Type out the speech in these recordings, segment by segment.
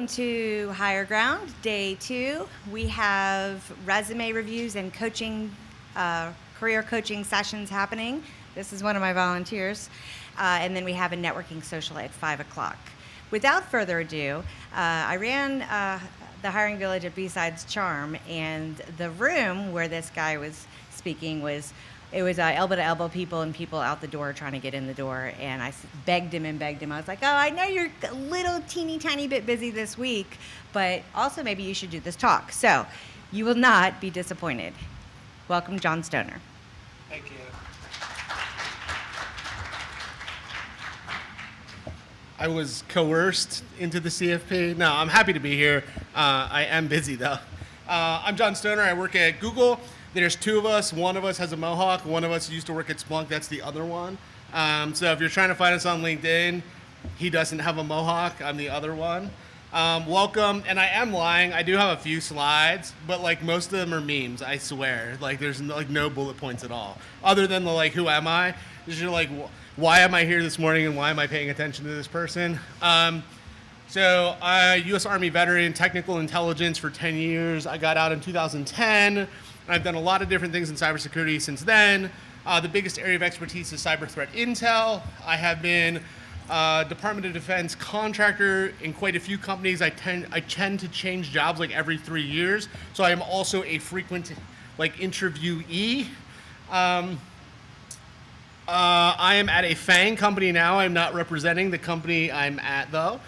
Welcome to Higher Ground, Day 2. We have resume reviews and coaching, career coaching sessions happening. This is one of my volunteers. And then we have a networking social at 5 o'clock. Without further ado, I ran the hiring village at BSides Charm, and the room where this guy was speaking was elbow to elbow people and people out the door trying to get in the door. And I begged him. I was like, oh, I know you're a little teeny tiny bit busy this week, but also maybe you should do this talk. So you will not be disappointed. Welcome, John Stoner. Thank you. I was coerced into the CFP. No, I'm happy to be here. I am busy though. I'm John Stoner. I work at Google. There's two of us. One of us has a mohawk. One of us used to work at Splunk. That's the other one. So if you're trying to find us on LinkedIn, he doesn't have a mohawk. I'm the other one. Welcome. And I am lying. I do have a few slides, but like most of them are memes. I swear. Like there's no bullet points at all, other than the like, who am I? You're like, why am I here this morning and why am I paying attention to this person? So U.S. Army veteran, technical intelligence for 10 years. I got out in 2010. I've done a lot of different things in cybersecurity since then. The biggest area of expertise is cyber threat intel. I have been Department of Defense contractor in quite a few companies. I tend to change jobs like every 3 years. So I am also a frequent like interviewee. I am at a FANG company now. I'm not representing the company I'm at though.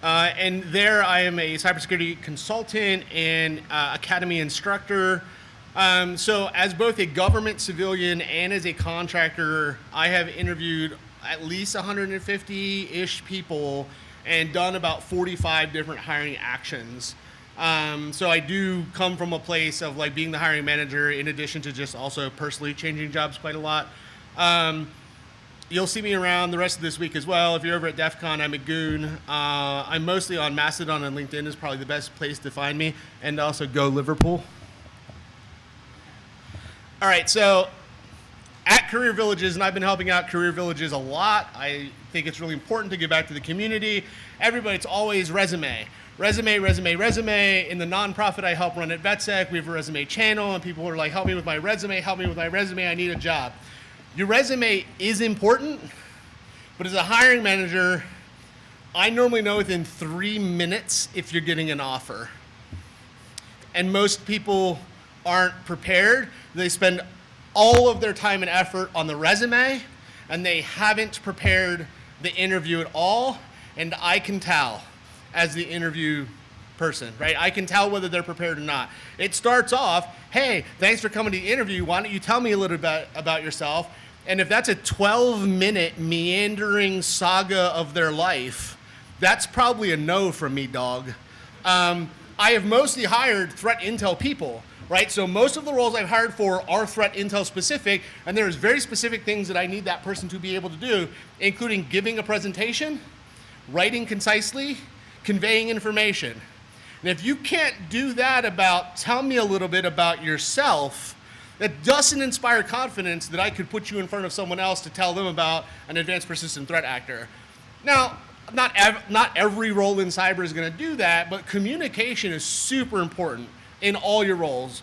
And there I am a cybersecurity consultant and academy instructor. So as both a government civilian and as a contractor, I have interviewed at least 150-ish people and done about 45 different hiring actions. So I do come from a place of like being the hiring manager in addition to just also personally changing jobs quite a lot. You'll see me around the rest of this week as well. If you're over at DEF CON, I'm a goon. I'm mostly on Mastodon, and LinkedIn is probably the best place to find me. And also go Liverpool. All right, so at Career Villages, and I've been helping out Career Villages a lot. I think it's really important to give back to the community. Everybody, it's always resume. Resume. In the nonprofit I help run at VetSec, we have a resume channel, and people are like, help me with my resume, I need a job. Your resume is important, but as a hiring manager, I normally know within 3 minutes if you're getting an offer. And most people aren't prepared. They spend all of their time and effort on the resume, and they haven't prepared the interview at all, and I can tell as the interview person, right? I can tell whether they're prepared or not. It starts off, hey, thanks for coming to the interview. Why don't you tell me a little bit about yourself? And if that's a 12-minute meandering saga of their life, that's probably a no from me, dog. I have mostly hired threat intel people, right? So most of the roles I've hired for are threat intel specific, and there's very specific things that I need that person to be able to do, including giving a presentation, writing concisely, conveying information. And if you can't do that tell me a little bit about yourself, that doesn't inspire confidence that I could put you in front of someone else to tell them about an advanced persistent threat actor. Now, not every role in cyber is going to do that, but communication is super important in all your roles.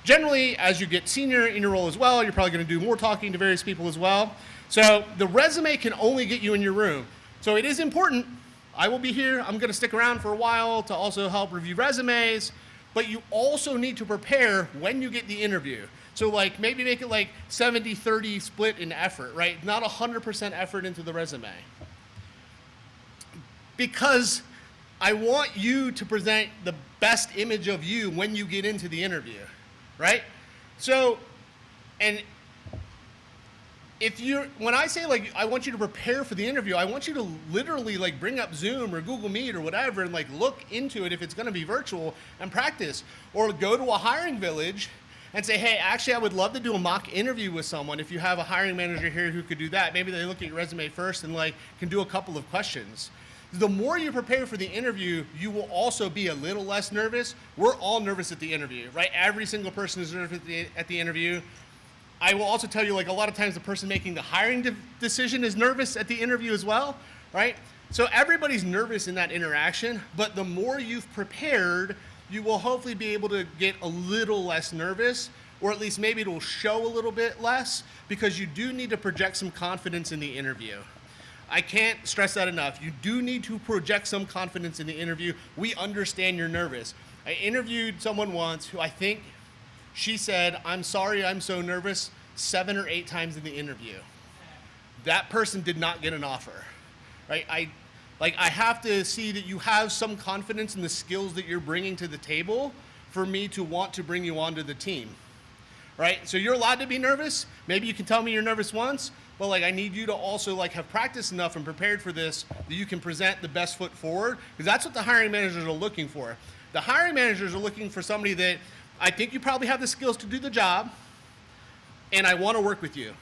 Generally, as you get senior in your role as well, you're probably going to do more talking to various people as well. So the resume can only get you in your room. So it is important. I will be here. I'm going to stick around for a while to also help review resumes, but you also need to prepare when you get the interview. So like maybe make it like 70-30 split in effort, right? Not 100% effort into the resume. Because I want you to present the best image of you when you get into the interview, right? So, and when I say like, I want you to prepare for the interview, I want you to literally like bring up Zoom or Google Meet or whatever and like look into it if it's gonna be virtual and practice. Or go to a hiring village and say, hey, actually I would love to do a mock interview with someone if you have a hiring manager here who could do that. Maybe they look at your resume first and like can do a couple of questions. The more you prepare for the interview, you will also be a little less nervous. We're all nervous at the interview, right? Every single person is nervous at the interview. I will also tell you, like, a lot of times the person making the hiring decision is nervous at the interview as well, right? So everybody's nervous in that interaction, but the more you've prepared, you will hopefully be able to get a little less nervous, or at least maybe it'll show a little bit less, because you do need to project some confidence in the interview. I can't stress that enough. You do need to project some confidence in the interview. We understand you're nervous. I interviewed someone once who I think she said, "I'm sorry, I'm so nervous," 7 or 8 times in the interview. That person did not get an offer, right? I have to see that you have some confidence in the skills that you're bringing to the table for me to want to bring you onto the team, right? So you're allowed to be nervous. Maybe you can tell me you're nervous once, but like I need you to also like have practiced enough and prepared for this that you can present the best foot forward, because that's what the hiring managers are looking for. The hiring managers are looking for somebody that I think you probably have the skills to do the job, and I want to work with you.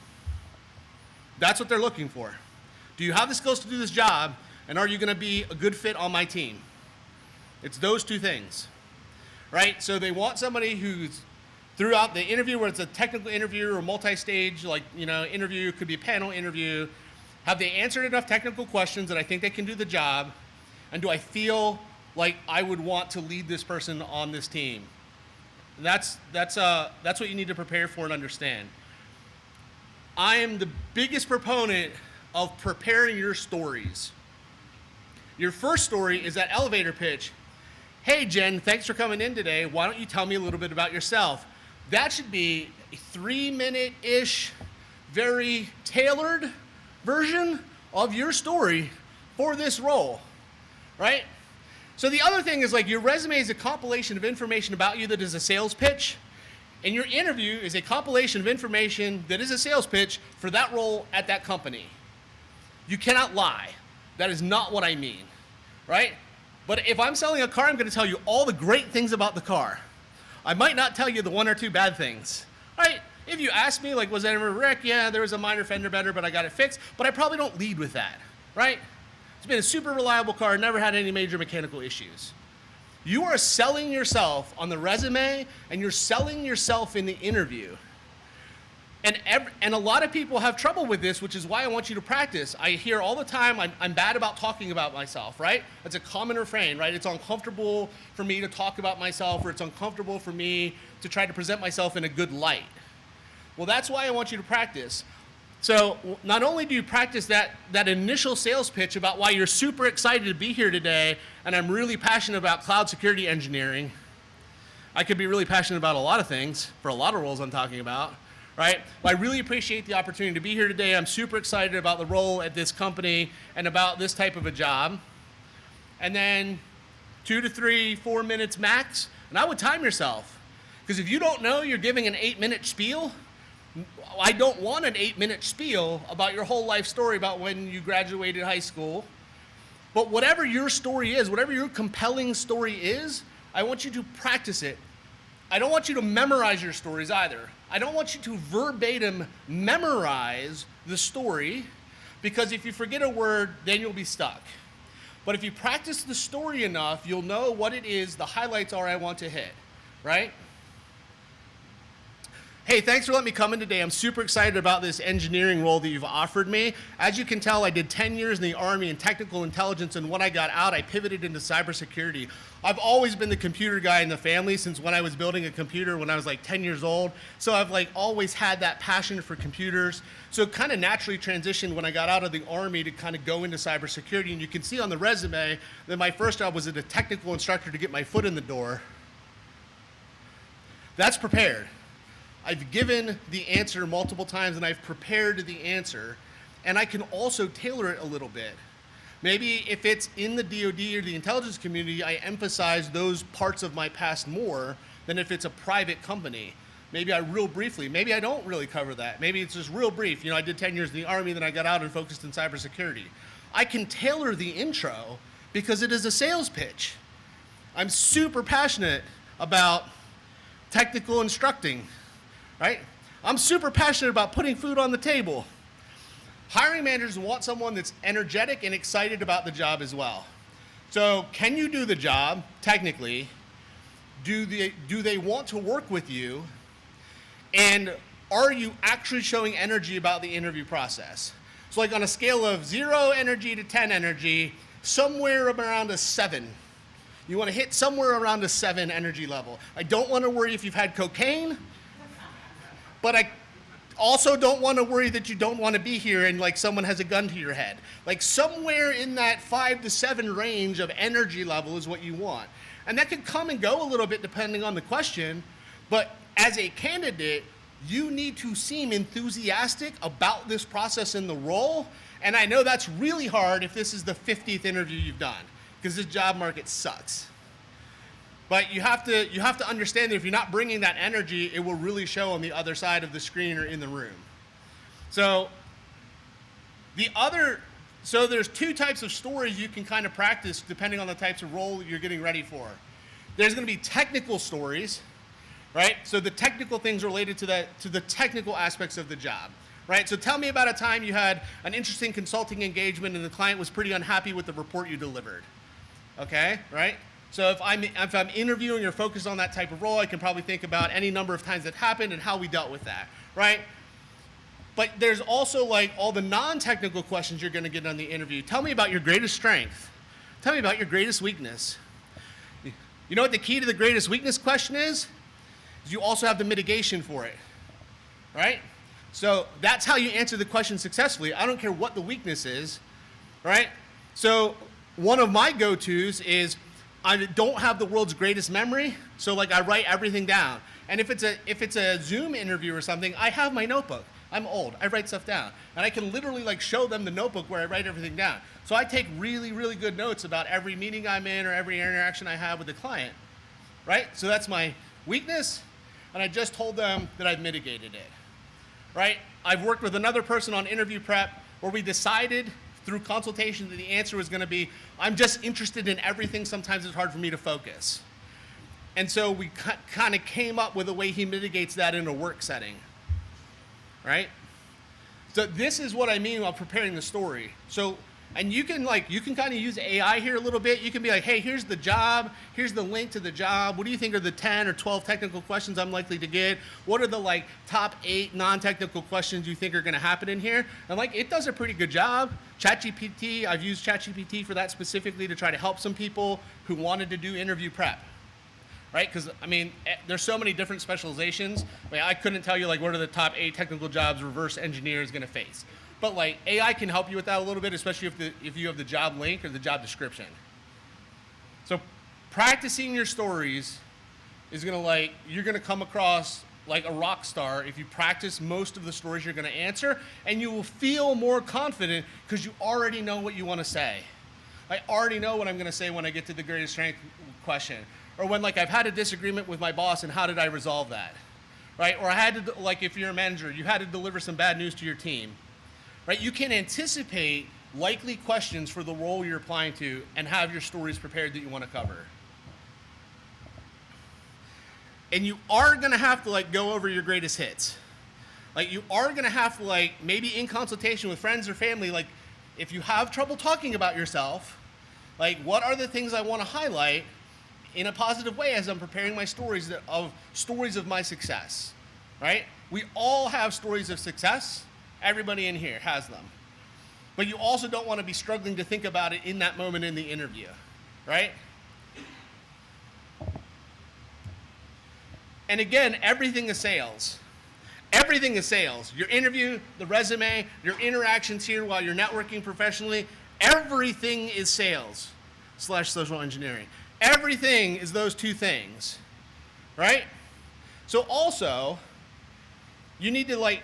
That's what they're looking for. Do you have the skills to do this job, and are you going to be a good fit on my team? It's those two things, right? So they want somebody who's throughout the interview, where it's a technical interview or multi-stage, like, interview, could be a panel interview. Have they answered enough technical questions that I think they can do the job? And do I feel like I would want to lead this person on this team? That's what you need to prepare for and understand. I am the biggest proponent of preparing your stories. Your first story is that elevator pitch. "Hey, Jen, thanks for coming in today. Why don't you tell me a little bit about yourself?" That should be a 3-minute-ish, very tailored version of your story for this role, right? So the other thing is, like, your resume is a compilation of information about you that is a sales pitch, and your interview is a compilation of information that is a sales pitch for that role at that company. You cannot lie. That is not what I mean, right? But if I'm selling a car, I'm going to tell you all the great things about the car. I might not tell you the 1 or 2 bad things, right? If you ask me, like, was that ever a wreck? Yeah, there was a minor fender bender, but I got it fixed. But I probably don't lead with that, right? It's been a super reliable car, never had any major mechanical issues. You are selling yourself on the resume, and you're selling yourself in the interview. And a lot of people have trouble with this, which is why I want you to practice. I hear all the time, I'm bad about talking about myself, right? That's a common refrain, right? It's uncomfortable for me to talk about myself, or it's uncomfortable for me to try to present myself in a good light. Well, that's why I want you to practice. So not only do you practice that initial sales pitch about why you're super excited to be here today, and I'm really passionate about cloud security engineering. I could be really passionate about a lot of things for a lot of roles I'm talking about. Right? Well, I really appreciate the opportunity to be here today. I'm super excited about the role at this company and about this type of a job. And then 2 to 3, 4 minutes max. And I would time yourself. Because if you don't know you're giving an 8-minute spiel, I don't want an 8-minute spiel about your whole life story about when you graduated high school. But whatever your story is, whatever your compelling story is, I want you to practice it. I don't want you to memorize your stories either. I don't want you to verbatim memorize the story, because if you forget a word, then you'll be stuck. But if you practice the story enough, you'll know what it is, the highlights are I want to hit, right? Hey, thanks for letting me come in today. I'm super excited about this engineering role that you've offered me. As you can tell, I did 10 years in the Army in technical intelligence, and when I got out, I pivoted into cybersecurity. I've always been the computer guy in the family since when I was building a computer when I was like 10 years old. So I've like always had that passion for computers. So it kind of naturally transitioned when I got out of the Army to kind of go into cybersecurity. And you can see on the resume that my first job was as a technical instructor to get my foot in the door. That's prepared. I've given the answer multiple times, and I've prepared the answer, and I can also tailor it a little bit. Maybe if it's in the DoD or the intelligence community, I emphasize those parts of my past more than if it's a private company. Maybe I real briefly, maybe I don't really cover that. Maybe it's just real brief. I did 10 years in the Army, then I got out and focused in cybersecurity. I can tailor the intro because it is a sales pitch. I'm super passionate about technical instructing. Right? I'm super passionate about putting food on the table. Hiring managers want someone that's energetic and excited about the job as well. So can you do the job technically? Do they want to work with you? And are you actually showing energy about the interview process? So like on a scale of 0 energy to 10 energy, somewhere around a 7. You want to hit somewhere around a 7 energy level. I don't want to worry if you've had cocaine, but I also don't want to worry that you don't want to be here and like someone has a gun to your head. Like somewhere in that 5 to 7 range of energy level is what you want. And that can come and go a little bit depending on the question, but as a candidate, you need to seem enthusiastic about this process in the role. And I know that's really hard if this is the 50th interview you've done, because this job market sucks. But you have to understand that if you're not bringing that energy, it will really show on the other side of the screen or in the room. So there's 2 types of stories you can kind of practice depending on the types of role you're getting ready for. There's going to be technical stories, right? So the technical things related to the technical aspects of the job, right? So tell me about a time you had an interesting consulting engagement and the client was pretty unhappy with the report you delivered. Okay, right? So if I'm interviewing or focused on that type of role, I can probably think about any number of times that happened and how we dealt with that, right? But there's also like all the non-technical questions you're going to get on the interview. Tell me about your greatest strength. Tell me about your greatest weakness. You know what the key to the greatest weakness question is? You also have the mitigation for it, right? So that's how you answer the question successfully. I don't care what the weakness is, right? So one of my go-tos is I don't have the world's greatest memory, so like I write everything down. And if it's a Zoom interview or something, I have my notebook. I'm old. I write stuff down. And I can literally like show them the notebook where I write everything down. So I take really, really good notes about every meeting I'm in or every interaction I have with the client, right? So that's my weakness, and I just told them that I've mitigated it, right? I've worked with another person on interview prep where we decided through consultation that the answer was going to be, I'm just interested in everything. Sometimes it's hard for me to focus. And so we kind of came up with a way he mitigates that in a work setting, right? So this is what I mean while preparing the story. So, and you can kind of use AI here a little bit. You can be like, hey, here's the job. Here's the link to the job. What do you think are the 10 or 12 technical questions I'm likely to get? What are the like top 8 non-technical questions you think are going to happen in here? And like, it does a pretty good job. ChatGPT, I've used ChatGPT for that specifically to try to help some people who wanted to do interview prep, right? Because I mean, there's so many different specializations. I mean, I couldn't tell you like what are the top 8 technical jobs reverse engineer is going to face. But like AI can help you with that a little bit, especially if you have the job link or the job description. So practicing your stories is you're gonna come across like a rock star if you practice most of the stories you're gonna answer, and you will feel more confident because you already know what you wanna say. I already know what I'm gonna say when I get to the greatest strength question. Or when like I've had a disagreement with my boss and how did I resolve that, right? Or I had to, like if you're a manager, you had to deliver some bad news to your team. Right? You can anticipate likely questions for the role you're applying to and have your stories prepared that you want to cover. And you are going to have to like go over your greatest hits. Like you are going to have to like maybe in consultation with friends or family, like if you have trouble talking about yourself, like what are the things I want to highlight in a positive way as I'm preparing my stories of my success, right? We all have stories of success. Everybody in here has them. But you also don't want to be struggling to think about it in that moment in the interview, right? And again, everything is sales. Everything is sales. Your interview, the resume, your interactions here while you're networking professionally, everything is sales / social engineering. Everything is those 2 things, right? So also, you need to like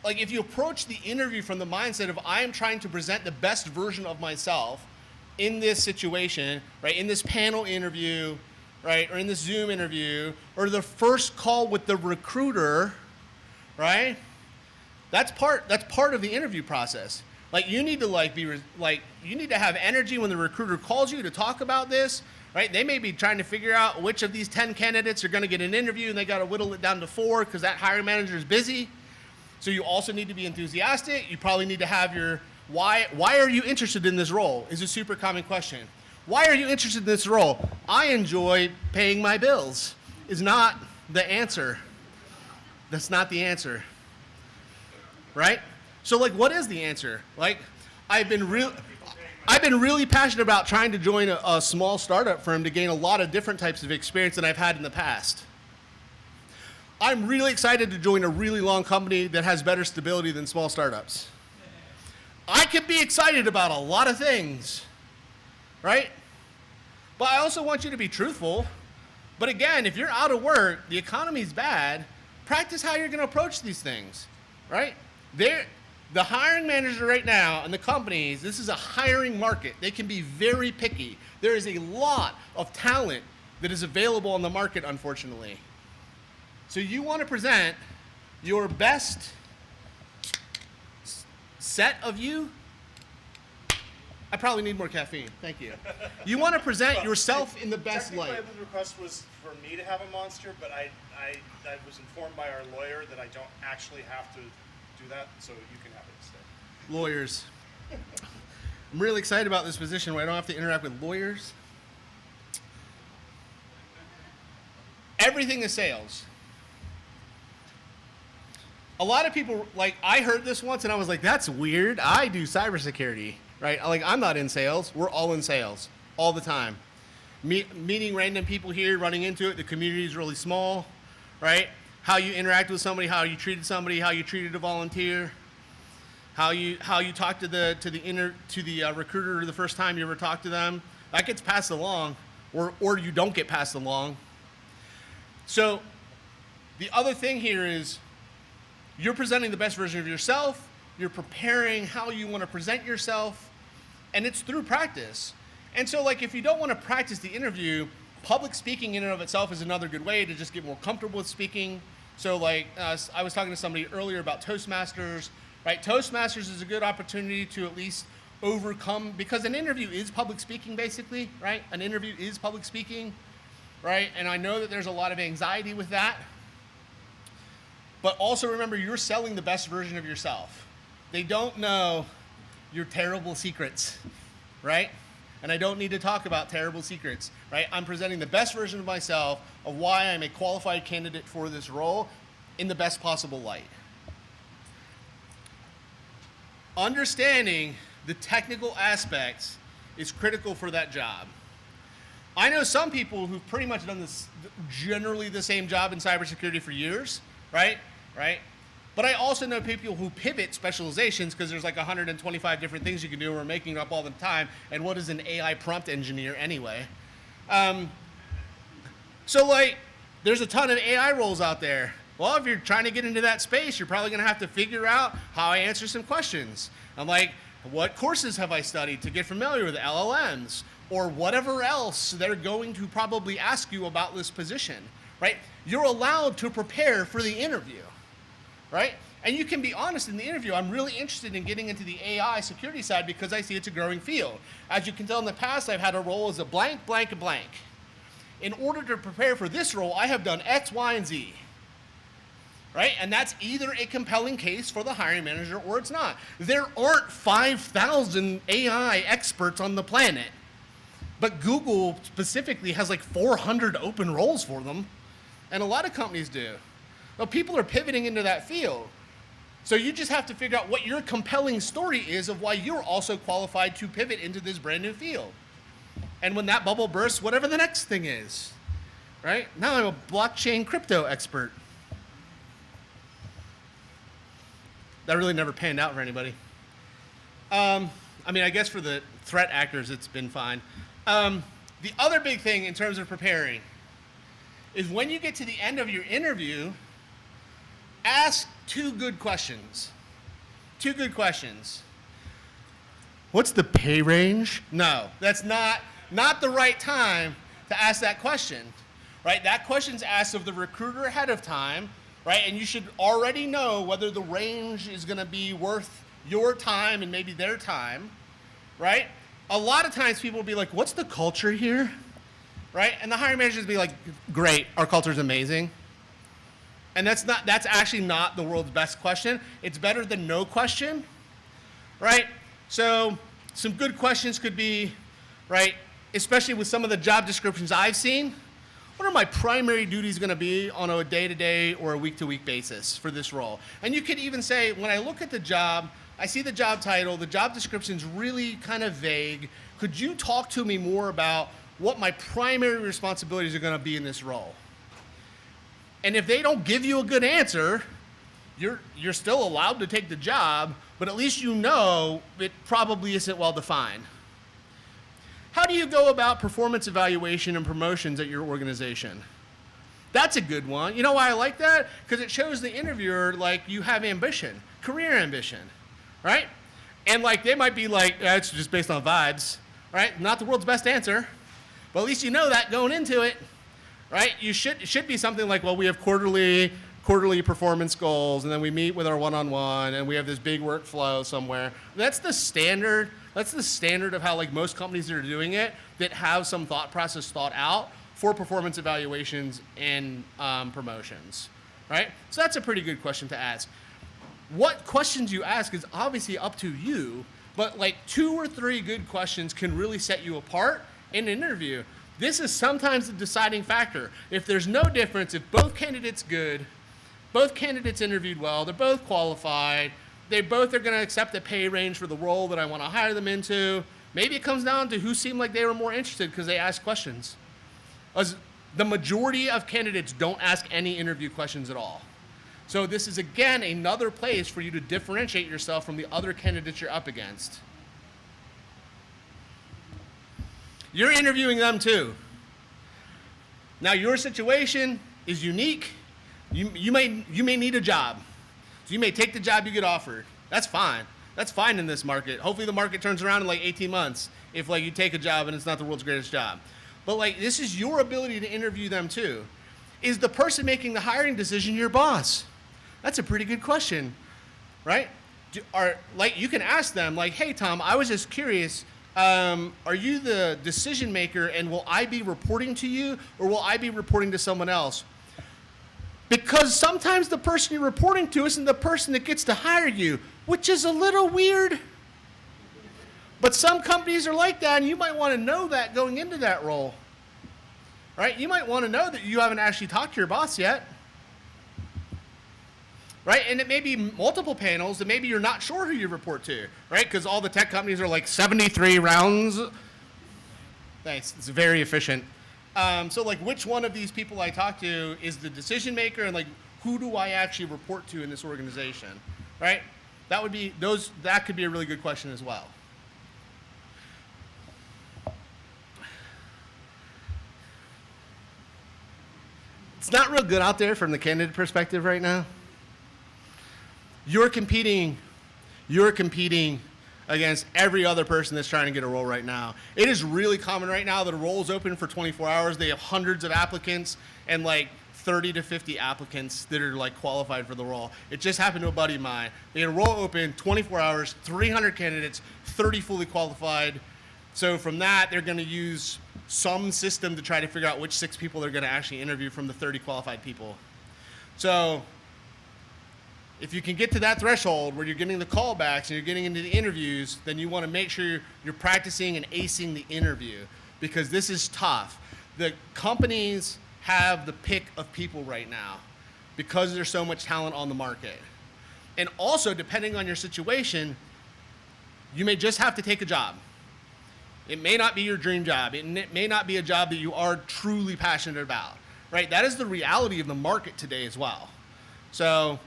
if you approach the interview from the mindset of I am trying to present the best version of myself in this situation, right, in this panel interview, right, or in this Zoom interview, or the first call with the recruiter, right, that's part of the interview process. Like you need to you need to have energy when the recruiter calls you to talk about this, right? They may be trying to figure out which of these 10 candidates are going to get an interview, and they got to whittle it down to 4 because that hiring manager is busy. So you also need to be enthusiastic. You probably need to have your why are you interested in this role is a super common question. Why are you interested in this role? I enjoy paying my bills is not the answer. That's not the answer, right? So like, what is the answer? Like, I've been really passionate about trying to join a small startup firm to gain a lot of different types of experience than I've had in the past. I'm really excited to join a really long company that has better stability than small startups. I can be excited about a lot of things, right? But I also want you to be truthful. But again, if you're out of work, the economy's bad, practice how you're going to approach these things, right? The hiring manager right now and the companies, this is a hiring market. They can be very picky. There is a lot of talent that is available on the market, unfortunately. So you want to present your best set of you. I probably need more caffeine. Thank you. You want to present yourself in the best light. Technically, the request was for me to have a monster, but I was informed by our lawyer that I don't actually have to do that, so you can have it instead. Lawyers. I'm really excited about this position where I don't have to interact with lawyers. Everything is sales. A lot of people, like, I heard this once and I was like, that's weird. I do cybersecurity, right? Like, I'm not in sales. We're all in sales all the time. Meeting random people here, running into it. The community is really small, right? How you interact with somebody, how you treated somebody, how you treated a volunteer, how you talk to the recruiter the first time you ever talk to them. That gets passed along, or you don't get passed along. So the other thing here is you're presenting the best version of yourself, you're preparing how you want to present yourself, and it's through practice. And so like if you don't want to practice the interview, public speaking in and of itself is another good way to just get more comfortable with speaking. So like I was talking to somebody earlier about Toastmasters, right? Toastmasters is a good opportunity to at least overcome, because an interview is public speaking basically, right? An interview is public speaking, right? And I know that there's a lot of anxiety with that. But also remember, you're selling the best version of yourself. They don't know your terrible secrets, right? And I don't need to talk about terrible secrets, right? I'm presenting the best version of myself, of why I'm a qualified candidate for this role in the best possible light. Understanding the technical aspects is critical for that job. I know some people who've pretty much done this, generally the same job in cybersecurity for years, right? But I also know people who pivot specializations because there's like 125 different things you can do and we're making it up all the time. And what is an AI prompt engineer anyway? So like, there's a ton of AI roles out there. Well, if you're trying to get into that space, you're probably gonna have to figure out how I answer some questions. I'm like, what courses have I studied to get familiar with LLMs? Or whatever else they're going to probably ask you about this position, right? You're allowed to prepare for the interview, right? And you can be honest in the interview. I'm really interested in getting into the AI security side because I see it's a growing field. As you can tell in the past, I've had a role as a blank, blank, and blank. In order to prepare for this role, I have done X, Y, and Z, right? And that's either a compelling case for the hiring manager or it's not. There aren't 5,000 AI experts on the planet. But Google specifically has like 400 open roles for them, and a lot of companies do. Well, people are pivoting into that field. So you just have to figure out what your compelling story is of why you're also qualified to pivot into this brand new field. And when that bubble bursts, whatever the next thing is, right? Now I'm a blockchain crypto expert. That really never panned out for anybody. I mean, I guess for the threat actors, it's been fine. The other big thing in terms of preparing is when you get to the end of your interview, ask two good questions. Two good questions. What's the pay range? No, that's not the right time to ask that question, right? That question's asked of the recruiter ahead of time, right? And you should already know whether the range is gonna be worth your time and maybe their time, right? A lot of times people will be like, what's the culture here? Right? And the hiring managers will be like, great, our culture's amazing. And that's actually not the world's best question. It's better than no question, right? So some good questions could be, right, especially with some of the job descriptions I've seen, what are my primary duties going to be on a day-to-day or a week-to-week basis for this role? And you could even say, when I look at the job, I see the job title, the job description's really kind of vague. Could you talk to me more about what my primary responsibilities are going to be in this role? And if they don't give you a good answer, you're still allowed to take the job, but at least you know it probably isn't well defined. How do you go about performance evaluation and promotions at your organization? That's a good one. You know why I like that? Because it shows the interviewer like you have ambition, career ambition, right? And like they might be like, it's just based on vibes, right? Not the world's best answer, but at least you know that going into it, right? It should be something like, well, we have quarterly performance goals, and then we meet with our one-on-one, and we have this big workflow somewhere. That's the standard. That's the standard of how like most companies that are doing it that have some thought process thought out for performance evaluations and promotions, right? So that's a pretty good question to ask. What questions you ask is obviously up to you, but like 2 or 3 good questions can really set you apart in an interview. This is sometimes the deciding factor. If there's no difference, if both candidates good, both candidates interviewed well, they're both qualified, they both are going to accept the pay range for the role that I want to hire them into, maybe it comes down to who seemed like they were more interested because they asked questions. As the majority of candidates don't ask any interview questions at all. So this is, again, another place for you to differentiate yourself from the other candidates you're up against. You're interviewing them too. Now your situation is unique. You may need a job. So you may take the job you get offered. That's fine. That's fine in this market. Hopefully the market turns around in like 18 months if like you take a job and it's not the world's greatest job. But like this is your ability to interview them too. Is the person making the hiring decision your boss? That's a pretty good question, right? You can ask them like, hey Tom, I was just curious, are you the decision maker and will I be reporting to you or will I be reporting to someone else? Because sometimes the person you're reporting to isn't the person that gets to hire you, which is a little weird. But some companies are like that, and you might want to know that going into that role, right? You might want to know that you haven't actually talked to your boss yet, right? And it may be multiple panels, and maybe you're not sure who you report to, right? Because all the tech companies are like 73 rounds. Thanks, it's very efficient. So like which one of these people I talk to is the decision maker and like who do I actually report to in this organization, right? That could be a really good question as well. It's not real good out there from the candidate perspective right now. You're competing against every other person that's trying to get a role right now. It is really common right now that a role is open for 24 hours. They have hundreds of applicants and like 30 to 50 applicants that are like qualified for the role. It just happened to a buddy of mine. They had a role open, 24 hours, 300 candidates, 30 fully qualified. So from that, they're going to use some system to try to figure out which 6 people they're going to actually interview from the 30 qualified people. So if you can get to that threshold where you're getting the callbacks and you're getting into the interviews, then you want to make sure you're practicing and acing the interview because this is tough. The companies have the pick of people right now because there's so much talent on the market. And also, depending on your situation, you may just have to take a job. It may not be your dream job. It may not be a job that you are truly passionate about, right? That is the reality of the market today as well. So,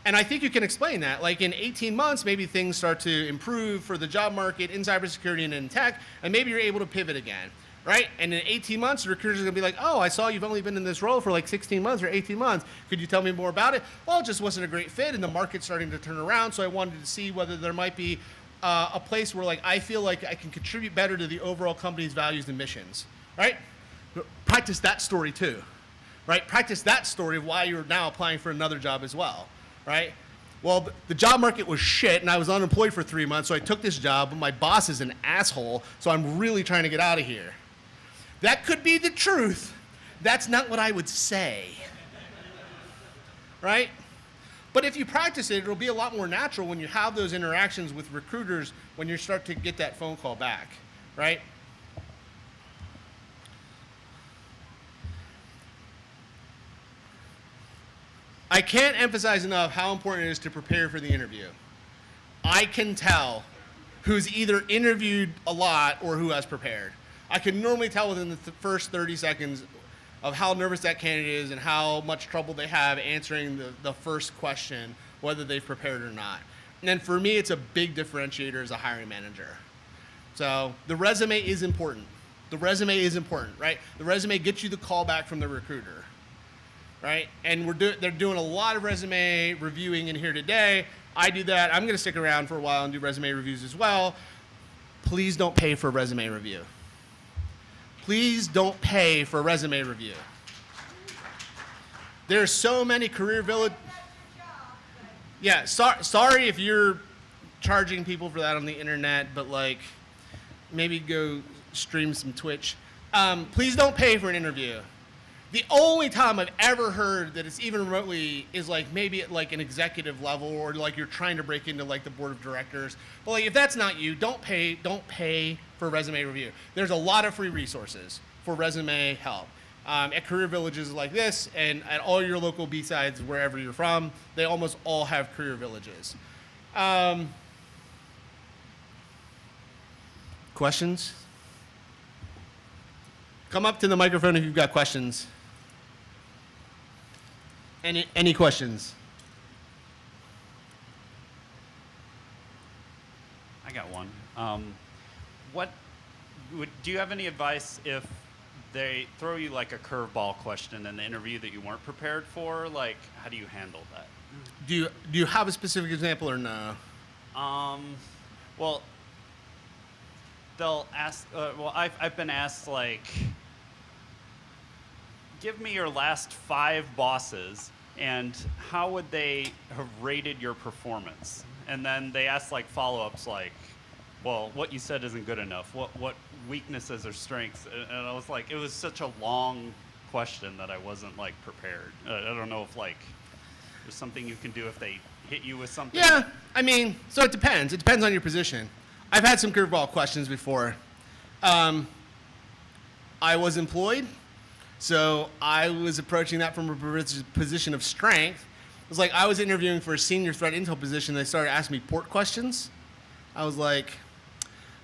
and I think you can explain that. Like in 18 months, maybe things start to improve for the job market in cybersecurity and in tech, and maybe you're able to pivot again, right? And in 18 months, the recruiter's gonna be like, oh, I saw you've only been in this role for like 16 months or 18 months. Could you tell me more about it? Well, it just wasn't a great fit, and the market's starting to turn around, so I wanted to see whether there might be a place where like I feel like I can contribute better to the overall company's values and missions, right? Practice that story too, right? Practice that story of why you're now applying for another job as well. Right? Well, the job market was shit and I was unemployed for 3 months, so I took this job, but my boss is an asshole, so I'm really trying to get out of here. That could be the truth. That's not what I would say. Right? But if you practice it, it'll be a lot more natural when you have those interactions with recruiters when you start to get that phone call back. Right? I can't emphasize enough how important it is to prepare for the interview. I can tell who's either interviewed a lot or who has prepared. I can normally tell within the first 30 seconds of how nervous that candidate is and how much trouble they have answering the first question, whether they've prepared or not. And then for me, it's a big differentiator as a hiring manager. So the resume is important. The resume is important, right? The resume gets you the call back from the recruiter, right? And they're doing a lot of resume reviewing in here today. I do that. I'm going to stick around for a while and do resume reviews as well. Please don't pay for a resume review. Please don't pay for a resume review. There's so many career village. Yeah, sorry if you're charging people for that on the internet, but like maybe go stream some Twitch. Please don't pay for an interview. The only time I've ever heard that it's even remotely is like maybe at like an executive level or like you're trying to break into like the board of directors. But like if that's not you, don't pay for a resume review. There's a lot of free resources for resume help. At career villages like this and at all your local BSides wherever you're from, they almost all have career villages. Questions? Come up to the microphone if you've got questions. Any questions? I got one. Do you have any advice if they throw you like a curveball question in the interview that you weren't prepared for? Like, how do you handle that? Do you have a specific example or no? Well, they'll ask. I've been asked like, give me your last 5 bosses, and how would they have rated your performance? And then they ask like follow-ups like, well, what you said isn't good enough. What weaknesses or strengths? And I was like, it was such a long question that I wasn't like prepared. I don't know if like there's something you can do if they hit you with something. Yeah, I mean, so it depends. It depends on your position. I've had some curveball questions before. I was employed, so I was approaching that from a position of strength. It was like I was interviewing for a senior threat intel position. They started asking me port questions. I was like,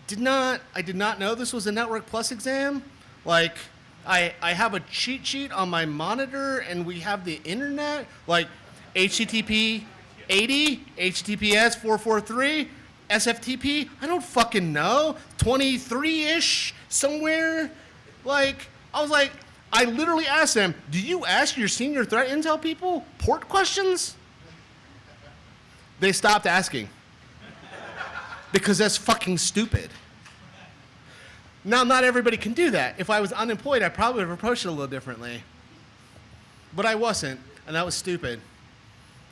I did not know this was a Network Plus exam. Like, I have a cheat sheet on my monitor and we have the internet. Like, HTTP 80, HTTPS 443, SFTP, I don't fucking know. 23-ish somewhere. Like, I was like, I literally asked them, do you ask your senior threat intel people port questions? They stopped asking. Because that's fucking stupid. Now, not everybody can do that. If I was unemployed, I probably would have approached it a little differently. But I wasn't, and that was stupid.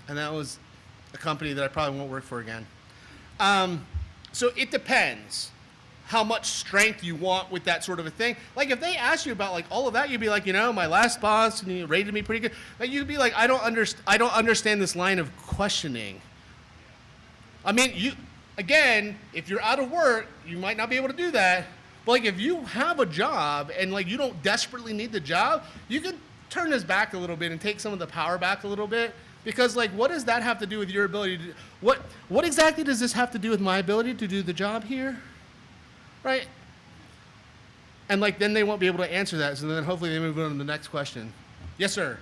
And that was a company that I probably won't work for again. So it depends how much strength you want with that sort of a thing. Like if they ask you about like all of that, you'd be like, you know, my last boss and he rated me pretty good. Like you'd be like, I don't understand this line of questioning. I mean, again, if you're out of work, you might not be able to do that. But like if you have a job and like you don't desperately need the job, you could turn this back a little bit and take some of the power back a little bit. Because like what does that have to do with your ability to what exactly does this have to do with my ability to do the job here? Right? And like then they won't be able to answer that, so then hopefully they move on to the next question. Yes, sir.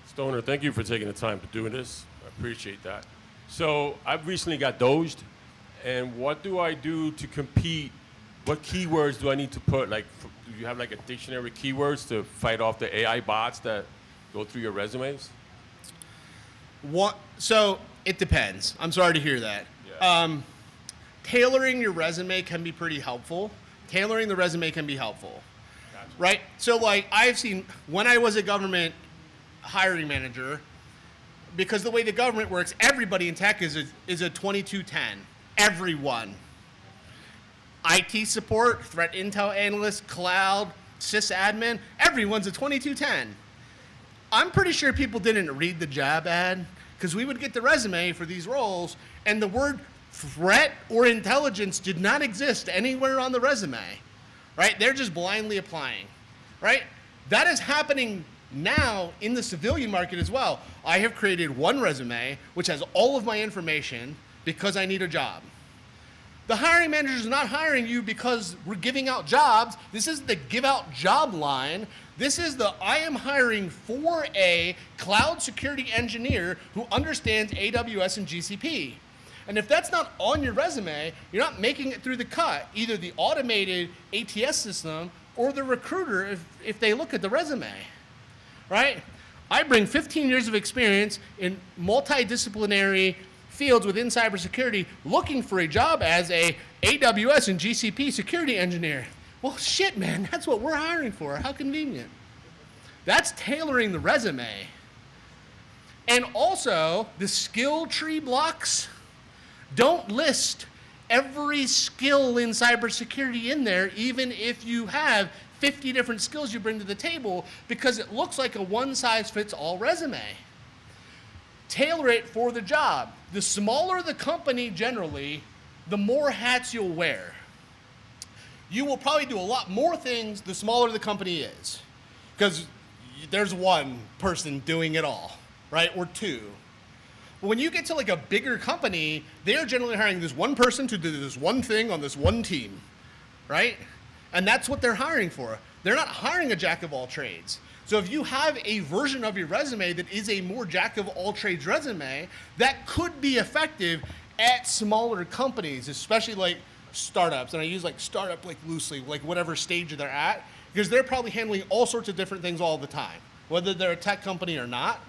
Stoner, thank you for taking the time to do this. I appreciate that. So I've recently got dozed, and what do I do to compete? What keywords do I need to put? Like, do you have like a dictionary of keywords to fight off the AI bots that go through your resumes? So it depends. I'm sorry to hear that. Yeah. Tailoring your resume can be pretty helpful. Tailoring the resume can be helpful. Gotcha. Right? So like I've seen, when I was a government hiring manager, because the way the government works, everybody in tech is a 2210. Everyone. IT support, threat intel analyst, cloud, sysadmin, everyone's a 2210. I'm pretty sure people didn't read the job ad because we would get the resume for these roles and the word threat or intelligence did not exist anywhere on the resume, right? They're just blindly applying, right? That is happening Now, in the civilian market as well, I have created one resume which has all of my information because I need a job. The hiring manager is not hiring you because we're giving out jobs. This is the give out job line. This is the I am hiring for a cloud security engineer who understands AWS and GCP. And if that's not on your resume, you're not making it through the cut, either the automated ATS system or the recruiter if they look at the resume, right? I bring 15 years of experience in multidisciplinary fields within cybersecurity looking for a job as a AWS and GCP security engineer. Well, shit, man, that's what we're hiring for. How convenient. That's tailoring the resume. And also, the skill tree blocks don't list every skill in cybersecurity in there, even if you have 50 different skills you bring to the table, because it looks like a one-size-fits-all resume. Tailor it for the job. The smaller the company generally, the more hats you'll wear. You will probably do a lot more things the smaller the company is, because there's one person doing it all, right? Or two. But when you get to like a bigger company, they're generally hiring this one person to do this one thing on this one team, right? And that's what they're hiring for. They're not hiring a jack of all trades. So if you have a version of your resume that is a more jack of all trades resume, that could be effective at smaller companies, especially like startups. And I use like startup like loosely, like whatever stage they're at, because they're probably handling all sorts of different things all the time, whether they're a tech company or not.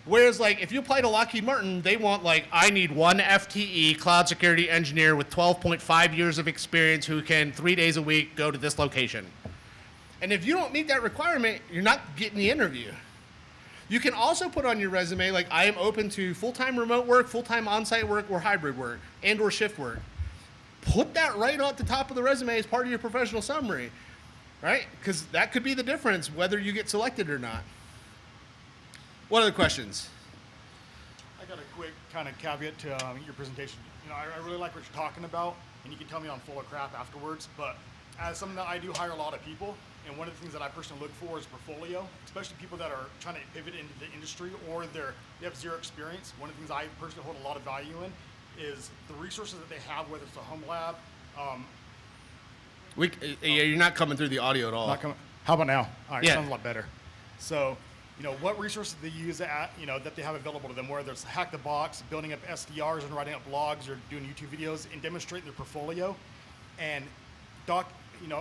Whereas like if you apply to Lockheed Martin, they want like, I need one FTE cloud security engineer with 12.5 years of experience who can 3 days a week go to this location. And if you don't meet that requirement, you're not getting the interview. You can also put on your resume like, I am open to full-time remote work, full-time on-site work, or hybrid work, and or shift work. Put that right at the top of the resume as part of your professional summary, right? Because that could be the difference whether you get selected or not. What other questions? I got a quick kind of caveat to your presentation. You know, I really like what you're talking about, and you can tell me I'm full of crap afterwards, but as something that I do hire a lot of people, and one of the things that I personally look for is portfolio, especially people that are trying to pivot into the industry or they have zero experience. One of the things I personally hold a lot of value in is the resources that they have, whether it's a home lab. You're not coming through the audio at all. How about now? All right, Yeah. sounds a lot better. So, you know, what resources they use that they have available to them, whether it's hack the box, building up SDRs and writing up blogs or doing YouTube videos, and demonstrate their portfolio, and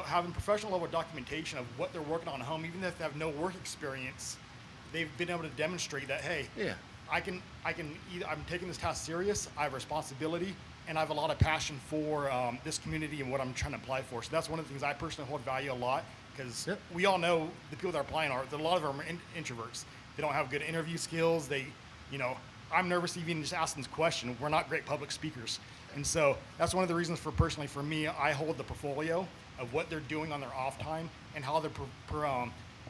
having professional level documentation of what they're working on at home, even if they have no work experience, they've been able to demonstrate that, hey, Yeah. I'm taking this task serious, I have responsibility, and I have a lot of passion for this community and what I'm trying to apply for. So that's one of the things I personally hold value a lot, because we all know the people that are applying a lot of them are introverts. They don't have good interview skills. I'm nervous even just asking this question. We're not great public speakers. And so that's one of the reasons for me, I hold the portfolio of what they're doing on their off time and how they're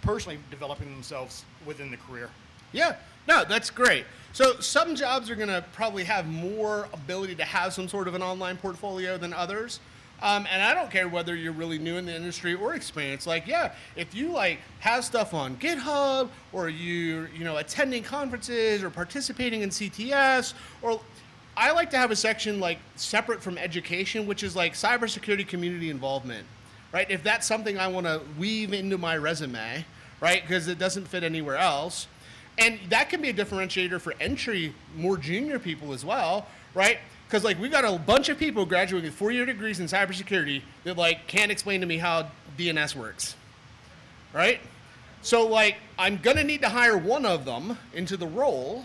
personally developing themselves within the career. Yeah, no, that's great. So some jobs are going to probably have more ability to have some sort of an online portfolio than others. And I don't care whether you're really new in the industry or experienced. Like, yeah, if you like have stuff on GitHub or you're attending conferences or participating in CTS, or I like to have a section like separate from education, which is like cybersecurity community involvement, right? If that's something I want to weave into my resume, right? Because it doesn't fit anywhere else. And that can be a differentiator for entry, more junior people as well, right? Because like we've got a bunch of people graduating with 4-year degrees in cybersecurity that like can't explain to me how DNS works, right? So like I'm gonna need to hire one of them into the role,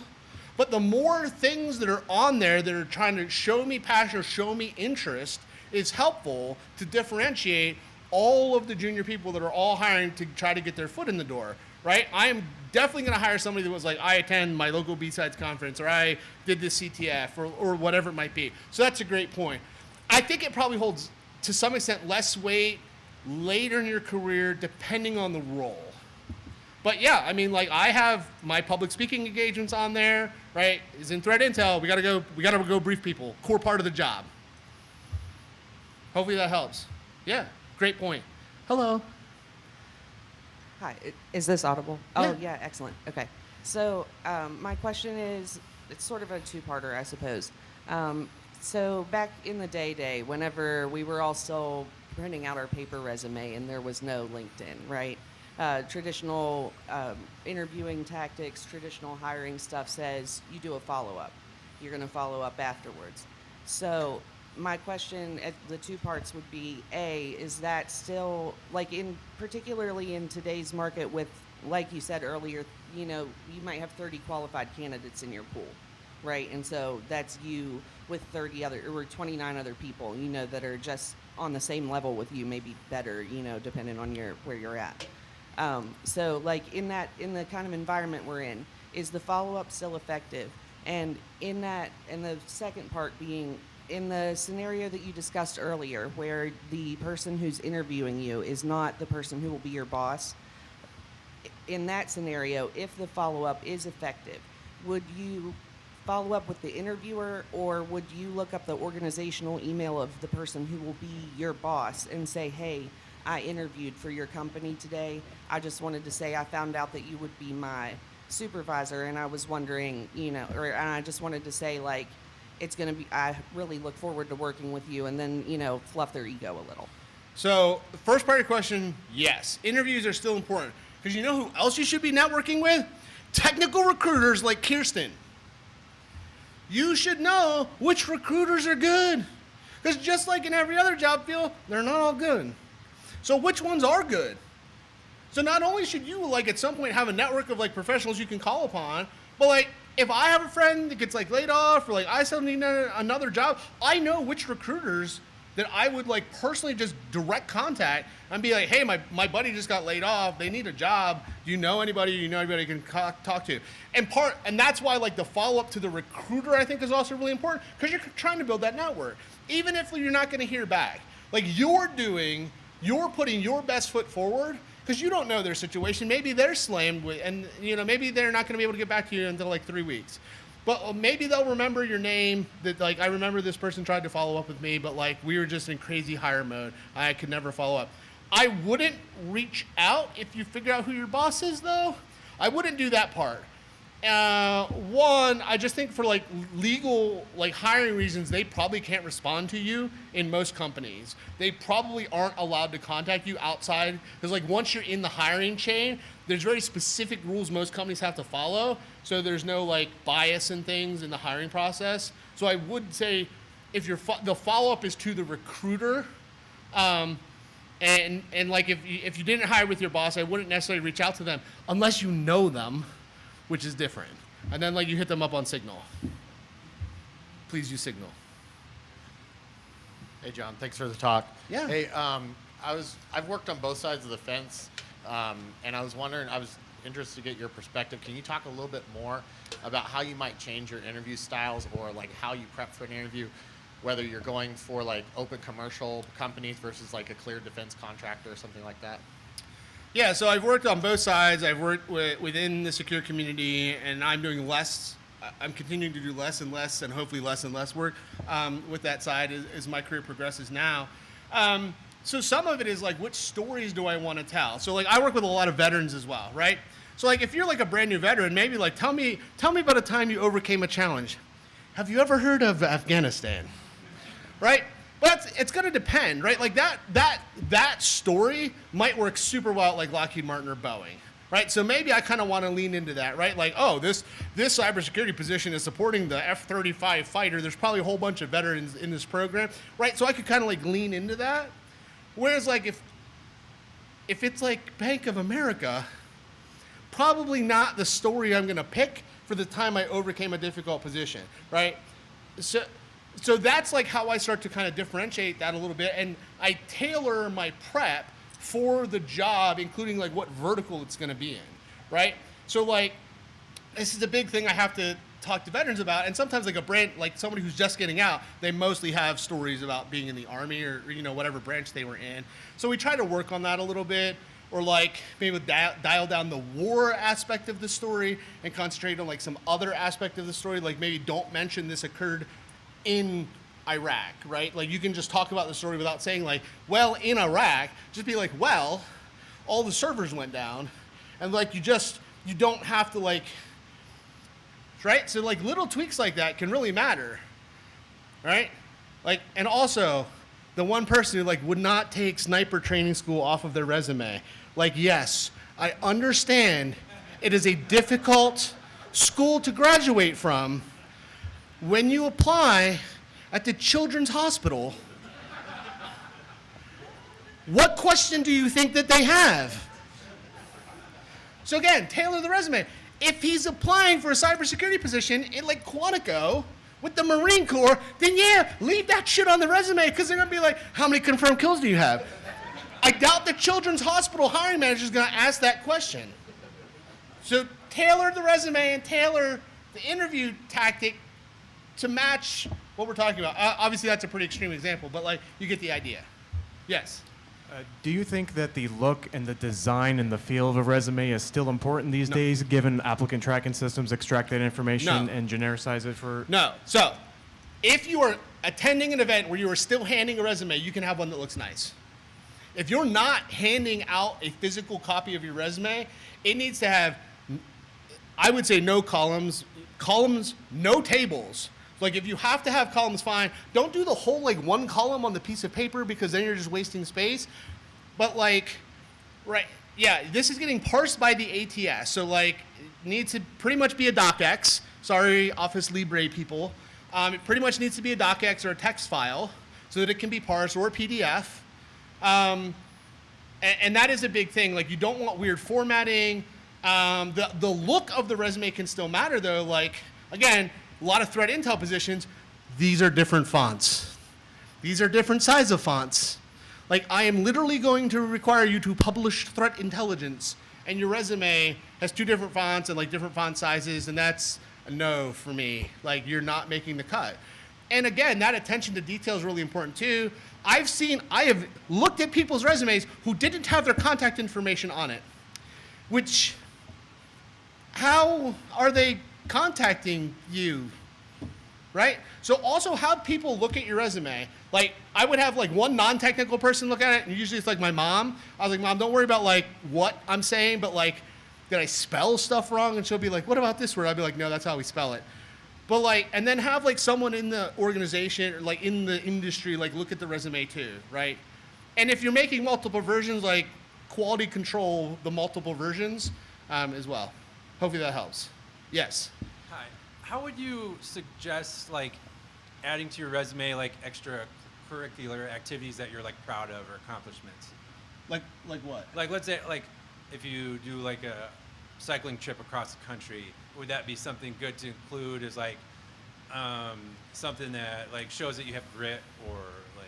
but the more things that are on there that are trying to show me passion or show me interest is helpful to differentiate all of the junior people that are all hiring to try to get their foot in the door, right? I am definitely going to hire somebody that was like, I attend my local BSides conference, or I did this CTF, or whatever it might be. So that's a great point. I think it probably holds, to some extent, less weight later in your career, depending on the role. But yeah, I mean, like I have my public speaking engagements on there, right? Is in threat intel. We gotta go brief people. Core part of the job. Hopefully that helps. Yeah, great point. Hello. Hi, is this audible? Oh, Yeah. yeah, excellent. Okay. So my question is, it's sort of a two-parter, I suppose. So back in the day, whenever we were all still printing out our paper resume and there was no LinkedIn, right? Traditional interviewing tactics, traditional hiring stuff says you do a follow-up. You're going to follow up afterwards. So my question at the two parts would be, A, is that still, like particularly in today's market with, like you said earlier, you might have 30 qualified candidates in your pool, right? And so that's you with 30 other, or 29 other people, that are just on the same level with you, maybe better, depending on where you're at. So like in the kind of environment we're in, is the follow-up still effective? And the second part being, in the scenario that you discussed earlier, where the person who's interviewing you is not the person who will be your boss, in that scenario, if the follow-up is effective, would you follow up with the interviewer, or would you look up the organizational email of the person who will be your boss and say, hey, I interviewed for your company today. I just wanted to say I found out that you would be my supervisor, and I was wondering, and I just wanted to say, like, I really look forward to working with you, and then, fluff their ego a little. So, the first part of your question, yes. Interviews are still important. Because you know who else you should be networking with? Technical recruiters like Kirsten. You should know which recruiters are good. Because just like in every other job field, they're not all good. So which ones are good? So not only should you, like, at some point have a network of, like, professionals you can call upon, but, like, if I have a friend that gets, like, laid off, or, like, I suddenly need another job, I know which recruiters that I would, like, personally just direct contact and be like, hey, my buddy just got laid off. They need a job. Do you know anybody? You know anybody you can talk to? And that's why, like, the follow-up to the recruiter, I think, is also really important, because you're trying to build that network. Even if you're not going to hear back. Like, you're putting your best foot forward, because you don't know their situation. Maybe they're slammed, and maybe they're not going to be able to get back to you until like 3 weeks. But maybe they'll remember your name, that, like, I remember this person tried to follow up with me, but, like, we were just in crazy hire mode. I could never follow up. I wouldn't reach out if you figure out who your boss is, though. I wouldn't do that part. One, I just think for, like, legal, like, hiring reasons, they probably can't respond to you in most companies. They probably aren't allowed to contact you outside, because, like, once you're in the hiring chain, there's very specific rules most companies have to follow, so there's no, like, bias and things in the hiring process. So I would say if the follow-up is to the recruiter, and like, if you didn't hire with your boss, I wouldn't necessarily reach out to them unless you know them, which is different. And then, like, you hit them up on Signal. Please use Signal. Hey, John, thanks for the talk. Yeah. Hey, I've worked on both sides of the fence, and I was interested to get your perspective. Can you talk a little bit more about how you might change your interview styles, or, like, how you prep for an interview, whether you're going for, like, open commercial companies versus, like, a clear defense contractor or something like that? Yeah, so I've worked on both sides. I've worked within the secure community, and I'm continuing to do less and less, and hopefully less and less work with that side as my career progresses now. So some of it is, like, which stories do I want to tell? So, like, I work with a lot of veterans as well, right? So, like, if you're, like, a brand new veteran, maybe, like, tell me about a time you overcame a challenge. Have you ever heard of Afghanistan? Right? But it's going to depend, right? Like, that story might work super well at, like, Lockheed Martin or Boeing, right? So maybe I kind of want to lean into that, right? Like, oh, this cybersecurity position is supporting the F-35 fighter. There's probably a whole bunch of veterans in this program, right? So I could kind of, like, lean into that. Whereas, like, if it's, like, Bank of America, probably not the story I'm going to pick for the time I overcame a difficult position, right? So that's, like, how I start to kind of differentiate that a little bit, and I tailor my prep for the job, including, like, what vertical it's going to be in, right? So, like, this is a big thing I have to talk to veterans about, and sometimes, like, somebody who's just getting out, they mostly have stories about being in the Army or whatever branch they were in. So we try to work on that a little bit, or, like, maybe dial down the war aspect of the story and concentrate on, like, some other aspect of the story, like maybe don't mention this occurred in Iraq, right? Like, you can just talk about the story without saying, like, well, in Iraq. Just be like, well, all the servers went down, and like you don't have to like, right? So like little tweaks like that can really matter, right? Like, and also the one person who like would not take sniper training school off of their resume. Like, yes, I understand it is a difficult school to graduate from. When you apply at the Children's Hospital, what question do you think that they have? So again, tailor the resume. If he's applying for a cybersecurity position in like Quantico with the Marine Corps, then yeah, leave that shit on the resume because they're gonna be like, how many confirmed kills do you have? I doubt the Children's Hospital hiring manager is gonna ask that question. So tailor the resume and tailor the interview tactic to match what we're talking about. Obviously, that's a pretty extreme example, but like you get the idea. Yes. Do you think that the look and the design and the feel of a resume is still important these days, given applicant tracking systems extract that information and genericize it for? No. So if you are attending an event where you are still handing a resume, you can have one that looks nice. If you're not handing out a physical copy of your resume, it needs to have, I would say, no columns, no tables. Like if you have to have columns, fine. Don't do the whole like one column on the piece of paper because then you're just wasting space. But like, right, yeah, this is getting parsed by the ATS. So like, it needs to pretty much be a docx. Sorry, Office Libre people. It pretty much needs to be a docx or a text file so that it can be parsed, or a PDF. And that is a big thing. Like you don't want weird formatting. The look of the resume can still matter though. Like again, a lot of threat intel positions, these are different fonts. These are different size of fonts. Like I am literally going to require you to publish threat intelligence, and your resume has 2 different fonts and like different font sizes, and that's a no for me. Like you're not making the cut. And again, that attention to detail is really important too. I have looked at people's resumes who didn't have their contact information on it, which, how are they contacting you, right? So also have people look at your resume. Like I would have like one non-technical person look at it, and usually it's like my mom. I was like, Mom, don't worry about like what I'm saying, but like, did I spell stuff wrong? And she'll be like, what about this word? I'd be like, no, that's how we spell it. But like, and then have like someone in the organization or like in the industry, like look at the resume too, right? And if you're making multiple versions, like quality control the multiple versions as well. Hopefully that helps. Yes. Hi. How would you suggest like adding to your resume like extracurricular activities that you're like proud of or accomplishments? Like what? Like let's say like if you do like a cycling trip across the country, would that be something good to include as like something that like shows that you have grit or like?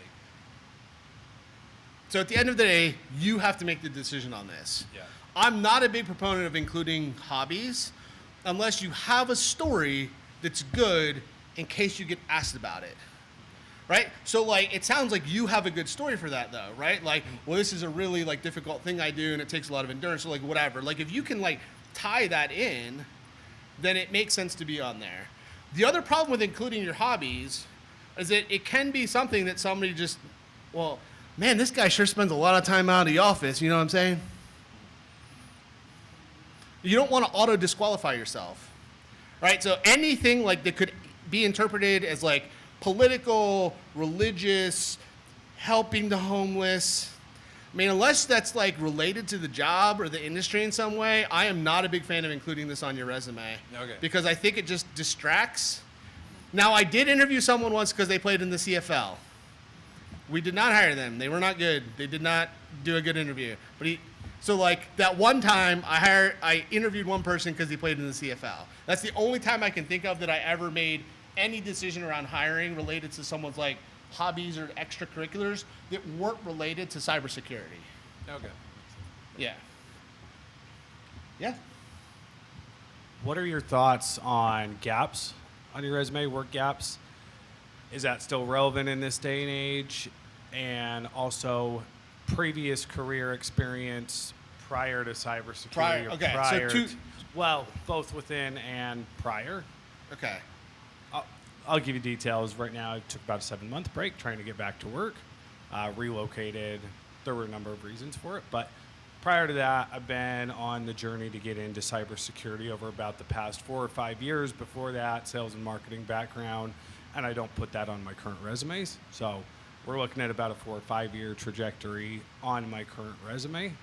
So at the end of the day, you have to make the decision on this. Yeah. I'm not a big proponent of including hobbies unless you have a story that's good in case you get asked about it, right? So like, it sounds like you have a good story for that though, right? Like, well, this is a really like difficult thing I do and it takes a lot of endurance, so like whatever. Like if you can like tie that in, then it makes sense to be on there. The other problem with including your hobbies is that it can be something that somebody just, well, man, this guy sure spends a lot of time out of the office, you know what I'm saying? You don't want to auto disqualify yourself, right? So anything like that could be interpreted as like political, religious, helping the homeless. I mean, unless that's like related to the job or the industry in some way, I am not a big fan of including this on your resume. Okay. Because I think it just distracts. Now, I did interview someone once because they played in the CFL. We did not hire them. They were not good. They did not do a good interview. But so like that one time I interviewed one person because he played in the CFL. That's the only time I can think of that I ever made any decision around hiring related to someone's like hobbies or extracurriculars that weren't related to cybersecurity. Okay. Yeah. Yeah. What are your thoughts on gaps on your resume, work gaps? Is that still relevant in this day and age? And also previous career experience prior to cybersecurity well, both within and prior. Okay. I'll give you details. Right now, I took about a 7-month break trying to get back to work, relocated. There were a number of reasons for it, but prior to that, I've been on the journey to get into cybersecurity over about the past 4 or 5 years. Before that, sales and marketing background, and I don't put that on my current resumes. So we're looking at about a 4 or 5 year trajectory on my current resume. Does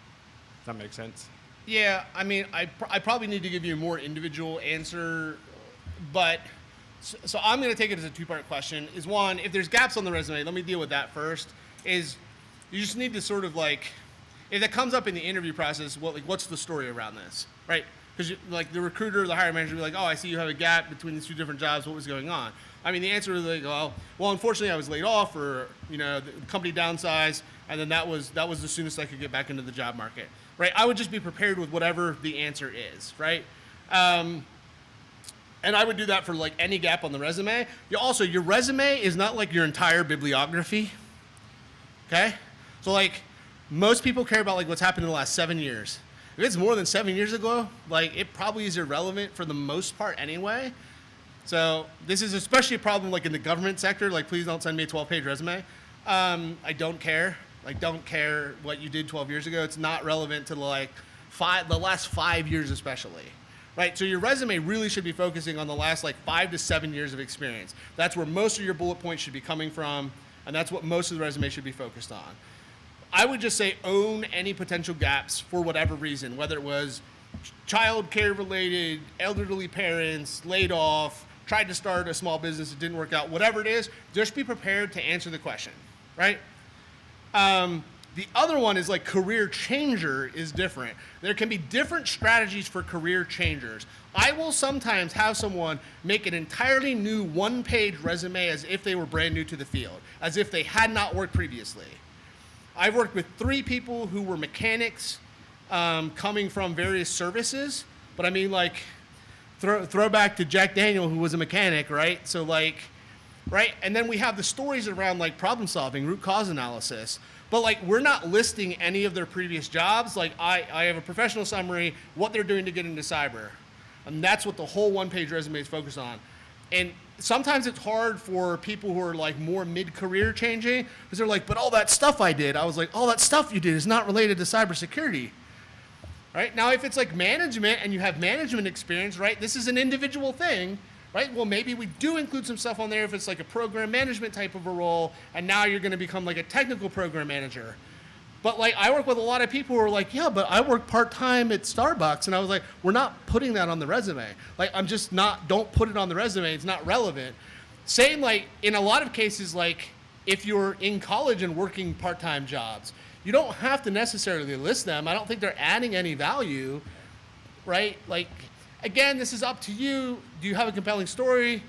that make sense? Yeah, I mean, I probably need to give you a more individual answer, but so I'm going to take it as a two-part question. Is one, if there's gaps on the resume, let me deal with that first. Is you just need to sort of like, if that comes up in the interview process, what's the story around this, right? Because like the recruiter, the hiring manager will be like, oh, I see you have a gap between these two different jobs. What was going on? I mean, the answer is like, well, unfortunately, I was laid off, or the company downsized, and then that was the soonest I could get back into the job market, right? I would just be prepared with whatever the answer is, right? And I would do that for like any gap on the resume. Your resume is not like your entire bibliography, okay? So like most people care about like what's happened in the last 7 years. If it's more than 7 years ago, like it probably is irrelevant for the most part anyway. So this is especially a problem like in the government sector. Like, please don't send me a 12-page resume. I don't care. Like, don't care what you did 12 years ago. It's not relevant to like the last 5 years especially. Right, so your resume really should be focusing on the last like 5 to 7 years of experience. That's where most of your bullet points should be coming from, and that's what most of the resume should be focused on. I would just say own any potential gaps for whatever reason, whether it was child care related, elderly parents, laid off, tried to start a small business, it didn't work out, whatever it is, just be prepared to answer the question, right? The other one is like career changer is different. There can be different strategies for career changers. I will sometimes have someone make an entirely new one-page resume as if they were brand new to the field, as if they had not worked previously. I've worked with 3 people who were mechanics coming from various services, but I mean like throwback to Jack Daniel, who was a mechanic, right? So like, right? And then we have the stories around like problem solving, root cause analysis. But like, we're not listing any of their previous jobs. Like I have a professional summary, what they're doing to get into cyber. And that's what the whole one-page resume is focused on. And sometimes it's hard for people who are like more mid-career changing, because they're like, but all that stuff I did, I was like, all that stuff you did is not related to cybersecurity. Right? Now, if it's like management and you have management experience, right, this is an individual thing. Right? Well, maybe we do include some stuff on there if it's like a program management type of a role, and now you're going to become like a technical program manager. But like, I work with a lot of people who are like, yeah, but I work part-time at Starbucks. And I was like, we're not putting that on the resume. Like, don't put it on the resume. It's not relevant. Same like, in a lot of cases, like if you're in college and working part-time jobs, you don't have to necessarily list them. I don't think they're adding any value, right? Like, again, this is up to you. Do you have a compelling story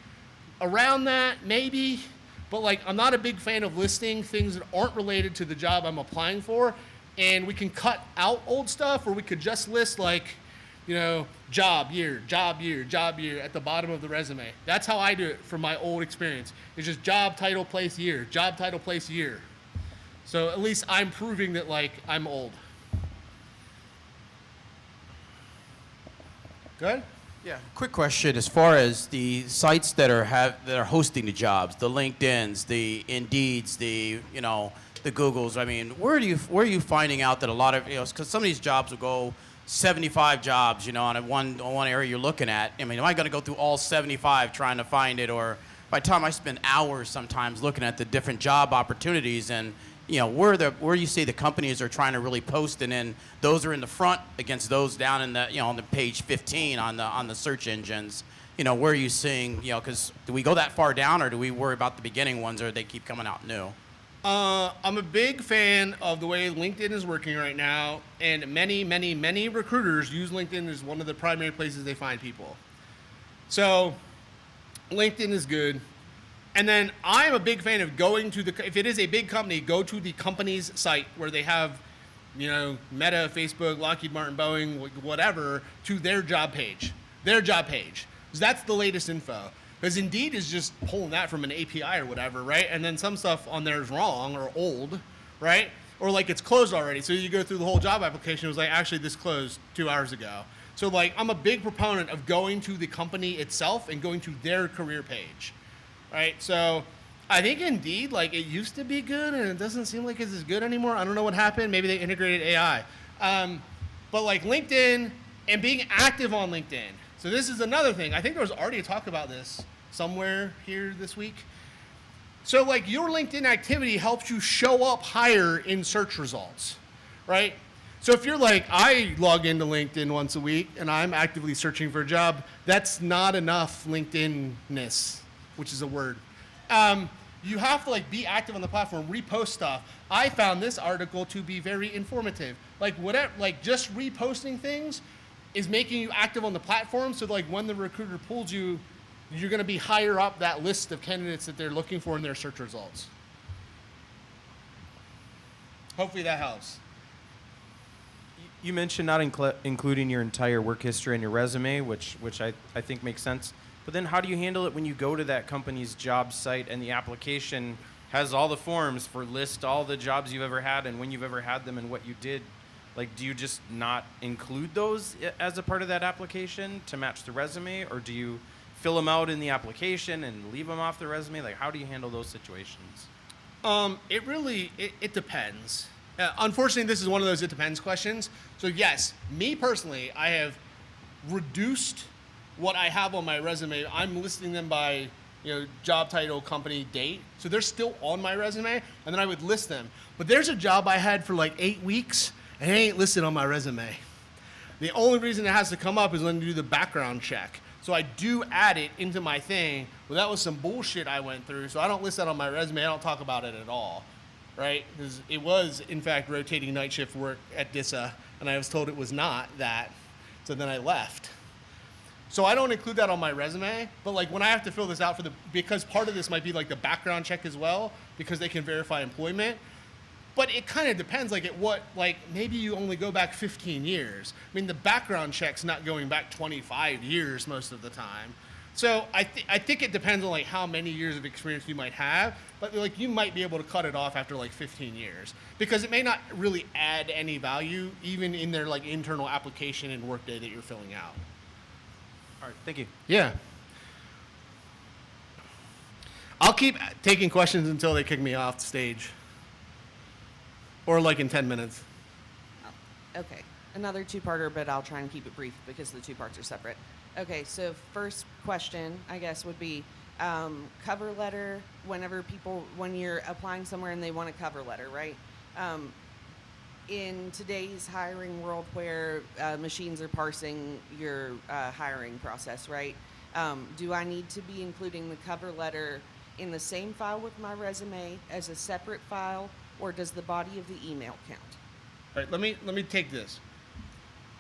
around that? Maybe. But like, I'm not a big fan of listing things that aren't related to the job I'm applying for. And we can cut out old stuff, or we could just list like, job year at the bottom of the resume. That's how I do it from my old experience. It's just job title, place, year. Job title, place, year. So at least I'm proving that like I'm old. Good? Yeah. Quick question: as far as the sites that are hosting the jobs, the LinkedIn's, the Indeed's, the Googles. I mean, where are you finding out that a lot of because some of these jobs will go 75 jobs, on one area you're looking at. I mean, am I going to go through all 75 trying to find it, or by the time I spend hours sometimes looking at the different job opportunities and where you see the companies are trying to really post, and then those are in the front against those down in the on the page 15 on the search engines. Where are you seeing? Because do we go that far down, or do we worry about the beginning ones, or they keep coming out new? I'm a big fan of the way LinkedIn is working right now, and many recruiters use LinkedIn as one of the primary places they find people. So LinkedIn is good. And then I'm a big fan of going to if it is a big company, go to the company's site where they have, Meta, Facebook, Lockheed Martin, Boeing, whatever, to their job page. Because that's the latest info. Because Indeed is just pulling that from an API or whatever, right? And then some stuff on there is wrong or old, right? Or like it's closed already. So you go through the whole job application, it was like, actually this closed 2 hours ago. So like, I'm a big proponent of going to the company itself and going to their career page. Right, so I think Indeed, like it used to be good, and it doesn't seem like it's as good anymore. I don't know what happened. Maybe they integrated AI. But like LinkedIn and being active on LinkedIn. So this is another thing. I think there was already a talk about this somewhere here this week. So like your LinkedIn activity helps you show up higher in search results, right? So if you're like, I log into LinkedIn once a week and I'm actively searching for a job, that's not enough LinkedIn-ness, which is a word. You have to like be active on the platform, repost stuff. I found this article to be very informative. Like whatever, like just reposting things is making you active on the platform. So like when the recruiter pulls you, you're going to be higher up that list of candidates that they're looking for in their search results. Hopefully that helps. You mentioned not including your entire work history in your resume, which I think makes sense. But then how do you handle it when you go to that company's job site and the application has all the forms for list all the jobs you've ever had and when you've ever had them and what you did? Like, do you just not include those as a part of that application to match the resume? Or do you fill them out in the application and leave them off the resume? Like, how do you handle those situations? It depends. Unfortunately, this is one of those it depends questions. So yes, me personally, I have reduced what I have on my resume. I'm listing them by job title, company, date. So they're still on my resume, and then I would list them. But there's a job I had for like 8 weeks, and it ain't listed on my resume. The only reason it has to come up is when you do the background check. So I do add it into my thing. Well, that was some bullshit I went through, so I don't list that on my resume. I don't talk about it at all, right? Because it was, in fact, rotating night shift work at DISA, and I was told it was not that. So then I left. So I don't include that on my resume, but like when I have to fill this out because part of this might be like the background check as well, because they can verify employment. But it kind of depends, like maybe you only go back 15 years. I mean, the background check's not going back 25 years most of the time. So I think it depends on like how many years of experience you might have, but like you might be able to cut it off after like 15 years because it may not really add any value even in their like internal application and workday that you're filling out. All right, thank you. Yeah. I'll keep taking questions until they kick me off the stage. Or like in 10 minutes. Okay, another two-parter, but I'll try and keep it brief because the two parts are separate. Okay, so first question, I guess, would be cover letter. When you're applying somewhere and they want a cover letter, right? In today's hiring world where machines are parsing your hiring process, right? Do I need to be including the cover letter in the same file with my resume as a separate file, or does the body of the email count? All right, let me take this.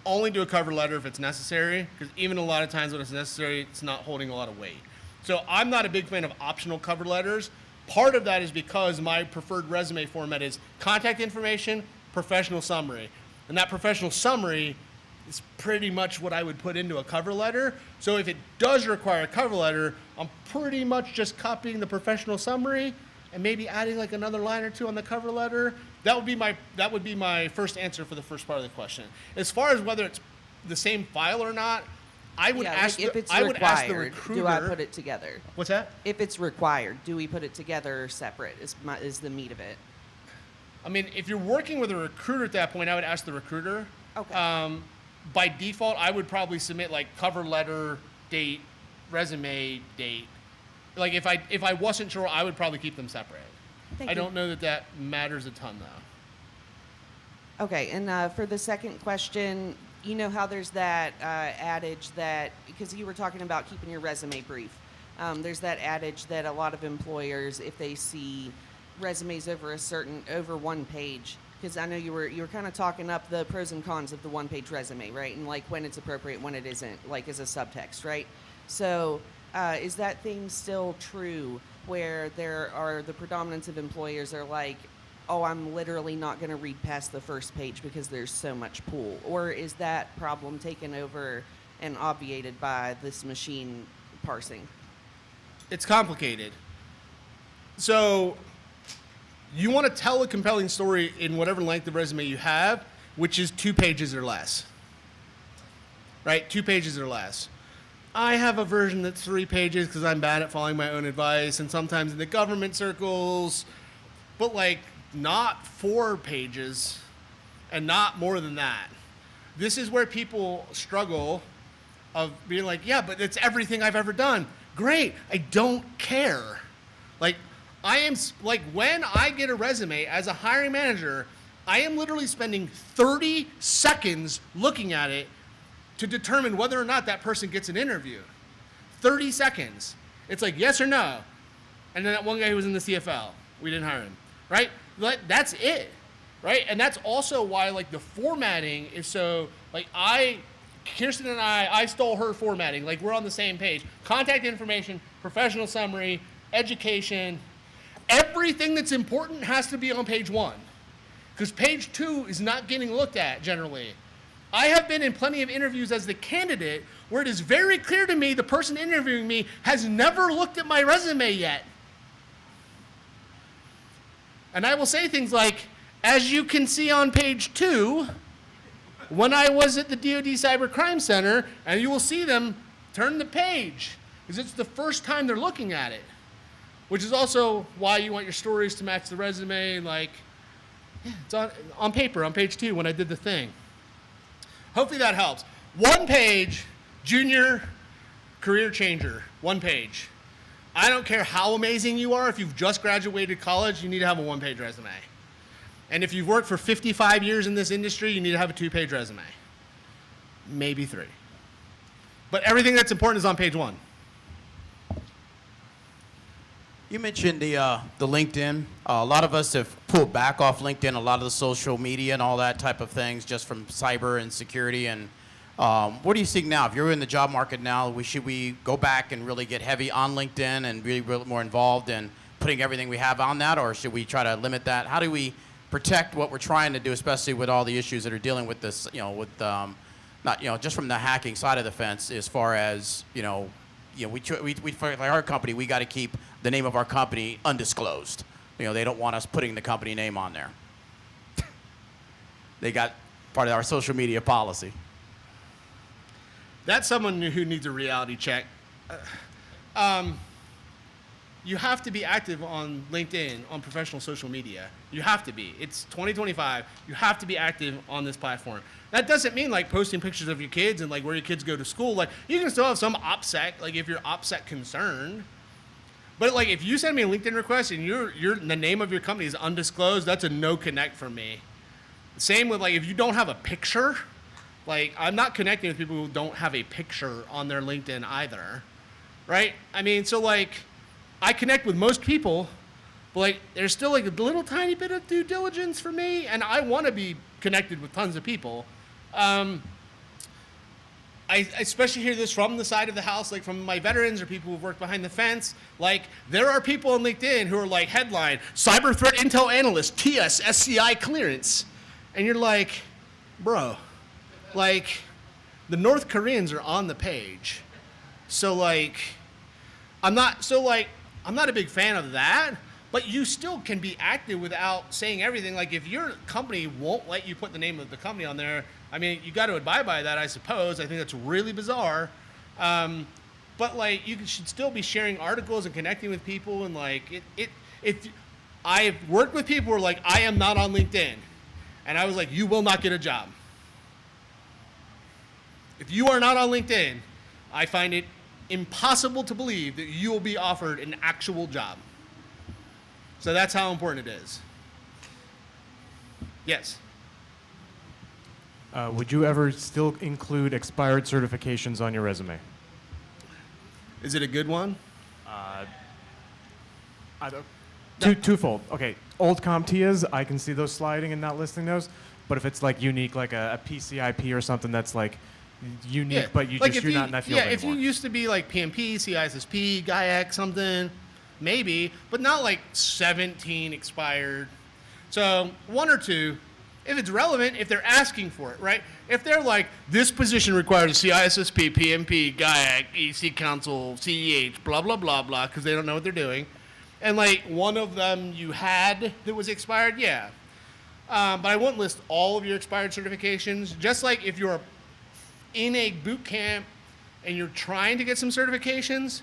Only do a cover letter if it's necessary, because even a lot of times when it's necessary, it's not holding a lot of weight. So I'm not a big fan of optional cover letters. Part of that is because my preferred resume format is contact information, professional summary. And that professional summary is pretty much what I would put into a cover letter. So if it does require a cover letter, I'm pretty much just copying the professional summary and maybe adding like another line or two on the cover letter. That would be my first answer for the first part of the question. As far as whether it's the same file or not, I would ask the recruiter. Do I put it together? What's that? If it's required, do we put it together or separate? Is the meat of it? I mean, if you're working with a recruiter at that point, I would ask the recruiter. Okay. By default, I would probably submit like cover letter, date, resume, date. Like if I wasn't sure, I would probably keep them separate. I don't know that matters a ton though. Okay, and for the second question, you know how there's that adage that, because you were talking about keeping your resume brief, there's that adage that a lot of employers, if they see resumes over one page, because I know you were kind of talking up the pros and cons of the one-page resume, right? And like when it's appropriate, when it isn't, like as a subtext, right? So is that thing still true where there are the predominance of employers are like, oh, I'm literally not going to read past the first page because there's so much pool? Or is that problem taken over and obviated by this machine parsing? It's complicated. So you want to tell a compelling story in whatever length of resume you have, which is 2 pages or less. Right? 2 pages or less. I have a version that's 3 pages because I'm bad at following my own advice, and sometimes in the government circles, but like not 4 pages. and not more than that. This is where people struggle of being like, yeah, but it's everything I've ever done. Great, I don't care. Like, when I get a resume as a hiring manager, I am literally spending 30 seconds looking at it to determine whether or not that person gets an interview. 30 seconds. It's like yes or no. And then that one guy who was in the CFL, we didn't hire him, right? That's it, right? And that's also why like the formatting is so, like Kirsten and I stole her formatting. Like we're on the same page. Contact information, professional summary, education, everything that's important has to be on page 1. Because page 2 is not getting looked at generally. I have been in plenty of interviews as the candidate where it is very clear to me the person interviewing me has never looked at my resume yet. And I will say things like, as you can see on page 2, when I was at the DoD Cyber Crime Center, and you will see them turn the page, because it's the first time they're looking at it. Which is also why you want your stories to match the resume, like, yeah, it's on paper, on page 2 when I did the thing. Hopefully that helps. 1 page, junior career changer, 1 page. I don't care how amazing you are, if you've just graduated college, you need to have a 1-page resume. And if you've worked for 55 years in this industry, you need to have a 2-page resume. Maybe 3. But everything that's important is on page 1. You mentioned the LinkedIn. A lot of us have pulled back off LinkedIn, a lot of the social media and all that type of things, just from cyber and security. And what do you think now? If you're in the job market now, should we go back and really get heavy on LinkedIn and be really more involved in putting everything we have on that, or should we try to limit that? How do we protect what we're trying to do, especially with all the issues that are dealing with this, not just from the hacking side of the fence, as far as we for our company, we got to keep the name of our company undisclosed. They don't want us putting the company name on there. They got part of our social media policy. That's someone who needs a reality check. You have to be active on LinkedIn, on professional social media. You have to be. It's 2025. You have to be active on this platform. That doesn't mean like posting pictures of your kids and like where your kids go to school. Like you can still have some OPSEC, like if you're OPSEC concerned. But like if you send me a LinkedIn request and the name of your company is undisclosed, that's a no connect for me. Same with like if you don't have a picture, like I'm not connecting with people who don't have a picture on their LinkedIn either, right? I mean, so like I connect with most people, but like there's still like a little tiny bit of due diligence for me, and I want to be connected with tons of people. I especially hear this from the side of the house, like from my veterans or people who've worked behind the fence. Like there are people on LinkedIn who are like headline, cyber threat intel analyst, TS SCI clearance. And you're like, bro, like the North Koreans are on the page. So like, I'm not a big fan of that, but you still can be active without saying everything. Like if your company won't let you put the name of the company on there, I mean, you got to abide by that, I suppose. I think that's really bizarre. But like, you should still be sharing articles and connecting with people. And like, if I've worked with people who are like, I am not on LinkedIn. And I was like, you will not get a job. If you are not on LinkedIn, I find it impossible to believe that you will be offered an actual job. So that's how important it is. Yes. Would you ever still include expired certifications on your resume? Is it a good one? Twofold. Okay, old CompTIAs, I can see those sliding and not listing those. But if it's like unique, like a PCIP or something that's like unique, Yeah. but Like you're not in that field anymore. if you used to be like PMP, CISSP, GAIAC, something, maybe, but not like 17 expired. So 1 or 2, if it's relevant, if they're asking for it, right? If they're like, this position requires a CISSP, PMP, GAIAC, EC Council, CEH, blah, blah, blah, blah, because they don't know what they're doing. And like one of them you had that was expired, yeah. But I won't list all of your expired certifications. Just like if you're in a boot camp and you're trying to get some certifications,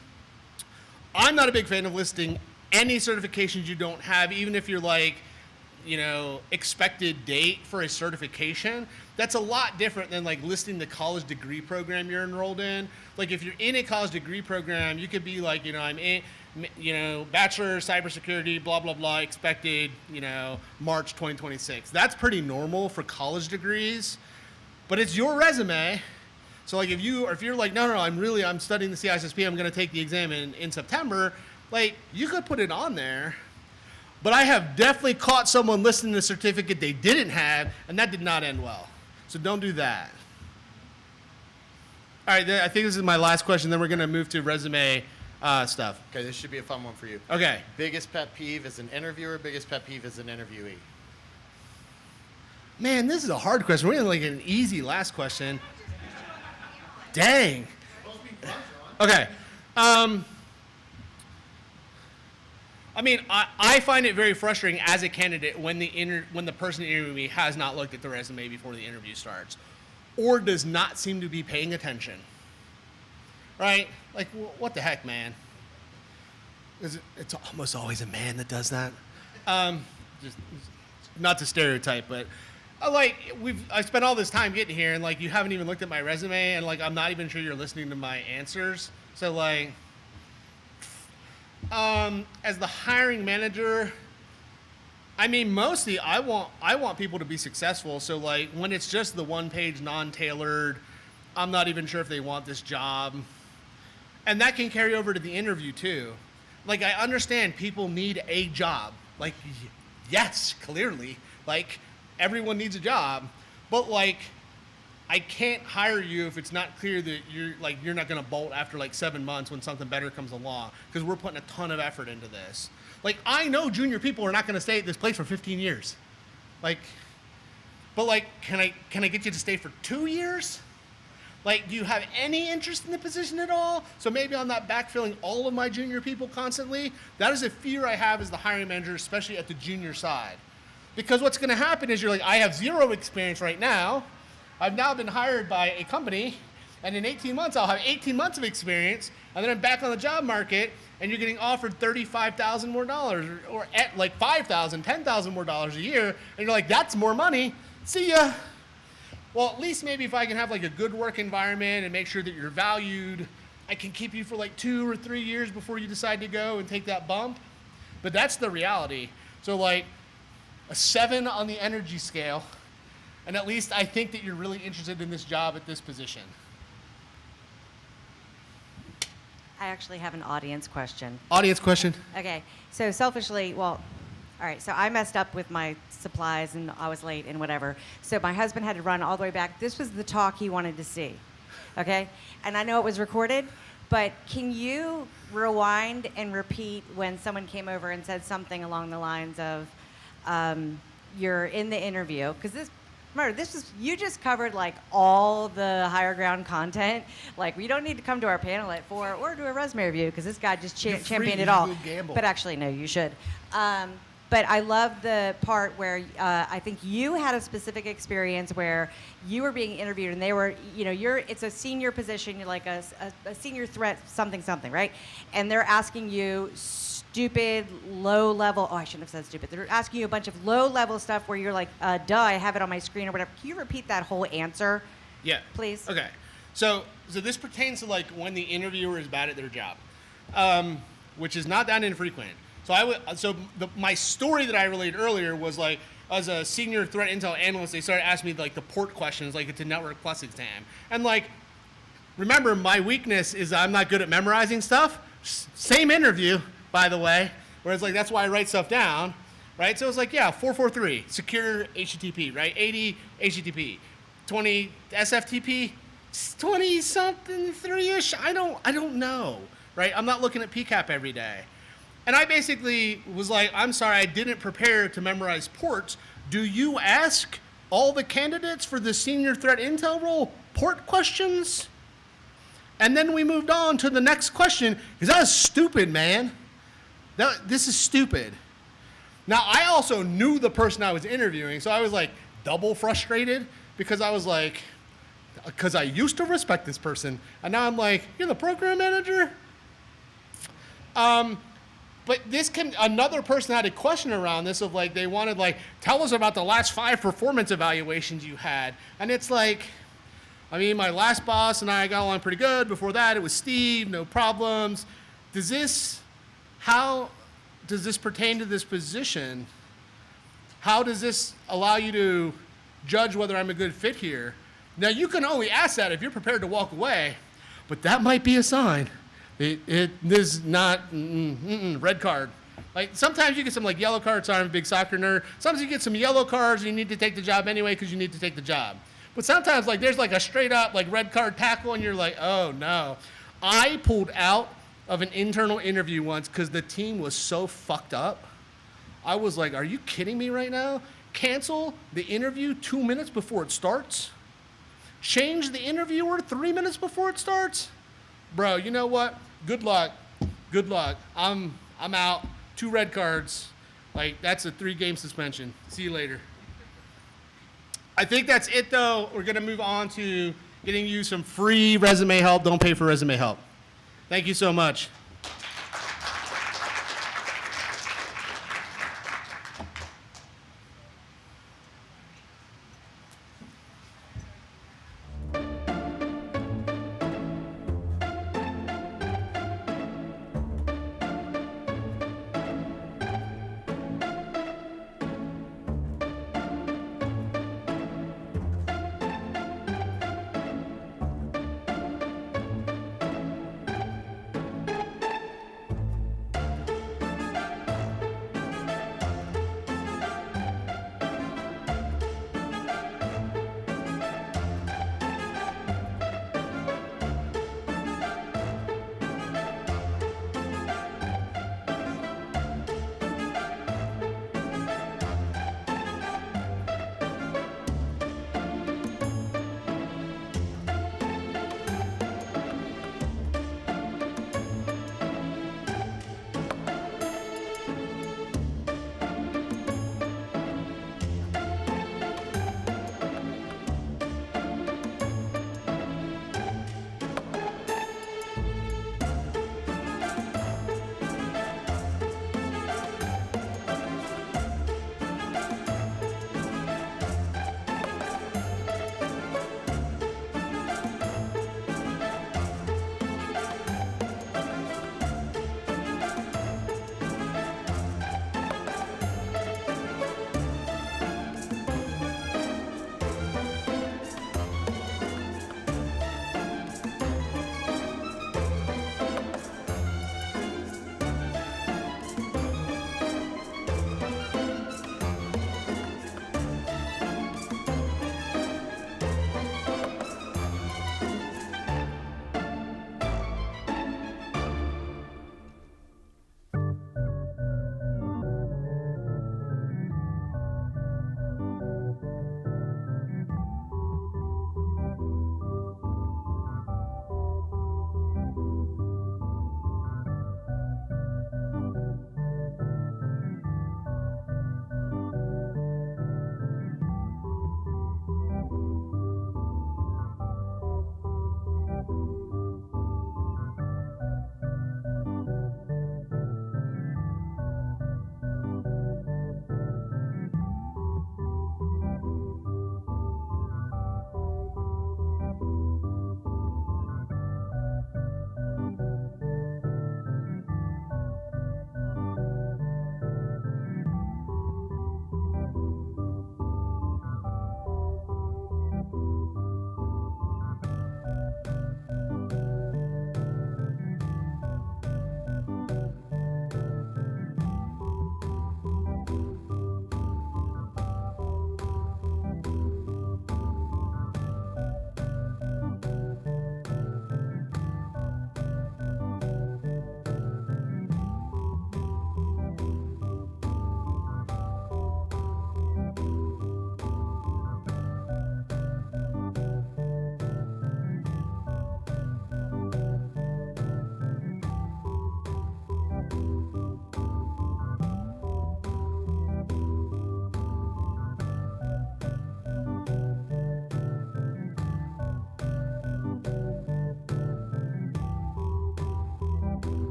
I'm not a big fan of listing any certifications you don't have, even if you're like expected date for a certification, that's a lot different than like listing the college degree program you're enrolled in. Like if you're in a college degree program, you could be like, I'm in, bachelor cybersecurity, blah, blah, blah, expected, March 2026. That's pretty normal for college degrees, but it's your resume. So like if you're like, no, I'm studying the CISSP, I'm going to take the exam in September, like you could put it on there. But I have definitely caught someone listing the certificate they didn't have, and that did not end well. So don't do that. All right, I think this is my last question. Then we're going to move to resume stuff. Okay, this should be a fun one for you. Okay. Biggest pet peeve as an interviewer, biggest pet peeve as an interviewee. Man, this is a hard question. We're in like an easy last question. Dang. Okay. I find it very frustrating as a candidate when the person interviewing me has not looked at the resume before the interview starts, or does not seem to be paying attention. Right? Like, what the heck, man? It's almost always a man that does that. Just not to stereotype, but I spent all this time getting here, and like you haven't even looked at my resume, and like I'm not even sure you're listening to my answers. So like. As the hiring manager, mostly I want people to be successful. So like when it's just the one-page non-tailored, I'm not even sure if they want this job. And that can carry over to the interview too. Like I understand people need a job. Like yes, clearly, like everyone needs a job, but like I can't hire you if it's not clear that you're not going to bolt after like 7 months when something better comes along, because we're putting a ton of effort into this. Like I know junior people are not going to stay at this place for 15 years. Like, but like, can I get you to stay for 2 years? Like, do you have any interest in the position at all? So maybe I'm not backfilling all of my junior people constantly. That is a fear I have as the hiring manager, especially at the junior side. Because what's going to happen is you're like, I have zero experience right now. I've now been hired by a company, and in 18 months, I'll have 18 months of experience, and then I'm back on the job market, and you're getting offered $35,000 more dollars, or at like $5,000, $10,000 more dollars a year, and you're like, that's more money. See ya. Well, at least maybe if I can have like a good work environment and make sure that you're valued, I can keep you for like 2 or 3 years before you decide to go and take that bump. But that's the reality. So like a 7 on the energy scale. And at least I think that you're really interested in this job at this position. I actually have an audience question. Audience question. Okay, so selfishly, all right, so I messed up with my supplies and I was late and whatever. So my husband had to run all the way back. This was the talk he wanted to see, okay? And I know it was recorded, but can you rewind and repeat when someone came over and said something along the lines of, you're in the interview, because you just covered like all the higher ground content. Like we don't need to come to our panel at 4 or do a resume review because this guy just championed it all. But actually, no, you should. But I love the part where I think you had a specific experience where you were being interviewed and they were, it's a senior position, you're like a senior threat, something, right? And they're asking you stupid, low level, I shouldn't have said stupid. They're asking you a bunch of low level stuff where you're like, duh, I have it on my screen or whatever. Can you repeat that whole answer? Yeah. Please? Okay. So this pertains to like when the interviewer is bad at their job, which is not that infrequent. So my story that I relayed earlier was like, as a senior threat intel analyst, they started asking me like the port questions, like it's a Network Plus exam. And like, remember, my weakness is I'm not good at memorizing stuff. Same interview, by the way, where it's like, that's why I write stuff down, right? So it's like, yeah, 443, secure HTTP, right? 80 HTTP, 20 SFTP, 20 something, 3-ish, I don't know, right? I'm not looking at PCAP every day. And I basically was like, I'm sorry, I didn't prepare to memorize ports. Do you ask all the candidates for the senior threat intel role port questions? And then we moved on to the next question, because that is stupid, man. This is stupid. Now, I also knew the person I was interviewing, so I was like double frustrated because I was like, because I used to respect this person, and now I'm like, you're the program manager? But another person had a question around this of like, they wanted like, tell us about the last 5 performance evaluations you had. And it's like, I mean, my last boss and I got along pretty good. Before that, it was Steve, no problems. How does this pertain to this position? How does this allow you to judge whether I'm a good fit here? Now, you can only ask that if you're prepared to walk away, but that might be a sign. This is not red card. Like sometimes you get some like yellow cards. So I'm a big soccer nerd. Sometimes you get some yellow cards and you need to take the job anyway because you need to take the job. But sometimes like there's like a straight up like red card tackle and you're like, oh no. I pulled out of an internal interview once because the team was so fucked up. I was like, are you kidding me right now? Cancel the interview 2 minutes before it starts? Change the interviewer 3 minutes before it starts? Bro, you know what? Good luck. Good luck. I'm out. 2 red cards. Like, that's a 3-game suspension. See you later. I think that's it, though. We're going to move on to getting you some free resume help. Don't pay for resume help. Thank you so much.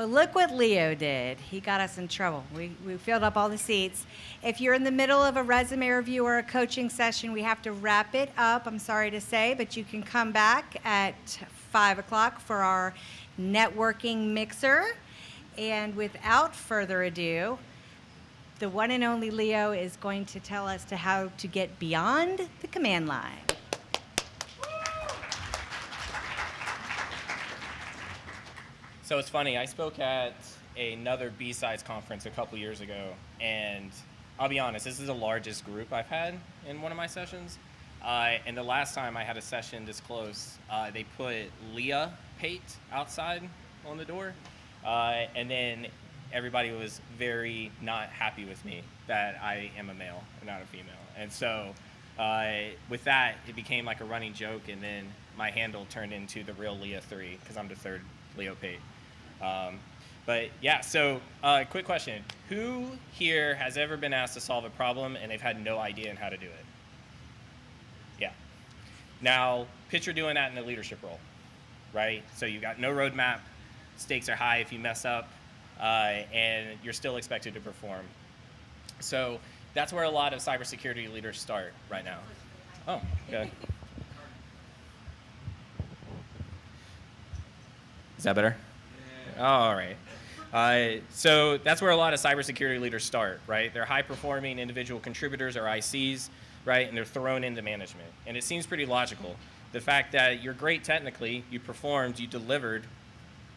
Well, look what Leo did. He got us in trouble. We filled up all the seats. If you're in the middle of a resume review or a coaching session, we have to wrap it up, I'm sorry to say, but you can come back at 5 o'clock for our networking mixer. And without further ado, the one and only Leo is going to tell us how to get beyond the command line. So it's funny, I spoke at another B-Sides conference a couple years ago, and I'll be honest, this is the largest group I've had in one of my sessions. And the last time I had a session this close, they put Leah Pate outside on the door, and then everybody was very not happy with me that I am a male and not a female. And so with that, it became like a running joke, and then my handle turned into the real Leah 3, because I'm the third Leo Pate. But yeah, so quick question. Who here has ever been asked to solve a problem and they've had no idea on how to do it? Yeah. Now, picture doing that in a leadership role, right? So you've got no roadmap, stakes are high if you mess up, and you're still expected to perform. So that's where a lot of cybersecurity leaders start right now. Oh, okay. Is that better? All right. So that's where a lot of cybersecurity leaders start, right? They're high-performing individual contributors or ICs, right? And they're thrown into management. And it seems pretty logical. The fact that you're great technically, you performed, you delivered,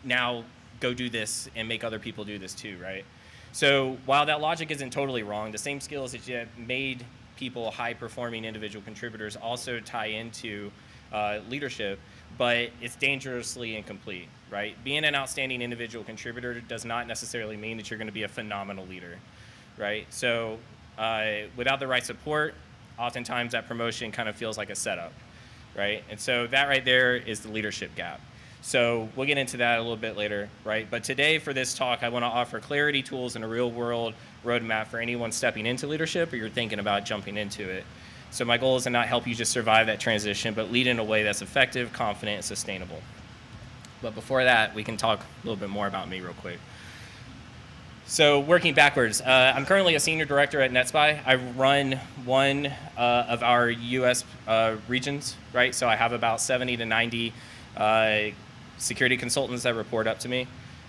now go do this and make other people do this too, right? So while that logic isn't totally wrong, the same skills that you made people high-performing individual contributors also tie into leadership, but it's dangerously incomplete, right? Being an outstanding individual contributor does not necessarily mean that you're going to be a phenomenal leader, right? So without the right support, oftentimes that promotion kind of feels like a setup, right? And so that right there is the leadership gap. So we'll get into that a little bit later, right? But today for this talk, I want to offer clarity tools and a real-world roadmap for anyone stepping into leadership or you're thinking about jumping into it. So my goal is to not help you just survive that transition, but lead in a way that's effective, confident, and sustainable. But before that, we can talk a little bit more about me real quick. So working backwards, I'm currently a senior director at NetSpy. I run one of our US regions, right? So I have about 70 to 90 security consultants that report up to me.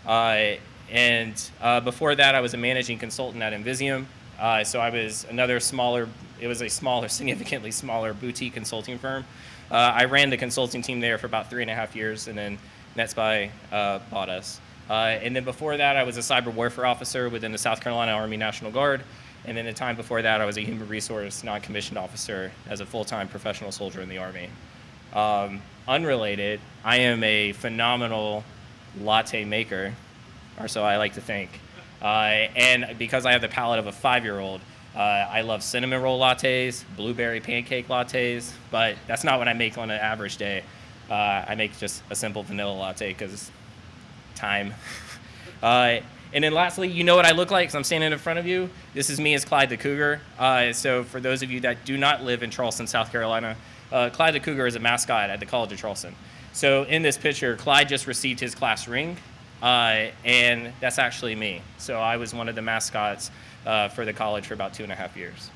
And before that, I was a managing consultant at Invisium. So I was it was a smaller, significantly smaller boutique consulting firm. I ran the consulting team there for about 3.5 years, and then NetSpy bought us. And then before that, I was a cyber warfare officer within the South Carolina Army National Guard. And then the time before that, I was a human resource non-commissioned officer as a full-time professional soldier in the Army. Unrelated, I am a phenomenal latte maker, or so I like to think. And because I have the palate of a 5-year-old, I love cinnamon roll lattes, blueberry pancake lattes, but that's not what I make on an average day. I make just a simple vanilla latte because time. And then lastly, you know what I look like because I'm standing in front of you. This is me as Clyde the Cougar. So for those of you that do not live in Charleston, South Carolina, Clyde the Cougar is a mascot at the College of Charleston. So in this picture, Clyde just received his class ring, and that's actually me. So I was one of the mascots for the college for about 2.5 years.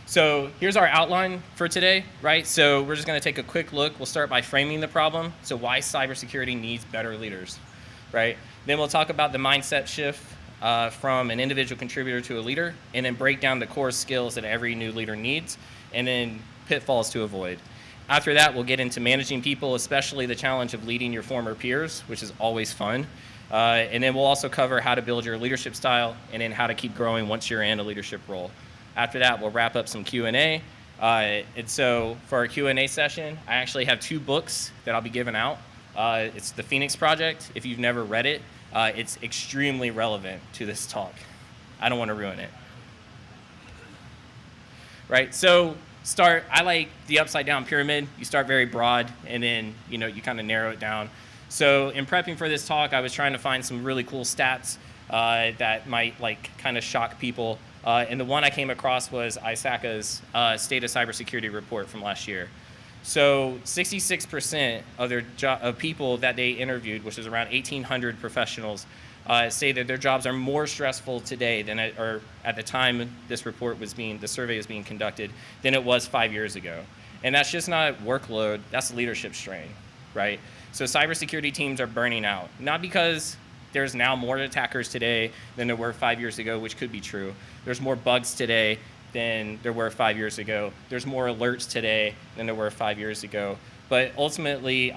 So here's our outline for today, right? So we're just going to take a quick look. We'll start by framing the problem. So why cybersecurity needs better leaders, right? Then we'll talk about the mindset shift from an individual contributor to a leader, and then break down the core skills that every new leader needs, and then pitfalls to avoid. After that, we'll get into managing people, especially the challenge of leading your former peers, which is always fun. And then we'll also cover how to build your leadership style and then how to keep growing once you're in a leadership role. After that, we'll wrap up some Q&A. And so for our Q&A session, I actually have 2 books that I'll be giving out. It's The Phoenix Project. If you've never read it, it's extremely relevant to this talk. I don't want to ruin it. Right, so I like the upside down pyramid. You start very broad and then you kind of narrow it down. So in prepping for this talk, I was trying to find some really cool stats that might kind of shock people. And the one I came across was ISACA's State of Cybersecurity report from last year. So 66% of of people that they interviewed, which is around 1,800 professionals, say that their jobs are more stressful today than or at the time the survey was being conducted, than it was 5 years ago. And that's just not workload, that's leadership strain, right? So cybersecurity teams are burning out, not because there's now more attackers today than there were 5 years ago, which could be true. There's more bugs today than there were 5 years ago. There's more alerts today than there were 5 years ago. But ultimately,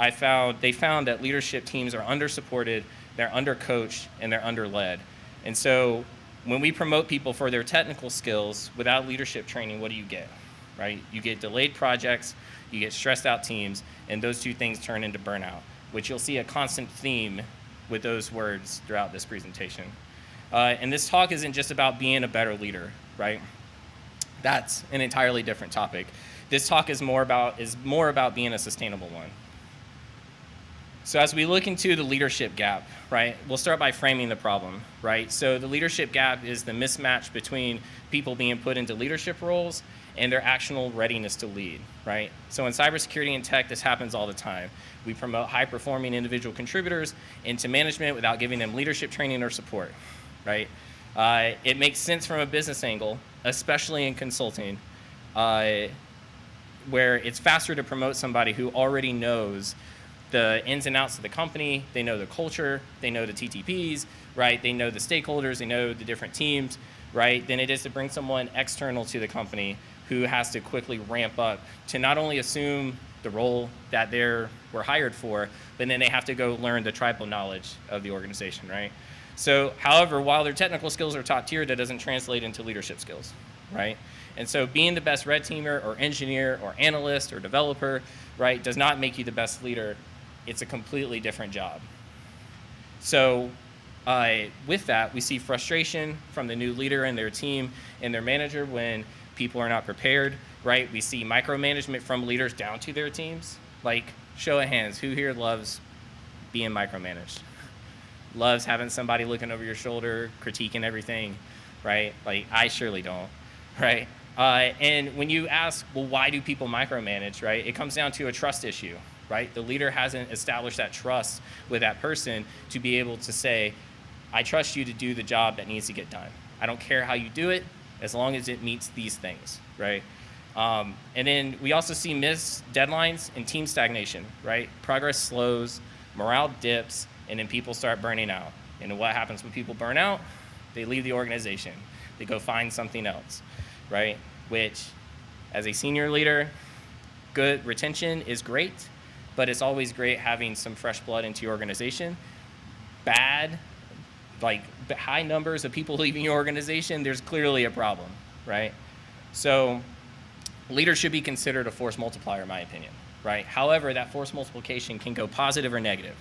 they found that leadership teams are under-supported, they're under-coached, and they're under-led. And so when we promote people for their technical skills without leadership training, what do you get, right? You get delayed projects, you get stressed out teams, and those two things turn into burnout, which you'll see a constant theme with those words throughout this presentation. And this talk isn't just about being a better leader, right? That's an entirely different topic. This talk is more about being a sustainable one. So as we look into the leadership gap, right, we'll start by framing the problem, right? So the leadership gap is the mismatch between people being put into leadership roles and their actual readiness to lead, right? So in cybersecurity and tech, this happens all the time. We promote high-performing individual contributors into management without giving them leadership training or support, right? It makes sense from a business angle, especially in consulting, where it's faster to promote somebody who already knows the ins and outs of the company, they know the culture, they know the TTPs, right? They know the stakeholders, they know the different teams, right? Than it is to bring someone external to the company who has to quickly ramp up to not only assume the role that were hired for, but then they have to go learn the tribal knowledge of the organization, right? So, however, while their technical skills are top tier, that doesn't translate into leadership skills, right? And so being the best red teamer or engineer or analyst or developer, right, does not make you the best leader. It's a completely different job. So with that, we see frustration from the new leader and their team and their manager when people are not prepared, right? We see micromanagement from leaders down to their teams. Like, show of hands, who here loves being micromanaged? Loves having somebody looking over your shoulder, critiquing everything, right? Like, I surely don't, right? And when you ask, well, why do people micromanage, right? It comes down to a trust issue, right? The leader hasn't established that trust with that person to be able to say, I trust you to do the job that needs to get done. I don't care how you do it, as long as it meets these things, right? And then we also see missed deadlines and team stagnation, right? Progress slows, morale dips, and then people start burning out. And what happens when people burn out? They leave the organization. They go find something else, right? Which, as a senior leader, good retention is great, but it's always great having some fresh blood into your organization. Bad, like high numbers of people leaving your organization, there's clearly a problem, right? So leaders should be considered a force multiplier, in my opinion, right? However, that force multiplication can go positive or negative,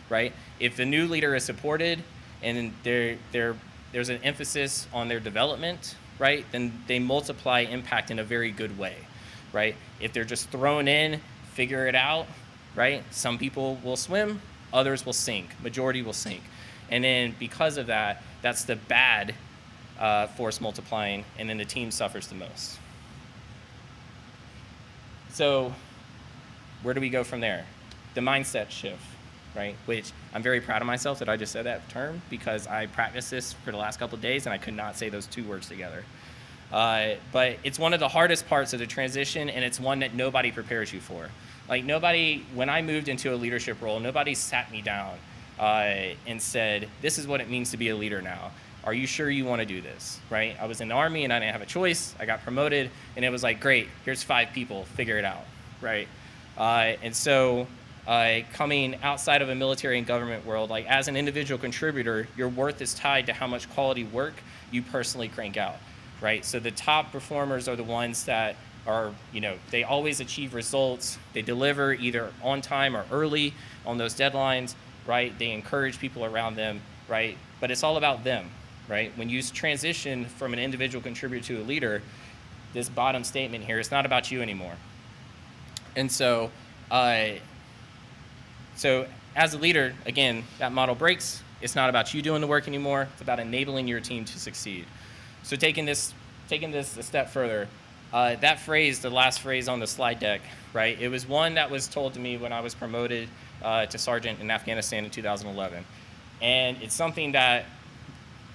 right? If the new leader is supported and there's an emphasis on their development, right, then they multiply impact in a very good way, right? If they're just thrown in, figure it out, right? Some people will swim, others will sink, majority will sink. And then because of that, that's the bad force multiplying, and then the team suffers the most. So where do we go from there? The mindset shift, right? Which I'm very proud of myself that I just said that term, because I practiced this for the last couple of days and I could not say those two words together. But it's one of the hardest parts of the transition, and it's one that nobody prepares you for. Like when I moved into a leadership role, nobody sat me down and said, this is what it means to be a leader now. Are you sure you want to do this, right? I was in the Army and I didn't have a choice. I got promoted and it was like, great, here's 5 people, figure it out, right? And so coming outside of a military and government world, like as an individual contributor, your worth is tied to how much quality work you personally crank out, right? So the top performers are the ones that are, they always achieve results. They deliver either on time or early on those deadlines, right? They encourage people around them, right? But it's all about them, right? When you transition from an individual contributor to a leader, this bottom statement here, it's not about you anymore. And so, so as a leader, again, that model breaks. It's not about you doing the work anymore. It's about enabling your team to succeed. So taking this a step further, That phrase, the last phrase on the slide deck, right? It was one that was told to me when I was promoted to sergeant in Afghanistan in 2011. And it's something that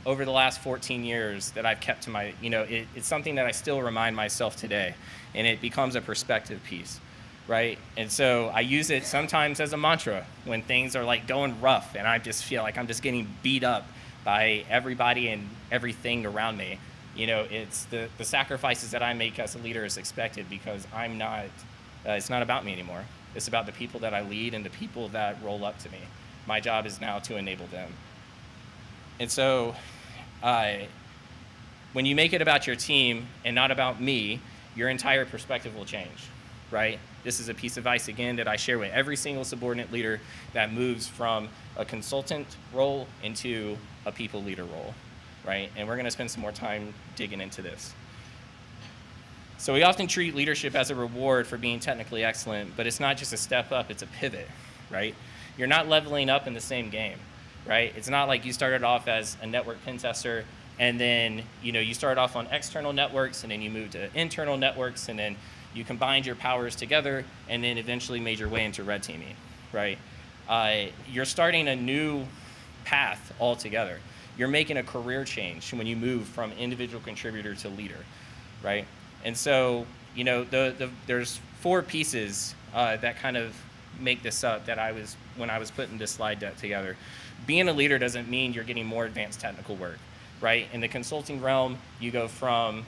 over the last 14 years that I've kept to my, it's something that I still remind myself today. And it becomes a perspective piece, right? And so I use it sometimes as a mantra when things are like going rough and I just feel like I'm just getting beat up by everybody and everything around me. It's the sacrifices that I make as a leader is expected because I'm not, it's not about me anymore. It's about the people that I lead and the people that roll up to me. My job is now to enable them. And so when you make it about your team and not about me, your entire perspective will change, right? This is a piece of advice, again, that I share with every single subordinate leader that moves from a consultant role into a people leader role, right? And we're going to spend some more time digging into this. So we often treat leadership as a reward for being technically excellent, but it's not just a step up, it's a pivot, right? You're not leveling up in the same game, right? It's not like you started off as a network pen tester and then, you started off on external networks and then you moved to internal networks and then you combined your powers together and then eventually made your way into red teaming, right? You're starting a new path altogether. You're making a career change when you move from individual contributor to leader, right? And so, there's 4 pieces that kind of make this up that when I was putting this slide deck together. Being a leader doesn't mean you're getting more advanced technical work, right? In the consulting realm, you go from,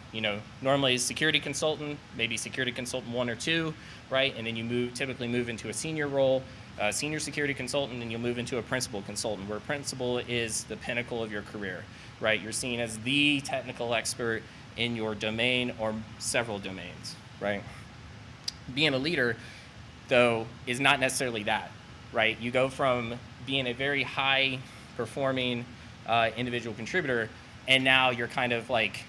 normally security consultant, maybe security consultant 1 or 2, right? And then you typically move into a senior role, senior security consultant, and you'll move into a principal consultant, where principal is the pinnacle of your career, right? You're seen as the technical expert in your domain or several domains, right? Being a leader, though, is not necessarily that, right? You go from being a very high performing individual contributor, and now you're kind of like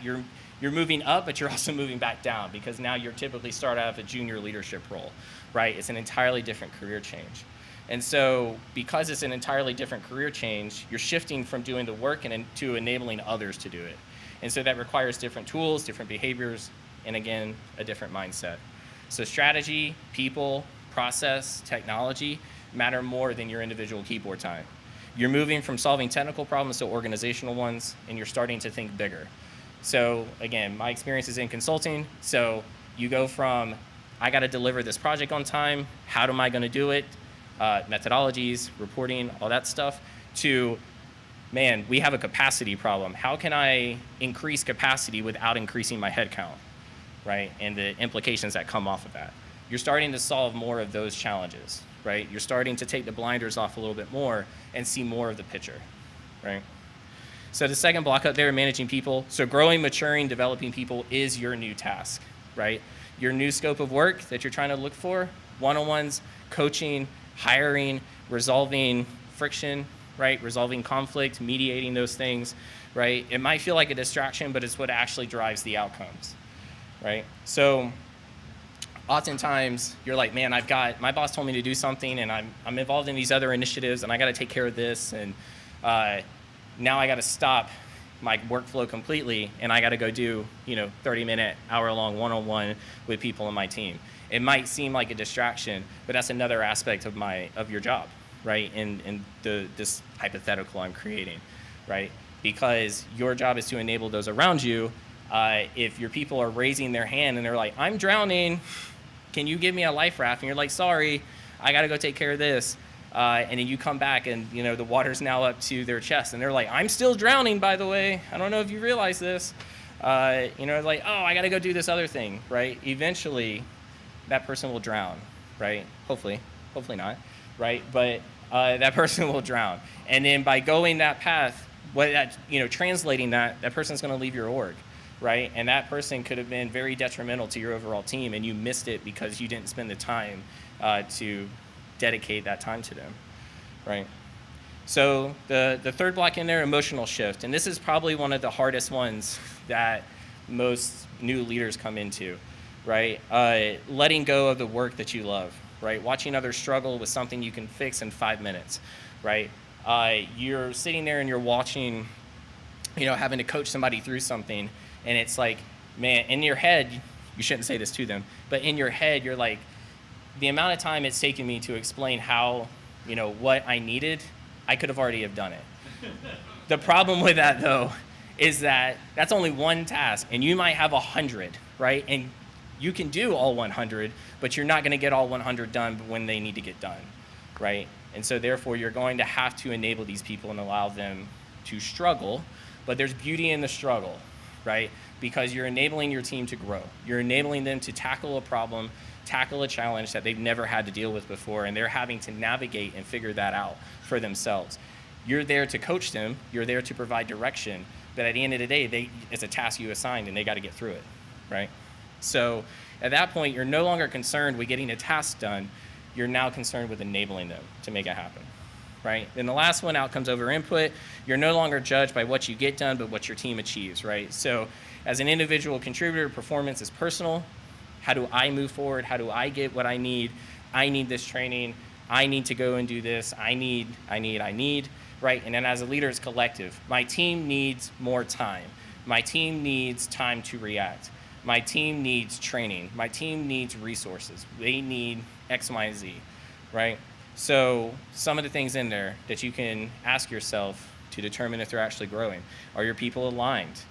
you're moving up, but you're also moving back down because now you're typically start out of a junior leadership role, right? It's an entirely different career change. And so because it's an entirely different career change, you're shifting from doing the work and to enabling others to do it. And so that requires different tools, different behaviors, and again, a different mindset. So strategy, people, process, technology matter more than your individual keyboard time. You're moving from solving technical problems to organizational ones, and you're starting to think bigger. So again, my experience is in consulting. So you go from, I got to deliver this project on time, how am I going to do it, methodologies, reporting, all that stuff, to, man, we have a capacity problem. How can I increase capacity without increasing my headcount, right? And the implications that come off of that. You're starting to solve more of those challenges, right? You're starting to take the blinders off a little bit more and see more of the picture, right? So the second block up there, managing people. So growing, maturing, developing people is your new task, right? Your new scope of work that you're trying to look for, one-on-ones, coaching, hiring, resolving friction, right? Resolving conflict, mediating those things, right? It might feel like a distraction, but it's what actually drives the outcomes, right? So oftentimes you're like, man, my boss told me to do something and I'm involved in these other initiatives and I got to take care of this and now I got to stop my workflow completely and I got to go do, 30-minute, hour-long one-on-one with people on my team. It might seem like a distraction, but that's another aspect of your job, right? In this hypothetical I'm creating, right? Because your job is to enable those around you. If your people are raising their hand and they're like, I'm drowning, can you give me a life raft? And you're like, sorry, I got to go take care of this. And then you come back and, the water's now up to their chest. And they're like, I'm still drowning, by the way. I don't know if you realize this. Like, oh, I got to go do this other thing, right? Eventually, that person will drown, right? Hopefully not, right? But that person will drown. And then by going that path, translating that person's going to leave your org, right? And that person could have been very detrimental to your overall team, and you missed it because you didn't spend the time to dedicate that time to them, right? So the third block in there, emotional shift. And this is probably one of the hardest ones that most new leaders come into, right? Letting go of the work that you love, right? Watching others struggle with something you can fix in 5 minutes, right? You're sitting there and you're watching, having to coach somebody through something, and it's like, man, in your head, you shouldn't say this to them, but in your head, you're like, the amount of time it's taken me to explain how, what I needed, I could have already have done it. The problem with that, though, is that that's only one task, and you might have 100, right? And you can do all 100, but you're not going to get all 100 done when they need to get done, right? And so therefore, you're going to have to enable these people and allow them to struggle, but there's beauty in the struggle, right? Because you're enabling your team to grow. You're enabling them to tackle a problem, tackle a challenge that they've never had to deal with before, and they're having to navigate and figure that out for themselves. You're there to coach them, you're there to provide direction, but at the end of the day, it's a task you assigned and they got to get through it, right? So at that point, you're no longer concerned with getting a task done, you're now concerned with enabling them to make it happen, right? And the last one, outcomes over input, you're no longer judged by what you get done, but what your team achieves, right? So as an individual contributor, performance is personal. How do I move forward? How do I get what I need? I need this training. I need to go and do this. I need, right? And then as a leader, it's collective. My team needs more time. My team needs time to react. My team needs training. My team needs resources. They need X, Y, Z, right? So some of the things in there that you can ask yourself to determine if they're actually growing. Are your people aligned?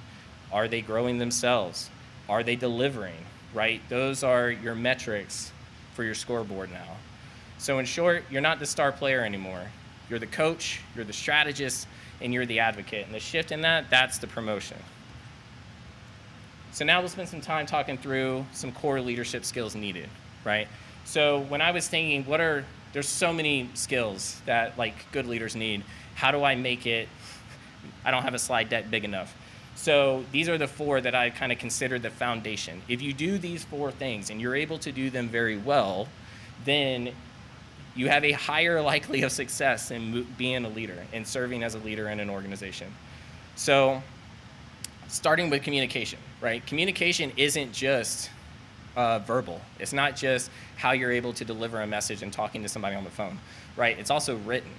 Are they growing themselves? Are they delivering, right? Those are your metrics for your scoreboard now. So in short, you're not the star player anymore. You're the coach, you're the strategist, and you're the advocate. And the shift in that's the promotion. So now we'll spend some time talking through some core leadership skills needed, right? So when I was thinking, there's so many skills that good leaders need. How do I make it? I don't have a slide deck big enough. So these are the 4 that I kind of consider the foundation. If you do these 4 things and you're able to do them very well, then you have a higher likelihood of success in being a leader and serving as a leader in an organization. So starting with communication, right? Communication isn't just verbal. It's not just how you're able to deliver a message and talking to somebody on the phone, right? It's also written,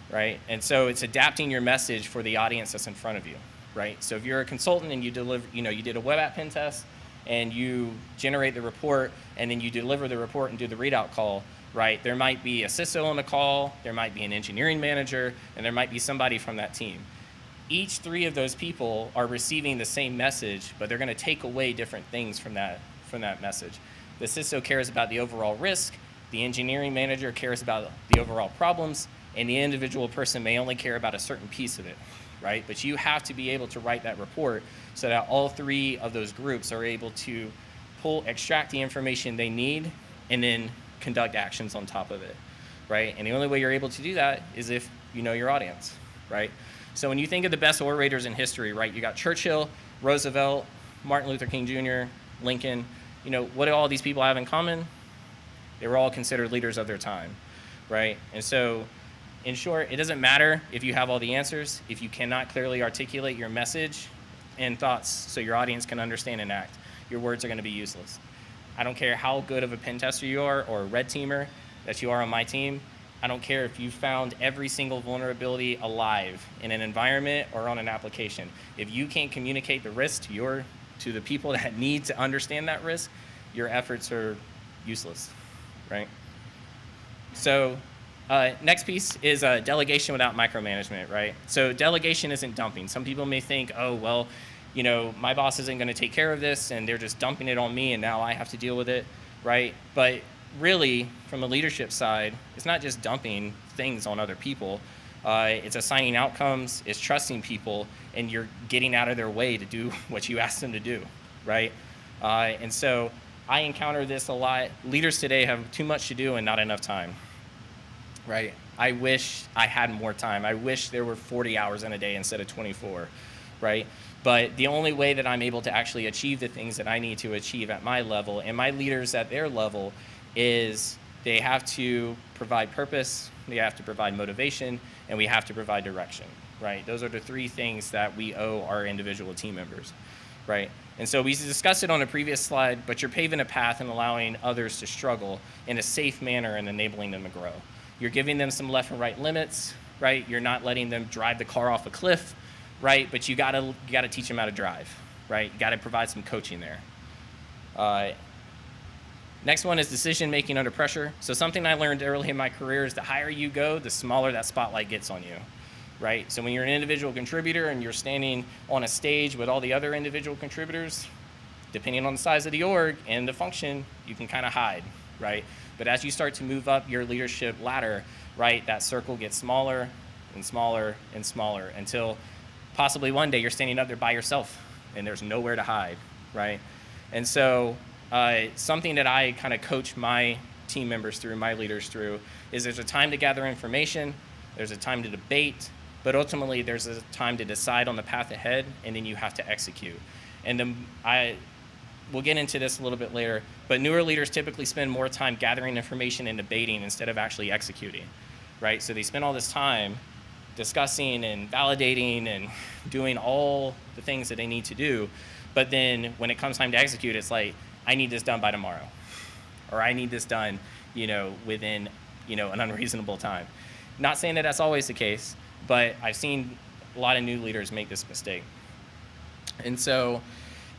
right? And so it's adapting your message for the audience that's in front of you, right? So if you're a consultant and you did a web app pen test and you generate the report and then you deliver the report and do the readout call, right? There might be a CISO on the call, there might be an engineering manager, and there might be somebody from that team. Each 3 of those people are receiving the same message, but they're going to take away different things from that message. The CISO cares about the overall risk, the engineering manager cares about the overall problems, and the individual person may only care about a certain piece of it, right? But you have to be able to write that report so that all 3 of those groups are able to extract the information they need and then conduct actions on top of it, right? And the only way you're able to do that is if you know your audience, right? So when you think of the best orators in history, right, you got Churchill, Roosevelt, Martin Luther King Jr., Lincoln. What do all these people have in common? They were all considered leaders of their time, right? And so, in short, it doesn't matter if you have all the answers, if you cannot clearly articulate your message and thoughts so your audience can understand and act, your words are going to be useless. I don't care how good of a pen tester you are or a red teamer that you are on my team. I don't care if you found every single vulnerability alive in an environment or on an application. If you can't communicate the risk to the people that need to understand that risk, your efforts are useless, right? So next piece is delegation without micromanagement, right? So delegation isn't dumping. Some people may think, oh, well, my boss isn't going to take care of this and they're just dumping it on me and now I have to deal with it, right? But really, from a leadership side, it's not just dumping things on other people. It's assigning outcomes, it's trusting people, and you're getting out of their way to do what you ask them to do, right? And so I encounter this a lot. Leaders today have too much to do and not enough time, right? I wish I had more time. I wish there were 40 hours in a day instead of 24, right? But the only way that I'm able to actually achieve the things that I need to achieve at my level and my leaders at their level is they have to provide purpose, they have to provide motivation, and we have to provide direction, right? Those are the 3 things that we owe our individual team members, right? And so we discussed it on a previous slide, but you're paving a path and allowing others to struggle in a safe manner and enabling them to grow. You're giving them some left and right limits, right? You're not letting them drive the car off a cliff, right? But you gotta teach them how to drive, right? You got to provide some coaching there. Next one is decision making under pressure. So something I learned early in my career is the higher you go, the smaller that spotlight gets on you, right? So when you're an individual contributor and you're standing on a stage with all the other individual contributors, depending on the size of the org and the function, you can kind of hide, right? But as you start to move up your leadership ladder, right, that circle gets smaller and smaller and smaller until possibly one day you're standing up there by yourself and there's nowhere to hide, right? And so something that I kind of coach my team members through, my leaders through, is there's a time to gather information, there's a time to debate, but ultimately there's a time to decide on the path ahead, and then you have to execute. And then we'll get into this a little bit later, but newer leaders typically spend more time gathering information and debating instead of actually executing, right? So they spend all this time discussing and validating and doing all the things that they need to do, but then when it comes time to execute, it's like, I need this done by tomorrow, or I need this done, within, an unreasonable time. Not saying that that's always the case, but I've seen a lot of new leaders make this mistake. And so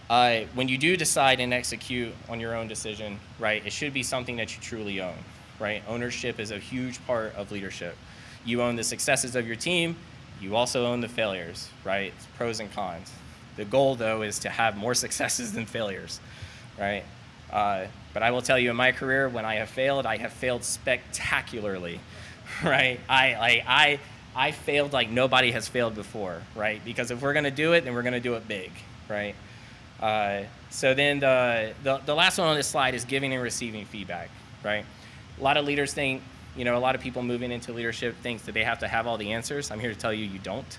when you do decide and execute on your own decision, right, it should be something that you truly own, right? Ownership is a huge part of leadership. You own the successes of your team, you also own the failures, right? It's pros and cons. The goal, though, is to have more successes than failures, right? But I will tell you, in my career, when I have failed spectacularly, right? I failed like nobody has failed before, right? Because if we're going to do it, then we're going to do it big, right? So then the last one on this slide is giving and receiving feedback, right? A lot of leaders think, a lot of people moving into leadership think that they have to have all the answers. I'm here to tell you, you don't.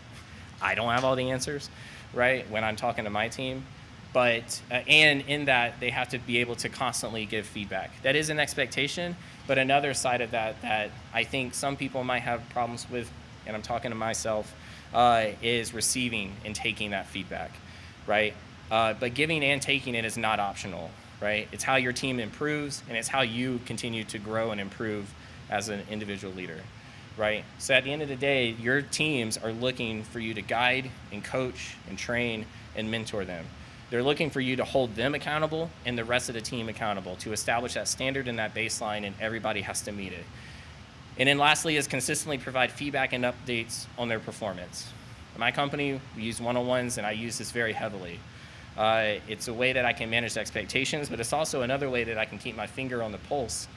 I don't have all the answers, right, when I'm talking to my team. But, and in that, they have to be able to constantly give feedback. That is an expectation, but another side of that I think some people might have problems with, and I'm talking to myself, is receiving and taking that feedback, right? But giving and taking it is not optional, right? It's how your team improves, and it's how you continue to grow and improve as an individual leader, right? So at the end of the day, your teams are looking for you to guide and coach and train and mentor them. They're looking for you to hold them accountable and the rest of the team accountable to establish that standard and that baseline, and everybody has to meet it. And then lastly is consistently provide feedback and updates on their performance. In my company, we use one-on-ones, and I use this very heavily. It's a way that I can manage expectations, but it's also another way that I can keep my finger on the pulse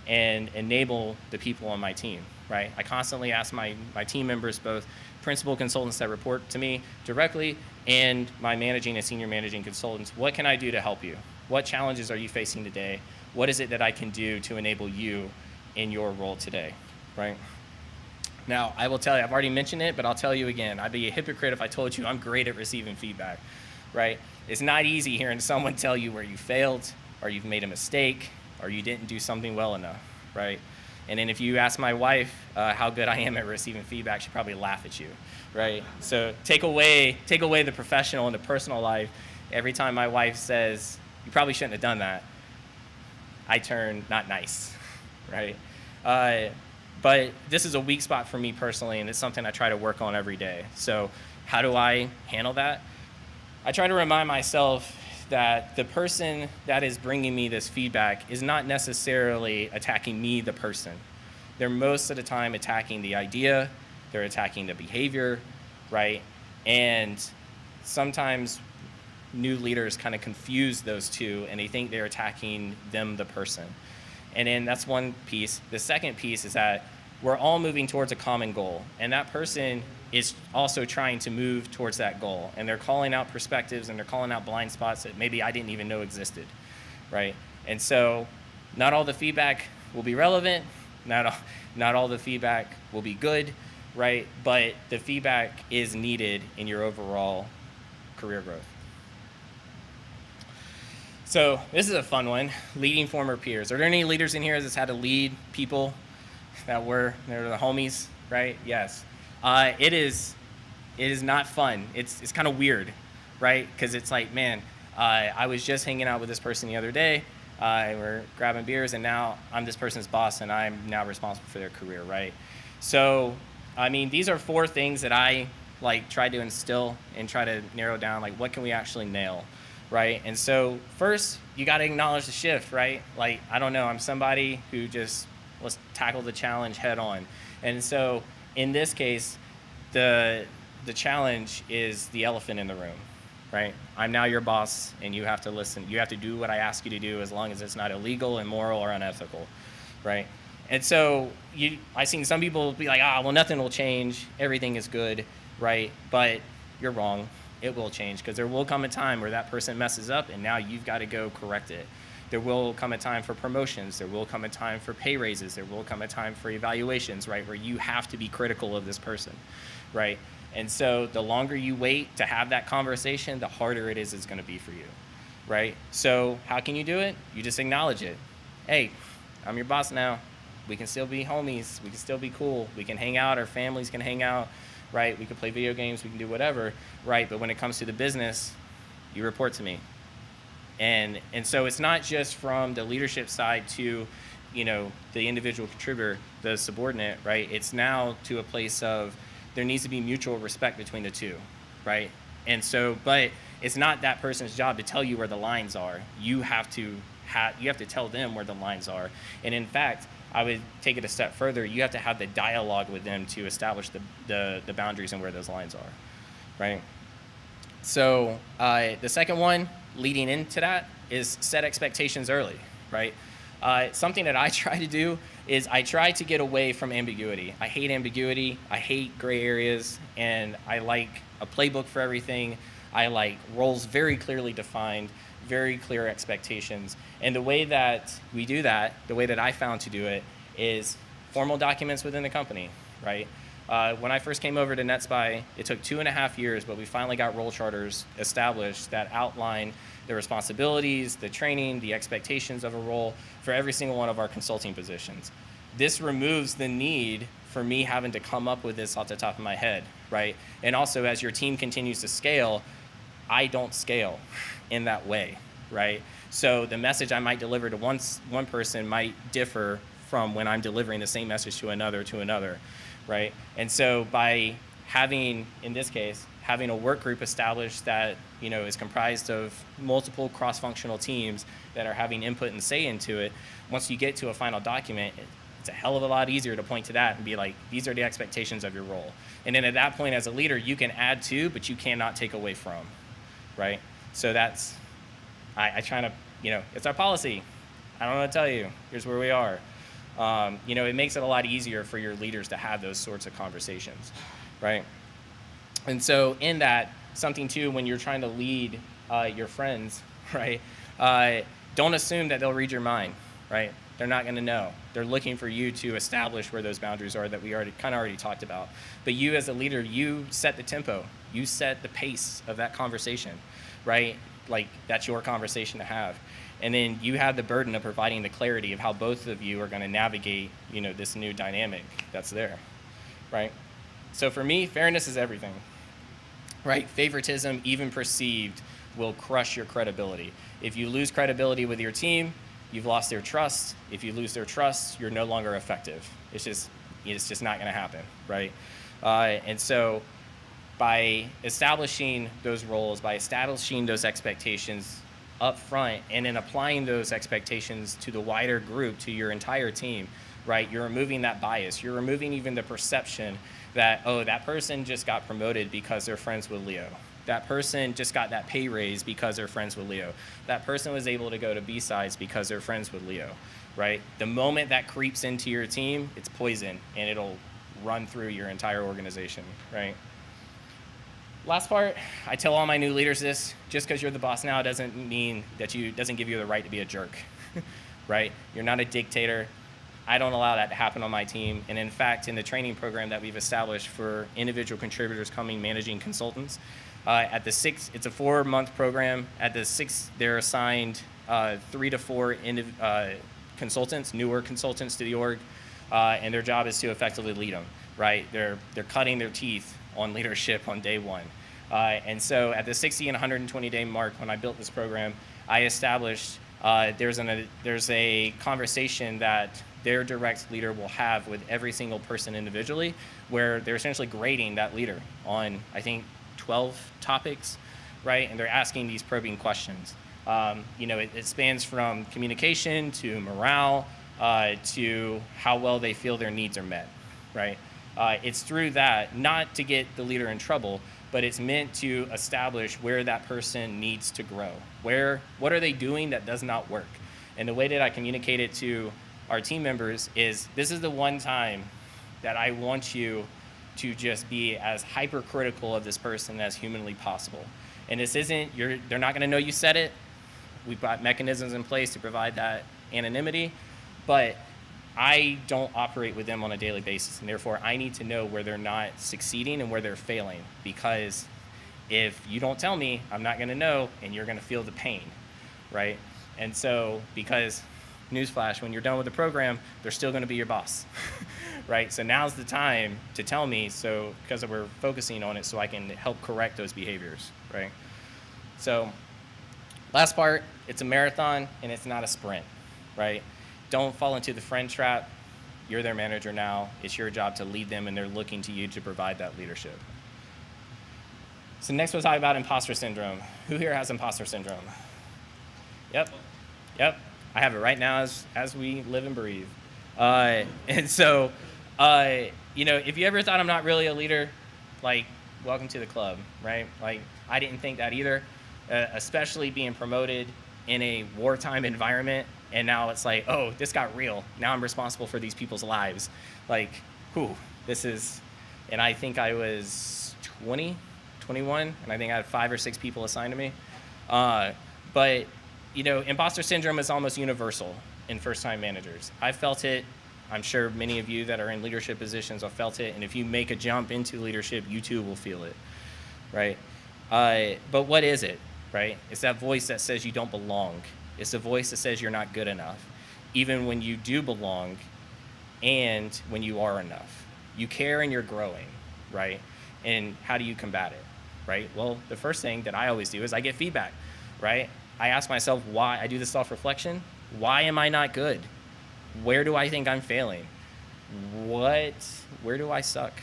and enable the people on my team, right? I constantly ask my team members, both principal consultants that report to me directly and my managing and senior managing consultants, what can I do to help you? What challenges are you facing today? What is it that I can do to enable you in your role today, right? Now, I will tell you, I've already mentioned it, but I'll tell you again, I'd be a hypocrite if I told you I'm great at receiving feedback, right? It's not easy hearing someone tell you where you failed, or you've made a mistake, or you didn't do something well enough, right? And then if you ask my wife how good I am at receiving feedback, she'd probably laugh at you, right? So take away the professional and the personal life. Every time my wife says, you probably shouldn't have done that, I turn not nice, right? But this is a weak spot for me personally, and it's something I try to work on every day. So how do I handle that? I try to remind myself that the person that is bringing me this feedback is not necessarily attacking me, the person. They're most of the time attacking the idea, they're attacking the behavior, right? And sometimes new leaders kind of confuse those two, and they think they're attacking them, the person. And then that's one piece. The second piece is that we're all moving towards a common goal, and that person is also trying to move towards that goal, and they're calling out perspectives and they're calling out blind spots that maybe I didn't even know existed, right? And so not all the feedback will be relevant, not all the feedback will be good, right? But the feedback is needed in your overall career growth. So this is a fun one, leading former peers. Are there any leaders in here that's had to lead people that they're the homies, right? Yes. It is not fun. It's kind of weird, right? Because it's like, man, I was just hanging out with this person the other day. We're grabbing beers, and now I'm this person's boss, and I'm now responsible for their career, right? So, I mean, these are 4 things that I like tried to instill and try to narrow down, like, what can we actually nail, right? And so first, you got to acknowledge the shift, right? Like, I don't know, I'm somebody who just, let's tackle the challenge head on. And so in this case, the challenge is the elephant in the room, right? I'm now your boss, and you have to listen. You have to do what I ask you to do, as long as it's not illegal, immoral, or unethical, right? And so I've seen some people be like, well, nothing will change. Everything is good, right? But you're wrong. It will change, because there will come a time where that person messes up, and now you've got to go correct it. There will come a time for promotions. There will come a time for pay raises. There will come a time for evaluations, right, where you have to be critical of this person, right? And so the longer you wait to have that conversation, the harder it is it's going to be for you, right? So how can you do it? You just acknowledge it. Hey, I'm your boss now. We can still be homies. We can still be cool. We can hang out. Our families can hang out, right? We can play video games. We can do whatever, right? But when it comes to the business, you report to me. And so it's not just from the leadership side to, the individual contributor, the subordinate, right? It's now to a place of there needs to be mutual respect between the two, right? And so, but it's not that person's job to tell you where the lines are. You have to tell them where the lines are. And in fact, I would take it a step further. You have to have the dialogue with them to establish the boundaries and where those lines are, right? So the second one leading into that is set expectations early, right? Something that I try to do is I try to get away from ambiguity. I hate ambiguity. I hate gray areas, and I like a playbook for everything. I like roles very clearly defined, very clear expectations. And the way that we do that, the way that I found to do it, is formal documents within the company, right? When I first came over to NetSpy, it took 2.5 years, but we finally got role charters established that outline the responsibilities, the training, the expectations of a role for every single one of our consulting positions. This removes the need for me having to come up with this off the top of my head, right? And also, as your team continues to scale, I don't scale in that way, right? So the message I might deliver to one person might differ from when I'm delivering the same message to another, right? And so by having, in this case, having a work group established that is comprised of multiple cross-functional teams that are having input and say into it, once you get to a final document, it's a hell of a lot easier to point to that and be like, these are the expectations of your role. And then at that point, as a leader, you can add to, but you cannot take away from, right? So that's, I try to, it's our policy. I don't know what to tell you. Here's where we are. It makes it a lot easier for your leaders to have those sorts of conversations, right? And so in that, something too, when you're trying to lead your friends, right, don't assume that they'll read your mind, right? They're not going to know. They're looking for you to establish where those boundaries are that we already talked about. But you as a leader, you set the tempo. You set the pace of that conversation, right? Like, that's your conversation to have. And then you have the burden of providing the clarity of how both of you are going to navigate, this new dynamic that's there, right? So for me, fairness is everything, right? Favoritism, even perceived, will crush your credibility. If you lose credibility with your team, you've lost their trust. If you lose their trust, you're no longer effective. It's just not going to happen, right? And so by establishing those roles, by establishing those expectations up front, and then applying those expectations to the wider group, to your entire team, right? You're removing that bias. You're removing even the perception that, that person just got promoted because they're friends with Leo. That person just got that pay raise because they're friends with Leo. That person was able to go to BSides because they're friends with Leo, right? The moment that creeps into your team, it's poison, and it'll run through your entire organization, right? Last part, I tell all my new leaders this: just because you're the boss now doesn't mean that doesn't give you the right to be a jerk, right? You're not a dictator. I don't allow that to happen on my team. And in fact, in the training program that we've established for individual contributors coming managing consultants, at the 6th, it's a 4-month program. At the 6th, they're assigned 3 to 4 consultants, newer consultants to the org, and their job is to effectively lead them, right? They're cutting their teeth on leadership on day one. And so at the 60 and 120 day mark, when I built this program, I established there's a conversation that their direct leader will have with every single person individually, where they're essentially grading that leader on, I think, 12 topics, right? And they're asking these probing questions. It spans from communication to morale to how well they feel their needs are met, right? It's through that, not to get the leader in trouble, but it's meant to establish where that person needs to grow. What are they doing that does not work? And the way that I communicate it to our team members is, this is the one time that I want you to just be as hypercritical of this person as humanly possible. And this isn't, they're not gonna know you said it. We've got mechanisms in place to provide that anonymity, but I don't operate with them on a daily basis, and therefore I need to know where they're not succeeding and where they're failing, because if you don't tell me, I'm not gonna know, and you're gonna feel the pain, right? And so, because, newsflash, when you're done with the program, they're still gonna be your boss, right? So now's the time to tell me, so, because we're focusing on it, so I can help correct those behaviors, right? So, last part, it's a marathon and it's not a sprint, right? Don't fall into the friend trap. You're their manager now. It's your job to lead them, and they're looking to you to provide that leadership. So next we'll talk about imposter syndrome. Who here has imposter syndrome? Yep. I have it right now as we live and breathe. And so, if you ever thought I'm not really a leader, like, welcome to the club, right? Like, I didn't think that either, especially being promoted in a wartime environment. And now it's like, oh, this got real. Now I'm responsible for these people's lives. Like, this is, and I think I was 21, and I think I had 5 or 6 people assigned to me. But, imposter syndrome is almost universal in first-time managers. I felt it. I'm sure many of you that are in leadership positions have felt it. And if you make a jump into leadership, you too will feel it, right? But what is it, right? It's that voice that says you don't belong. It's the voice that says you're not good enough, even when you do belong and when you are enough. You care and you're growing, right? And how do you combat it, right? Well, the first thing that I always do is I get feedback, right? I ask myself why. I do the self-reflection. Why am I not good? Where do I think I'm failing? Where do I suck,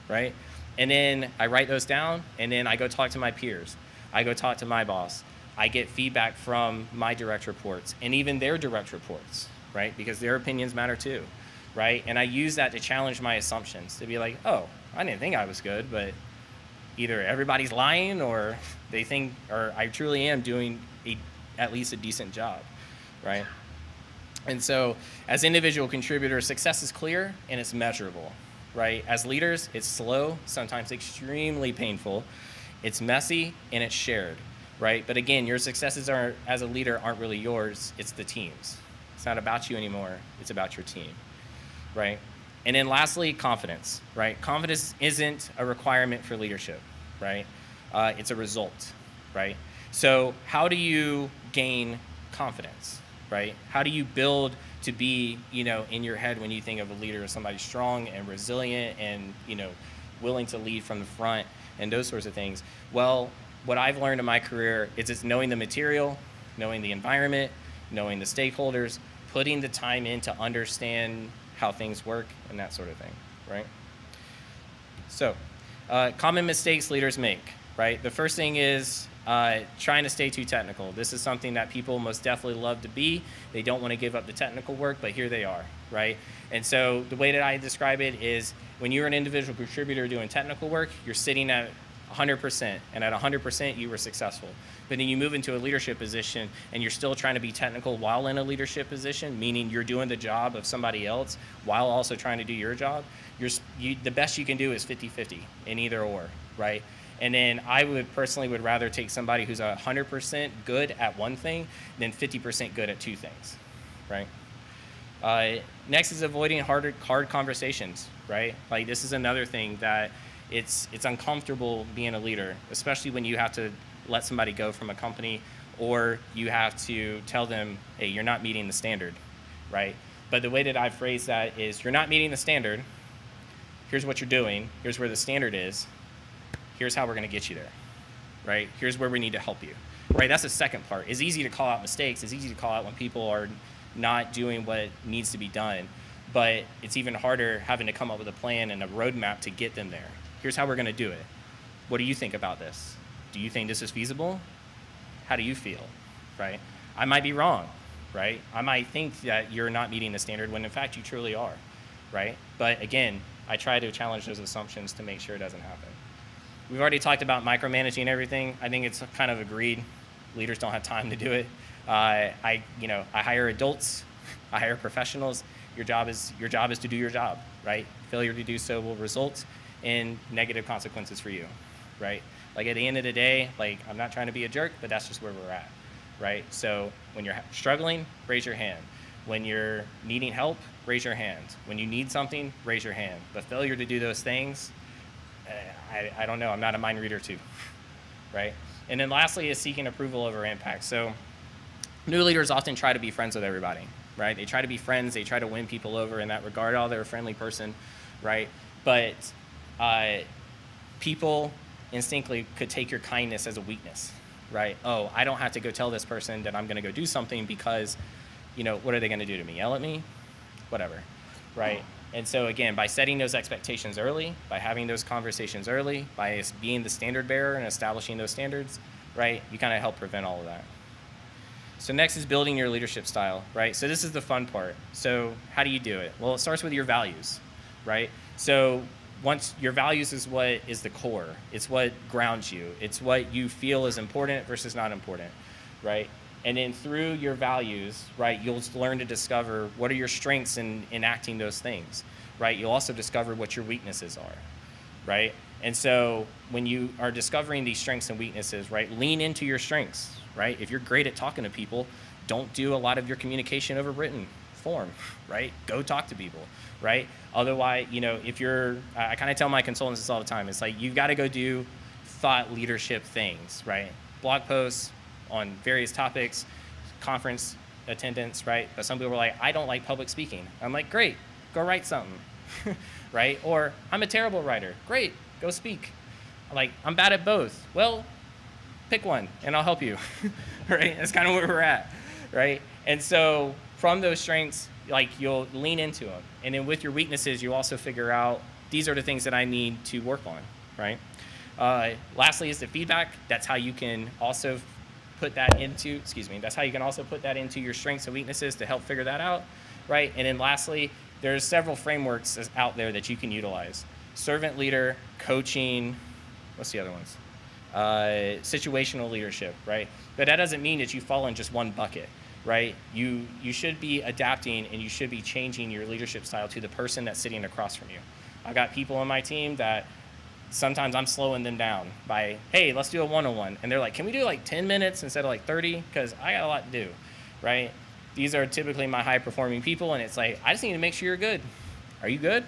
right? And then I write those down, and then I go talk to my peers. I go talk to my boss. I get feedback from my direct reports and even their direct reports, right? Because their opinions matter too, right? And I use that to challenge my assumptions, to be like, oh, I didn't think I was good, but either everybody's lying or they think, or I truly am doing at least a decent job, right? And so as individual contributors, success is clear and it's measurable, right? As leaders, it's slow, sometimes extremely painful. It's messy and it's shared. Right? But again, your successes as a leader aren't really yours, it's the team's. It's not about you anymore, it's about your team, right? And then lastly, confidence, right? Confidence isn't a requirement for leadership, right? It's a result, right? So how do you gain confidence, right? How do you build to be, in your head when you think of a leader as somebody strong and resilient and, willing to lead from the front and those sorts of things? Well, what I've learned in my career is it's knowing the material, knowing the environment, knowing the stakeholders, putting the time in to understand how things work and that sort of thing, right? So, common mistakes leaders make, right? The first thing is trying to stay too technical. This is something that people most definitely love to be. They don't want to give up the technical work, but here they are, right? And so the way that I describe it is when you're an individual contributor doing technical work, you're sitting at 100%, and at 100% you were successful. But then you move into a leadership position and you're still trying to be technical while in a leadership position, meaning you're doing the job of somebody else while also trying to do your job. The best you can do is 50-50 in either or, right? And then I would personally rather take somebody who's 100% good at one thing than 50% good at 2 things, right? Next is avoiding hard conversations, right? Like, this is another thing that it's uncomfortable being a leader, especially when you have to let somebody go from a company or you have to tell them, hey, you're not meeting the standard, right? But the way that I phrase that is, you're not meeting the standard, here's what you're doing, here's where the standard is, here's how we're gonna get you there, right? Here's where we need to help you, right? That's the second part. It's easy to call out mistakes, it's easy to call out when people are not doing what needs to be done. But it's even harder having to come up with a plan and a roadmap to get them there. Here's how we're going to do it. What do you think about this? Do you think this is feasible? How do you feel, right? I might be wrong, right? I might think that you're not meeting the standard when in fact you truly are, right? But again, I try to challenge those assumptions to make sure it doesn't happen. We've already talked about micromanaging everything. I think it's kind of agreed. Leaders don't have time to do it. I hire adults, I hire professionals. Your job is to do your job, right? Failure to do so will result in negative consequences for you, right? Like at the end of the day, like I'm not trying to be a jerk, but that's just where we're at, right? So when you're struggling, raise your hand. When you're needing help, raise your hand. When you need something, raise your hand. But failure to do those things, I don't know, I'm not a mind reader too, right? And then lastly is seeking approval over impact. So new leaders often try to be friends with everybody, right? They try to be friends, they try to win people over in that regard. Oh, they're a friendly person, right? But people instinctively could take your kindness as a weakness, right? Oh, I don't have to go tell this person that I'm gonna go do something because, what are they gonna do to me? Yell at me? Whatever, right? And so again, by setting those expectations early, by having those conversations early, by being the standard bearer and establishing those standards, right, you kind of help prevent all of that. So next is building your leadership style, right? So this is the fun part. So how do you do it? Well, it starts with your values, right? So once your values is what is the core. It's what grounds you. It's what you feel is important versus not important, right? And then through your values, right, you'll learn to discover what are your strengths in enacting those things, right? You'll also discover what your weaknesses are, right? And so when you are discovering these strengths and weaknesses, right, lean into your strengths, right? If you're great at talking to people, don't do a lot of your communication over written form, right? Go talk to people, right? Otherwise, if you're, I kind of tell my consultants this all the time, it's like you've got to go do thought leadership things, right? Blog posts on various topics, conference attendance, right? But some people are like, I don't like public speaking. I'm like, great, go write something, right? Or I'm a terrible writer. Great, go speak. Like, I'm bad at both. Well, pick one and I'll help you, right? That's kind of where we're at, right? And so from those strengths, like you'll lean into them. And then with your weaknesses, you also figure out, these are the things that I need to work on, right? Lastly is the feedback. That's how you can also put that into, that's how you can also put that into your strengths and weaknesses to help figure that out, right? And then lastly, there's several frameworks out there that you can utilize. Servant leader, coaching, what's the other ones? Situational leadership, right? But that doesn't mean that you fall in just one bucket, right? You should be adapting and you should be changing your leadership style to the person that's sitting across from you. I've got people on my team that sometimes I'm slowing them down by, hey, let's do a one-on-one. And they're like, can we do like 10 minutes instead of like 30? Because I got a lot to do, right? These are typically my high-performing people, and it's like, I just need to make sure you're good. Are you good?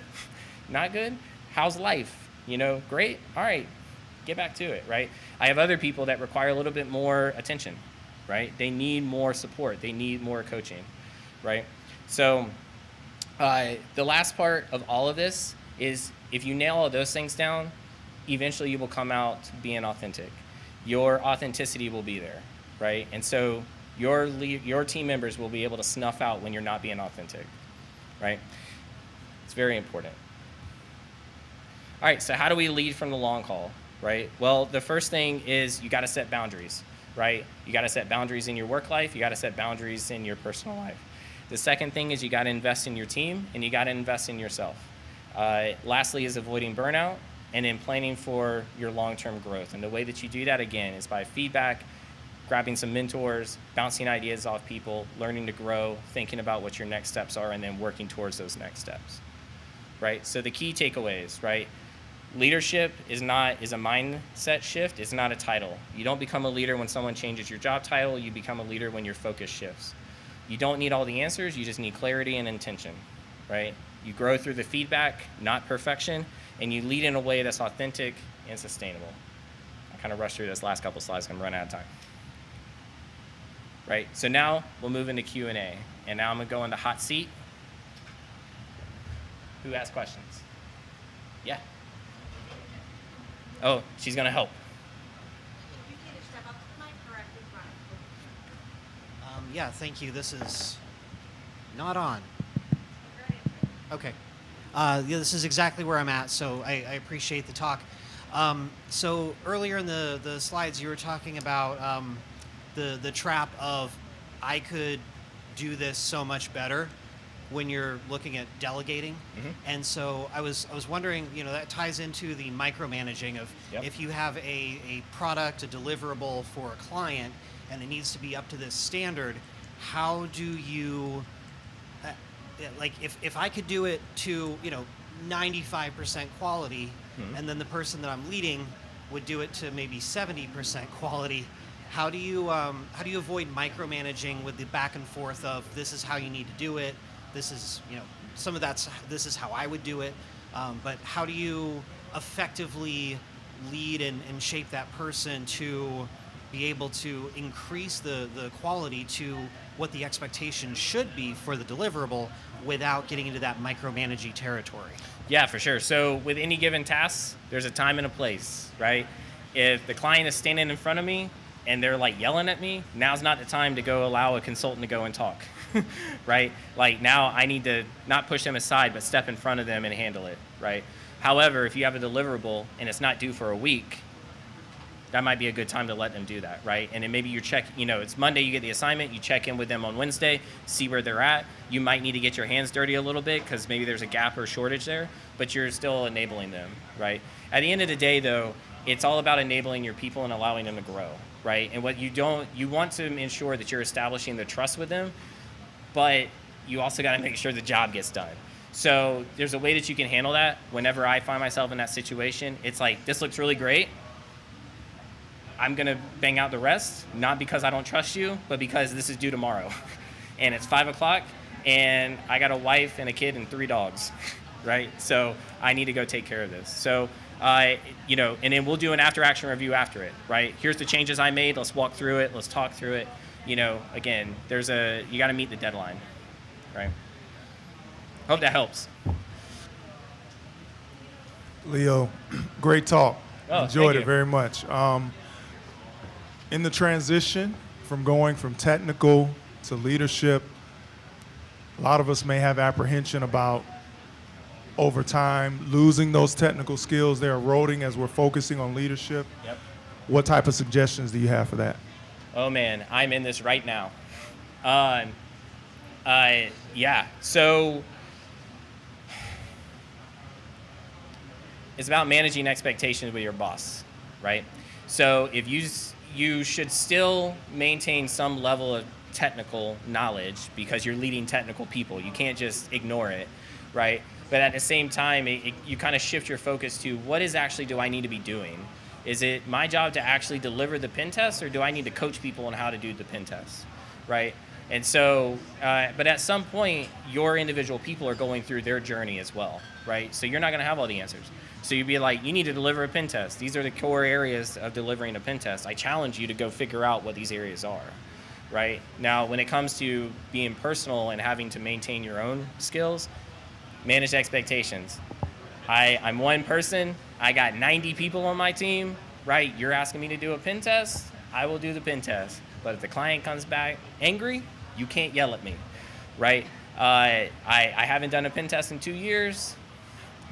Not good? How's life? Great? All right, get back to it, right? I have other people that require a little bit more attention, right? They need more support. They need more coaching, right? So the last part of all of this is if you nail all those things down, eventually you will come out being authentic. Your authenticity will be there, right? And so your team members will be able to snuff out when you're not being authentic, right? It's very important. All right, so how do we lead from the long haul, right? Well, the first thing is you got to set boundaries, right? You got to set boundaries in your work life. You got to set boundaries in your personal life. The second thing is you got to invest in your team and you got to invest in yourself. Lastly is avoiding burnout and then planning for your long-term growth. And the way that you do that, again, is by feedback, grabbing some mentors, bouncing ideas off people, learning to grow, thinking about what your next steps are, and then working towards those next steps, right? So the key takeaways, right? Leadership is a mindset shift. It's not a title. You don't become a leader when someone changes your job title. You become a leader when your focus shifts. You don't need all the answers. You just need clarity and intention, right? You grow through the feedback, not perfection, and you lead in a way that's authentic and sustainable. I kind of rushed through this last couple slides. I'm running out of time. Right, so now we'll move into Q&A. And now I'm gonna go into hot seat. Who has questions? Yeah. Oh, she's gonna help. Yeah, thank you. This is Not on. Okay. Yeah, this is exactly where I'm at, so I appreciate the talk. So earlier in the slides, you were talking about the trap of I could do this so much better when you're looking at delegating. Mm-hmm. And so I was wondering, that ties into the micromanaging of if you have a product, a deliverable for a client, and it needs to be up to this standard, how do you, like if I could do it to, 95% quality, and then the person that I'm leading would do it to maybe 70% quality, how do you avoid micromanaging with the back and forth of this is how you need to do it, this is, some of that's, this is how I would do it, but how do you effectively lead and shape that person to be able to increase the quality to what the expectation should be for the deliverable without getting into that micromanaging territory? Yeah, for sure. So with any given task, there's a time and a place, right? If the client is standing in front of me and they're like yelling at me, now's not the time to go allow a consultant to go and talk, right? Like now I need to not push them aside, but step in front of them and handle it, right? However, if you have a deliverable and it's not due for a week, that might be a good time to let them do that, right? And then maybe you check, it's Monday, you get the assignment, you check in with them on Wednesday, see where they're at. You might need to get your hands dirty a little bit because maybe there's a gap or shortage there, but you're still enabling them, right? At the end of the day, though, it's all about enabling your people and allowing them to grow, right? And what you want to ensure that you're establishing the trust with them, but you also got to make sure the job gets done. So there's a way that you can handle that. Whenever I find myself in that situation, it's like, this looks really great. I'm going to bang out the rest, not because I don't trust you, but because this is due tomorrow. And it's 5 o'clock, and I got a wife and a kid and 3 dogs, right? So I need to go take care of this. So, and then we'll do an after-action review after it, right? Here's the changes I made. Let's walk through it. Let's talk through it. Again, you got to meet the deadline, right? Hope that helps. Leo, great talk. Oh, Enjoyed thank it you. very much. In the transition from going from technical to leadership, a lot of us may have apprehension about over time losing those technical skills. They're eroding as we're focusing on leadership. Yep. What type of suggestions do you have for that? Oh man, I'm in this right now. Yeah, so it's about managing expectations with your boss, right? So if you should still maintain some level of technical knowledge because you're leading technical people. You can't just ignore it, right? But at the same time, you kind of shift your focus to what do I need to be doing? Is it my job to actually deliver the pen test, or do I need to coach people on how to do the pen test, right? And so, but at some point, your individual people are going through their journey as well, right? So you're not going to have all the answers. So you'd be like, you need to deliver a pen test. These are the core areas of delivering a pen test. I challenge you to go figure out what these areas are, right? Now, when it comes to being personal and having to maintain your own skills, manage expectations. I'm one person. I got 90 people on my team, right? You're asking me to do a pen test. I will do the pen test. But if the client comes back angry, you can't yell at me, right? I haven't done a pen test in 2 years.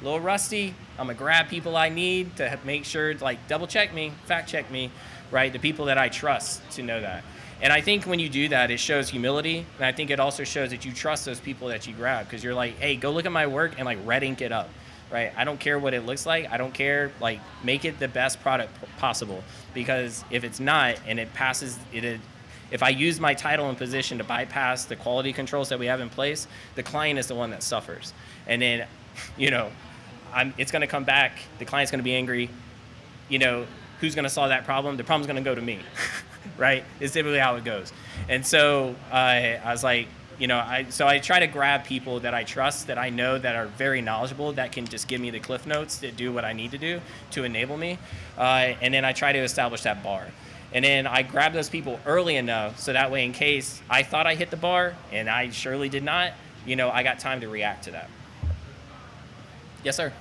A little rusty. I'm gonna grab people I need to make sure, like, double check me, fact check me, right? The people that I trust to know that. And I think when you do that, it shows humility. And I think it also shows that you trust those people that you grab, because you're like, hey, go look at my work and like red ink it up, right? I don't care what it looks like. I don't care, like, make it the best product possible. Because if it's not, and it passes, if I use my title and position to bypass the quality controls that we have in place, the client is the one that suffers. And then, it's going to come back. The client's going to be angry. Who's going to solve that problem? The problem's going to go to me, right? It's typically how it goes. And so I was like, so I try to grab people that I trust, that I know that are very knowledgeable, that can just give me the cliff notes to do what I need to do to enable me. And then I try to establish that bar. And then I grab those people early enough so that way, in case I thought I hit the bar and I surely did not, I got time to react to that. Yes, sir.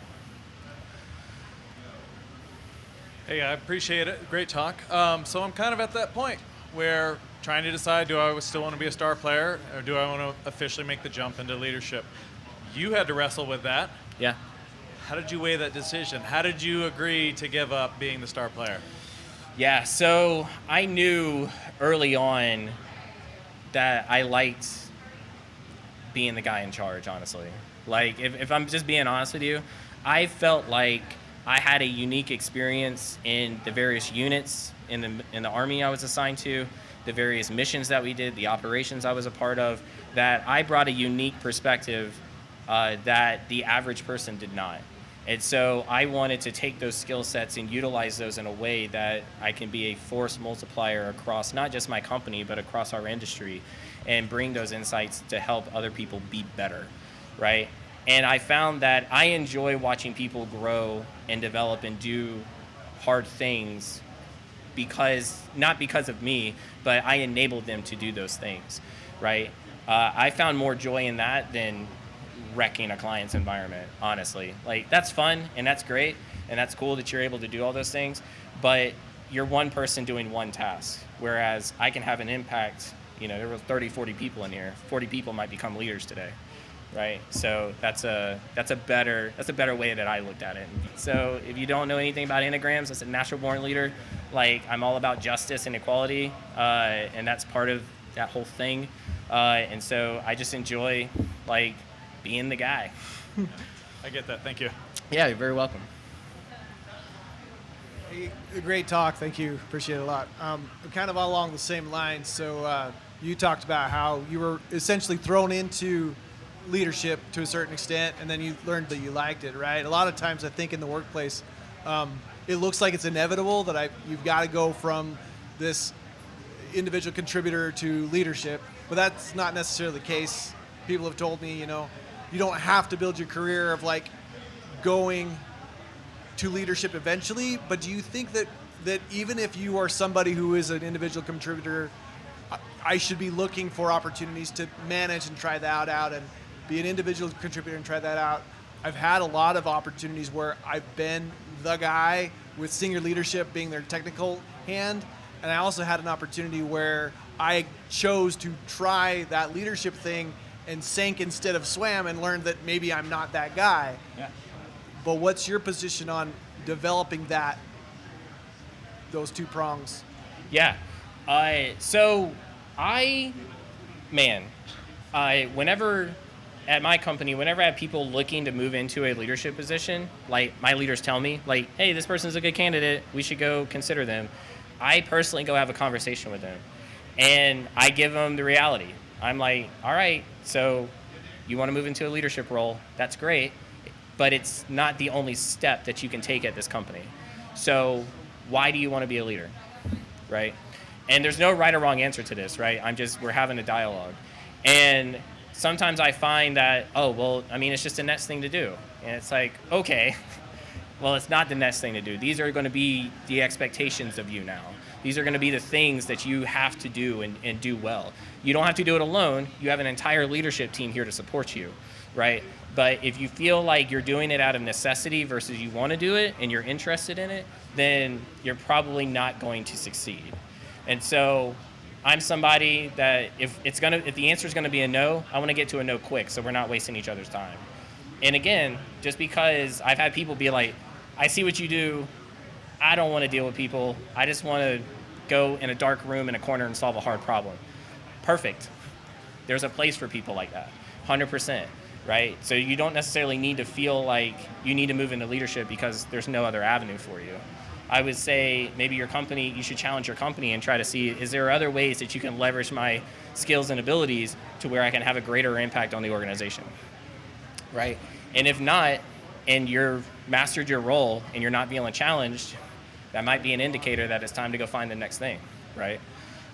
Hey, I appreciate it. Great talk. So I'm kind of at that point where trying to decide, do I still want to be a star player or do I want to officially make the jump into leadership? You had to wrestle with that. Yeah. How did you weigh that decision? How did you agree to give up being the star player? Yeah, so I knew early on that I liked being the guy in charge, honestly. Like, if I'm just being honest with you, I felt like I had a unique experience in the various units in the Army I was assigned to, the various missions that we did, the operations I was a part of, that I brought a unique perspective that the average person did not. And so I wanted to take those skill sets and utilize those in a way that I can be a force multiplier across not just my company, but across our industry, and bring those insights to help other people be better, right? And I found that I enjoy watching people grow and develop and do hard things not because of me, but I enabled them to do those things, right? I found more joy in that than wrecking a client's environment, honestly. Like, that's fun and that's great and that's cool that you're able to do all those things, but you're one person doing one task, whereas I can have an impact. You know, there were 30, 40 people in here. 40 people might become leaders today, right? So that's a better way that I looked at it. So if you don't know anything about Enneagrams, that's a natural born leader. Like, I'm all about justice and equality, and that's part of that whole thing. And so I just enjoy, like, being the guy. I get that. Thank you. Yeah, you're very welcome. Hey, great talk. Thank you. Appreciate it a lot. Kind of along the same lines. So you talked about how you were essentially thrown into leadership to a certain extent, and then you learned that you liked it, right? A lot of times I think in the workplace, it looks like it's inevitable that you've got to go from this individual contributor to leadership, but that's not necessarily the case. People have told me, you don't have to build your career of like going to leadership eventually, but do you think that even if you are somebody who is an individual contributor, I should be looking for opportunities to manage and try that out and be an individual contributor and try that out? I've had a lot of opportunities where I've been the guy with senior leadership being their technical hand, and I also had an opportunity where I chose to try that leadership thing and sank instead of swam and learned that maybe I'm not that guy. Yeah. But what's your position on developing those two prongs? Yeah. Whenever at my company, whenever I have people looking to move into a leadership position, like my leaders tell me, like, hey, this person's a good candidate, we should go consider them. I personally go have a conversation with them, and I give them the reality. I'm like, all right, so you want to move into a leadership role, that's great, but it's not the only step that you can take at this company. So why do you want to be a leader, right? And there's no right or wrong answer to this, right? We're having a dialogue. And sometimes I find that, it's just the next thing to do. And it's like, okay, well, it's not the next thing to do. These are going to be the expectations of you now. These are going to be the things that you have to do and do well. You don't have to do it alone. You have an entire leadership team here to support you, right? But if you feel like you're doing it out of necessity versus you want to do it and you're interested in it, then you're probably not going to succeed. And so I'm somebody that if the answer is going to be a no, I want to get to a no quick so we're not wasting each other's time. And again, just because I've had people be like, I see what you do, I don't want to deal with people, I just want to go in a dark room in a corner and solve a hard problem. Perfect. There's a place for people like that, 100%, right? So you don't necessarily need to feel like you need to move into leadership because there's no other avenue for you. I would say maybe you should challenge your company and try to see, is there other ways that you can leverage my skills and abilities to where I can have a greater impact on the organization, right? And if not, and you've mastered your role and you're not feeling challenged, that might be an indicator that it's time to go find the next thing, right?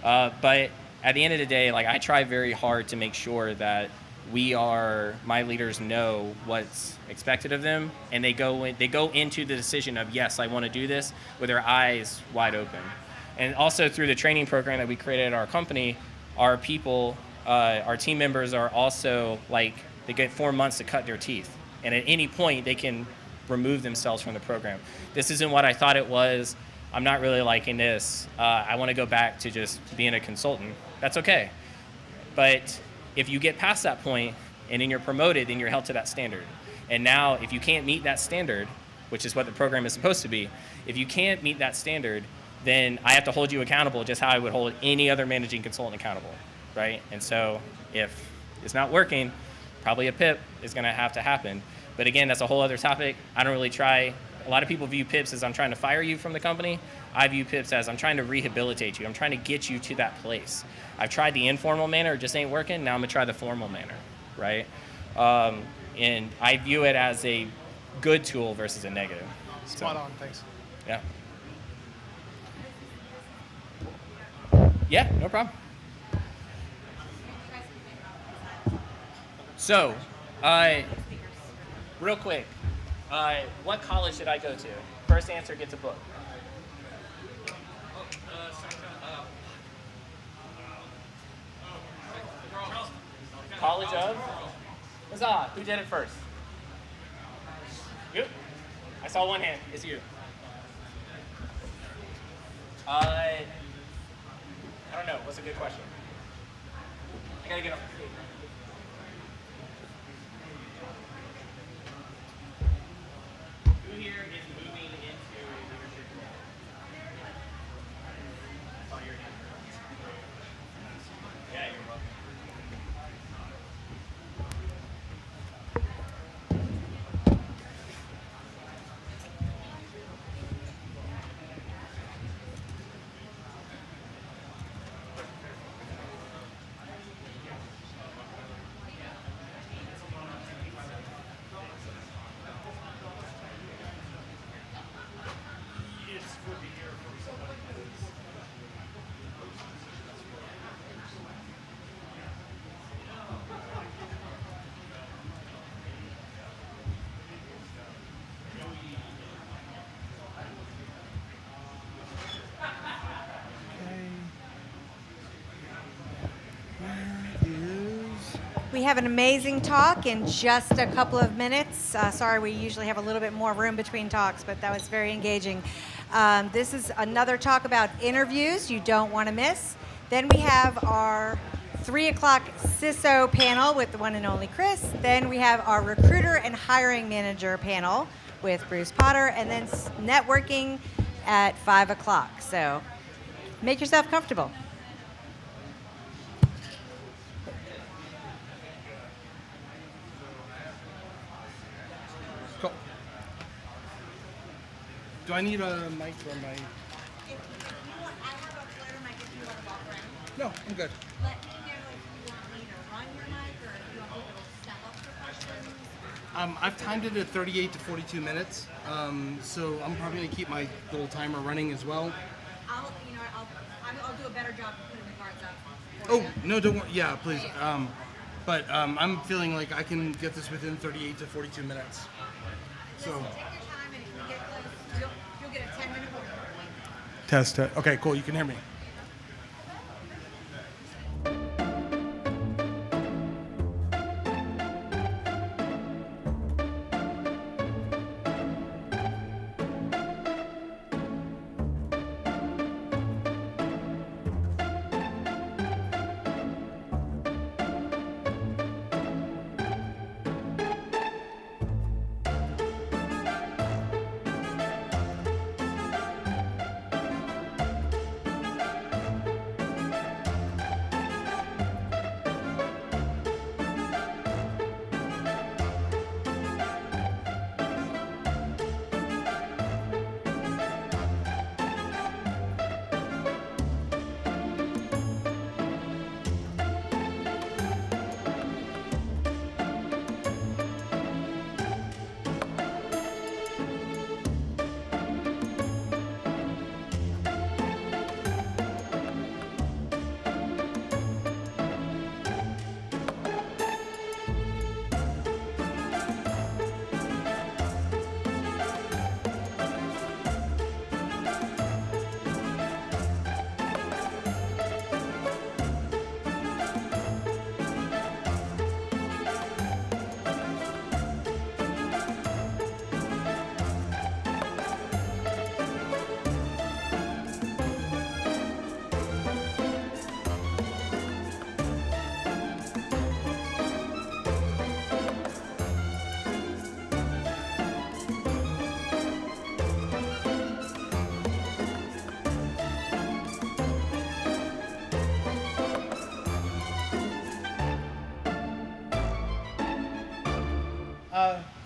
But at the end of the day, like, I try very hard to make sure that my leaders know what's expected of them, and they go into the decision of, yes, I want to do this, with their eyes wide open. And also through the training program that we created at our company, our people, our team members are also they get 4 months to cut their teeth, and at any point they can remove themselves from the program. This isn't what I thought it was. I'm not really liking this. I want to go back to just being a consultant. That's okay. But if you get past that point and then you're promoted, then you're held to that standard. And now if you can't meet that standard, which is what the program is supposed to be, if you can't meet that standard, then I have to hold you accountable just how I would hold any other managing consultant accountable, right? And so if it's not working, probably a PIP is going to have to happen. But again, that's a whole other topic. I don't really try. A lot of people view PIPs as I'm trying to fire you from the company. I view PIPs as I'm trying to rehabilitate you. I'm trying to get you to that place. I've tried the informal manner, it just ain't working. Now I'm going to try the formal manner, right? And I view it as a good tool versus a negative. Spot on, thanks. Yeah. Yeah, no problem. So, real quick, what college did I go to? First answer gets a book. College of? Huzzah, who did it first? You? I saw one hand, it's you. I don't know, what's a good question? I gotta get up. Who here is moving into a leadership role? Oh, your hand. Yeah, you're welcome. We have an amazing talk in just a couple of minutes. Sorry, we usually have a little bit more room between talks, but that was very engaging. This is another talk about interviews you don't want to miss. Then we have our 3 o'clock CISO panel with the one and only Chris. Then we have our recruiter and hiring manager panel with Bruce Potter, and then networking at 5 o'clock. So make yourself comfortable. Cool. Do I need a mic or my? No, I'm good. I've timed it at 38 to 42 minutes, so I'm probably going to keep my little timer running as well. I'll do a better job of putting the cards up. Oh, no, don't worry. Yeah, please. But I'm feeling like I can get this within 38 to 42 minutes. So. Take your time, and if you get close, you'll get a 10-minute warning. Test. Okay, cool. You can hear me.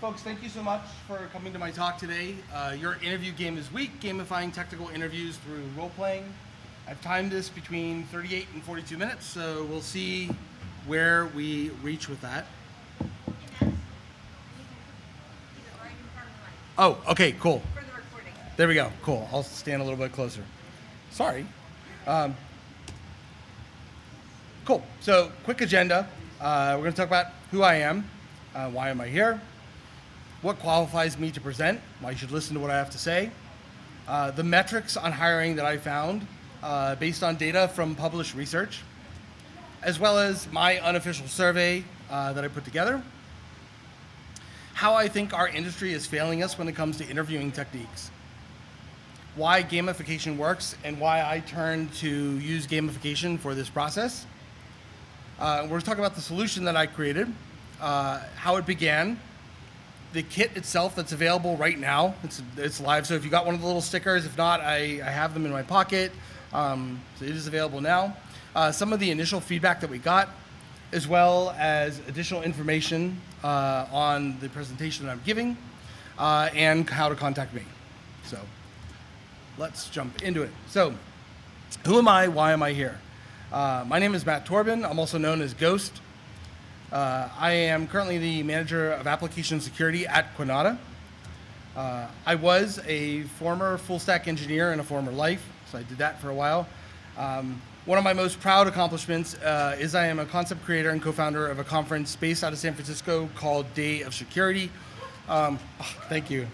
Folks, thank you so much for coming to my talk today. Your interview game is weak, gamifying technical interviews through role-playing. I've timed this between 38 and 42 minutes, so we'll see where we reach with that. Oh, okay, cool. There we go, cool. I'll stand a little bit closer. Sorry. Cool, so quick agenda. We're gonna talk about who I am, why am I here, what qualifies me to present, why you should listen to what I have to say, the metrics on hiring that I found based on data from published research, as well as my unofficial survey that I put together, how I think our industry is failing us when it comes to interviewing techniques, why gamification works and why I turned to use gamification for this process. We're going to talk about the solution that I created, how it began, the kit itself that's available right now. It's live, so if you got one of the little stickers, if not, I have them in my pocket. So it is available now. Some of the initial feedback that we got, as well as additional information on the presentation that I'm giving, and how to contact me. So let's jump into it. So who am I? Why am I here? My name is Matt Torben. I'm also known as Ghost. I am currently the manager of application security at Quinata. I was a former full stack engineer in a former life, so I did that for a while. One of my most proud accomplishments is I am a concept creator and co-founder of a conference based out of San Francisco called Day of Security. Thank you.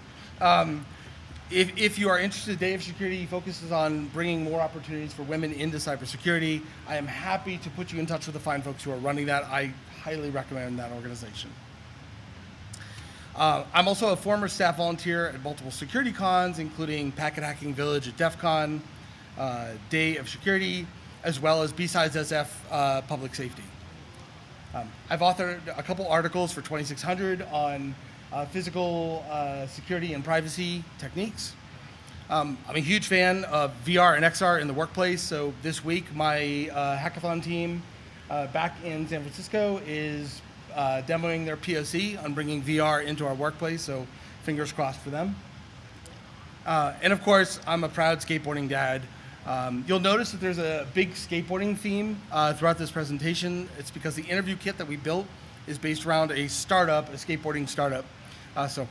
If you are interested, Day of Security focuses on bringing more opportunities for women into cybersecurity. I am happy to put you in touch with the fine folks who are running that. I highly recommend that organization. I'm also a former staff volunteer at multiple security cons, including Packet Hacking Village at DEF CON, Day of Security, as well as BsidesLV Public Safety. I've authored a couple articles for 2600 on physical security and privacy techniques. I'm a huge fan of VR and XR in the workplace, so this week my hackathon team back in San Francisco is demoing their POC on bringing VR into our workplace, so fingers crossed for them. And of course, I'm a proud skateboarding dad. You'll notice that there's a big skateboarding theme throughout this presentation. It's because the interview kit that we built is based around a startup, a skateboarding startup. So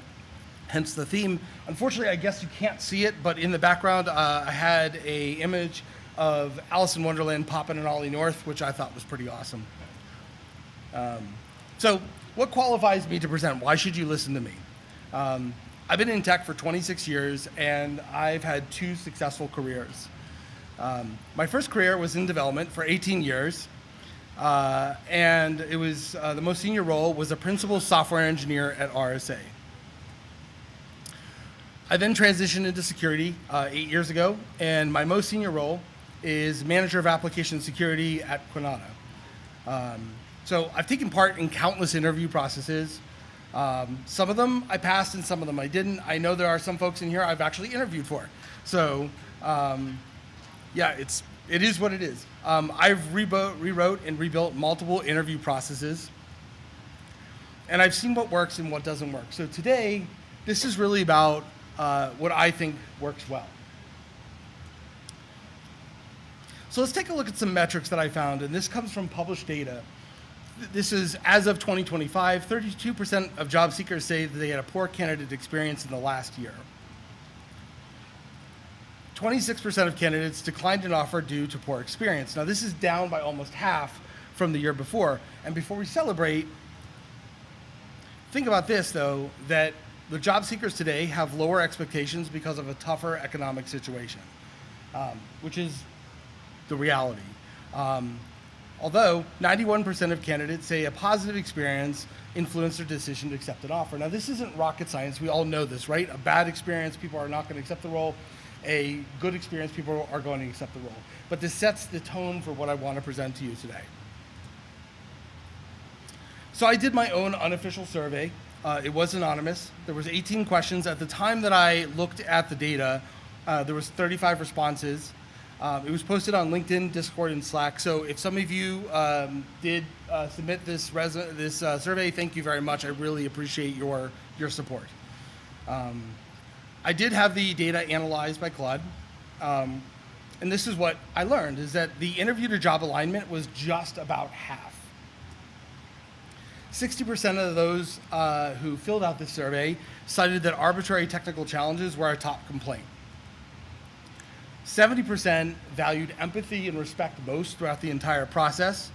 hence the theme. Unfortunately, I guess you can't see it, but in the background, I had an image of Alice in Wonderland popping in Ollie North, which I thought was pretty awesome. So what qualifies me to present? Why should you listen to me? I've been in tech for 26 years, and I've had 2 successful careers. My first career was in development for 18 years, and it was the most senior role was a principal software engineer at RSA. I then transitioned into security 8 years ago, and my most senior role is manager of application security at Quinata. So I've taken part in countless interview processes. Some of them I passed and some of them I didn't. I know there are some folks in here I've actually interviewed for. So yeah, it is what it is. I've rewrote and rebuilt multiple interview processes, and I've seen what works and what doesn't work. So today, this is really about what I think works well. So let's take a look at some metrics that I found, and this comes from published data. This is as of 2025, 32% of job seekers say that they had a poor candidate experience in the last year. 26% of candidates declined an offer due to poor experience. Now this is down by almost half from the year before. And before we celebrate, think about this though, that the job seekers today have lower expectations because of a tougher economic situation, which is the reality. Although 91% of candidates say a positive experience influenced their decision to accept an offer. Now this isn't rocket science, we all know this, right? A bad experience, people are not going to accept the role. A good experience, people are going to accept the role. But this sets the tone for what I want to present to you today. So I did my own unofficial survey. It was anonymous. There was 18 questions. At the time that I looked at the data, there was 35 responses. It was posted on LinkedIn, Discord, and Slack. So if some of you did submit this survey, thank you very much. I really appreciate your support. I did have the data analyzed by Claude. And this is what I learned, is that the interview to job alignment was just about half. 60% of those who filled out this survey cited that arbitrary technical challenges were a top complaint. 70% valued empathy and respect most throughout the entire process.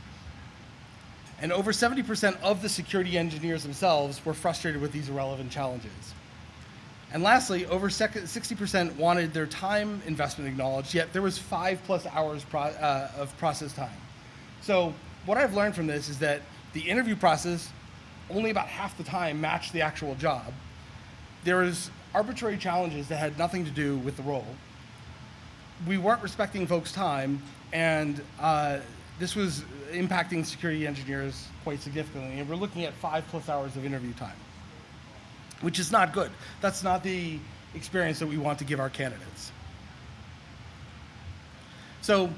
And over 70% of the security engineers themselves were frustrated with these irrelevant challenges. And lastly, over 60% wanted their time investment acknowledged, yet there was 5+ hours of process time. So what I've learned from this is that the interview process, only about half the time matched the actual job. There was arbitrary challenges that had nothing to do with the role. We weren't respecting folks' time, and this was impacting security engineers quite significantly. And we're looking at 5+ hours of interview time, which is not good. That's not the experience that we want to give our candidates. So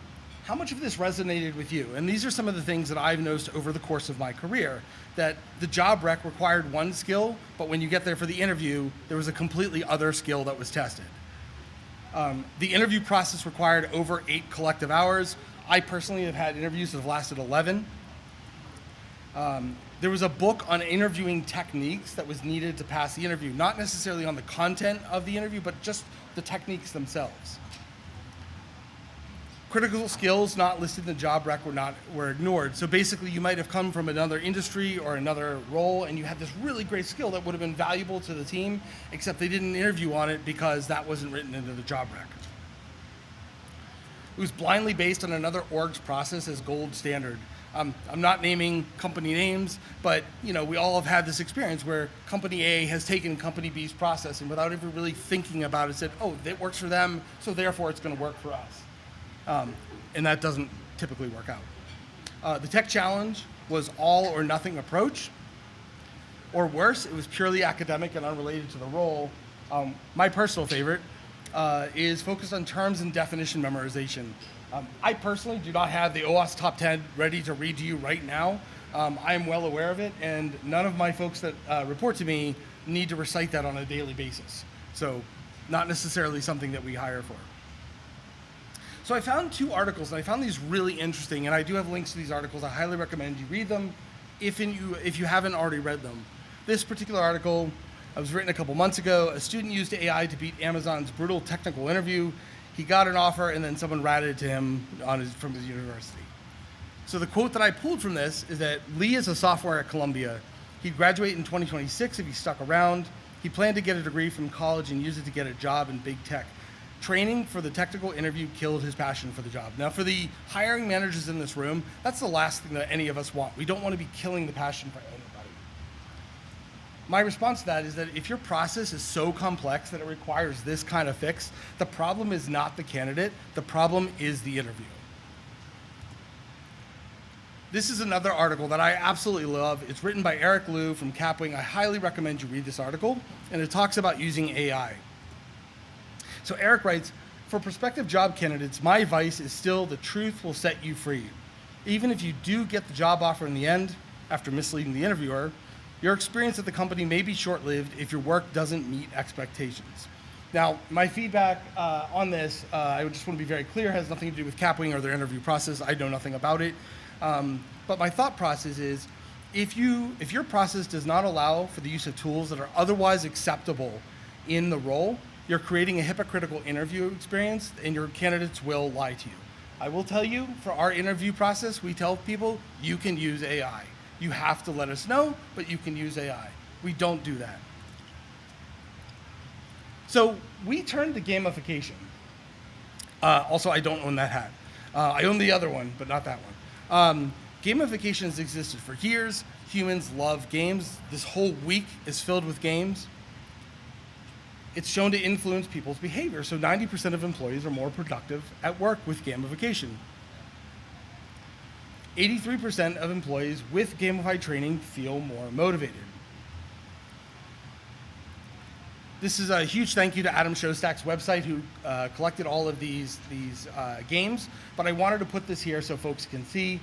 how much of this resonated with you? And these are some of the things that I've noticed over the course of my career, that the job rec required one skill, but when you get there for the interview, there was a completely other skill that was tested. The interview process required over 8 collective hours. I personally have had interviews that have lasted 11. There was a book on interviewing techniques that was needed to pass the interview, not necessarily on the content of the interview, but just the techniques themselves. Critical skills not listed in the job rec were ignored. So basically, you might have come from another industry or another role, and you had this really great skill that would have been valuable to the team, except they didn't interview on it because that wasn't written into the job rec. It was blindly based on another org's process as gold standard. I'm not naming company names, but we all have had this experience where company A has taken company B's process and without ever really thinking about it said, oh, that works for them, so therefore it's going to work for us. And that doesn't typically work out. The tech challenge was all or nothing approach, or worse, it was purely academic and unrelated to the role. My personal favorite is focused on terms and definition memorization. I personally do not have the OWASP Top 10 ready to read to you right now. I am well aware of it, and none of my folks that report to me need to recite that on a daily basis. So not necessarily something that we hire for. So I found 2 articles, and I found these really interesting, and I do have links to these articles. I highly recommend you read them if you haven't already read them. This particular article was written a couple months ago. A student used AI to beat Amazon's brutal technical interview. He got an offer, and then someone ratted to him from his university. So the quote that I pulled from this is that Lee is a sophomore at Columbia. He'd graduate in 2026 if he stuck around. He planned to get a degree from college and use it to get a job in big tech. Training for the technical interview killed his passion for the job. Now, for the hiring managers in this room, that's the last thing that any of us want. We don't want to be killing the passion for anybody. My response to that is that if your process is so complex that it requires this kind of fix, the problem is not the candidate, the problem is the interview. This is another article that I absolutely love. It's written by Eric Liu from Capwing. I highly recommend you read this article, and it talks about using AI. So Eric writes, for prospective job candidates, my advice is still the truth will set you free. Even if you do get the job offer in the end, after misleading the interviewer, your experience at the company may be short-lived if your work doesn't meet expectations. Now, my feedback on this, I just want to be very clear, has nothing to do with Capwing or their interview process. I know nothing about it. But my thought process is, if your process does not allow for the use of tools that are otherwise acceptable in the role, you're creating a hypocritical interview experience, and your candidates will lie to you. I will tell you, for our interview process, we tell people, you can use AI. You have to let us know, but you can use AI. We don't do that. So we turned to gamification. Also, I don't own that hat. I own the other one, but not that one. Gamification has existed for years. Humans love games. This whole week is filled with games. It's shown to influence people's behavior. So 90% of employees are more productive at work with gamification. 83% of employees with gamified training feel more motivated. This is a huge thank you to Adam Shostak's website, who collected all of these games, but I wanted to put this here so folks can see.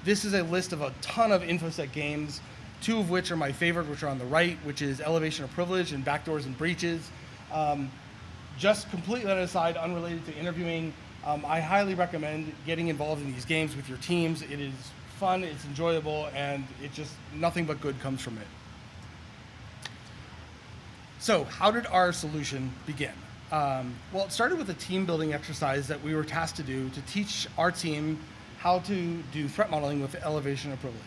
This is a list of a ton of InfoSec games, 2 of which are my favorite, which are on the right, which is Elevation of Privilege and Backdoors and Breaches. Just completely on the side, unrelated to interviewing, I highly recommend getting involved in these games with your teams. It is fun, it's enjoyable, and it just, nothing but good comes from it. So how did our solution begin? Well, it started with a team building exercise that we were tasked to do to teach our team how to do threat modeling with Elevation of Privilege.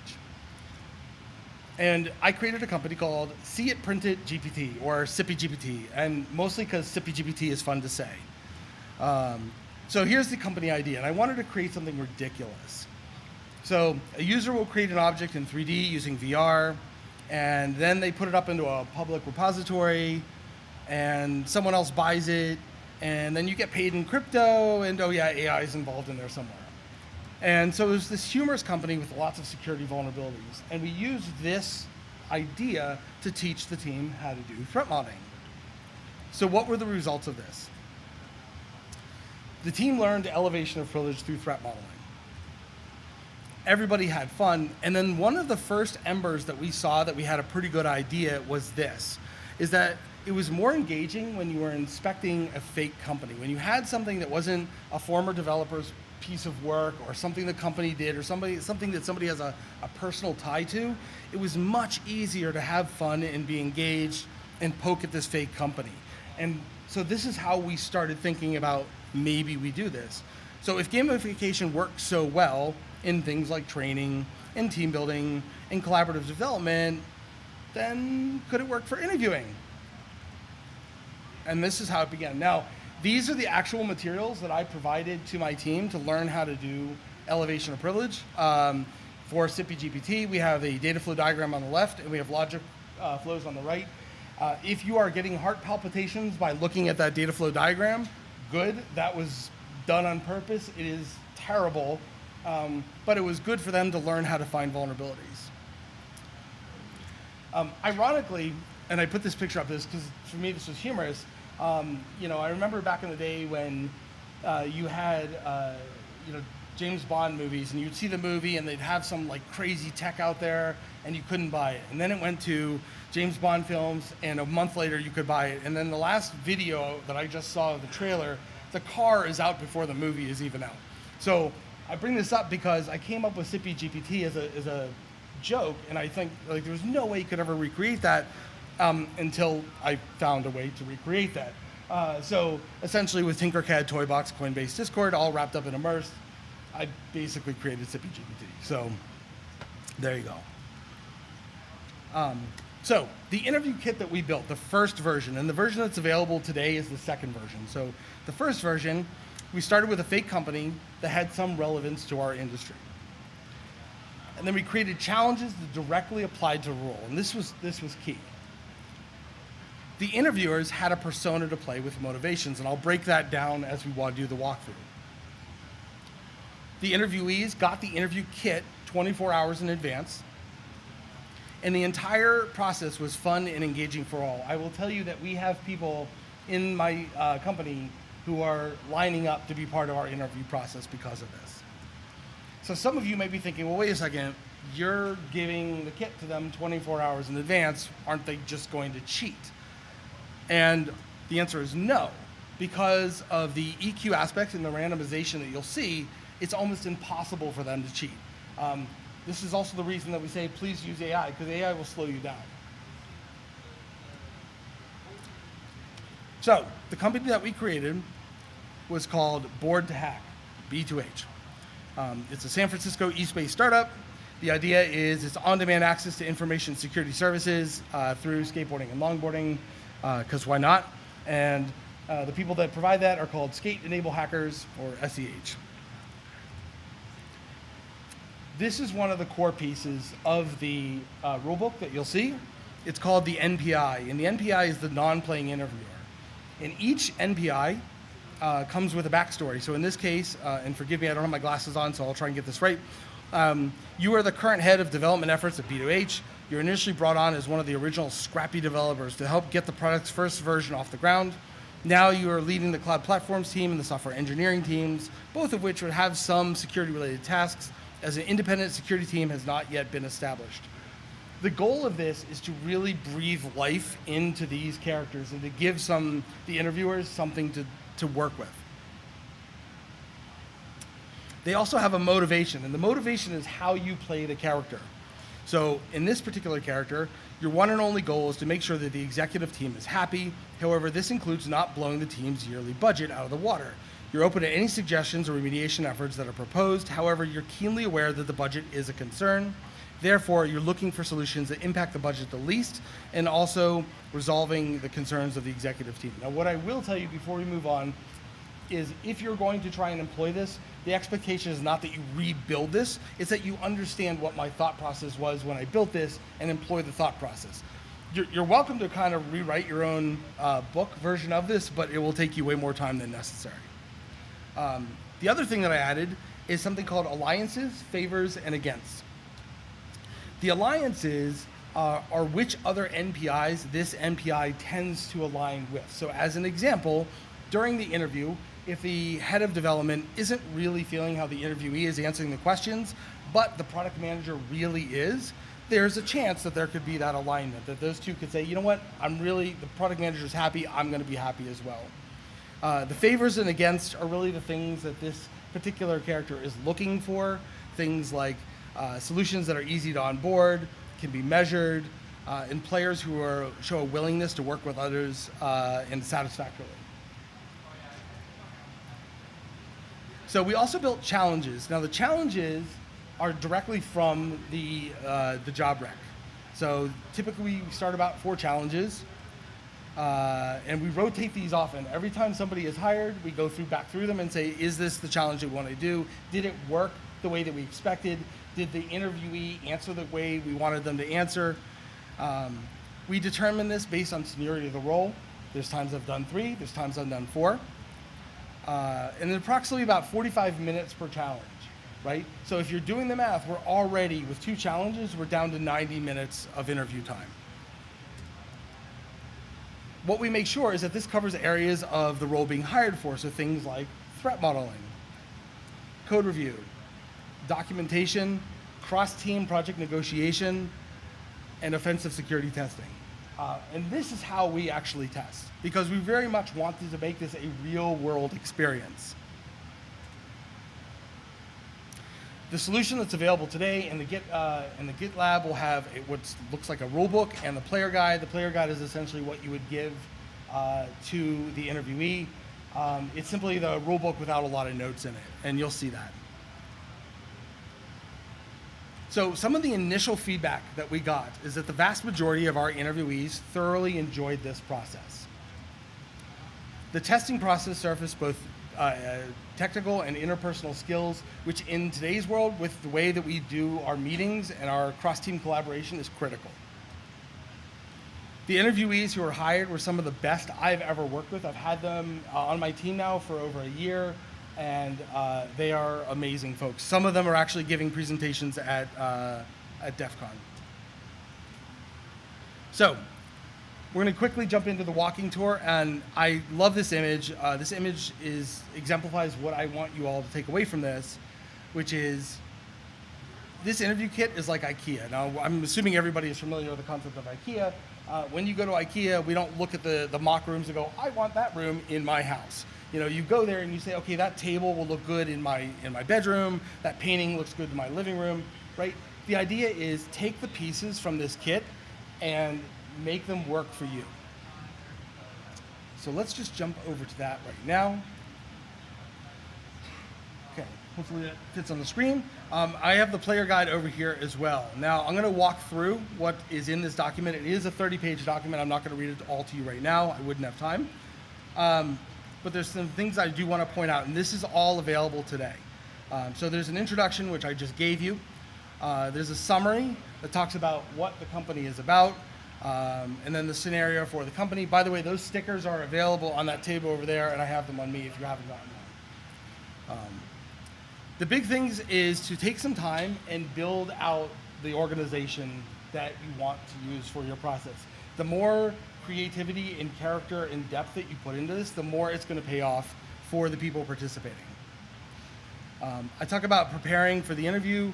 And I created a company called See It Print It GPT, or Sippy GPT, and mostly because Sippy GPT is fun to say. So here's the company idea, and I wanted to create something ridiculous. So a user will create an object in 3D using VR, and then they put it up into a public repository, and someone else buys it, and then you get paid in crypto, and oh yeah, AI is involved in there somewhere. And so it was this humorous company with lots of security vulnerabilities, and we used this idea to teach the team how to do threat modeling. So what were the results of this? The team learned Elevation of Privilege through threat modeling. Everybody had fun, and then one of the first embers that we saw that we had a pretty good idea was this, is that it was more engaging when you were inspecting a fake company. When you had something that wasn't a former developer's piece of work or something the company did or something that somebody has a personal tie to, it was much easier to have fun and be engaged and poke at this fake company. And so this is how we started thinking about maybe we do this. So if gamification works so well in things like training, in team building, in collaborative development, then could it work for interviewing? And this is how it began. Now, these are the actual materials that I provided to my team to learn how to do Elevation of Privilege. For Sippy GPT, we have a data flow diagram on the left, and we have logic flows on the right. If you are getting heart palpitations by looking at that data flow diagram, good. That was done on purpose. It is terrible, but it was good for them to learn how to find vulnerabilities. Ironically, and I put this picture up this because for me this was humorous. I remember back in the day when you had James Bond movies, and you'd see the movie and they'd have some like crazy tech out there and you couldn't buy it. And then it went to James Bond films, and a month later you could buy it. And then the last video that I just saw of the trailer, the car is out before the movie is even out. So I bring this up because I came up with Sippy GPT as a joke, and I think like there was no way you could ever recreate that until I found a way to recreate that. So essentially with Tinkercad, Toybox, Coinbase, Discord, all wrapped up in Immerse, I basically created Sippy GPT. So there you go. So the interview kit that we built, the first version, and the version that's available today is the second version. So the first version, we started with a fake company that had some relevance to our industry. And then we created challenges that directly applied to the role, and this was key. The interviewers had a persona to play with motivations, and I'll break that down as we want to do the walkthrough. The interviewees got the interview kit 24 hours in advance, and the entire process was fun and engaging for all. I will tell you that we have people in my company who are lining up to be part of our interview process because of this. So some of you may be thinking, well, wait a second, you're giving the kit to them 24 hours in advance. Aren't they just going to cheat? And the answer is no. Because of the EQ aspects and the randomization that you'll see, it's almost impossible for them to cheat. This is also the reason that we say, please use AI, because AI will slow you down. So the company that we created was called Board to Hack, B2H. It's a San Francisco East-based startup. The idea is it's on-demand access to information security services through skateboarding and longboarding, because why not? And the people that provide that are called Skate Enable Hackers, or SEH. This is one of the core pieces of the rulebook that you'll see. It's called the NPI, and the NPI is the non-playing interviewer. And each NPI comes with a backstory. So in this case, and forgive me, I don't have my glasses on, so I'll try and get this right. You are the current head of development efforts at B2H. You're initially brought on as one of the original scrappy developers to help get the product's first version off the ground. Now you are leading the cloud platforms team and the software engineering teams, both of which would have some security-related tasks, as an independent security team has not yet been established. The goal of this is to really breathe life into these characters and to give the interviewers something to work with. They also have a motivation, and the motivation is how you play the character. So in this particular character, your one and only goal is to make sure that the executive team is happy. However, this includes not blowing the team's yearly budget out of the water. You're open to any suggestions or remediation efforts that are proposed. However, you're keenly aware that the budget is a concern. Therefore, you're looking for solutions that impact the budget the least and also resolving the concerns of the executive team. Now, what I will tell you before we move on is if you're going to try and employ this, the expectation is not that you rebuild this, it's that you understand what my thought process was when I built this and employ the thought process. You're welcome to kind of rewrite your own book version of this, but it will take you way more time than necessary. The other thing that I added is something called alliances, favors, and against. The alliances are which other NPIs this NPI tends to align with. So as an example, during the interview, if the head of development isn't really feeling how the interviewee is answering the questions, but the product manager really is, there's a chance that there could be that alignment, that those two could say, you know what, the product manager's happy, I'm going to be happy as well. The favors and against are really the things that this particular character is looking for, things like solutions that are easy to onboard, can be measured, and players who show a willingness to work with others and satisfactorily. So we also built challenges. Now the challenges are directly from the job rec. So typically we start about 4 challenges, and we rotate these often. Every time somebody is hired, we go back through them and say, is this the challenge we want to do? Did it work the way that we expected? Did the interviewee answer the way we wanted them to answer? We determine this based on seniority of the role. There's times I've done 3, there's times I've done 4. And approximately about 45 minutes per challenge, right? So if you're doing the math, we're already, with 2 challenges, we're down to 90 minutes of interview time. What we make sure is that this covers areas of the role being hired for, so things like threat modeling, code review, documentation, cross-team project negotiation, and offensive security testing. And this is how we actually test, because we very much wanted to make this a real-world experience. The solution that's available today in the GitLab will have what looks like a rulebook and the player guide. The player guide is essentially what you would give to the interviewee. It's simply the rulebook without a lot of notes in it, and you'll see that. So some of the initial feedback that we got is that the vast majority of our interviewees thoroughly enjoyed this process. The testing process surfaced both technical and interpersonal skills, which in today's world, with the way that we do our meetings and our cross-team collaboration, is critical. The interviewees who were hired were some of the best I've ever worked with. I've had them on my team now for over a year, and they are amazing folks. Some of them are actually giving presentations at DEF CON. So we're going to quickly jump into the walking tour, and I love this image. This image exemplifies what I want you all to take away from this, which is this interview kit is like IKEA. Now, I'm assuming everybody is familiar with the concept of IKEA. When you go to IKEA, we don't look at the mock rooms and go, I want that room in my house. You know, you go there and you say, okay, that table will look good in my bedroom, that painting looks good in my living room, right? The idea is take the pieces from this kit and make them work for you. So let's just jump over to that right now. Okay, hopefully that fits on the screen. I have the player guide over here as well. Now I'm going to walk through what is in this document. It is a 30-page document. I'm not going to read it all to you right now. I wouldn't have time. But there's some things I do want to point out, and this is all available today. So there's an introduction, which I just gave you. There's a summary that talks about what the company is about, and then the scenario for the company. By the way, those stickers are available on that table over there, and I have them on me if you haven't gotten them. The big things is to take some time and build out the organization that you want to use for your process. The more creativity and character and depth that you put into this, the more it's going to pay off for the people participating. I talk about preparing for the interview.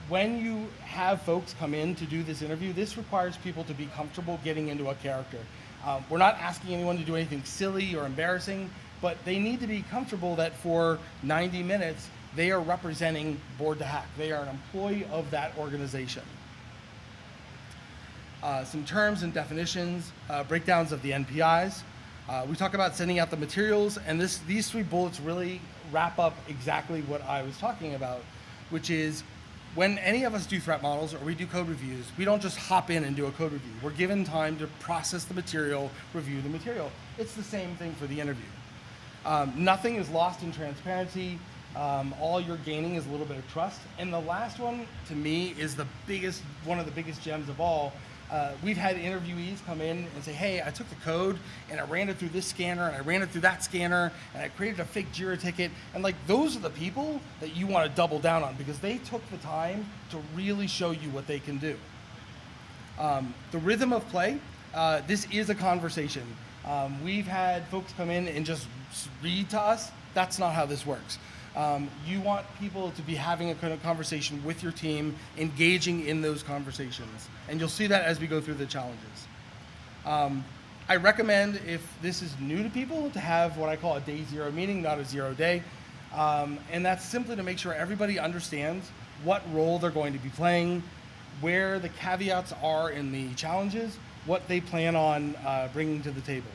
When you have folks come in to do this interview, this requires people to be comfortable getting into a character. We're not asking anyone to do anything silly or embarrassing, but they need to be comfortable that for 90 minutes, they are representing Board to Hack. They are an employee of that organization. Some terms and definitions, breakdowns of the NPIs. We talk about sending out the materials, and these 3 bullets really wrap up exactly what I was talking about, which is when any of us do threat models or we do code reviews, we don't just hop in and do a code review. We're given time to process the material, review the material. It's the same thing for the interview. Nothing is lost in transparency. All you're gaining is a little bit of trust. And the last one, to me, is one of the biggest gems of all. We've had interviewees come in and say, hey, I took the code and I ran it through this scanner and I ran it through that scanner and I created a fake Jira ticket. And like, those are the people that you want to double down on because they took the time to really show you what they can do. The rhythm of play, this is a conversation. We've had folks come in and just read to us. That's not how this works. You want people to be having a kind of conversation with your team, engaging in those conversations. And you'll see that as we go through the challenges. I recommend, if this is new to people, to have what I call a day 0 meeting, not a 0 day. And that's simply to make sure everybody understands what role they're going to be playing, where the caveats are in the challenges, what they plan on bringing to the table.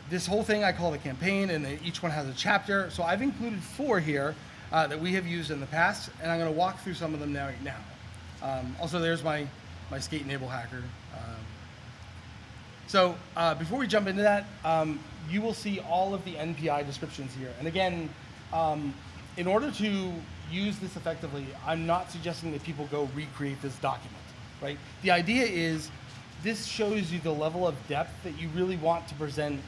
This whole thing I call the campaign, and each one has a chapter. So I've included 4 here that we have used in the past, and I'm going to walk through some of them now. Also, there's my skate enable hacker. So before we jump into that, you will see all of the NPI descriptions here. And again, in order to use this effectively, I'm not suggesting that people go recreate this document, right? The idea is this shows you the level of depth that you really want to present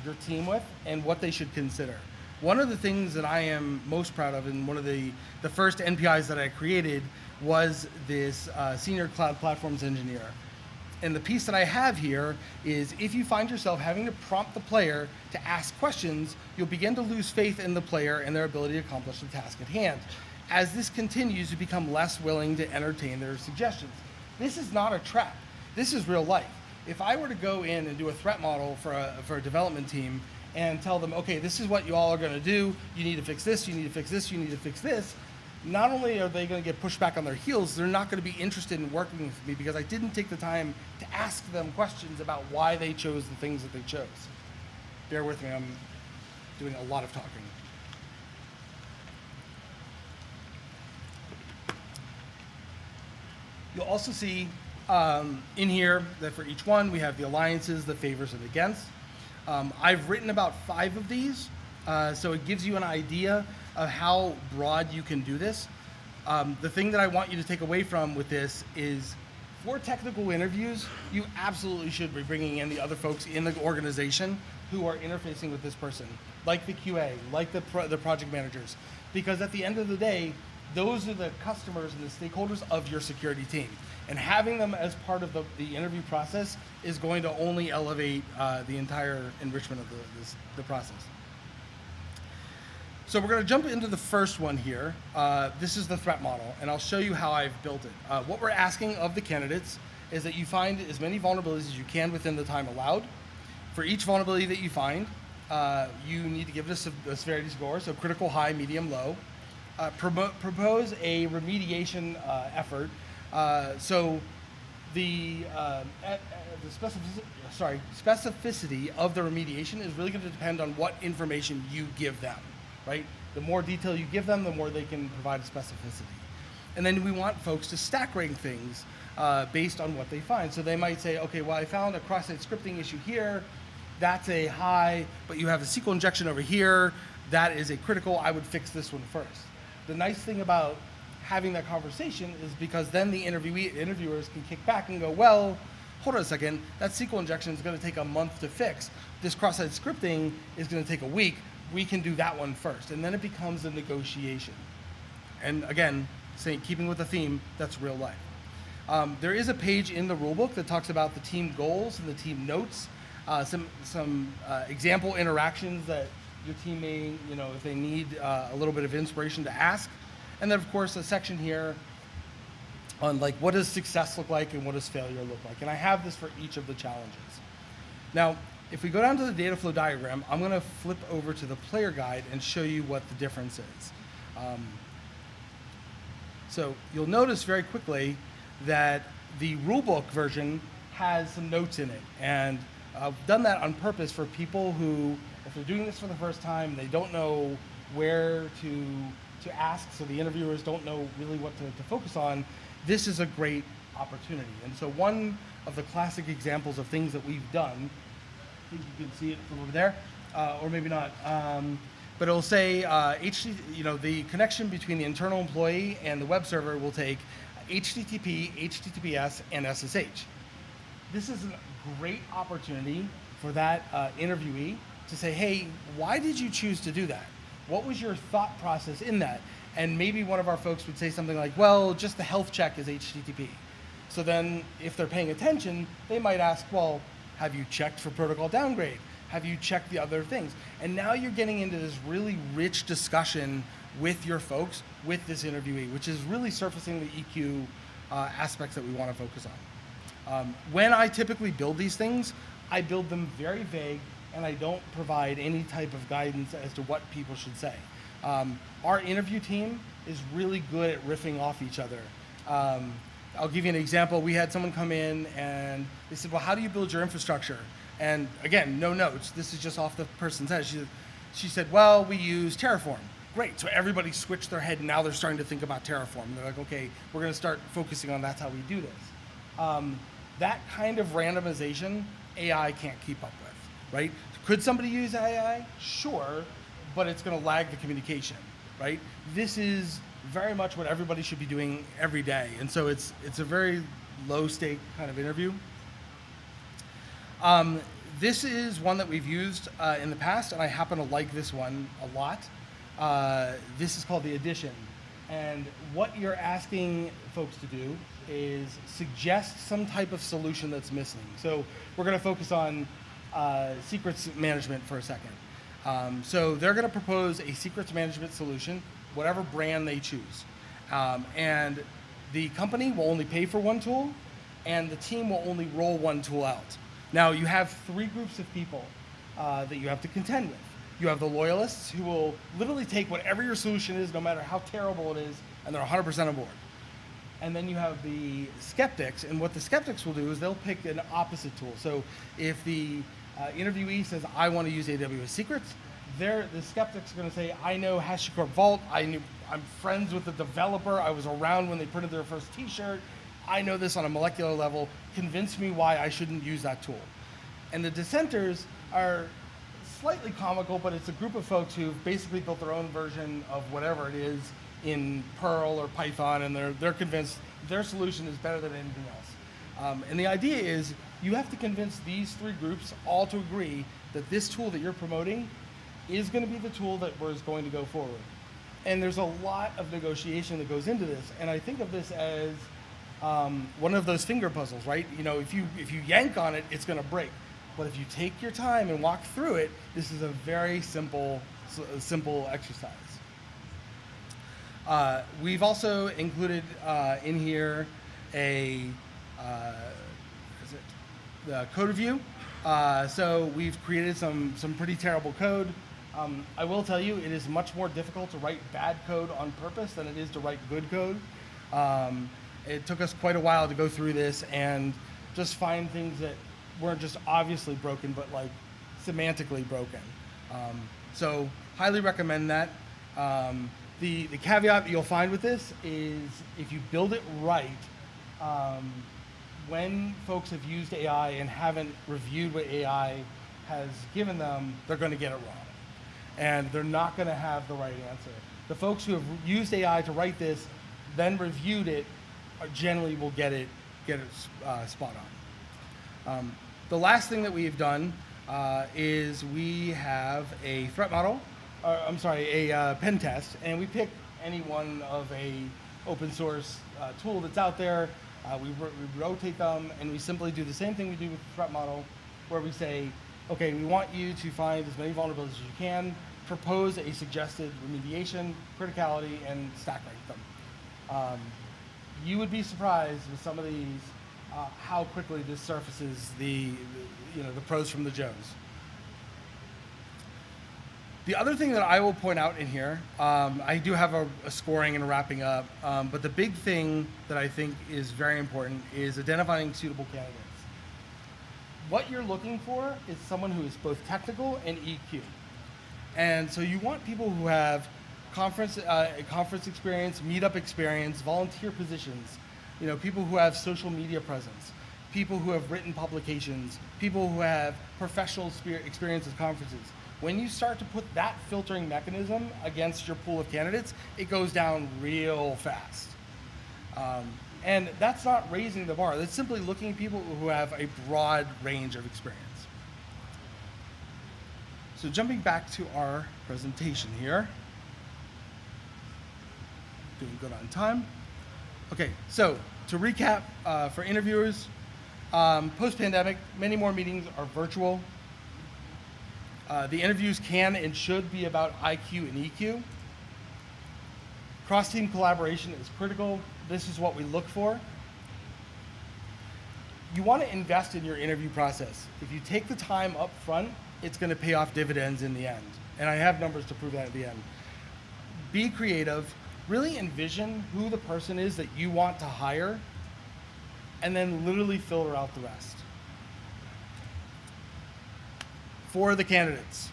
your team with and what they should consider. One of the things that I am most proud of, and one of the first NPIs that I created, was this Senior Cloud Platforms Engineer. And the piece that I have here is, if you find yourself having to prompt the player to ask questions, you'll begin to lose faith in the player and their ability to accomplish the task at hand. As this continues, you become less willing to entertain their suggestions. This is not a trap. This is real life. If I were to go in and do a threat model for a development team and tell them, okay, this is what you all are going to do, you need to fix this, you need to fix this, you need to fix this, not only are they going to get pushed back on their heels, they're not going to be interested in working with me because I didn't take the time to ask them questions about why they chose the things that they chose. Bear with me, I'm doing a lot of talking. You'll also see in here that for each one we have the alliances, the favors, and against. I've written about 5 of these, so it gives you an idea of how broad you can do this. The thing that I want you to take away from with this is, for technical interviews, you absolutely should be bringing in the other folks in the organization who are interfacing with this person, like the QA, like the project managers, because at the end of the day, those are the customers and the stakeholders of your security team. And having them as part of the interview process is going to only elevate the entire enrichment of the process. So we're going to jump into the first one here. This is the threat model, and I'll show you how I've built it. What we're asking of the candidates is that you find as many vulnerabilities as you can within the time allowed. For each vulnerability that you find, you need to give it a severity score, so critical, high, medium, low. Propose a remediation effort. So the specificity of the remediation is really going to depend on what information you give them, right? The more detail you give them, the more they can provide a specificity. And then we want folks to stack rank things based on what they find. So they might say, okay, well, I found a cross-site scripting issue here. That's a high, but you have a SQL injection over here. That is a critical. I would fix this one first. The nice thing about having that conversation is because then the interviewers can kick back and go, well, hold on a second, that SQL injection is going to take a month to fix. This cross-site scripting is going to take a week. We can do that one first. And then it becomes a negotiation. And again, keeping with the theme, that's real life. There is a page in the rulebook that talks about the team goals and the team notes, some example interactions that your team may, if they need a little bit of inspiration to ask. And then, of course, a section here on like what does success look like and what does failure look like. And I have this for each of the challenges. Now, if we go down to the data flow diagram, I'm going to flip over to the player guide and show you what the difference is. So you'll notice very quickly that the rulebook version has some notes in it. And I've done that on purpose for people who, if they're doing this for the first time, they don't know where to ask, so the interviewers don't know really what to focus on. This is a great opportunity. And so one of the classic examples of things that we've done, I think you can see it from over there, or maybe not, but it'll say the connection between the internal employee and the web server will take HTTP, HTTPS, and SSH. This is a great opportunity for that interviewee to say, hey, why did you choose to do that? What was your thought process in that? And maybe one of our folks would say something like, well, just the health check is HTTP. So then if they're paying attention, they might ask, well, have you checked for protocol downgrade? Have you checked the other things? And now you're getting into this really rich discussion with your folks, with this interviewee, which is really surfacing the EQ aspects that we want to focus on. When I typically build these things, I build them very vague, and I don't provide any type of guidance as to what people should say. Our interview team is really good at riffing off each other. I'll give you an example. We had someone come in and they said, well, how do you build your infrastructure? And again, no notes. This is just off the person's head. She said, well, we use Terraform. Great, so everybody switched their head and now they're starting to think about Terraform. They're like, okay, we're gonna start focusing on that's how we do this. That kind of randomization, AI can't keep up with, right? Could somebody use AI? Sure, but it's gonna lag the communication, right? This is very much what everybody should be doing every day. And so it's a very low stake kind of interview. This is one that we've used in the past, and I happen to like this one a lot. This is called the addition. And what you're asking folks to do is suggest some type of solution that's missing. So we're going to focus on secrets management for a second. So they're going to propose a secrets management solution, whatever brand they choose. And the company will only pay for one tool, and the team will only roll one tool out. Now, you have three groups of people that you have to contend with. You have the loyalists who will literally take whatever your solution is, no matter how terrible it is, and they're 100% on board. And then you have the skeptics, and what the skeptics will do is they'll pick an opposite tool. So if the interviewee says, I want to use AWS Secrets, the skeptics are going to say, I know HashiCorp Vault, I'm friends with the developer, I was around when they printed their first t-shirt, I know this on a molecular level, convince me why I shouldn't use that tool. And the dissenters are slightly comical, but it's a group of folks who've basically built their own version of whatever it is in Perl or Python, and they're convinced their solution is better than anything else. And the idea is you have to convince these three groups all to agree that this tool that you're promoting is going to be the tool that is going to go forward. And there's a lot of negotiation that goes into this, and I think of this as one of those finger puzzles, right? You know, if you yank on it, it's going to break. But if you take your time and walk through it, this is a very simple exercise. We've also included in here the code review. So we've created some pretty terrible code. I will tell you, it is much more difficult to write bad code on purpose than it is to write good code. It took us quite a while to go through this and just find things that weren't just obviously broken, but like semantically broken. So highly recommend that. The caveat that you'll find with this is if you build it right, when folks have used AI and haven't reviewed what AI has given them, they're going to get it wrong. And they're not going to have the right answer. The folks who have used AI to write this, then reviewed it, generally will get it spot on. The last thing that we've done is we have a threat model, a pen test, and we pick any one of a open source tool that's out there. We rotate them, and we simply do the same thing we do with the threat model, where we say, okay, we want you to find as many vulnerabilities as you can, propose a suggested remediation, criticality, and stack rank them. You would be surprised with some of these how quickly this surfaces the pros from the Joes. The other thing that I will point out in here, I do have a scoring and wrapping up, but the big thing that I think is very important is identifying suitable candidates. What you're looking for is someone who is both technical and EQ. And so you want people who have conference experience, meetup experience, volunteer positions, people who have social media presence, people who have written publications, people who have professional experience at conferences. When you start to put that filtering mechanism against your pool of candidates, it goes down real fast. And that's not raising the bar. That's simply looking at people who have a broad range of experience. So jumping back to our presentation here. Doing good on time. Okay, so to recap for interviewers, post-pandemic, many more meetings are virtual. The interviews can and should be about IQ and EQ. Cross-team collaboration is critical. This is what we look for. You want to invest in your interview process. If you take the time up front, it's going to pay off dividends in the end. And I have numbers to prove that at the end. Be creative. Really envision who the person is that you want to hire, and then literally filter out the rest. For the candidates,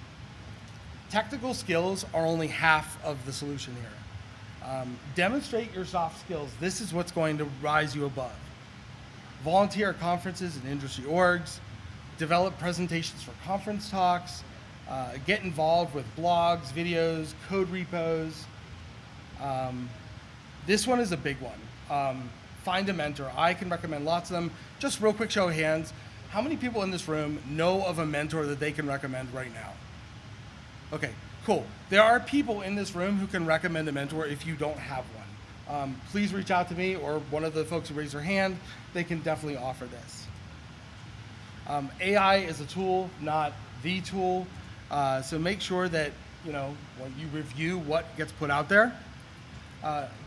technical skills are only half of the solution here. Demonstrate your soft skills. This is what's going to rise you above. Volunteer at conferences and industry orgs, develop presentations for conference talks, get involved with blogs, videos, code repos. This one is a big one. Find a mentor. I can recommend lots of them. Just real quick show of hands. How many people in this room know of a mentor that they can recommend right now? Okay, cool. There are people in this room who can recommend a mentor if you don't have one. Please reach out to me or one of the folks who raised their hand. They can definitely offer this. AI is a tool, not the tool. So make sure that, when you review what gets put out there,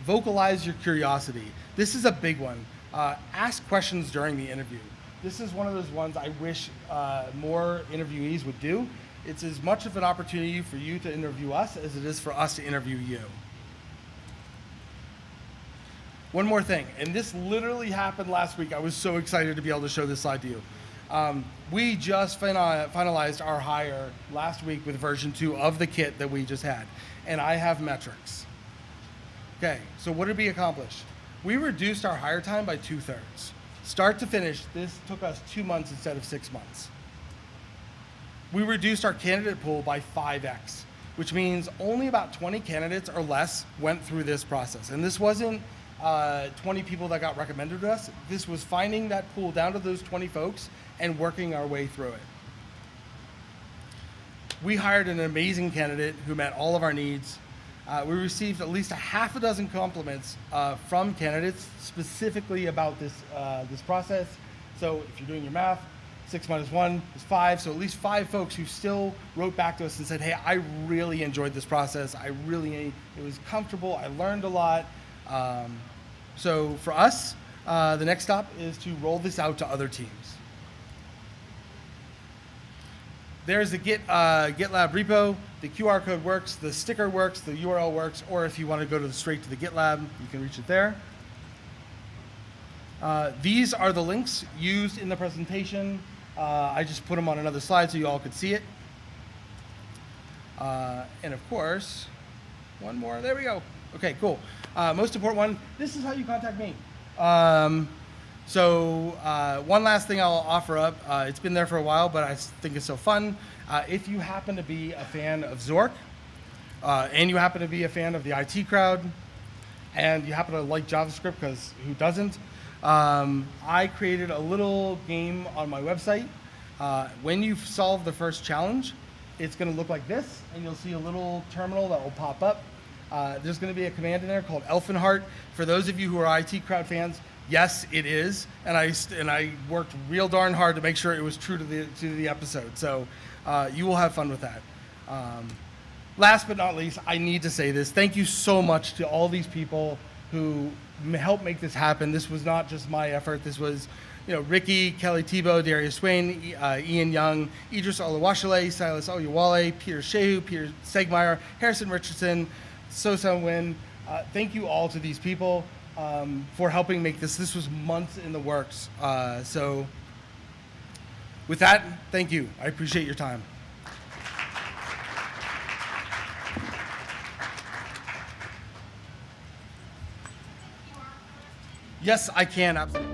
vocalize your curiosity. This is a big one. Ask questions during the interview. This is one of those ones I wish more interviewees would do. It's as much of an opportunity for you to interview us as it is for us to interview you. One more thing, and this literally happened last week. I was so excited to be able to show this slide to you. We just finalized our hire last week with version 2 of the kit that we just had, and I have metrics. Okay, so what did we accomplish? We reduced our hire time by 2/3. Start to finish, this took us 2 months instead of 6 months. We reduced our candidate pool by 5x, which means only about 20 candidates or less went through this process. And this wasn't 20 people that got recommended to us. This was finding that pool down to those 20 folks and working our way through it. We hired an amazing candidate who met all of our needs. We received at least a half a dozen compliments from candidates specifically about this process. So if you're doing your math, 6 minus 1 is 5. So at least 5 folks who still wrote back to us and said, hey, I really enjoyed this process. It was comfortable. I learned a lot. So for us, the next stop is to roll this out to other teams. There's the GitLab repo. The QR code works, the sticker works, the URL works, or if you want to go straight to the GitLab, you can reach it there. These are the links used in the presentation. I just put them on another slide so you all could see it. And of course, one more, there we go. Okay, cool. Most important one, this is how you contact me. One last thing I'll offer up. It's been there for a while, but I think it's so fun. If you happen to be a fan of Zork, and you happen to be a fan of the IT crowd, and you happen to like JavaScript, because who doesn't? I created a little game on my website. When you solve the first challenge, it's going to look like this, and you'll see a little terminal that will pop up. There's going to be a command in there called Elfinheart. For those of you who are IT crowd fans, yes, it is, and I worked real darn hard to make sure it was true to the episode. So you will have fun with that. Last but not least, I need to say this. Thank you so much to all these people who helped make this happen. This was not just my effort. This was, Ricky, Kelly Tebow, Darius Swain, Ian Young, Idris Olawashale, Silas Oyewale, Peter Shehu, Peter Segmeyer, Harrison Richardson, Sosa Win. Thank you all to these people for helping make this. This was months in the works. So with that, thank you. I appreciate your time. Yes, I can, absolutely.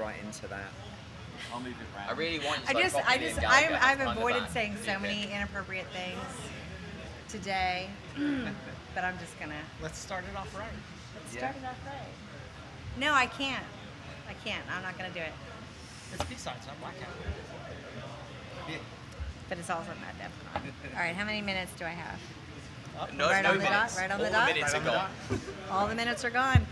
right into that. I'll move it around. I really want you to I've avoided saying so many inappropriate things today, but I'm just gonna. Let's start it off right. Let's start it off right. No, I can't. I'm not gonna do it. It's B-sides, not Black Hat. But it's also not DEFCON. All right, how many minutes do I have? No, right no on the minutes. dot. Right on All the dot. minutes are gone. All the minutes are gone.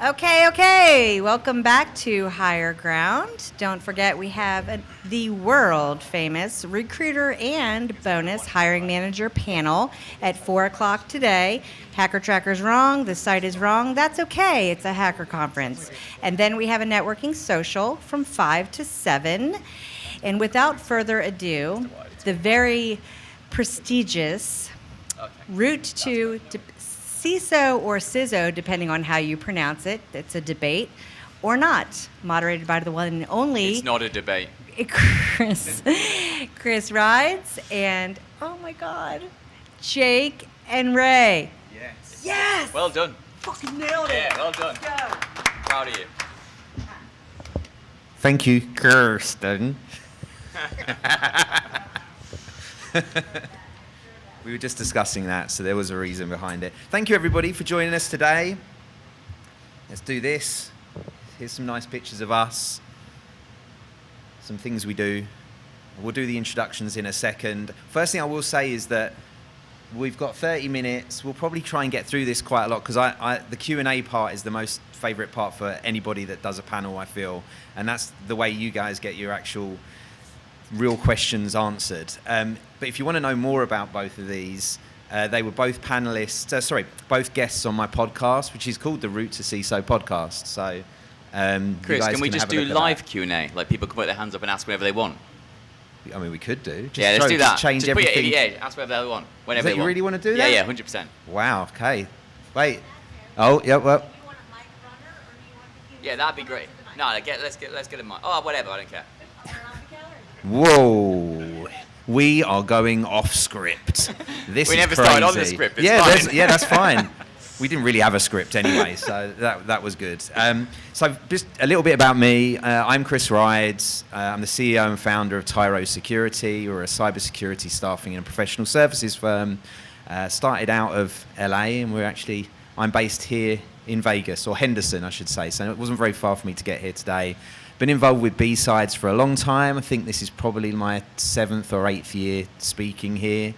Okay. Welcome back to Higher Ground. Don't forget we have the world famous recruiter and bonus hiring manager panel at 4 o'clock today. Hacker Tracker's wrong. The site is wrong. That's okay. It's a hacker conference. And then we have a networking social from 5 to 7. And without further ado, the very prestigious route to CISO or CISO, depending on how you pronounce it. It's a debate or not. Moderated by the one and only. It's not a debate. Chris Rides and, oh my God, Jake and Ray. Yes. Yes! Well done. Fucking nailed it. Yeah, well done. Let's go. Proud of you. Thank you, Kirsten. We were just discussing that, so there was a reason behind it. Thank you, everybody, for joining us today. Let's do this. Here's some nice pictures of us. Some things we do. We'll do the introductions in a second. First thing I will say is that we've got 30 minutes. We'll probably try and get through this quite a lot because the Q&A part is the most favorite part for anybody that does a panel, I feel. And that's the way you guys get your actual real questions answered. But if you want to know more about both of these, they were both both guests on my podcast, which is called the Route to CISO podcast. So, Chris, can we just do live Q&A? Like people can put their hands up and ask whatever they want. I mean, we could do. Let's do that. Just change just put everything. ask whatever they want. Whenever You really want to do that? Yeah, 100%. Wow. Okay. Wait. Oh, yeah. Well. Yeah, that'd be great. No, let's get a mic. Oh, whatever. I don't care. Whoa. We are going off script. This We is never crazy. started on the script. It's fine. That's fine. We didn't really have a script anyway, so that was good. So just a little bit about me. I'm Chris Rides. I'm the CEO and founder of Tyro Security. We're a cybersecurity staffing and professional services firm. Started out of LA, and I'm based here in Vegas, or Henderson, I should say. So it wasn't very far for me to get here today. Been involved with B-Sides for a long time. I think this is probably my 7th or 8th year speaking here.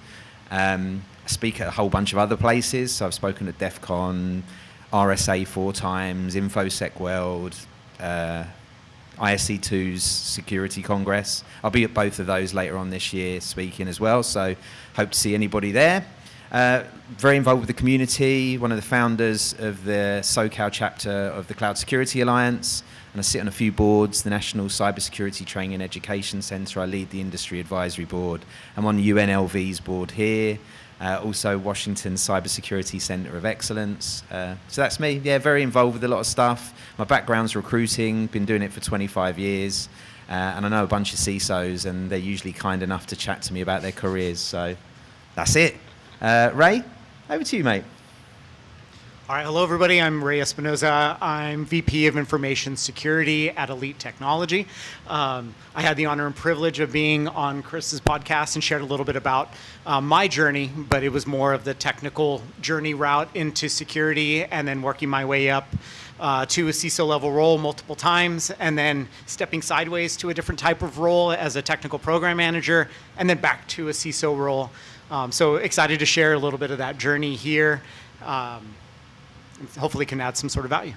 I speak at a whole bunch of other places. So I've spoken at DEF CON, RSA 4 times, InfoSec World, ISC2's Security Congress. I'll be at both of those later on this year speaking as well. So hope to see anybody there. Very involved with the community, one of the founders of the SoCal chapter of the Cloud Security Alliance. And I sit on a few boards, the National Cybersecurity Training and Education Centre. I lead the Industry Advisory Board. I'm on UNLV's board here. Also Washington Cybersecurity Centre of Excellence. So that's me. Yeah, very involved with a lot of stuff. My background's recruiting, been doing it for 25 years. And I know a bunch of CISOs, and they're usually kind enough to chat to me about their careers. So that's it. Ray, over to you, mate. All right, hello everybody. I'm Ray Espinoza. I'm VP of Information Security at Elite Technology. I had the honor and privilege of being on Chris's podcast and shared a little bit about my journey, but it was more of the technical journey route into security and then working my way up to a CISO level role multiple times, and then stepping sideways to a different type of role as a technical program manager, and then back to a CISO role. So excited to share a little bit of that journey here. Hopefully can add some sort of value.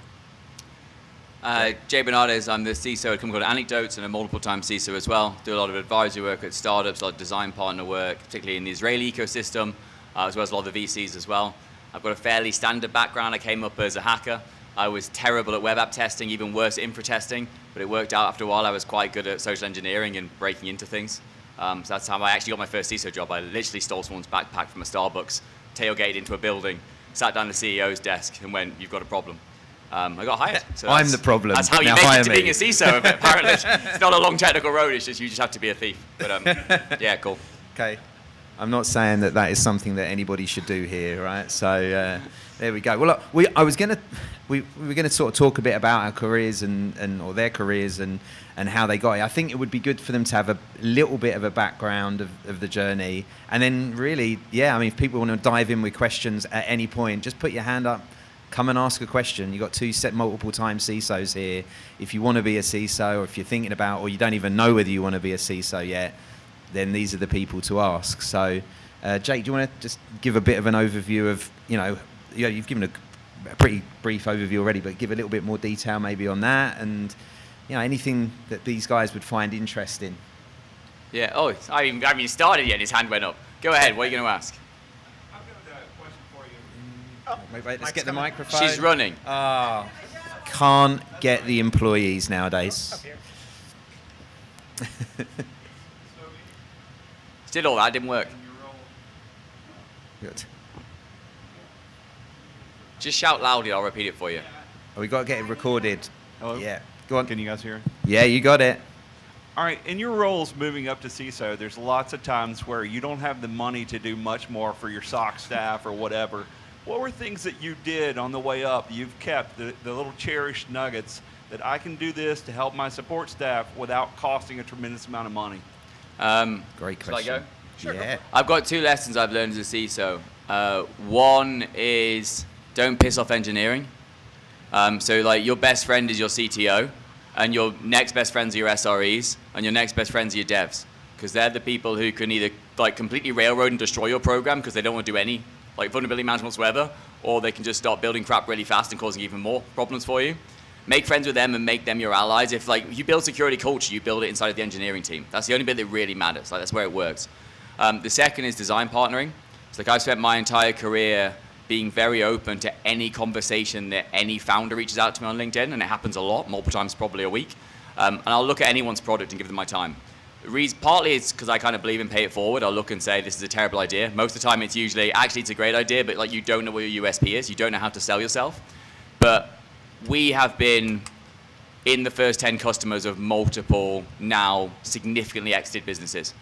Jay Bernardes, I'm the CISO at a company called Anecdotes, and a multiple-time CISO as well. Do a lot of advisory work at startups, a lot of design partner work, particularly in the Israeli ecosystem, as well as a lot of the VCs as well. I've got a fairly standard background. I came up as a hacker. I was terrible at web app testing, even worse at infra testing, but it worked out after a while. I was quite good at social engineering and breaking into things. So that's how I actually got my first CISO job. I literally stole someone's backpack from a Starbucks, tailgated into a building, sat down at the CEO's desk and went, "You've got a problem." I got hired. So I'm the problem. That's how you Now make hire it to me. being a CISO. Apparently, it's not a long technical road. It's just you just have to be a thief. But yeah, cool. Okay. I'm not saying that that is something that anybody should do here, right? So there we go. Well, look, we were gonna sort of talk a bit about our careers or their careers and how they got it. I think it would be good for them to have a little bit of a background of the journey, and then really, yeah, I mean, if people want to dive in with questions at any point, just put your hand up. Come and ask a question. You've got 2 multiple-time CISOs here. If you want to be a CISO, or if you're thinking about, or you don't even know whether you want to be a CISO yet, then these are the people to ask. So, Jake, do you want to just give a bit of an overview of, you've given a pretty brief overview already, but give a little bit more detail maybe on that, and anything that these guys would find interesting. Yeah. Oh, I haven't even started yet. His hand went up. Go ahead. What are you going to ask? Wait, let's get the microphone. She's running. Can't get the employees nowadays. Did all that, didn't work. Good. Just shout loudly, I'll repeat it for you. Oh, we got to get it recorded. Hello? Yeah. Go on. Can you guys hear? Yeah, you got it. All right, in your roles moving up to CISO, there's lots of times where you don't have the money to do much more for your SOC staff or whatever. What were things that you did on the way up, you've kept, the little cherished nuggets, that I can do this to help my support staff without costing a tremendous amount of money? Great question. Shall I go? Sure. Yeah. I've got 2 lessons I've learned as a CISO. One is don't piss off engineering. So like your best friend is your CTO, and your next best friends are your SREs, and your next best friends are your devs, because they're the people who can either like completely railroad and destroy your program because they don't want to do any like vulnerability management whatsoever, or they can just start building crap really fast and causing even more problems for you. Make friends with them and make them your allies. If like you build security culture, you build it inside of the engineering team. That's the only bit that really matters. Like that's where it works. The second is design partnering. It's like I've spent my entire career being very open to any conversation that any founder reaches out to me on LinkedIn, and it happens a lot, multiple times probably a week. And I'll look at anyone's product and give them my time. Partly it's because I kind of believe in pay it forward. I'll look and say, this is a terrible idea. Most of the time it's usually, actually it's a great idea, but like you don't know what your USP is. You don't know how to sell yourself. But we have been in the first 10 customers of multiple now significantly exited businesses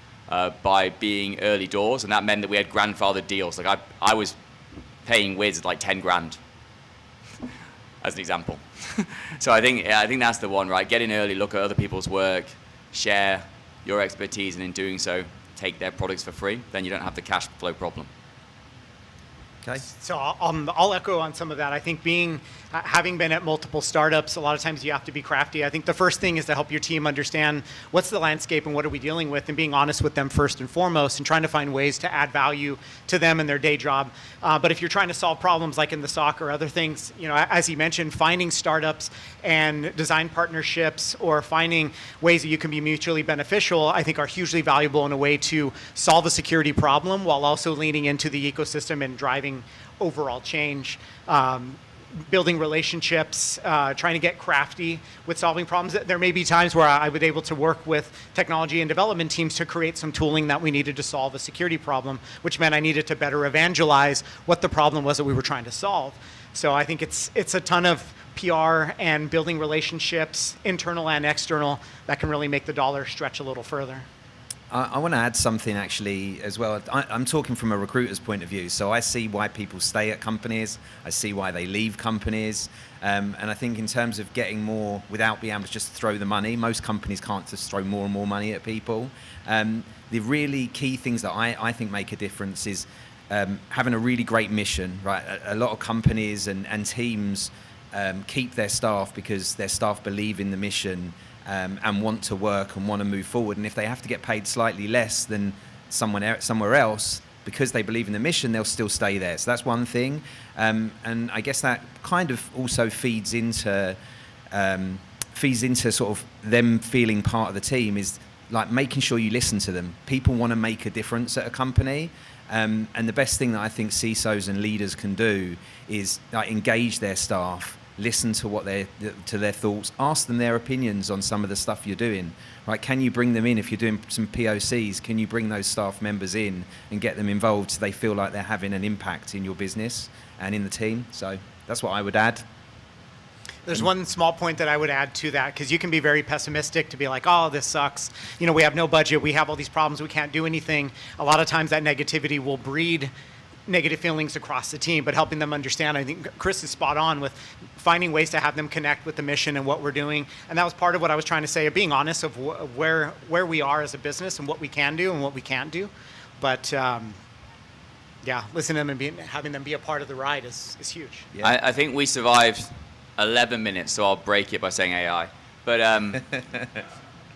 by being early doors. And that meant that we had grandfathered deals. Like I was paying Wiz like 10 grand as an example. So I think that's the one, right? Get in early, look at other people's work, share your expertise, and in doing so, take their products for free. Then you don't have the cash flow problem. Okay. So I'll echo on some of that. I think having been at multiple startups, a lot of times you have to be crafty. I think the first thing is to help your team understand what's the landscape and what are we dealing with, and being honest with them first and foremost, and trying to find ways to add value to them in their day job. But if you're trying to solve problems like in the SOC or other things, as you mentioned, finding startups and design partnerships or finding ways that you can be mutually beneficial, I think are hugely valuable in a way to solve a security problem while also leaning into the ecosystem and driving overall change. Building relationships, trying to get crafty with solving problems. There may be times where I was able to work with technology and development teams to create some tooling that we needed to solve a security problem, which meant I needed to better evangelize what the problem was that we were trying to solve. So I think it's a ton of PR and building relationships, internal and external, that can really make the dollar stretch a little further. I want to add something actually as well. I'm talking from a recruiter's point of view. So I see why people stay at companies. I see why they leave companies. And I think in terms of getting more without being able to just throw the money, most companies can't just throw more and more money at people. The really key things that I think make a difference is having a really great mission, right? A lot of companies and teams keep their staff because their staff believe in the mission and want to work and want to move forward. And if they have to get paid slightly less than somewhere else because they believe in the mission, they'll still stay there. So that's one thing. And I guess that kind of also feeds into sort of them feeling part of the team, is like making sure you listen to them. People want to make a difference at a company. And the best thing that I think CISOs and leaders can do is engage their staff, listen to their thoughts, ask them their opinions on some of the stuff you're doing. Right? Can you bring them in if you're doing some POCs? Can you bring those staff members in and get them involved so they feel like they're having an impact in your business and in the team? So that's what I would add. There's one small point that I would add to that, because you can be very pessimistic to be like, oh, this sucks. You know, we have no budget. We have all these problems. We can't do anything. A lot of times that negativity will breed negative feelings across the team, but helping them understand, I think Chris is spot on with finding ways to have them connect with the mission and what we're doing. And that was part of what I was trying to say, of being honest of where we are as a business and what we can do and what we can't do. But yeah, listening to them and having them be a part of the ride is huge. Yeah. I think we survived 11 minutes, so I'll break it by saying AI. But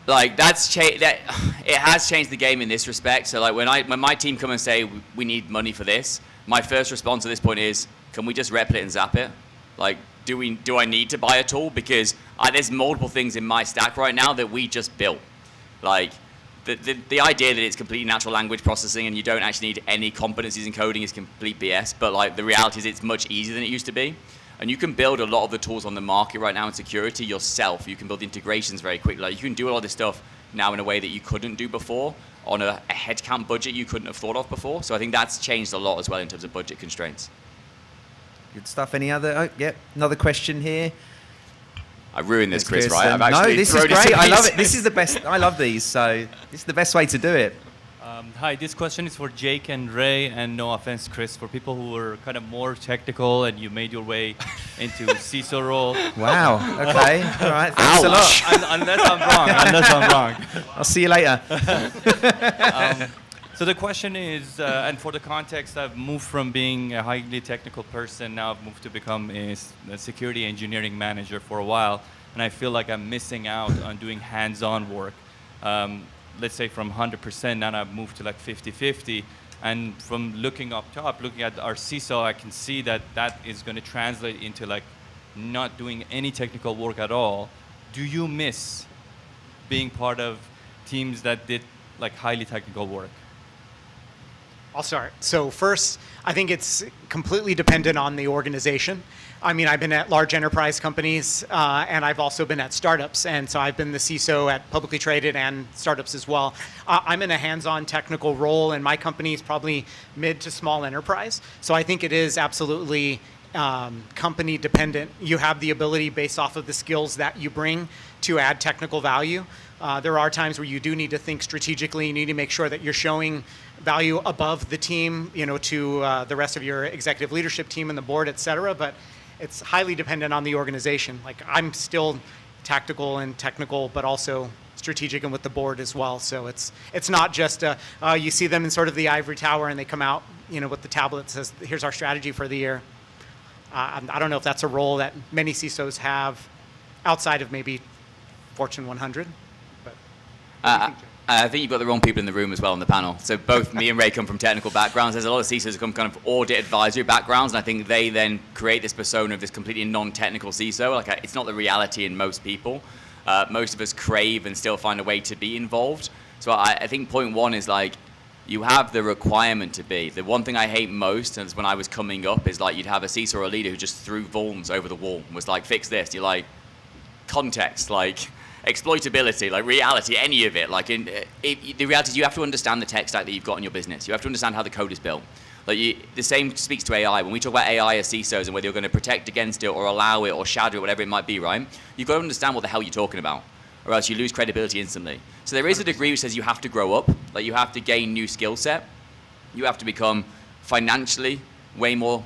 like it has changed the game in this respect. So like when my team come and say we need money for this, my first response at this point is, can we just replicate and zap it? Like, do I need to buy a tool? Because there's multiple things in my stack right now that we just built. Like the idea that it's completely natural language processing and you don't actually need any competencies in coding is complete BS. But like the reality is it's much easier than it used to be. And you can build a lot of the tools on the market right now in security yourself. You can build integrations very quickly. Like you can do a lot of this stuff now in a way that you couldn't do before on a headcount budget you couldn't have thought of before. So I think that's changed a lot as well in terms of budget constraints. Good stuff. Any other? Oh, yep. Another question here. I ruined this, Chris, right? I've No, actually this is great. I love it. This is the best. I love these. So this is the best way to do it. Hi, this question is for Jake and Ray, and no offense, Chris, for people who were kind of more technical and you made your way into CISO role. Wow. Okay. All right. Thanks a lot. Unless I'm wrong. I'll see you later. So the question is, and for the context, I've moved from being a highly technical person, now I've moved to become a security engineering manager for a while, and I feel like I'm missing out on doing hands-on work. Let's say from 100%, now I've moved to like 50-50, and from looking up top, looking at our CISO, I can see that that is going to translate into like not doing any technical work at all. Do you miss being part of teams that did like highly technical work? I'll start. So first, I think it's completely dependent on the organization. I mean, I've been at large enterprise companies, and I've also been at startups. And so I've been the CISO at publicly traded and startups as well. I'm in a hands-on technical role, and my company is probably mid to small enterprise. So I think it is absolutely company dependent. You have the ability based off of the skills that you bring to add technical value. There are times where you do need to think strategically. You need to make sure that you're showing value above the team, you know, to the rest of your executive leadership team and the board, et cetera. But it's highly dependent on the organization. Like I'm still tactical and technical, but also strategic and with the board as well. So it's not just you see them in sort of the ivory tower and they come out, you know, with the tablet that says, here's our strategy for the year. I don't know if that's a role that many CISOs have outside of maybe Fortune 100. But I think you've got the wrong people in the room as well on the panel. So both me and Ray come from technical backgrounds. There's a lot of CISOs who come kind of audit advisory backgrounds, and I think they then create this persona of this completely non-technical CISO. Like it's not the reality in most people. Most of us crave and still find a way to be involved. So I think point one is like you have the requirement to be. The one thing I hate most is when I was coming up is like you'd have a CISO or a leader who just threw vulns over the wall and was like, fix this. You're like, context, like exploitability, like reality, any of it. Like the reality is you have to understand the tech stack that you've got in your business. You have to understand how the code is built. Like the same speaks to AI. When we talk about AI as CISOs and whether you're going to protect against it or allow it or shadow it, whatever it might be, right? You've got to understand what the hell you're talking about, or else you lose credibility instantly. So there is a degree which says you have to grow up, like you have to gain new skill set. You have to become financially way more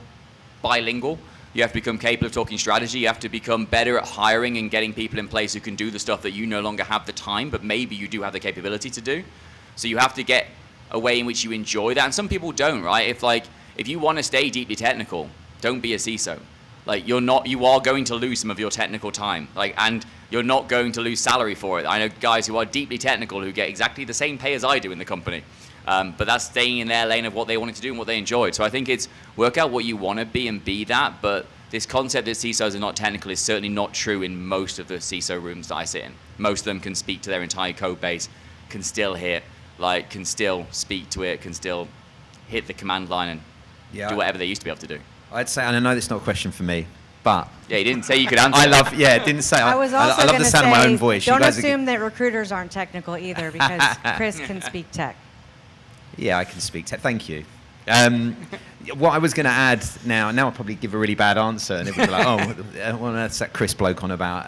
bilingual. You have to become capable of talking strategy. You have to become better at hiring and getting people in place who can do the stuff that you no longer have the time, but maybe you do have the capability to do. So you have to get a way in which you enjoy that. And some people don't, right? If you want to stay deeply technical, don't be a CISO. Like you are going to lose some of your technical time. And you're not going to lose salary for it. I know guys who are deeply technical who get exactly the same pay as I do in the company. But that's staying in their lane of what they wanted to do and what they enjoyed. So I think it's work out what you want to be and be that. But this concept that CISOs are not technical is certainly not true in most of the CISO rooms that I sit in. Most of them can speak to their entire code base, can still hit, can still speak to it, can still hit the command line and do whatever they used to be able to do. I'd say, and I know that's not a question for me, but yeah, you didn't say you could answer. It didn't say. I was also I love going the to sound of my say, own voice. don't assume that recruiters aren't technical either, because Chris can speak tech. Yeah, I can speak tech. Thank you. what I was going to add now I'll probably give a really bad answer, and everyone's like, oh, what that's that Chris bloke on about.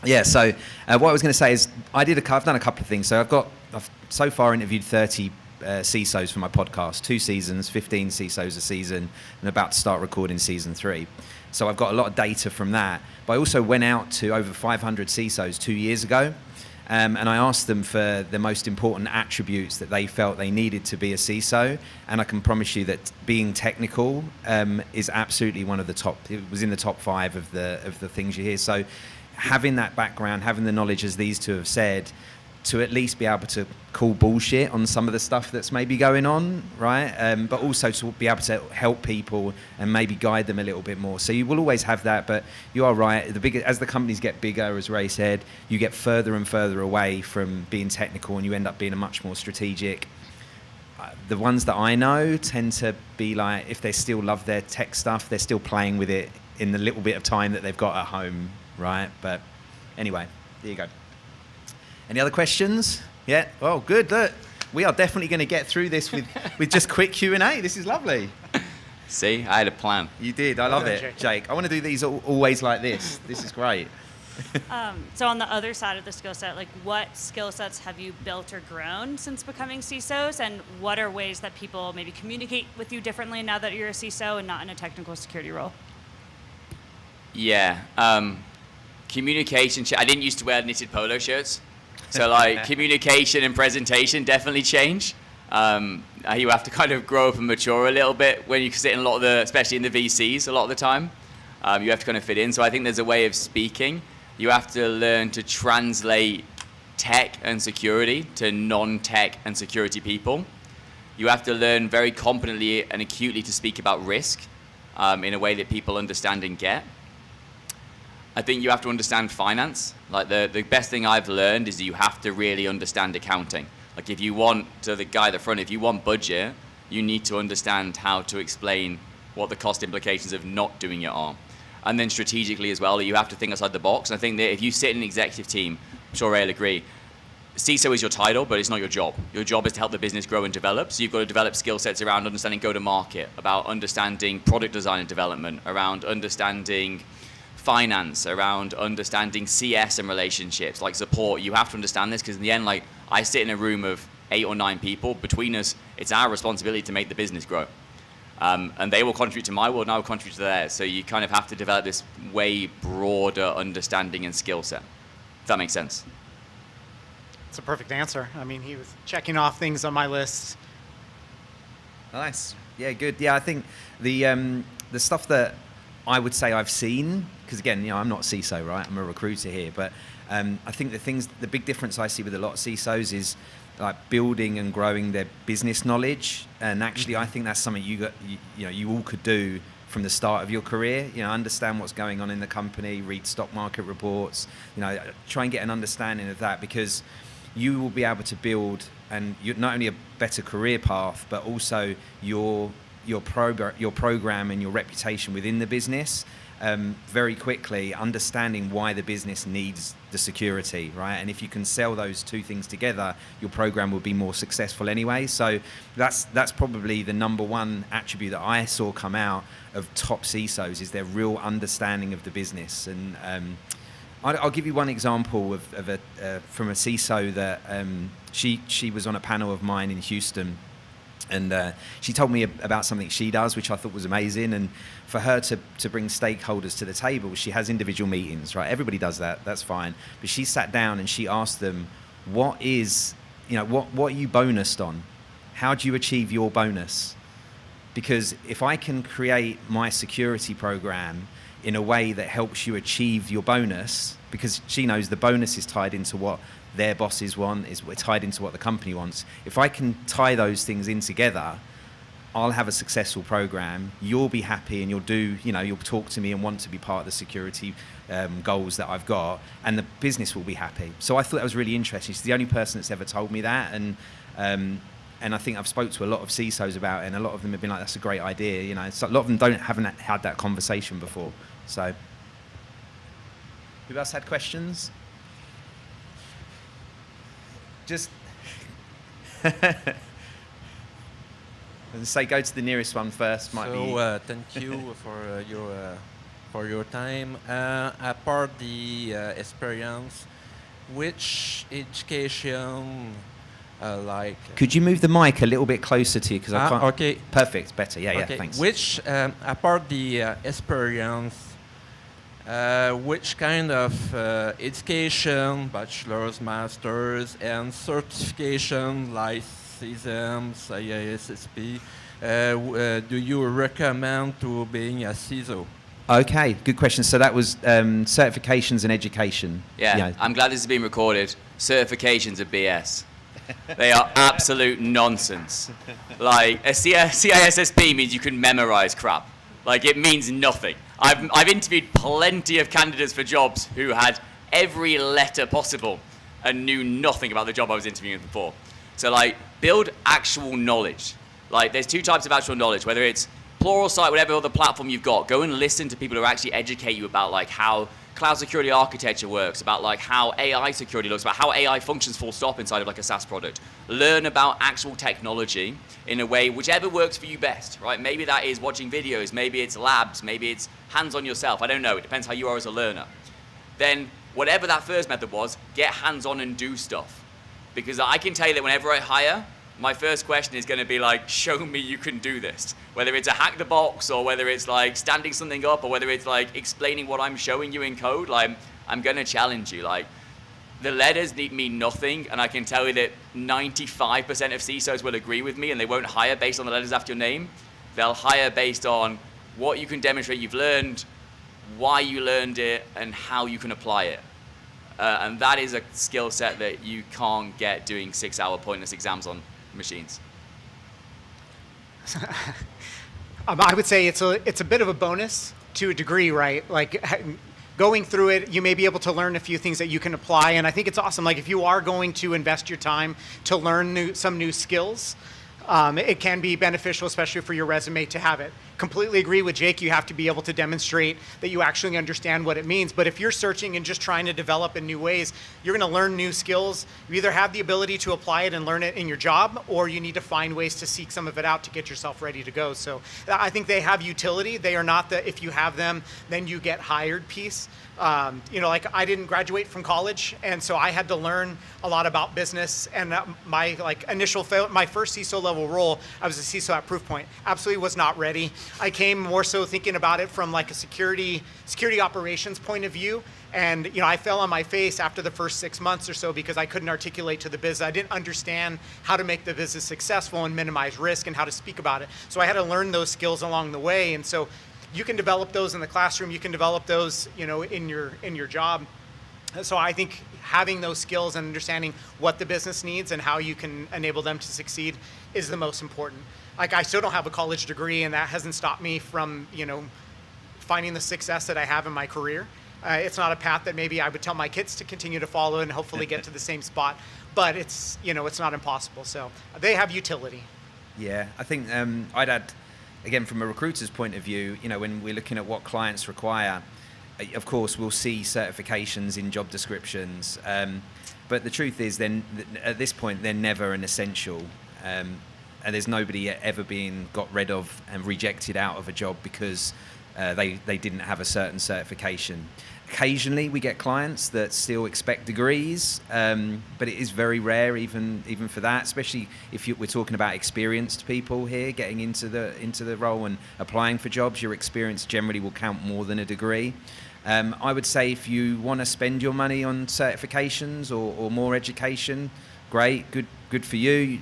Yeah, so what I was going to say is I've done a couple of things. So I've so far interviewed 30 CISOs for my podcast, 2 seasons, 15 CISOs a season, and about to start recording season 3. So I've got a lot of data from that. But I also went out to over 500 CISOs 2 years ago, and I asked them for the most important attributes that they felt they needed to be a CISO. And I can promise you that being technical is absolutely one of the top. It was in the top 5 of the things you hear. So having that background, having the knowledge, as these two have said, to at least be able to call bullshit on some of the stuff that's maybe going on, right? But also to be able to help people and maybe guide them a little bit more. So you will always have that, but you are right. As the companies get bigger, as Ray said, you get further and further away from being technical, and you end up being a much more strategic. The ones that I know tend to be like, if they still love their tech stuff, they're still playing with it in the little bit of time that they've got at home, right? But anyway, there you go. Any other questions? Yeah. Oh, good. Look, we are definitely going to get through this with just quick Q&A. This is lovely. See, I had a plan. You did. I love it, Jake. I want to do these always like this. This is great. So on the other side of the skill set, like what skill sets have you built or grown since becoming CISOs, and what are ways that people maybe communicate with you differently now that you're a CISO and not in a technical security role? Yeah. Communication. I didn't used to wear knitted polo shirts. So like communication and presentation definitely change. You have to kind of grow up and mature a little bit when you sit in a lot of especially in the VCs a lot of the time. You have to kind of fit in. So I think there's a way of speaking. You have to learn to translate tech and security to non-tech and security people. You have to learn very competently and acutely to speak about risk in a way that people understand and get. I think you have to understand finance. Like the best thing I've learned is that you have to really understand accounting. Like if you want, to the guy at the front, if you want budget, you need to understand how to explain what the cost implications of not doing it are. And then strategically as well, you have to think outside the box. And I think that if you sit in an executive team, I'm sure Ray will agree, CISO is your title, but it's not your job. Your job is to help the business grow and develop. So you've got to develop skill sets around understanding go-to-market, about understanding product design and development, around understanding finance, around understanding CS and relationships, like support. You have to understand this because in the end, like I sit in a room of 8 or 9 people. Between us, it's our responsibility to make the business grow. And they will contribute to my world and I will contribute to theirs. So you kind of have to develop this way broader understanding and skill set. If that makes sense. It's a perfect answer. I mean, he was checking off things on my list. Nice. Yeah, good. Yeah, I think the stuff that I would say I've seen, because again, I'm not a CISO, right? I'm a recruiter here, but I think the big difference I see with a lot of CISOs is like building and growing their business knowledge. And actually, I think that's something you all could do from the start of your career. Understand what's going on in the company, read stock market reports. Try and get an understanding of that, because you will be able to build and not only a better career path, but also your program and your reputation within the business very quickly, understanding why the business needs the security, right? And if you can sell those two things together, your program will be more successful anyway. So that's probably the number one attribute that I saw come out of top CISOs, is their real understanding of the business. And I'll give you one example from a CISO that she was on a panel of mine in Houston. And she told me about something she does, which I thought was amazing. And for her to bring stakeholders to the table, she has individual meetings, right? Everybody does that. That's fine. But she sat down and she asked them, what are you bonused on? How do you achieve your bonus? Because if I can create my security program in a way that helps you achieve your bonus, because she knows the bonus is tied into what their bosses want, is tied into what the company wants. If I can tie those things in together, I'll have a successful program. You'll be happy, and you'll talk to me and want to be part of the security goals that I've got, and the business will be happy. So I thought that was really interesting. She's the only person that's ever told me that, and I think I've spoke to a lot of CISOs about it, and a lot of them have been like, "That's a great idea." So a lot of them haven't had that conversation before. So, who else had questions? Just And say go to the nearest one first. Might be. Thank you for your time. Apart the experience, which education like? Could you move the mic a little bit closer to you because I can't. Okay. Perfect. Better. Yeah. Okay. Yeah. Thanks. Which apart the experience, which kind of education, bachelor's, master's, and certification like CISMs, IISSP, do you recommend to being a CISO? Okay, good question. So that was certifications and education. Yeah, I'm glad this is being recorded. Certifications are BS. They are absolute nonsense. Like, a CISSP means you can memorize crap. Like, it means nothing. I've interviewed plenty of candidates for jobs who had every letter possible and knew nothing about the job I was interviewing them for. So, like, build actual knowledge. Like, there's two types of actual knowledge, whether it's Pluralsight, whatever other platform you've got, go and listen to people who actually educate you about like how cloud security architecture works, about like how AI security looks, about how AI functions full stop inside of like a SaaS product. Learn about actual technology in a way whichever works for you best, right? Maybe that is watching videos, maybe it's labs, maybe it's hands-on yourself. I don't know. It depends how you are as a learner. Then whatever that first method was, get hands-on and do stuff. Because I can tell you that whenever I hire, my first question is going to be like, show me you can do this. Whether it's a hack the box or whether it's like standing something up or whether it's like explaining what I'm showing you in code, like I'm going to challenge you. Like the letters mean nothing, and I can tell you that 95% of CISOs will agree with me and they won't hire based on the letters after your name. They'll hire based on what you can demonstrate you've learned, why you learned it, and how you can apply it. And that is a skill set that you can't get doing 6-hour pointless exams on machines. I would say it's a bit of a bonus to a degree, right? Like going through it, you may be able to learn a few things that you can apply, and I think it's awesome. Like if you are going to invest your time to learn some new skills, it can be beneficial, especially for your resume, to have it. Completely agree with Jake. You have to be able to demonstrate that you actually understand what it means. But if you're searching and just trying to develop in new ways, you're going to learn new skills. You either have the ability to apply it and learn it in your job, or you need to find ways to seek some of it out to get yourself ready to go. So I think they have utility. They are not the if you have them, then you get hired piece. Like I didn't graduate from college, and so I had to learn a lot about business. And my my first CISO level role, I was a CISO at Proofpoint. Absolutely was not ready. I came more so thinking about it from like a security operations point of view. And I fell on my face after the first 6 months or so because I couldn't articulate to the business. I didn't understand how to make the business successful and minimize risk and how to speak about it. So I had to learn those skills along the way. And so you can develop those in the classroom. You can develop those, in your job. So I think having those skills and understanding what the business needs and how you can enable them to succeed is the most important. Like I still don't have a college degree, and that hasn't stopped me from, finding the success that I have in my career. It's not a path that maybe I would tell my kids to continue to follow and hopefully get to the same spot, but it's, it's not impossible. So they have utility. Yeah, I think I'd add, again, from a recruiter's point of view, when we're looking at what clients require, of course, we'll see certifications in job descriptions. But the truth is, then at this point, they're never an essential. And there's nobody ever being got rid of and rejected out of a job because they didn't have a certain certification. Occasionally, we get clients that still expect degrees, but it is very rare, even for that. Especially if we're talking about experienced people here getting into the role and applying for jobs. Your experience generally will count more than a degree. I would say if you want to spend your money on certifications or more education, great, good for you.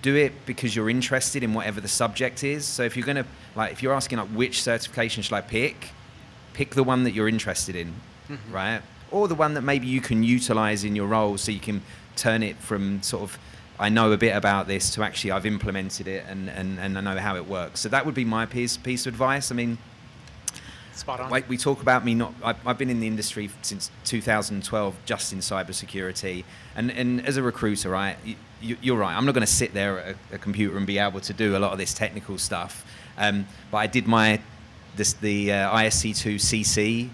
Do it because you're interested in whatever the subject is. So if you're gonna if you're asking which certification should I pick the one that you're interested in, right? Or the one that maybe you can utilize in your role, so you can turn it from sort of I know a bit about this to actually I've implemented it and I know how it works. So that would be my piece of advice. I mean, spot on. We talk about me not. I've been in the industry since 2012, just in cybersecurity, and as a recruiter, right? You're right. I'm not going to sit there at a computer and be able to do a lot of this technical stuff. But I did the ISC2 CC.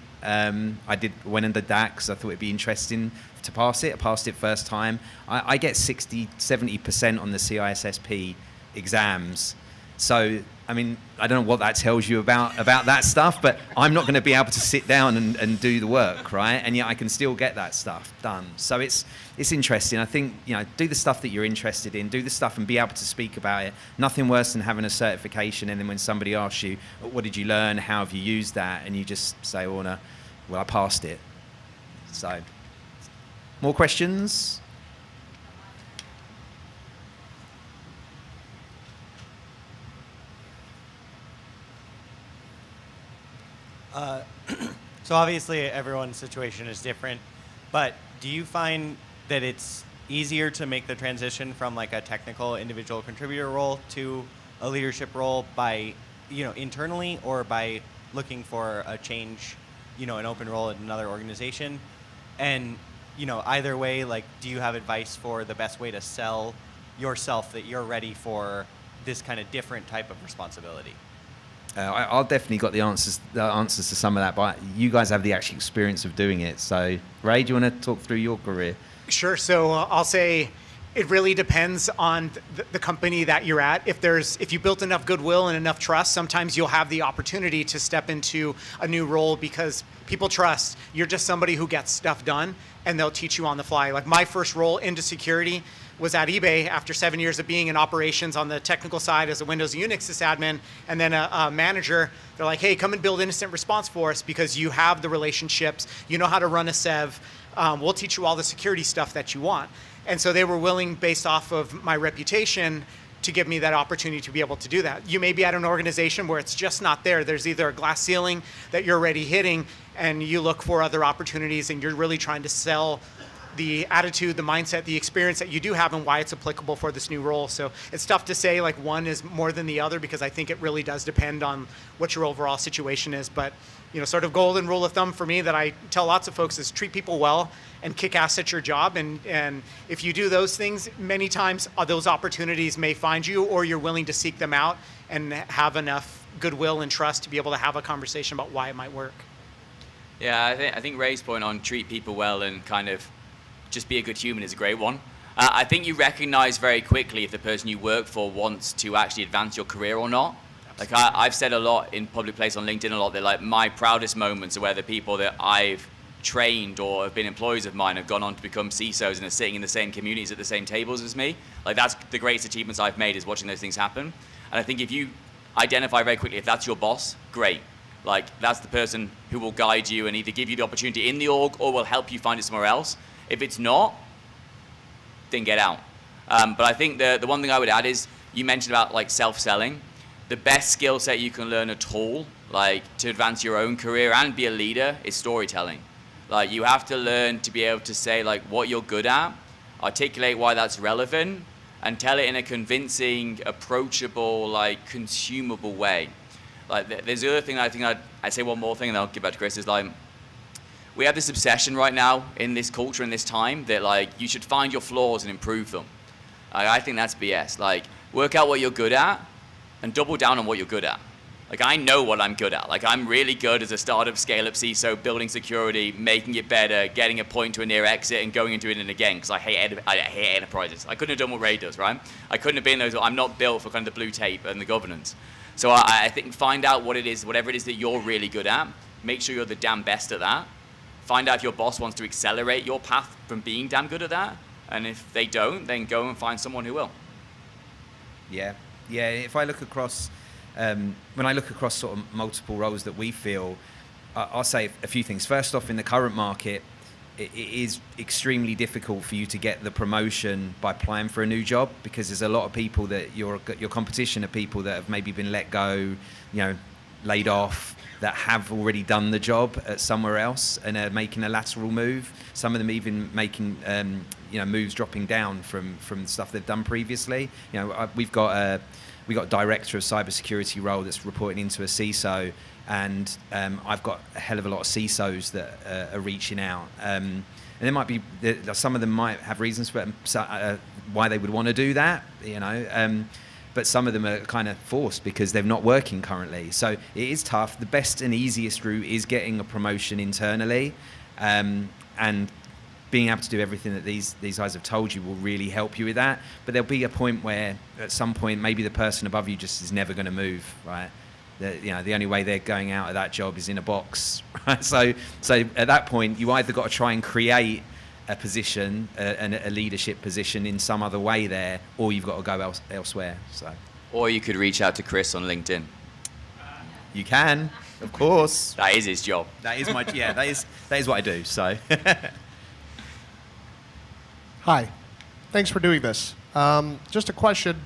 Went and did that because I thought it'd be interesting to pass it. I passed it first time. I get 60-70% on the CISSP exams. So, I mean, I don't know what that tells you about that stuff, but I'm not going to be able to sit down and do the work, right? And yet I can still get that stuff done. So it's interesting. I think, do the stuff that you're interested in, do the stuff and be able to speak about it. Nothing worse than having a certification and then when somebody asks you, what did you learn? How have you used that? And you just say, well, I passed it. So, more questions? So obviously everyone's situation is different, but do you find that it's easier to make the transition from like a technical individual contributor role to a leadership role by, internally, or by looking for a change, an open role in another organization? And, either way, like, do you have advice for the best way to sell yourself that you're ready for this kind of different type of responsibility? I've definitely got the answers to some of that, but you guys have the actual experience of doing it. So, Ray, do you want to talk through your career? Sure. So I'll say it really depends on the company that you're at. If you built enough goodwill and enough trust, sometimes you'll have the opportunity to step into a new role because people trust you're just somebody who gets stuff done, and they'll teach you on the fly. Like my first role into security was at eBay after 7 years of being in operations on the technical side as a Windows and Unix sysadmin, and then a manager. They're like, hey, come and build incident response for us because you have the relationships, you know how to run a SEV, we'll teach you all the security stuff that you want. And so they were willing, based off of my reputation, to give me that opportunity to be able to do that. You may be at an organization where it's just not there. There's either a glass ceiling that you're already hitting, and you look for other opportunities, and you're really trying to sell the attitude, the mindset, the experience that you do have and why it's applicable for this new role. So it's tough to say like one is more than the other because I think it really does depend on what your overall situation is. But sort of golden rule of thumb for me that I tell lots of folks is treat people well and kick ass at your job. And if you do those things, many times those opportunities may find you, or you're willing to seek them out and have enough goodwill and trust to be able to have a conversation about why it might work. Yeah, I think Ray's point on treat people well and kind of just be a good human is a great one. I think you recognize very quickly if the person you work for wants to actually advance your career or not. Like I've said a lot in public place on LinkedIn a lot that like my proudest moments are where the people that I've trained or have been employees of mine have gone on to become CISOs and are sitting in the same communities at the same tables as me. Like that's the greatest achievements I've made, is watching those things happen. And I think if you identify very quickly if that's your boss, great. Like that's the person who will guide you and either give you the opportunity in the org or will help you find it somewhere else. If it's not, then get out. But I think the one thing I would add is you mentioned about like self-selling. The best skill set you can learn at all, like to advance your own career and be a leader, is storytelling. Like you have to learn to be able to say like what you're good at, articulate why that's relevant, and tell it in a convincing, approachable, like consumable way. Like there's the other thing I think I'd say one more thing and then I'll give back to Chris is like, we have this obsession right now in this culture in this time that like you should find your flaws and improve them. I think that's BS. Like work out what you're good at and double down on what you're good at. Like I know what I'm good at. Like I'm really good as a startup, scale-up CISO, building security, making it better, getting a point to a near exit and going into it and again because I hate enterprises. I couldn't have done what Ray does, right? I couldn't have been those. I'm not built for kind of the blue tape and the governance. So I think find out what it is, whatever it is that you're really good at. Make sure you're the damn best at that. Find out if your boss wants to accelerate your path from being damn good at that. And if they don't, then go and find someone who will. Yeah. If I look across, when I look across sort of multiple roles that we feel, I'll say a few things. First off, in the current market, it is extremely difficult for you to get the promotion by applying for a new job because there's a lot of people that your competition are people that have maybe been let go, laid off, that have already done the job at somewhere else and are making a lateral move. Some of them even making moves dropping down from the stuff they've done previously. We've got a director of cybersecurity role that's reporting into a CISO, and I've got a hell of a lot of CISOs that are reaching out. And there might be some of them might have reasons for why they would want to do that, but some of them are kind of forced because they're not working currently. So it is tough. The best and easiest route is getting a promotion internally, and being able to do everything that these guys have told you will really help you with that. But there'll be a point where, at some point, maybe the person above you just is never going to move, right? The only way they're going out of that job is in a box, right? So at that point, you either got to try and create a position, a leadership position in some other way there, or you've got to go elsewhere. So. Or you could reach out to Chris on LinkedIn. You can, of course. That is his job. That is that is what I do. So. Hi, thanks for doing this. Just a question: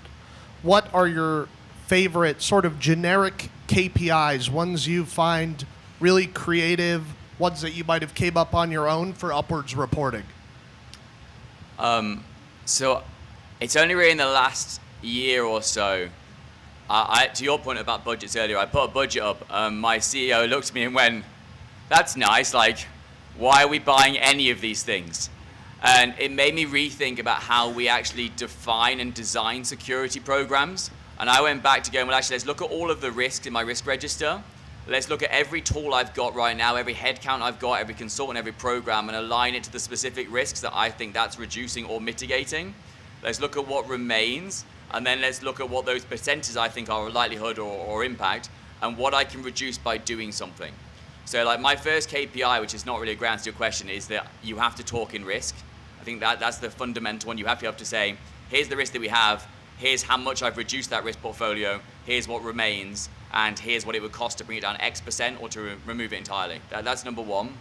what are your favorite sort of generic KPIs? Ones you find really creative, ones that you might have came up on your own for upwards reporting? So it's only really in the last year or so. To your point about budgets earlier, I put a budget up. My CEO looked at me and went, "That's nice. Like, why are we buying any of these things?" And it made me rethink about how we actually define and design security programs. And I went back to going, well, actually, let's look at all of the risks in my risk register. Let's look at every tool I've got right now, every headcount I've got, every consultant, every program, and align it to the specific risks that I think that's reducing or mitigating. Let's look at what remains, and then let's look at what those percentages I think are a likelihood or impact, and what I can reduce by doing something. So like my first KPI, which is not really a good answer to your question, is that you have to talk in risk. I think that's the fundamental one. You have to be able to say, here's the risk that we have, here's how much I've reduced that risk portfolio, here's what remains, and here's what it would cost to bring it down X% or to remove it entirely. That's number one.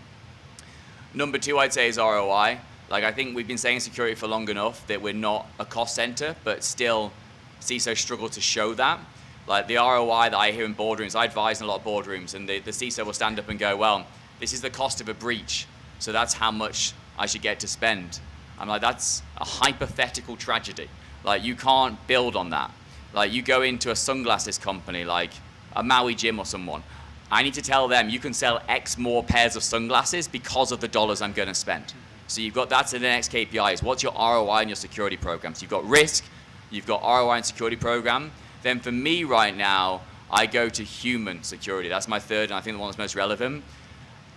Number two, I'd say, is ROI. Like, I think we've been saying security for long enough that we're not a cost center, but still CISO struggle to show that. Like the ROI that I hear in boardrooms, I advise in a lot of boardrooms, and the CISO will stand up and go, well, this is the cost of a breach, so that's how much I should get to spend. I'm like, that's a hypothetical tragedy. Like, you can't build on that. Like, you go into a sunglasses company, like a Maui Gym or someone. I need to tell them you can sell X more pairs of sunglasses because of the dollars I'm going to spend. So you've got, that's the next KPI, is what's your ROI in your security program? So you've got risk, you've got ROI in security program. Then for me right now, I go to human security. That's my third, and I think the one that's most relevant.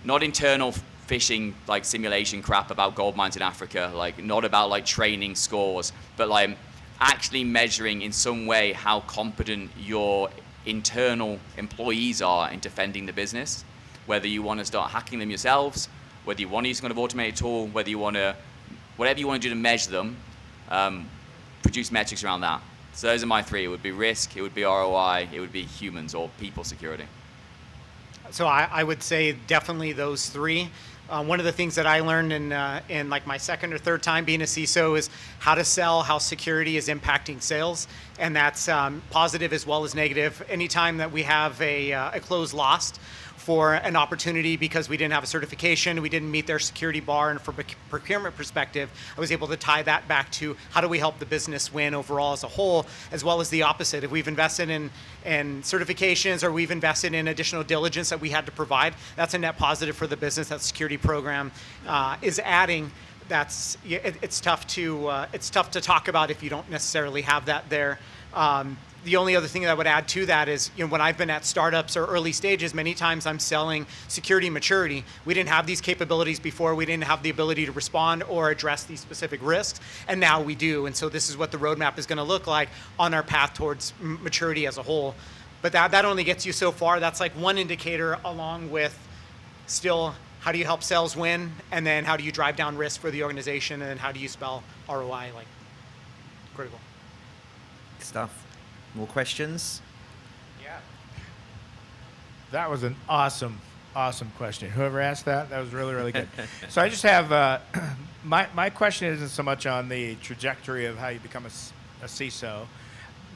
Not internal phishing, like simulation crap about gold mines in Africa, like not about like training scores, but like actually measuring in some way how competent your internal employees are in defending the business. Whether you want to start hacking them yourselves, whether you want to use some kind of automated tool, whether you want to, whatever you want to do to measure them, produce metrics around that. So those are my three. It would be risk, it would be ROI, it would be humans or people security. So I would say definitely those three. One of the things that I learned in like my second or third time being a CISO is how to sell, how security is impacting sales, and that's positive as well as negative. Anytime that we have a close lost for an opportunity because we didn't have a certification, we didn't meet their security bar, and from a procurement perspective, I was able to tie that back to how do we help the business win overall as a whole, as well as the opposite. If we've invested in certifications or we've invested in additional diligence that we had to provide, that's a net positive for the business. That security program is adding. It's tough to talk about if you don't necessarily have that there. The only other thing that I would add to that is, when I've been at startups or early stages, many times I'm selling security maturity. We didn't have these capabilities before. We didn't have the ability to respond or address these specific risks, and now we do. And so this is what the roadmap is going to look like on our path towards maturity as a whole. But that only gets you so far. That's like one indicator, along with still how do you help sales win, and then how do you drive down risk for the organization, and then how do you spell ROI, like critical. Good stuff. More questions? Yeah. That was an awesome question. Whoever asked that was really, really good. So I just have, my question isn't so much on the trajectory of how you become a CISO.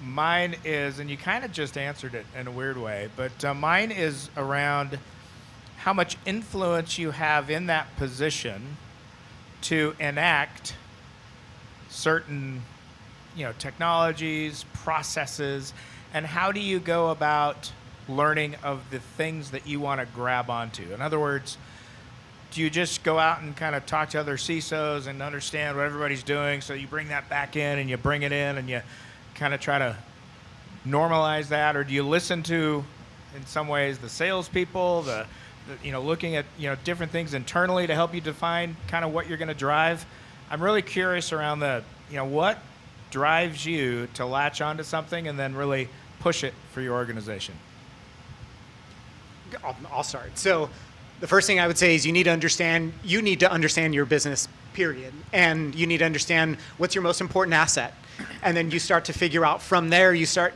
Mine is, and you kind of just answered it in a weird way, but mine is around how much influence you have in that position to enact certain technologies, processes, and how do you go about learning of the things that you want to grab onto? In other words, do you just go out and kind of talk to other CISOs and understand what everybody's doing, so you bring that back in and you bring it in and you kind of try to normalize that? Or do you listen to, in some ways, the salespeople, the looking at different things internally to help you define kind of what you're going to drive. I'm really curious around what drives you to latch onto something and then really push it for your organization. I'll start. So the first thing I would say is you need to understand your business, period. And you need to understand what's your most important asset. And then you start to figure out from there, you start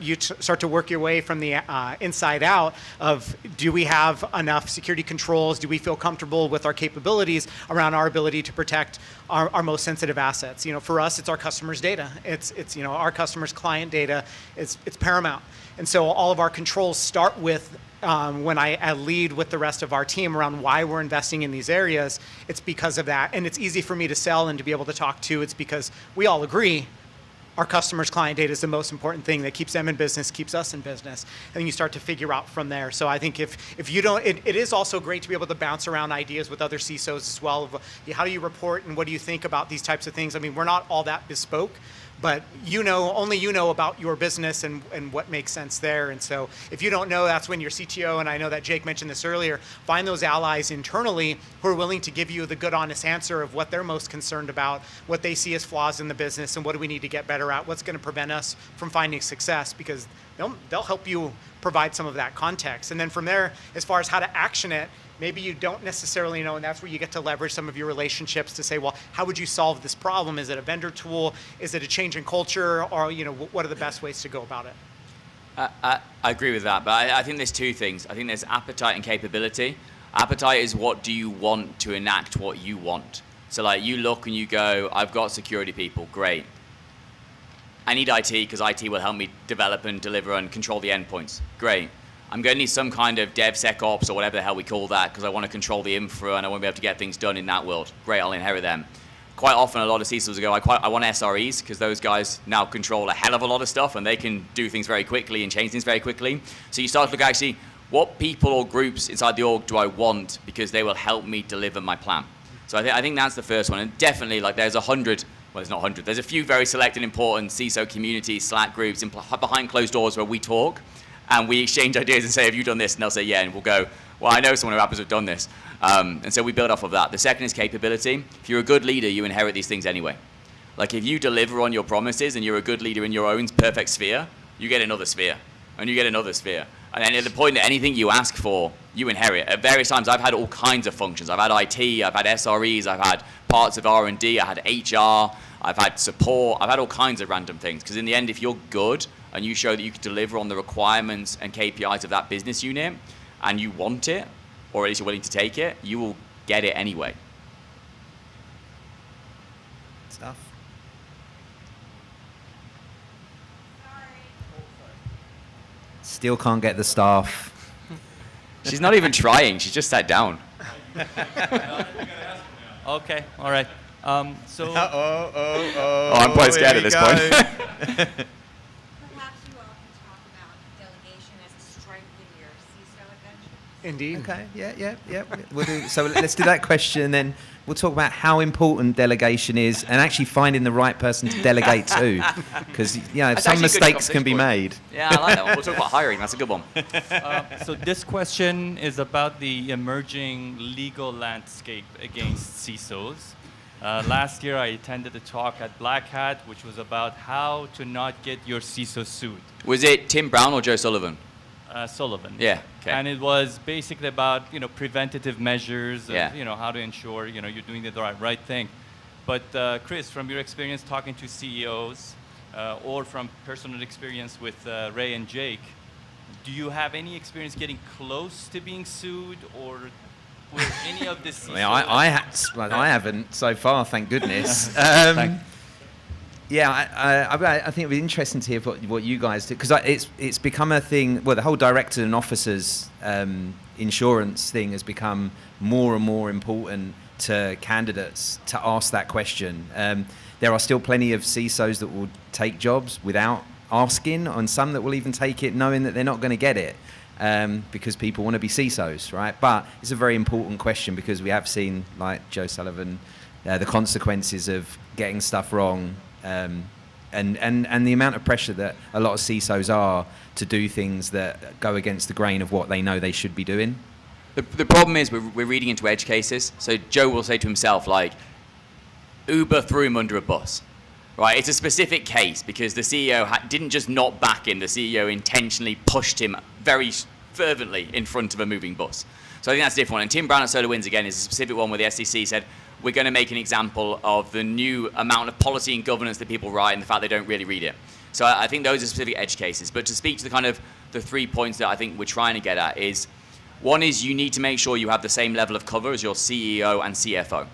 to work your way from the inside out of, do we have enough security controls? Do we feel comfortable with our capabilities around our ability to protect our most sensitive assets? For us, it's our customers' data. It's our customers' client data. It's paramount. And so all of our controls start with when I lead with the rest of our team around why we're investing in these areas. It's because of that. And it's easy for me to sell and to be able to talk to. It's because we all agree our customers' client data is the most important thing that keeps them in business, keeps us in business. And then you start to figure out from there. So I think if you don't, it is also great to be able to bounce around ideas with other CISOs as well. Of how do you report and what do you think about these types of things? I mean, we're not all that bespoke, but only you know about your business and what makes sense there. And so if you don't know, that's when your CTO, and I know that Jake mentioned this earlier, find those allies internally who are willing to give you the good, honest answer of what they're most concerned about, what they see as flaws in the business, and what do we need to get better at, what's going to prevent us from finding success, because they'll help you provide some of that context. And then from there, as far as how to action it, maybe you don't necessarily know, and that's where you get to leverage some of your relationships to say, well, how would you solve this problem? Is it a vendor tool? Is it a change in culture? Or what are the best ways to go about it? I agree with that, but I think there's two things. I think there's appetite and capability. Appetite is what do you want to enact what you want. So like you look and you go, I've got security people, great. I need IT because IT will help me develop and deliver and control the endpoints, great. I'm going to need some kind of DevSecOps or whatever the hell we call that because I want to control the infra and I want to be able to get things done in that world. Great, I'll inherit them. Quite often, a lot of CISOs go, I want SREs because those guys now control a hell of a lot of stuff and they can do things very quickly and change things very quickly. So you start to look actually, what people or groups inside the org do I want because they will help me deliver my plan? So I think that's the first one. And definitely, like there's 100, well, there's not 100, there's a few very selected important CISO communities, Slack groups, behind closed doors where we talk. And we exchange ideas and say, have you done this? And they'll say, yeah. And we'll go, well, I know someone who happens to have done this. And so we build off of that. The second is capability. If you're a good leader, you inherit these things anyway. Like if you deliver on your promises and you're a good leader in your own perfect sphere, you get another sphere. And you get another sphere. And then at the point that anything you ask for, you inherit. At various times, I've had all kinds of functions. I've had IT, I've had SREs, I've had parts of R&D, I had HR, I've had support, I've had all kinds of random things. Because in the end, if you're good, and you show that you can deliver on the requirements and KPIs of that business unit, and you want it, or at least you're willing to take it, you will get it anyway. Stuff. Still can't get the staff. She's not even trying, she's just sat down. Okay, all right. Oh, I'm quite scared at this point. Indeed. Okay. Yeah. We'll do, so let's do that question, then we'll talk about how important delegation is, and actually finding the right person to delegate to, because some mistakes can be made. Yeah, I like that one. We'll talk about hiring. That's a good one. So this question is about the emerging legal landscape against CISOs. Last year, I attended a talk at Black Hat, which was about how to not get your CISO sued. Was it Tim Brown or Joe Sullivan? Sullivan. Yeah. Okay. And it was basically about preventative measures, Yeah. how to ensure you're doing the right thing. But Chris, from your experience talking to CEOs, or from personal experience with Ray and Jake, do you have any experience getting close to being sued, or with any of the CISOs? I haven't so far, thank goodness. Yeah, I think it'd be interesting to hear what you guys do, because it's become a thing. Well, the whole director and officers insurance thing has become more and more important to candidates to ask that question. There are still plenty of CISOs that will take jobs without asking, and some that will even take it knowing that they're not going to get it, because people want to be CISOs, right? But it's a very important question, because we have seen, like Joe Sullivan, the consequences of getting stuff wrong. And the amount of pressure that a lot of CISOs are to do things that go against the grain of what they know they should be doing. The problem is we're reading into edge cases. So Joe will say to himself, like, Uber threw him under a bus, right? It's a specific case because the CEO didn't just not back him. The CEO intentionally pushed him very fervently in front of a moving bus. So I think that's a different one. And Tim Brown at SolarWinds, again, is a specific one where the SEC said, we're going to make an example of the new amount of policy and governance that people write and the fact they don't really read it. So I think those are specific edge cases. But to speak to the kind of the 3 points that I think we're trying to get at is, one is you need to make sure you have the same level of cover as your CEO and CFO.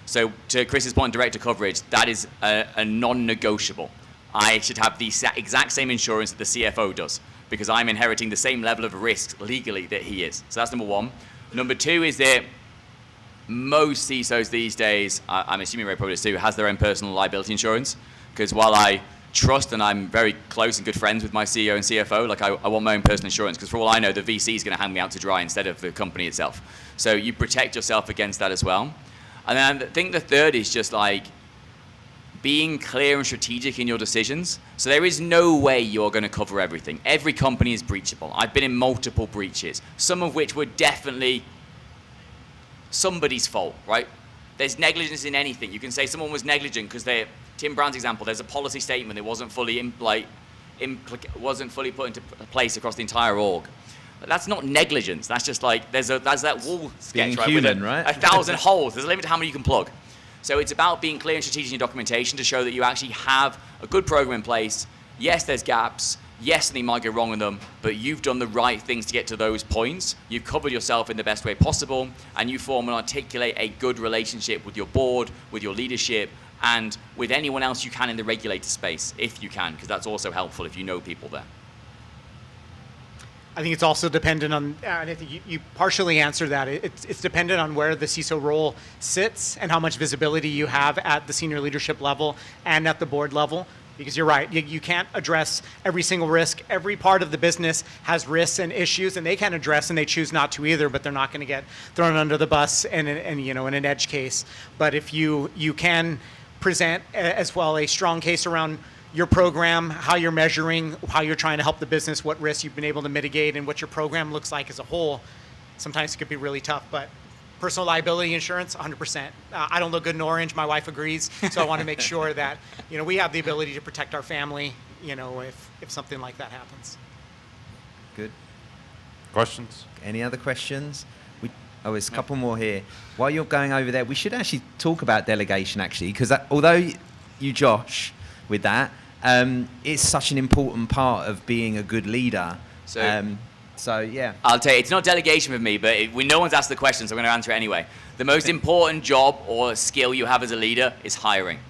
So to Chris's point, director coverage, that is a non-negotiable. I should have the exact same insurance that the CFO does because I'm inheriting the same level of risk legally that he is. So that's number one. Number two is that most CISOs these days, I'm assuming Ray probably does too, has their own personal liability insurance. Because while I trust and I'm very close and good friends with my CEO and CFO, like I want my own personal insurance because for all I know, the VC is going to hang me out to dry instead of the company itself. So you protect yourself against that as well. And then I think the third is just like being clear and strategic in your decisions. So there is no way you're going to cover everything. Every company is breachable. I've been in multiple breaches, some of which were definitely somebody's fault, right? There's negligence in anything. You can say someone was negligent because Tim Brown's example, there's a policy statement that wasn't fully wasn't fully put into place across the entire org. But that's not negligence. That's just like there's that wall sketch, right? Human, with right? 1,000 holes. There's a limit to how many you can plug. So it's about being clear and strategic in your documentation to show that you actually have a good program in place. Yes, there's gaps. Yes, something might go wrong with them, but you've done the right things to get to those points. You've covered yourself in the best way possible, and you form and articulate a good relationship with your board, with your leadership, and with anyone else you can in the regulator space, if you can, because that's also helpful if you know people there. I think it's also dependent on, and I think you partially answered that. It's dependent on where the CISO role sits and how much visibility you have at the senior leadership level and at the board level. Because you're right, you can't address every single risk. Every part of the business has risks and issues, and they can address, and they choose not to either. But they're not going to get thrown under the bus in an edge case. But if you can present as well a strong case around your program, how you're measuring, how you're trying to help the business, what risks you've been able to mitigate, and what your program looks like as a whole, sometimes it could be really tough. But personal liability insurance, 100%. I don't look good in orange. My wife agrees. So I want to make sure that we have the ability to protect our family. If something like that happens. Good. Questions? Any other questions? There's a couple more here. While you're going over there, we should actually talk about delegation actually, because although you Josh with that, it's such an important part of being a good leader. So yeah. I'll tell you, it's not delegation with me, but no one's asked the question, so I'm going to answer it anyway. The most important job or skill you have as a leader is hiring.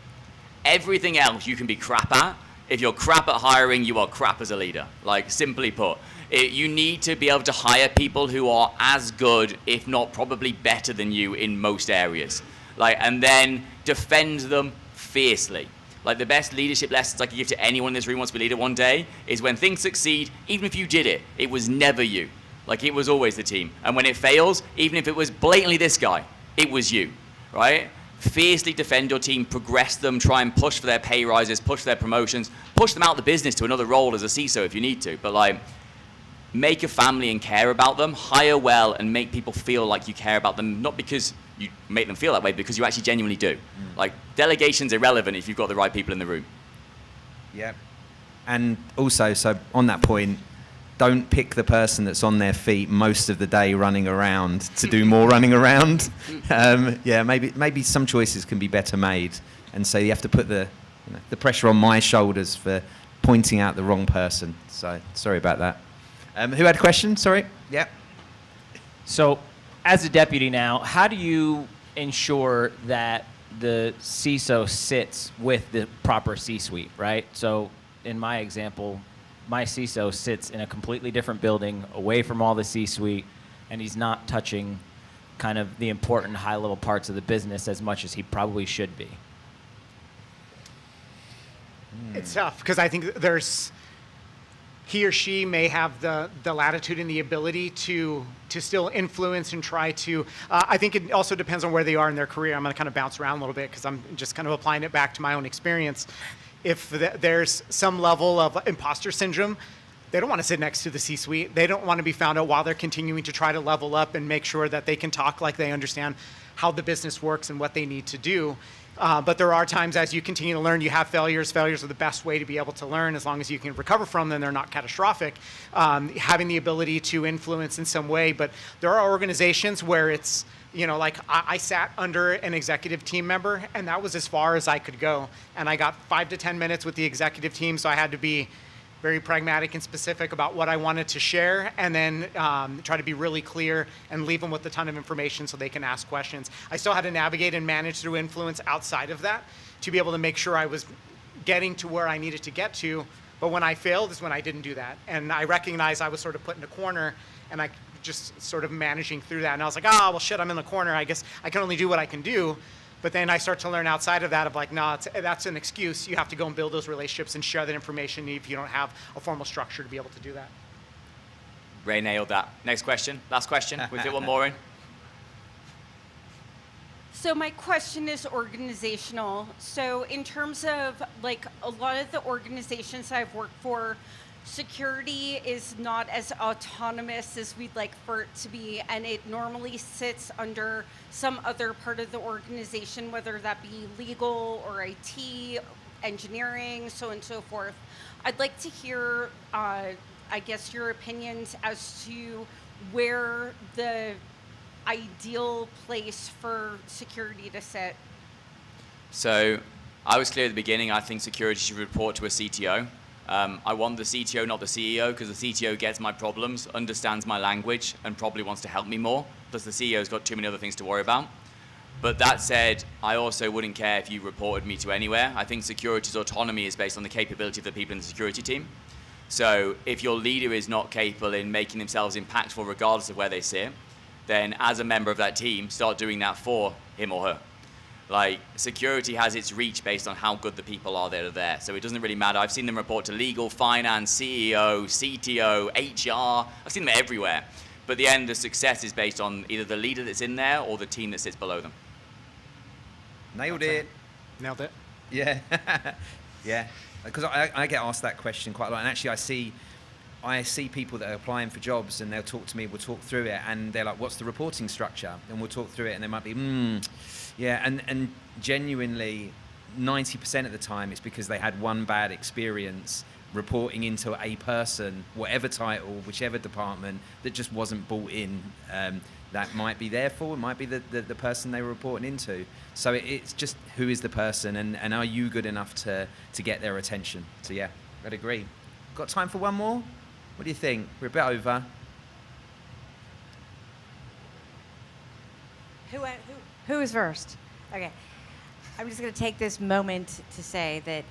Everything else you can be crap at. If you're crap at hiring, you are crap as a leader. Like, simply put. You need to be able to hire people who are as good, if not probably better than you in most areas. And then defend them fiercely. Like, the best leadership lessons I could give to anyone in this room who wants to be a leader one day is when things succeed, even if you did it, it was never you. Like, it was always the team. And when it fails, even if it was blatantly this guy, it was you, right? Fiercely defend your team, progress them, try and push for their pay rises, push for their promotions, push them out of the business to another role as a CISO if you need to. But, make a family and care about them, hire well, and make people feel like you care about them, not because you make them feel that way, because you actually genuinely do. Delegation's irrelevant if you've got the right people in the room. Yeah. And also, so on that point, don't pick the person that's on their feet most of the day running around to do more running around. Maybe some choices can be better made. And so you have to put the pressure on my shoulders for pointing out the wrong person. So sorry about that. Who had a question? Sorry. Yeah. So, as a deputy now, how do you ensure that the CISO sits with the proper C-suite, right? So, in my example, my CISO sits in a completely different building, away from all the C-suite, and he's not touching kind of the important high-level parts of the business as much as he probably should be. It's tough because I think he or she may have the latitude and the ability to still influence and try to, I think it also depends on where they are in their career. I'm going to kind of bounce around a little bit because I'm just kind of applying it back to my own experience. If there's some level of imposter syndrome, they don't want to sit next to the C-suite. They don't want to be found out while they're continuing to try to level up and make sure that they can talk like they understand how the business works and what they need to do. But there are times as you continue to learn, you have failures. Failures are the best way to be able to learn. As long as you can recover from them, they're not catastrophic. Having the ability to influence in some way. But there are organizations where it's, like I sat under an executive team member, and that was as far as I could go. And I got 5 to 10 minutes with the executive team, so I had to be very pragmatic and specific about what I wanted to share, and then try to be really clear and leave them with a ton of information so they can ask questions. I still had to navigate and manage through influence outside of that to be able to make sure I was getting to where I needed to get to. But when I failed is when I didn't do that. And I recognized I was sort of put in a corner, and I just sort of managing through that. And I was like, oh, well, shit, I'm in the corner. I guess I can only do what I can do. But then I start to learn outside of that of like, no, that's an excuse. You have to go and build those relationships and share that information if you don't have a formal structure to be able to do that. Ray nailed that. Next question. Last question. We'll fit one more in. So my question is organizational. So in terms of like a lot of the organizations I've worked for, security is not as autonomous as we'd like for it to be, and it normally sits under some other part of the organization, whether that be legal or IT, engineering, so on and so forth. I'd like to hear, I guess, your opinions as to where the ideal place for security to sit. So I was clear at the beginning, I think security should report to a CTO. I want the CTO, not the CEO, because the CTO gets my problems, understands my language, and probably wants to help me more. Plus, the CEO's got too many other things to worry about. But that said, I also wouldn't care if you reported me to anywhere. I think security's autonomy is based on the capability of the people in the security team. So if your leader is not capable in making themselves impactful regardless of where they sit, then as a member of that team, start doing that for him or her. Like, security has its reach based on how good the people are that are there. So it doesn't really matter. I've seen them report to legal, finance, CEO, CTO, HR. I've seen them everywhere. But at the end, the success is based on either the leader that's in there or the team that sits below them. Nailed it. Nailed it. Yeah. Yeah. Because I get asked that question quite a lot. And actually, I see people that are applying for jobs, and they'll talk to me, we'll talk through it, and they're like, what's the reporting structure? And we'll talk through it, and they might be, yeah, and genuinely, 90% of the time, it's because they had one bad experience reporting into a person, whatever title, whichever department, that just wasn't bought in. That might be their fault, it might be the person they were reporting into. So it's just who is the person, and are you good enough to get their attention? So yeah, I'd agree. Got time for one more? What do you think? We're a bit over. Who is first? Okay. I'm just going to take this moment to say that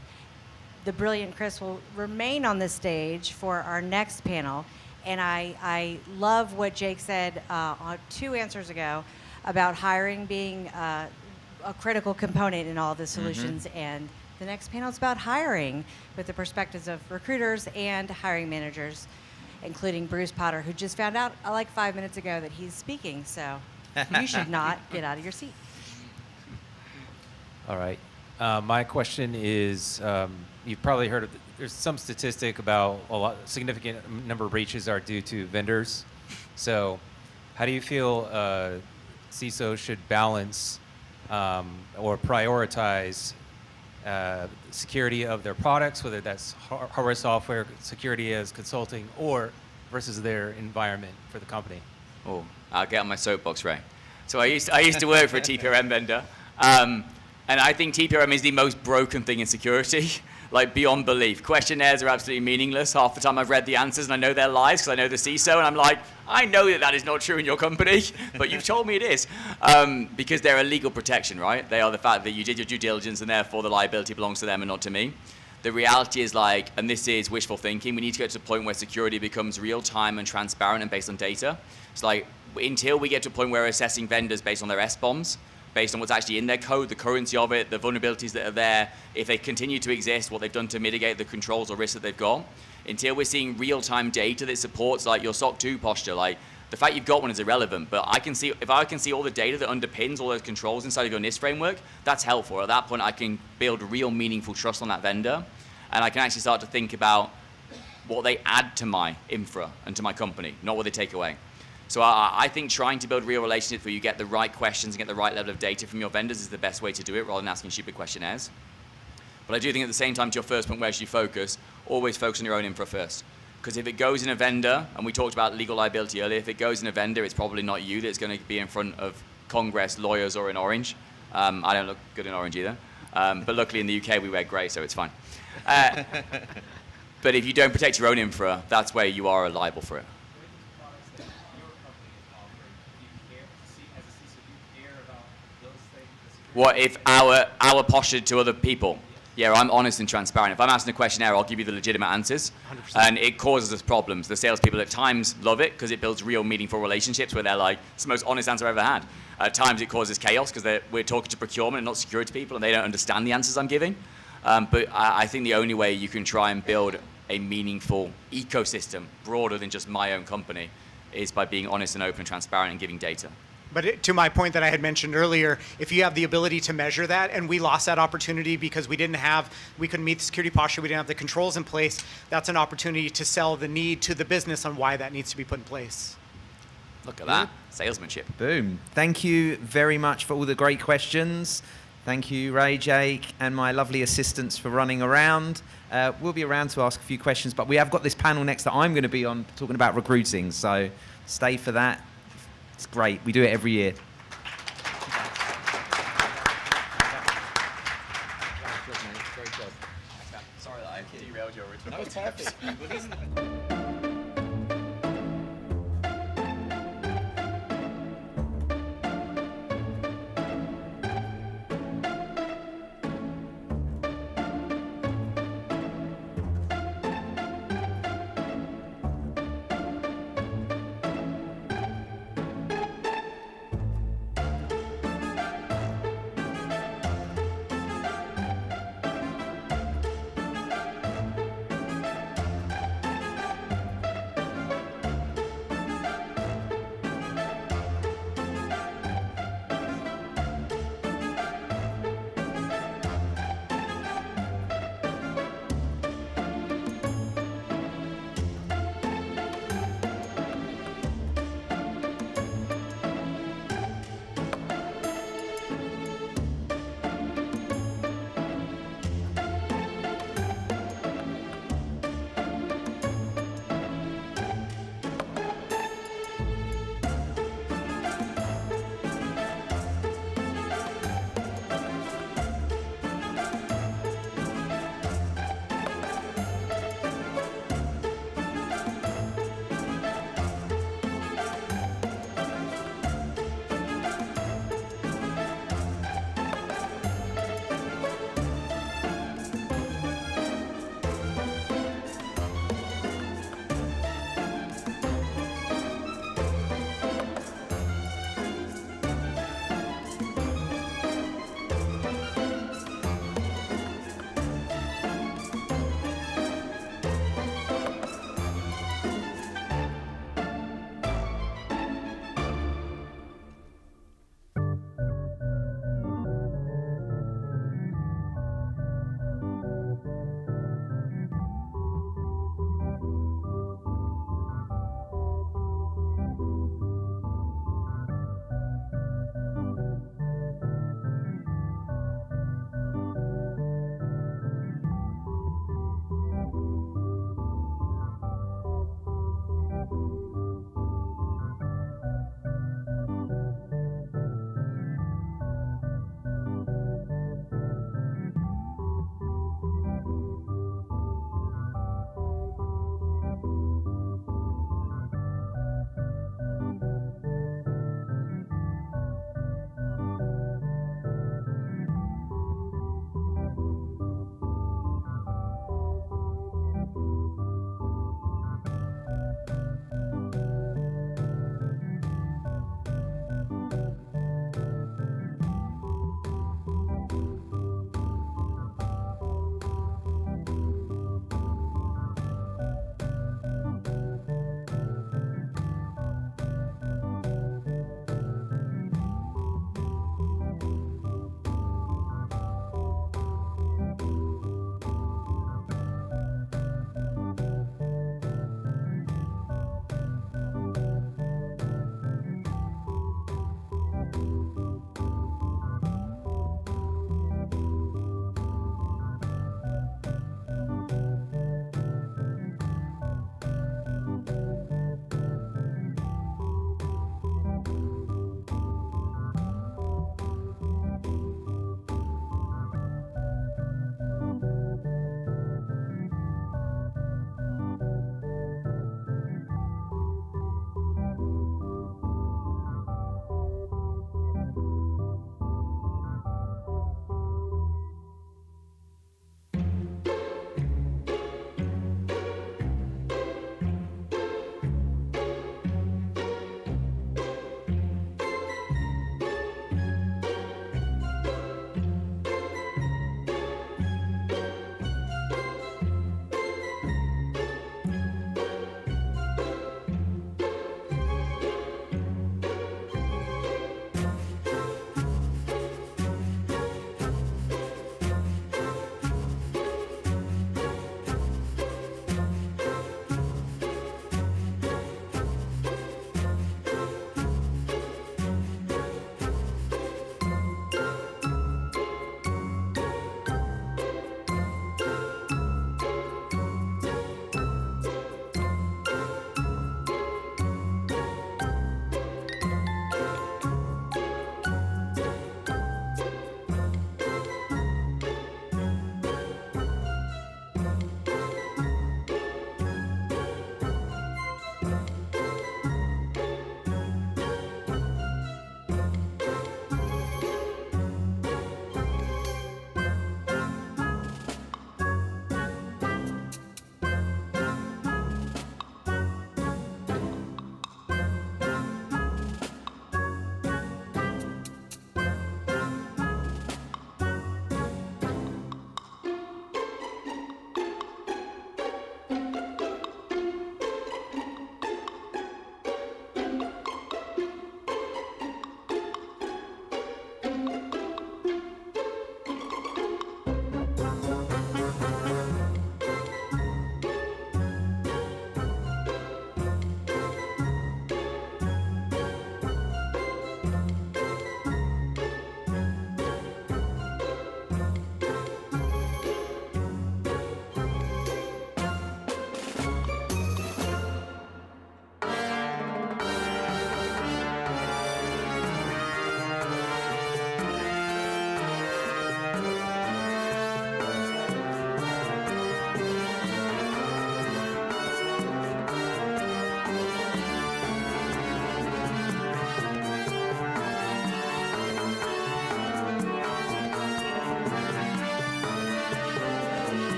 the brilliant Chris will remain on the stage for our next panel. And I love what Jake said 2 answers ago about hiring being a critical component in all the solutions. Mm-hmm. And the next panel is about hiring with the perspectives of recruiters and hiring managers, including Bruce Potter, who just found out like 5 minutes ago that he's speaking. So you should not get out of your seat. All right. My question is, you've probably heard of, there's some statistic about significant number of breaches are due to vendors. So how do you feel CISO should balance or prioritize security of their products, whether that's hardware, software, security as consulting, or versus their environment for the company? Oh, I'll get on my soapbox, Ray. So I used to work for a TPRM vendor, and I think TPRM is the most broken thing in security, like beyond belief. Questionnaires are absolutely meaningless. Half the time I've read the answers and I know they're lies because I know the CISO, and I'm like, I know that is not true in your company, but you've told me it is. Because they're a legal protection, right? They are the fact that you did your due diligence and therefore the liability belongs to them and not to me. The reality is like, and this is wishful thinking, we need to get to the point where security becomes real time and transparent and based on data. It's like, until we get to a point where we're assessing vendors based on their SBOMs, based on what's actually in their code, the currency of it, the vulnerabilities that are there, if they continue to exist, what they've done to mitigate the controls or risks that they've got. Until we're seeing real-time data that supports like your SOC 2 posture, like the fact you've got one is irrelevant, but if I can see all the data that underpins all those controls inside of your NIST framework, that's helpful. At that point, I can build real meaningful trust on that vendor, and I can actually start to think about what they add to my infra and to my company, not what they take away. So I think trying to build real relationships where you get the right questions and get the right level of data from your vendors is the best way to do it, rather than asking stupid questionnaires. But I do think at the same time, to your first point, where should you focus? Always focus on your own infra first. Because if it goes in a vendor, and we talked about legal liability earlier, if it goes in a vendor, it's probably not you that's going to be in front of Congress, lawyers, or in orange. I don't look good in orange either. But luckily in the UK, we wear grey, so it's fine. But if you don't protect your own infra, that's where you are liable for it. What if our posture to other people? Yeah, I'm honest and transparent. If I'm asking a questionnaire, I'll give you the legitimate answers. 100%. And it causes us problems. The salespeople at times love it because it builds real meaningful relationships where they're like, it's the most honest answer I've ever had. At times it causes chaos because we're talking to procurement and not security people and they don't understand the answers I'm giving. But I think the only way you can try and build a meaningful ecosystem broader than just my own company is by being honest and open and transparent and giving data. But to my point that I had mentioned earlier, if you have the ability to measure that, and we lost that opportunity because we couldn't meet the security posture, we didn't have the controls in place, that's an opportunity to sell the need to the business on why that needs to be put in place. Look at that, salesmanship. Boom. Thank you very much for all the great questions. Thank you, Ray, Jake, and my lovely assistants for running around. We'll be around to ask a few questions, but we have got this panel next that I'm going to be on talking about recruiting, so stay for that. It's great. We do it every year. Sorry that I derailed your original. That was perfect.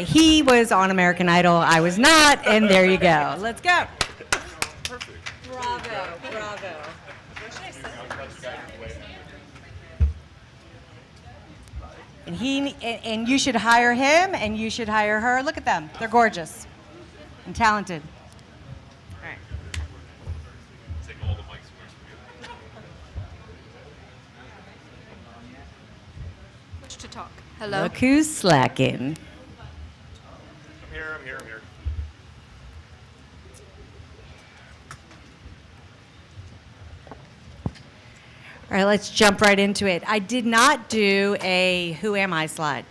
Okay, he was on American Idol. I was not, and there you go. Let's go. Bravo, bravo. And you should hire him, and you should hire her. Look at them; they're gorgeous and talented. All right. To talk. Hello. Look who's slacking. I'm here. All right, let's jump right into it. I did not do a Who Am I slide.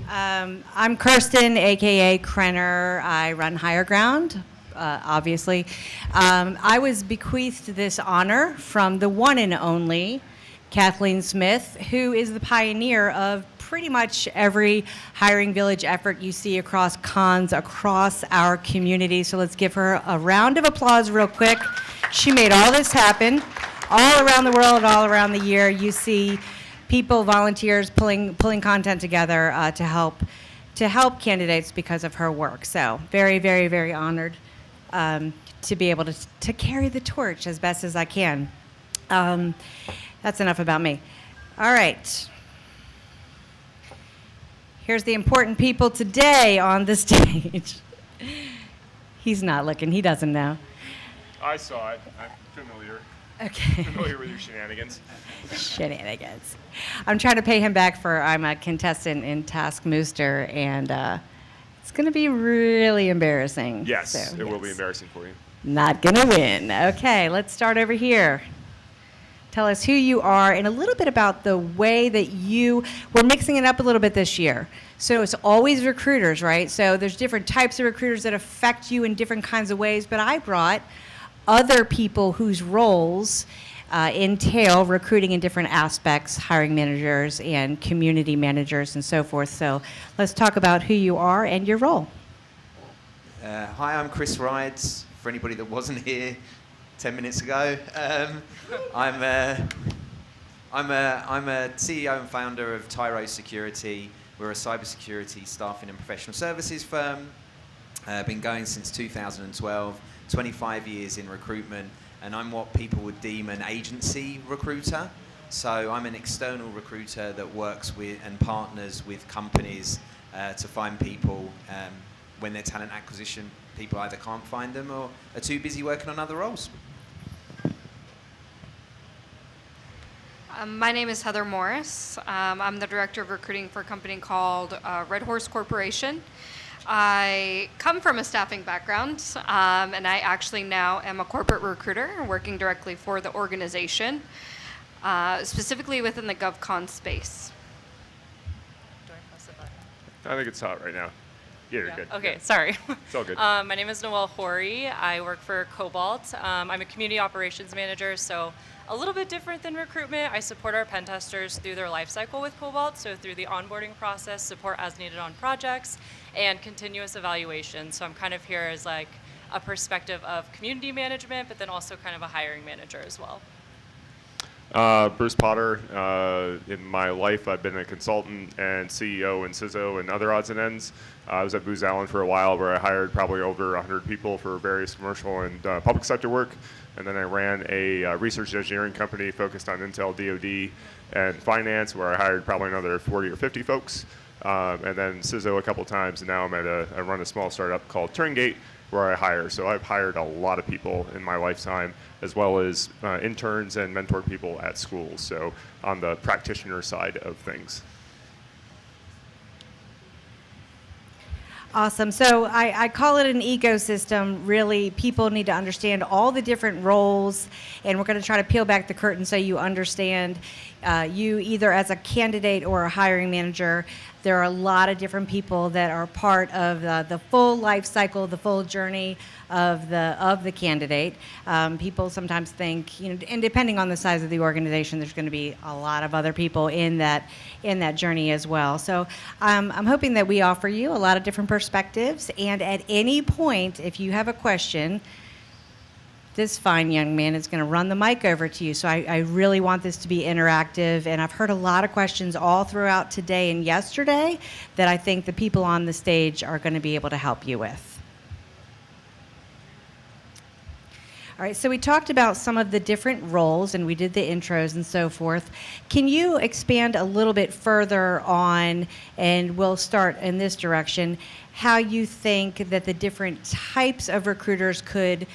I'm Kirsten, AKA Krenner. I run Higher Ground, obviously. I was bequeathed this honor from the one and only Kathleen Smith, who is the pioneer of pretty much every hiring village effort you see across cons across our community. So let's give her a round of applause real quick. She made all this happen all around the world, all around the year. You see people, volunteers pulling content together to help candidates because of her work. So very, very, very honored to be able to carry the torch as best as I can. That's enough about me. All right. Here's the important people today on the stage. He's not looking. He doesn't know. I saw it. I'm familiar. Okay. Familiar with your shenanigans. Shenanigans. I'm trying to pay him back for I'm a contestant in Task Mooster, and it's going to be really embarrassing. Yes, So, it will be embarrassing for you. Not going to win. Okay, let's start over here. Tell us who you are and a little bit about the way that we're mixing it up a little bit this year. So it's always recruiters, right? So there's different types of recruiters that affect you in different kinds of ways, but I brought other people whose roles entail recruiting in different aspects, hiring managers and community managers and so forth. So let's talk about who you are and your role. Hi, I'm Chris Rides. For anybody that wasn't here 10 minutes ago, I'm a CEO and founder of Tyro Security. We're a cybersecurity staffing and professional services firm. Been going since 2012, 25 years in recruitment, and I'm what people would deem an agency recruiter. So I'm an external recruiter that works with and partners with companies to find people when their talent acquisition people either can't find them or are too busy working on other roles. My name is Heather Morris. I'm the director of recruiting for a company called Red Horse Corporation. I come from a staffing background, and I actually now am a corporate recruiter working directly for the organization, specifically within the GovCon space. I think it's hot right now. Yeah, you're good. Okay, Yeah. sorry. It's all good. My name is Noelle Horry. I work for Cobalt. I'm a community operations manager, so a little bit different than recruitment. I support our pen testers through their life cycle with Cobalt, so through the onboarding process, support as needed on projects, and continuous evaluation. So I'm kind of here as like a perspective of community management, but then also kind of a hiring manager as well. Bruce Potter. In my life, I've been a consultant and CEO in CISO and other odds and ends. I was at Booz Allen for a while, where I hired probably over 100 people for various commercial and public sector work. And then I ran a research engineering company focused on Intel, DoD, and finance, where I hired probably another 40 or 50 folks. And then CISO a couple times, and now I run a small startup called Turngate, where I hire. So I've hired a lot of people in my lifetime, as well as interns and mentored people at schools. So on the practitioner side of things. Awesome. So I call it an ecosystem. Really, people need to understand all the different roles, and we're going to try to peel back the curtain so you understand you either as a candidate or a hiring manager. There are a lot of different people that are part of the full life cycle, the full journey of the candidate. People sometimes think, and depending on the size of the organization, there's going to be a lot of other people in that journey as well. So I'm hoping that we offer you a lot of different perspectives. And at any point, if you have a question, this fine young man is going to run the mic over to you. So I really want this to be interactive, and I've heard a lot of questions all throughout today and yesterday that I think the people on the stage are going to be able to help you with. All right, so we talked about some of the different roles and we did the intros and so forth. Can you expand a little bit further on, and we'll start in this direction, how you think that the different types of recruiters could,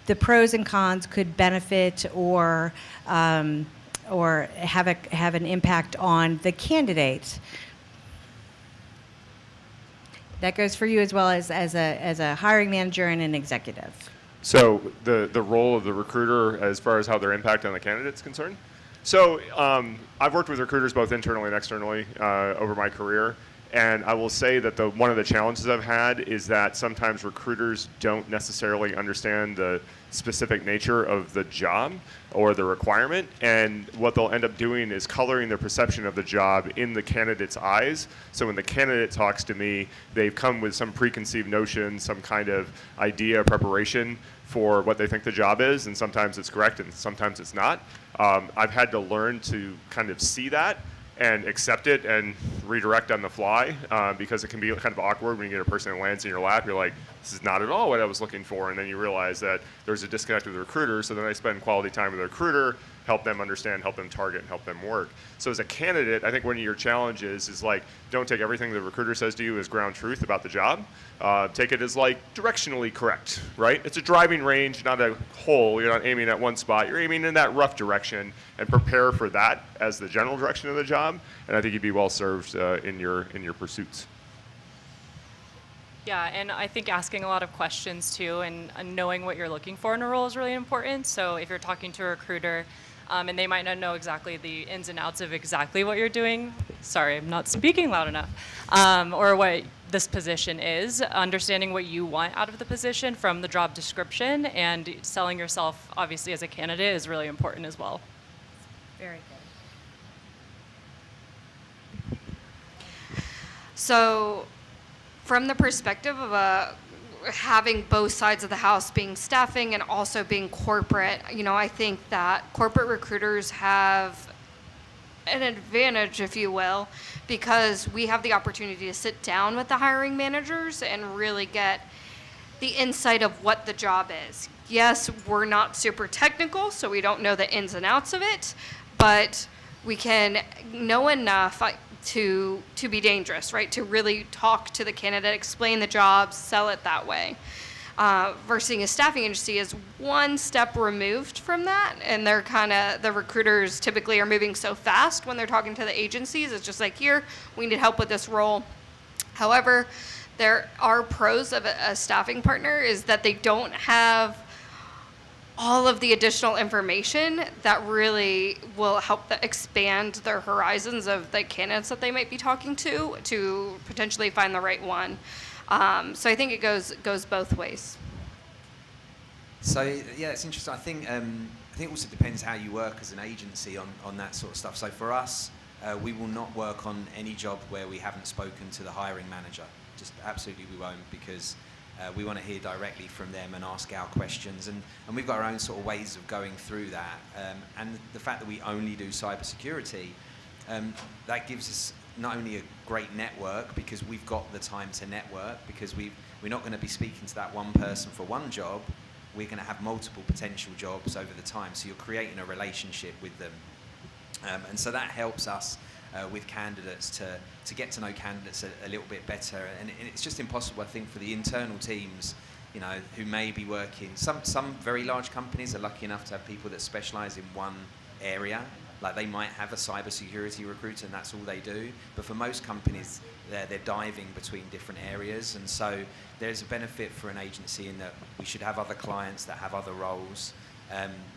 the pros and cons could benefit or have an impact on the candidate? That goes for you as well as a hiring manager and an executive. So the role of the recruiter as far as how their impact on the candidate's concerned. So I've worked with recruiters both internally and externally over my career. And I will say that one of the challenges I've had is that sometimes recruiters don't necessarily understand the specific nature of the job or the requirement. And what they'll end up doing is coloring their perception of the job in the candidate's eyes. So when the candidate talks to me, they've come with some preconceived notion, some kind of idea, preparation for what they think the job is. And sometimes it's correct and sometimes it's not. I've had to learn to kind of see that and accept it and redirect on the fly because it can be kind of awkward when you get a person that lands in your lap. You're like, this is not at all what I was looking for. And then you realize that there's a disconnect with the recruiter. So then I spend quality time with the recruiter, help them understand, help them target, and help them work. So as a candidate, I think one of your challenges is like, don't take everything the recruiter says to you as ground truth about the job. Take it as like directionally correct, right? It's a driving range, not a hole. You're not aiming at one spot. You're aiming in that rough direction and prepare for that as the general direction of the job. And I think you'd be well served in your pursuits. Yeah, and I think asking a lot of questions too and knowing what you're looking for in a role is really important. So if you're talking to a recruiter and they might not know exactly the ins and outs of exactly what you're doing, sorry, I'm not speaking loud enough, or what this position is, understanding what you want out of the position from the job description and selling yourself, obviously, as a candidate is really important as well. Very good. So from the perspective of having both sides of the house, being staffing and also being corporate, I think that corporate recruiters have an advantage, if you will, because we have the opportunity to sit down with the hiring managers and really get the insight of what the job is. Yes, we're not super technical, so we don't know the ins and outs of it, but we can know enough to be dangerous, right? To really talk to the candidate, explain the job, sell it that way. Versus a staffing agency is one step removed from that, and they're the recruiters typically are moving so fast when they're talking to the agencies. It's just like, here, we need help with this role. However, there are pros of a staffing partner is that they don't have all of the additional information that really will help expand their horizons of the candidates that they might be talking to potentially find the right one. So I think it goes both ways. So yeah, it's interesting. I think it also depends how you work as an agency on that sort of stuff. So for us, we will not work on any job where we haven't spoken to the hiring manager. Just absolutely we won't, because we want to hear directly from them and ask our questions. And we've got our own sort of ways of going through that. And the fact that we only do cybersecurity, that gives us not only a great network, because we've got the time to network, because we're not going to be speaking to that one person for one job. We're going to have multiple potential jobs over the time. So you're creating a relationship with them. And so that helps us with candidates to get to know candidates a little bit better. And it's just impossible, I think, for the internal teams, who may be working. Some very large companies are lucky enough to have people that specialize in one area. Like they might have a cybersecurity recruiter and that's all they do. But for most companies, they're diving between different areas. And so there's a benefit for an agency in that we should have other clients that have other roles.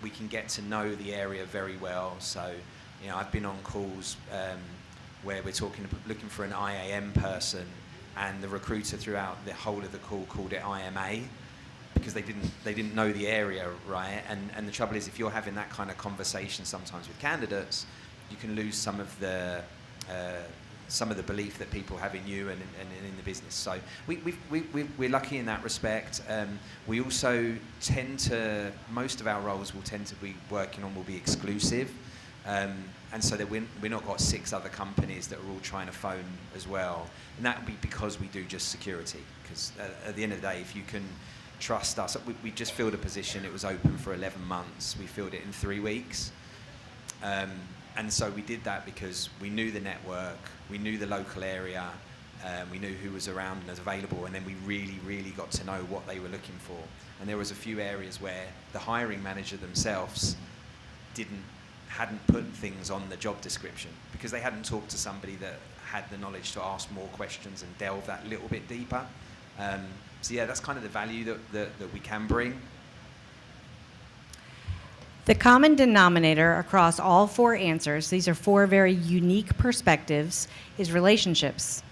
We can get to know the area very well. So, I've been on calls where we're looking for an IAM person, and the recruiter throughout the whole of the call called it IMA, because they didn't know the area, right? And the trouble is, if you're having that kind of conversation sometimes with candidates, you can lose some of the some of the belief that people have in you and in the business. So we're lucky in that respect. We also tend to, most of our roles will tend to be working on will be exclusive. And so that we're not got 6 other companies that are all trying to phone as well. And that would be because we do just security. Because at the end of the day, if you can trust us, we just filled a position. It was open for 11 months. We filled it in 3 weeks. And so we did that because we knew the network, we knew the local area, we knew who was around and was available, and then we really, really got to know what they were looking for. And there was a few areas where the hiring manager themselves hadn't put things on the job description because they hadn't talked to somebody that had the knowledge to ask more questions and delve that little bit deeper. So yeah, that's kind of the value that we can bring. The common denominator across all 4 answers, these are 4 very unique perspectives, is relationships,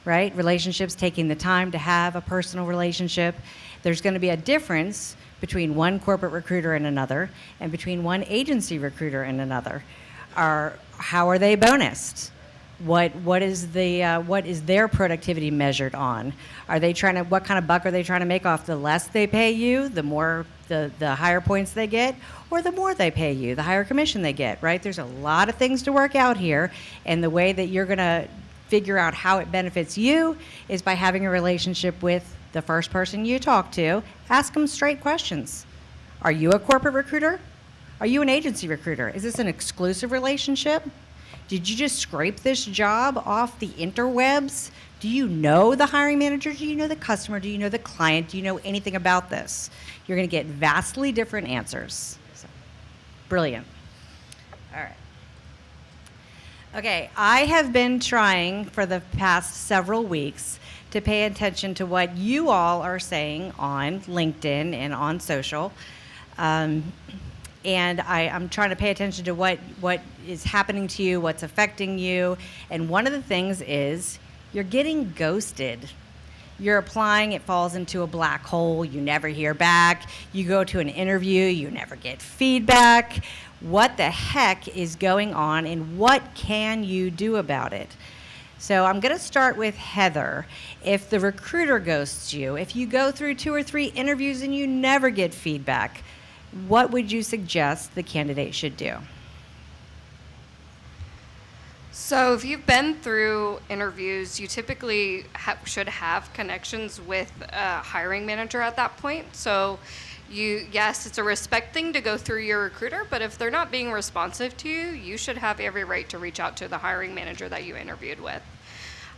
right? Relationships, taking the time to have a personal relationship. There's going to be a difference between one corporate recruiter and another, and between one agency recruiter and another. How are they bonused? What is their productivity measured on? What kind of buck are they trying to make off the less they pay you, the more the higher points they get, or the more they pay you, the higher commission they get, right? There's a lot of things to work out here, and the way that you're going to figure out how it benefits you is by having a relationship with the first person you talk to. Ask them straight questions. Are you a corporate recruiter? Are you an agency recruiter? Is this an exclusive relationship? Did you just scrape this job off the interwebs? Do you know the hiring manager? Do you know the customer? Do you know the client? Do you know anything about this? You're going to get vastly different answers. So, brilliant. All right. Okay, I have been trying for the past several weeks to pay attention to what you all are saying on LinkedIn and on social. And I'm trying to pay attention to what is happening to you, what's affecting you. And one of the things is you're getting ghosted. You're applying, it falls into a black hole, you never hear back. You go to an interview, you never get feedback. What the heck is going on, and what can you do about it? So I'm going to start with Heather. If the recruiter ghosts you, if you go through 2 or 3 interviews and you never get feedback, what would you suggest the candidate should do? So if you've been through interviews, you typically should have connections with a hiring manager at that point. So yes, it's a respect thing to go through your recruiter, but if they're not being responsive to you, you should have every right to reach out to the hiring manager that you interviewed with.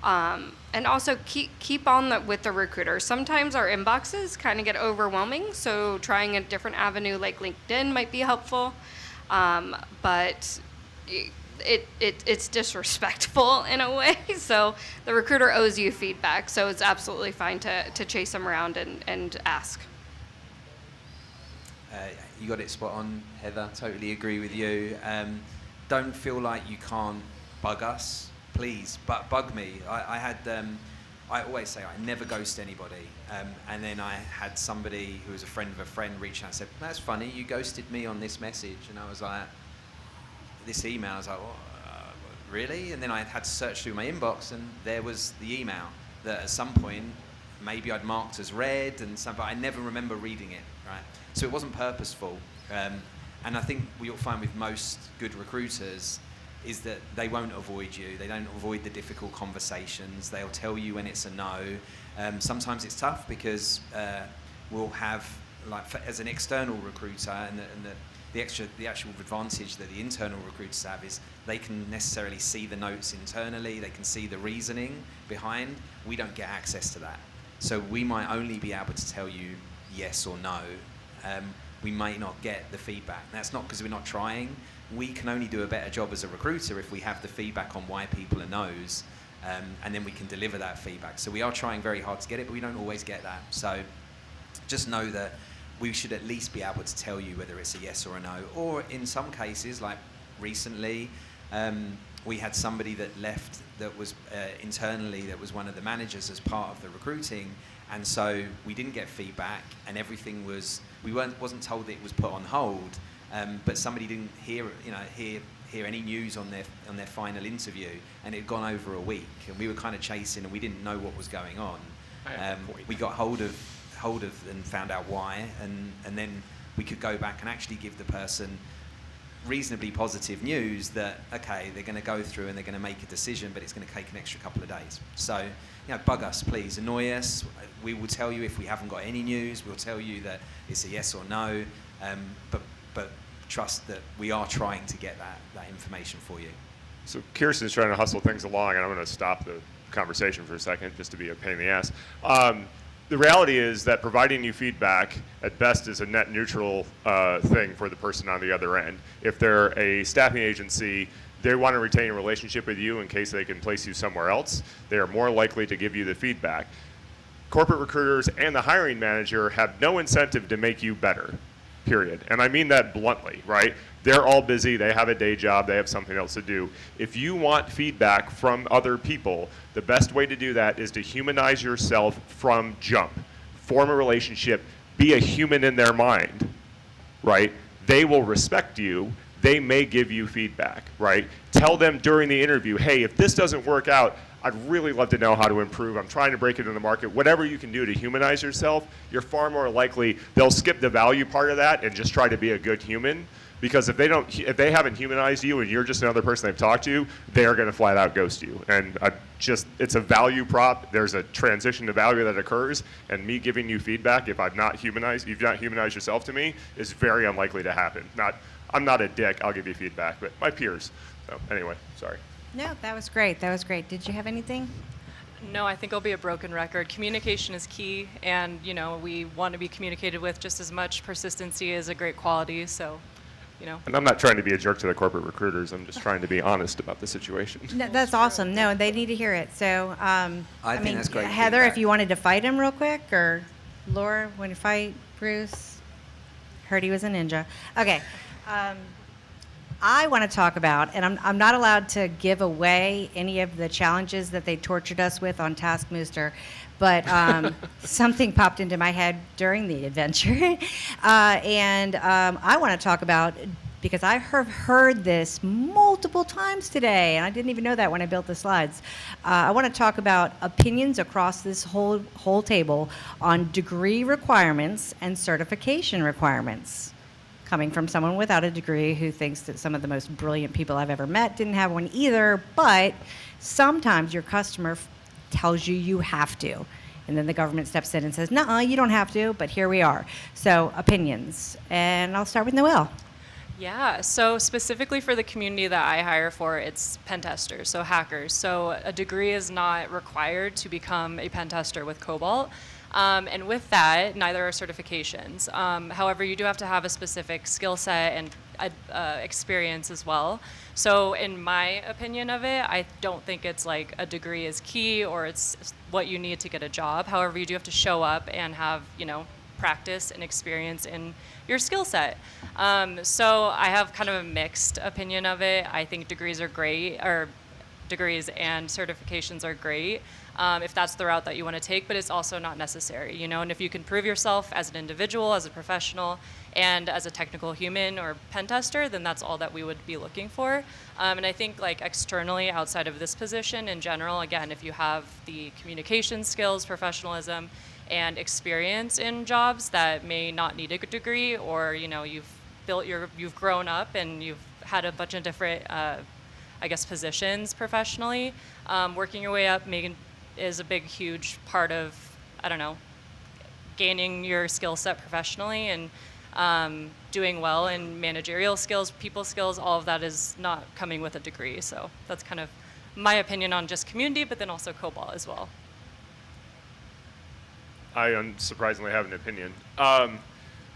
And also keep on with the recruiter. Sometimes our inboxes kind of get overwhelming, so trying a different avenue like LinkedIn might be helpful. But it's disrespectful in a way. So the recruiter owes you feedback, so it's absolutely fine to chase them around and ask. You got it spot on, Heather. Totally agree with you. Don't feel like you can't bug us. Please, but bug me. I always say I never ghost anybody. And then I had somebody who was a friend of a friend reach out and said, "That's funny, you ghosted me on this message." And I was like, this email, I was like, really? And then I had to search through my inbox, and there was the email that at some point maybe I'd marked as read, but I never remember reading it, right? So it wasn't purposeful. And I think what you'll find with most good recruiters is that they won't avoid you. They don't avoid the difficult conversations. They'll tell you when it's a no. Sometimes it's tough because we'll have, as an external recruiter, and the actual advantage that the internal recruiters have is they can necessarily see the notes internally. They can see the reasoning behind. We don't get access to that. So we might only be able to tell you yes or no. We may not get the feedback. That's not because we're not trying. We can only do a better job as a recruiter if we have the feedback on why people are no's, and then we can deliver that feedback. So we are trying very hard to get it, but we don't always get that. So just know that we should at least be able to tell you whether it's a yes or a no. Or in some cases, like recently, we had somebody that left that was internally, that was one of the managers as part of the recruiting, and so we didn't get feedback, and everything wasn't told that it was put on hold. But somebody didn't hear hear any news on their final interview, and it had gone over a week, and we were kind of chasing, and we didn't know what was going on. We got hold of and found out why, and then we could go back and actually give the person reasonably positive news that, okay, they're going to go through and they're going to make a decision, but it's going to take an extra couple of days. So, bug us, please, annoy us. We will tell you if we haven't got any news. We'll tell you that it's a yes or no, but trust that we are trying to get that information for you. So Kirsten's trying to hustle things along, and I'm going to stop the conversation for a second just to be a pain in the ass. The reality is that providing you feedback at best is a net neutral thing for the person on the other end. If they're a staffing agency, they want to retain a relationship with you in case they can place you somewhere else. They are more likely to give you the feedback. Corporate recruiters and the hiring manager have no incentive to make you better, period. And I mean that bluntly, right? They're all busy, they have a day job, they have something else to do. If you want feedback from other people, the best way to do that is to humanize yourself from jump. Form a relationship, be a human in their mind, right? They will respect you, they may give you feedback, right? Tell them during the interview, hey, if this doesn't work out, I'd really love to know how to improve. I'm trying to break into the market. Whatever you can do to humanize yourself, you're far more likely they'll skip the value part of that and just try to be a good human. Because if they haven't humanized you and you're just another person they've talked to, they're going to flat out ghost you. And it's a value prop. There's a transition to value that occurs, and me giving you feedback if you've not humanized yourself to me is very unlikely to happen. I'm not a dick. I'll give you feedback, but my peers. So anyway, sorry. No, that was great. That was great. Did you have anything? No, I think I'll be a broken record. Communication is key, and we want to be communicated with just as much. Persistency is a great quality, so. And I'm not trying to be a jerk to the corporate recruiters. I'm just trying to be honest about the situation. No, that's awesome. No, they need to hear it. So, I think that's great Heather, feedback. if you wanted to fight him real quick, or Laura, want to fight Bruce? Heard he was a ninja. Okay. I want to talk about, and I'm not allowed to give away any of the challenges that they tortured us with on Taskmaster, but something popped into my head during the adventure. And I want to talk about, because I have heard this multiple times today, and I didn't even know that when I built the slides. I want to talk about opinions across this whole table on degree requirements and certification requirements. Coming from someone without a degree who thinks that some of the most brilliant people I've ever met didn't have one either, but sometimes your customer tells you you have to. And then the government steps in and says, nuh-uh, you don't have to, but here we are. So opinions. And I'll start with Noelle. Yeah, so specifically for the community that I hire for, it's pen testers, so hackers. So a degree is not required to become a pen tester with Cobalt. And with that, neither are certifications. However, you do have to have a specific skill set and experience as well. So in my opinion of it, I don't think it's like a degree is key or it's what you need to get a job. However, you do have to show up and have, practice and experience in your skill set. So I have kind of a mixed opinion of it. I think degrees are great, or degrees and certifications are great. If that's the route that you want to take, but it's also not necessary, and if you can prove yourself as an individual, as a professional, and as a technical human or pen tester, then that's all that we would be looking for. And I think externally, outside of this position in general, again, if you have the communication skills, professionalism, and experience in jobs that may not need a degree, or you've grown up and you've had a bunch of different positions professionally, working your way up is a big, huge part of, gaining your skill set professionally and doing well in managerial skills, people skills, all of that is not coming with a degree. So that's kind of my opinion on just community, but then also Cobalt as well. I unsurprisingly have an opinion.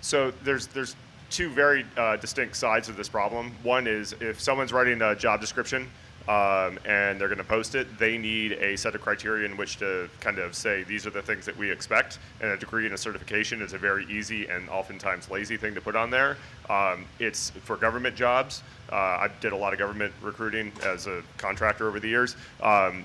So there's two very distinct sides of this problem. One is if someone's writing a job description and they're going to post it, they need a set of criteria in which to kind of say these are the things that we expect, and a degree and a certification is a very easy and oftentimes lazy thing to put on there. It's for government jobs. I did a lot of government recruiting as a contractor over the years.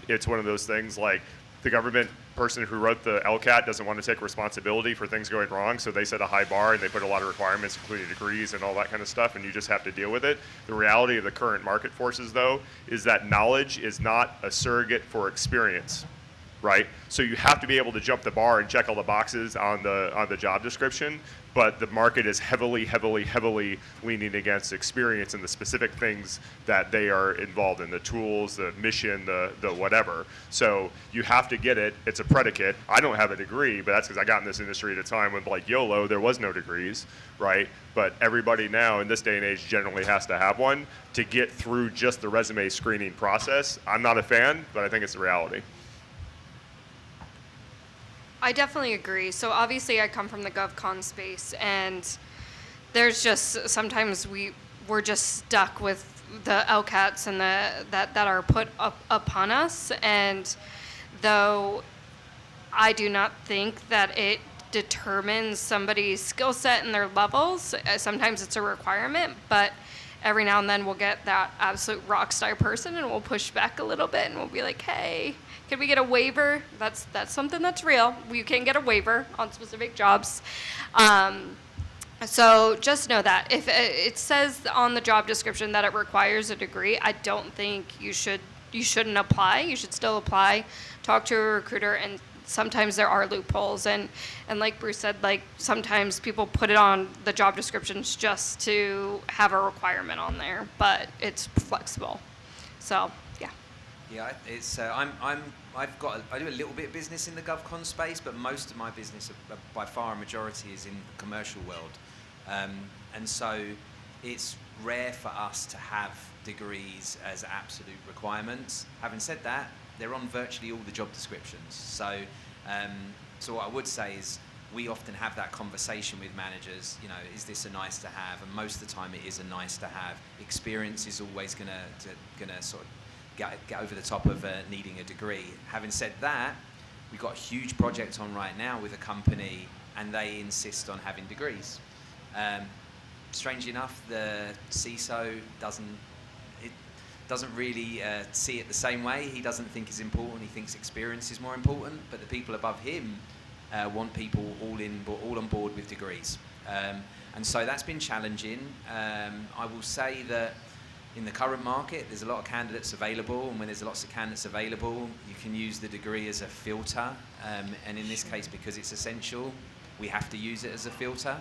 It's one of those things like the government person who wrote the LCAT doesn't want to take responsibility for things going wrong, so they set a high bar and they put a lot of requirements, including degrees and all that kind of stuff, and you just have to deal with it. The reality of the current market forces, though, is that knowledge is not a surrogate for experience, right? So you have to be able to jump the bar and check all the boxes on the job description, but the market is heavily leaning against experience and the specific things that they are involved in, the tools, the mission, the whatever. So you have to get it. It's a predicate. I don't have a degree, but that's because I got in this industry at a time when, like YOLO, there was no degrees, right? But everybody now in this day and age generally has to have one to get through just the resume screening process. I'm not a fan, but I think it's the reality. I definitely agree. So obviously I come from the GovCon space, and there's just sometimes we're just stuck with the LCATs and that are put up upon us. And though I do not think that it determines somebody's skill set and their levels, sometimes it's a requirement, but every now and then we'll get that absolute rock star person and we'll push back a little bit and we'll be like, hey, can we get a waiver? That's something that's real. You can get a waiver on specific jobs. So just know that if it says on the job description that it requires a degree, I don't think you shouldn't apply. You should still apply, talk to a recruiter, and sometimes there are loopholes. And like Bruce said, like sometimes people put it on the job descriptions just to have a requirement on there, but it's flexible. So yeah. Yeah, it's I do a little bit of business in the GovCon space, but most of my business, by far a majority, is in the commercial world, and so it's rare for us to have degrees as absolute requirements. Having said that, they're on virtually all the job descriptions. So, so what I would say is we often have that conversation with managers. You know, is this a nice to have? And most of the time, it is a nice to have. Experience is always gonna sort of get over the top of needing a degree. Having said that, we've got a huge project on right now with a company, and they insist on having degrees. Strangely enough, the CISO doesn't really see it the same way. He doesn't think it's important. He thinks experience is more important. But the people above him want people all on board with degrees. And so that's been challenging. I will say that in the current market, there's a lot of candidates available, and when there's lots of candidates available, you can use the degree as a filter. And in this case, because it's essential, we have to use it as a filter.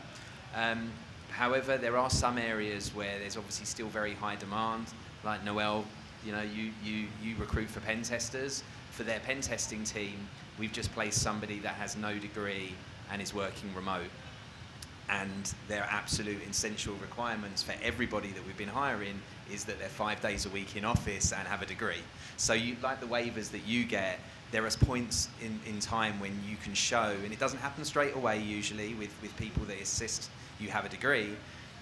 However, there are some areas where there's obviously still very high demand. Like Noel, you know, you recruit for pen testers. For their pen testing team, we've just placed somebody that has no degree and is working remote. And their absolute essential requirements for everybody that we've been hiring is that they're 5 days a week in office and have a degree. So you, like the waivers that you get, there are points in time when you can show, and it doesn't happen straight away usually with people that insist you have a degree,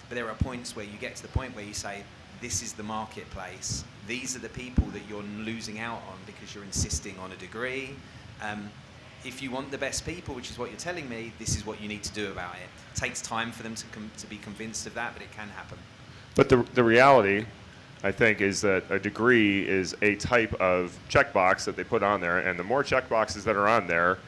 but there are points where you get to the point where you say, this is the marketplace. These are the people that you're losing out on because you're insisting on a degree. If you want the best people, which is what you're telling me, this is what you need to do about it. It takes time for them to be convinced of that, but it can happen. But the reality, I think, is that a degree is a type of checkbox that they put on there, and the more checkboxes that are on there,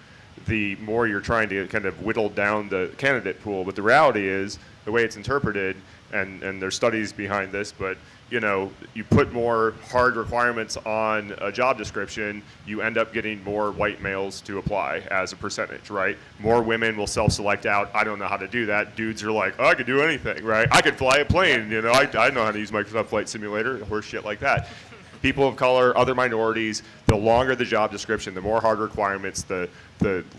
the more you're trying to kind of whittle down the candidate pool. But the reality is, the way it's interpreted, and there's studies behind this, but you know, you put more hard requirements on a job description, you end up getting more white males to apply as a percentage, right? More women will self-select out. I don't know how to do that. Dudes are like, oh, I could do anything, right? I could fly a plane, you know, I know how to use Microsoft Flight Simulator, horse shit like that. People of color, other minorities, the longer the job description, the more hard requirements, the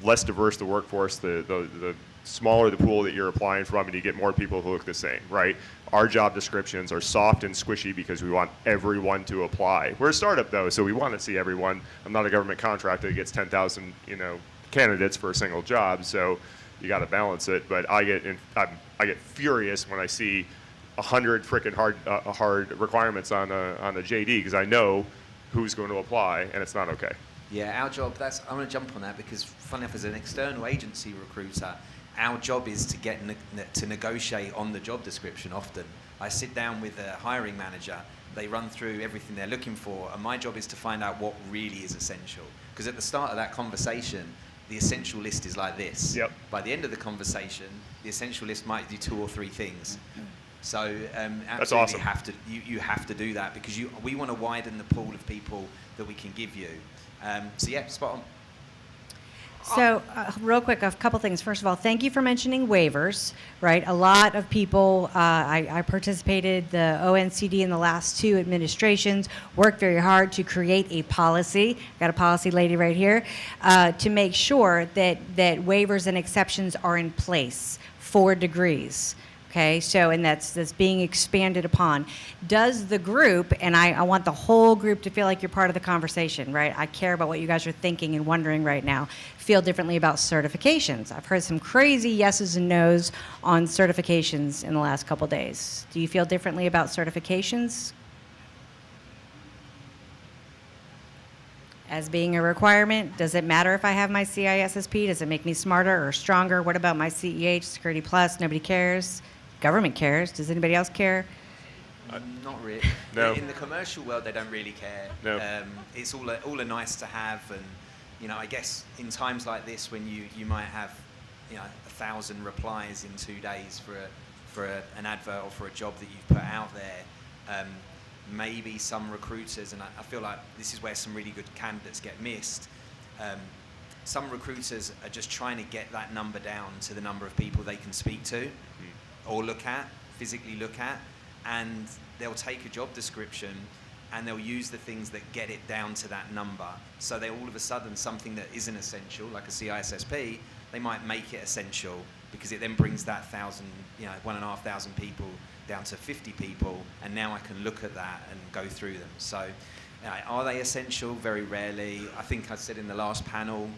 less diverse the workforce, the smaller the pool that you're applying from, and you get more people who look the same, right? Our job descriptions are soft and squishy because we want everyone to apply. We're a startup though, so we want to see everyone. I'm not a government contractor that gets 10,000, you know, candidates for a single job, so you got to balance it. But I get furious when I see 100 freaking hard requirements on a JD because I know who's going to apply, and it's not okay. Yeah, our job. I'm going to jump on that because, funny enough, as an external agency recruiter, our job is to get to negotiate on the job description often. I sit down with a hiring manager, they run through everything they're looking for, and my job is to find out what really is essential. Because at the start of that conversation, the essential list is like this. Yep. By the end of the conversation, the essential list might do 2 or 3 things. So That's absolutely awesome. you have to do that, because we want to widen the pool of people that we can give you. So yeah, spot on. So, real quick, a couple things. First of all, thank you for mentioning waivers, right? A lot of people, I participated the ONCD in the last 2 administrations, worked very hard to create a policy, got a policy lady right here, to make sure that waivers and exceptions are in place for degrees. Okay, so, and that's being expanded upon. Does the group, and I want the whole group to feel like you're part of the conversation, right? I care about what you guys are thinking and wondering right now. Feel differently about certifications. I've heard some crazy yeses and nos on certifications in the last couple days. Do you feel differently about certifications as being a requirement? Does it matter if I have my CISSP? Does it make me smarter or stronger? What about my CEH, Security Plus? Nobody cares. Government cares. Does anybody else care? Not really. No. In the commercial world, they don't really care. No. It's all a nice to have, and I guess in times like this, when you might have 1,000 replies in 2 days for an advert or for a job that you've put out there, maybe some recruiters, and I feel like this is where some really good candidates get missed. Some recruiters are just trying to get that number down to the number of people they can speak to or physically look at, and they'll take a job description and they'll use the things that get it down to that number. So they all of a sudden, something that isn't essential, like a CISSP, they might make it essential, because it then brings that 1,500 people down to 50 people, and now I can look at that and go through them. So are they essential? Very rarely. I think I said in the last panel,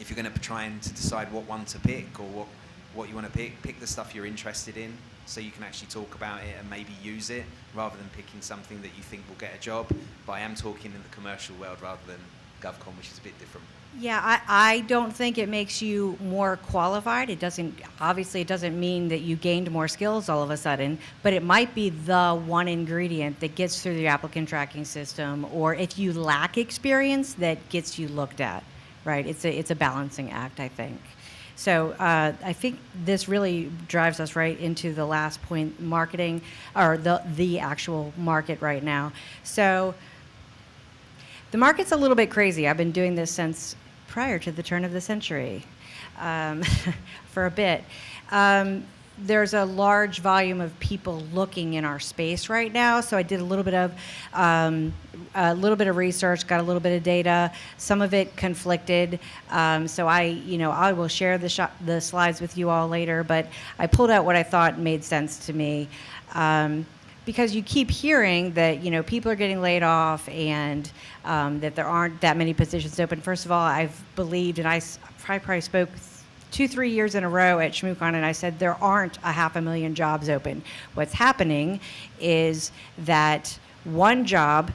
if you're going to try and to decide what one to pick or what you want to pick the stuff you're interested in, so you can actually talk about it and maybe use it, rather than picking something that you think will get a job. But I am talking in the commercial world rather than GovCon, which is a bit different. Yeah, I don't think it makes you more qualified. It doesn't mean that you gained more skills all of a sudden, but it might be the one ingredient that gets through the applicant tracking system, or if you lack experience, that gets you looked at, right? It's a balancing act, I think. So I think this really drives us right into the last point, marketing, or the actual market right now. So the market's a little bit crazy. I've been doing this since prior to the turn of the century, for a bit. There's a large volume of people looking in our space right now. So I did a little bit of research, got a little bit of data. Some of it conflicted. So I will share the slides with you all later. But I pulled out what I thought made sense to me. Because you keep hearing that people are getting laid off, and that there aren't that many positions open. First of all, I've believed, and I probably spoke 2-3 years in a row at ShmooCon, and I said there aren't 500,000 jobs open. What's happening is that one job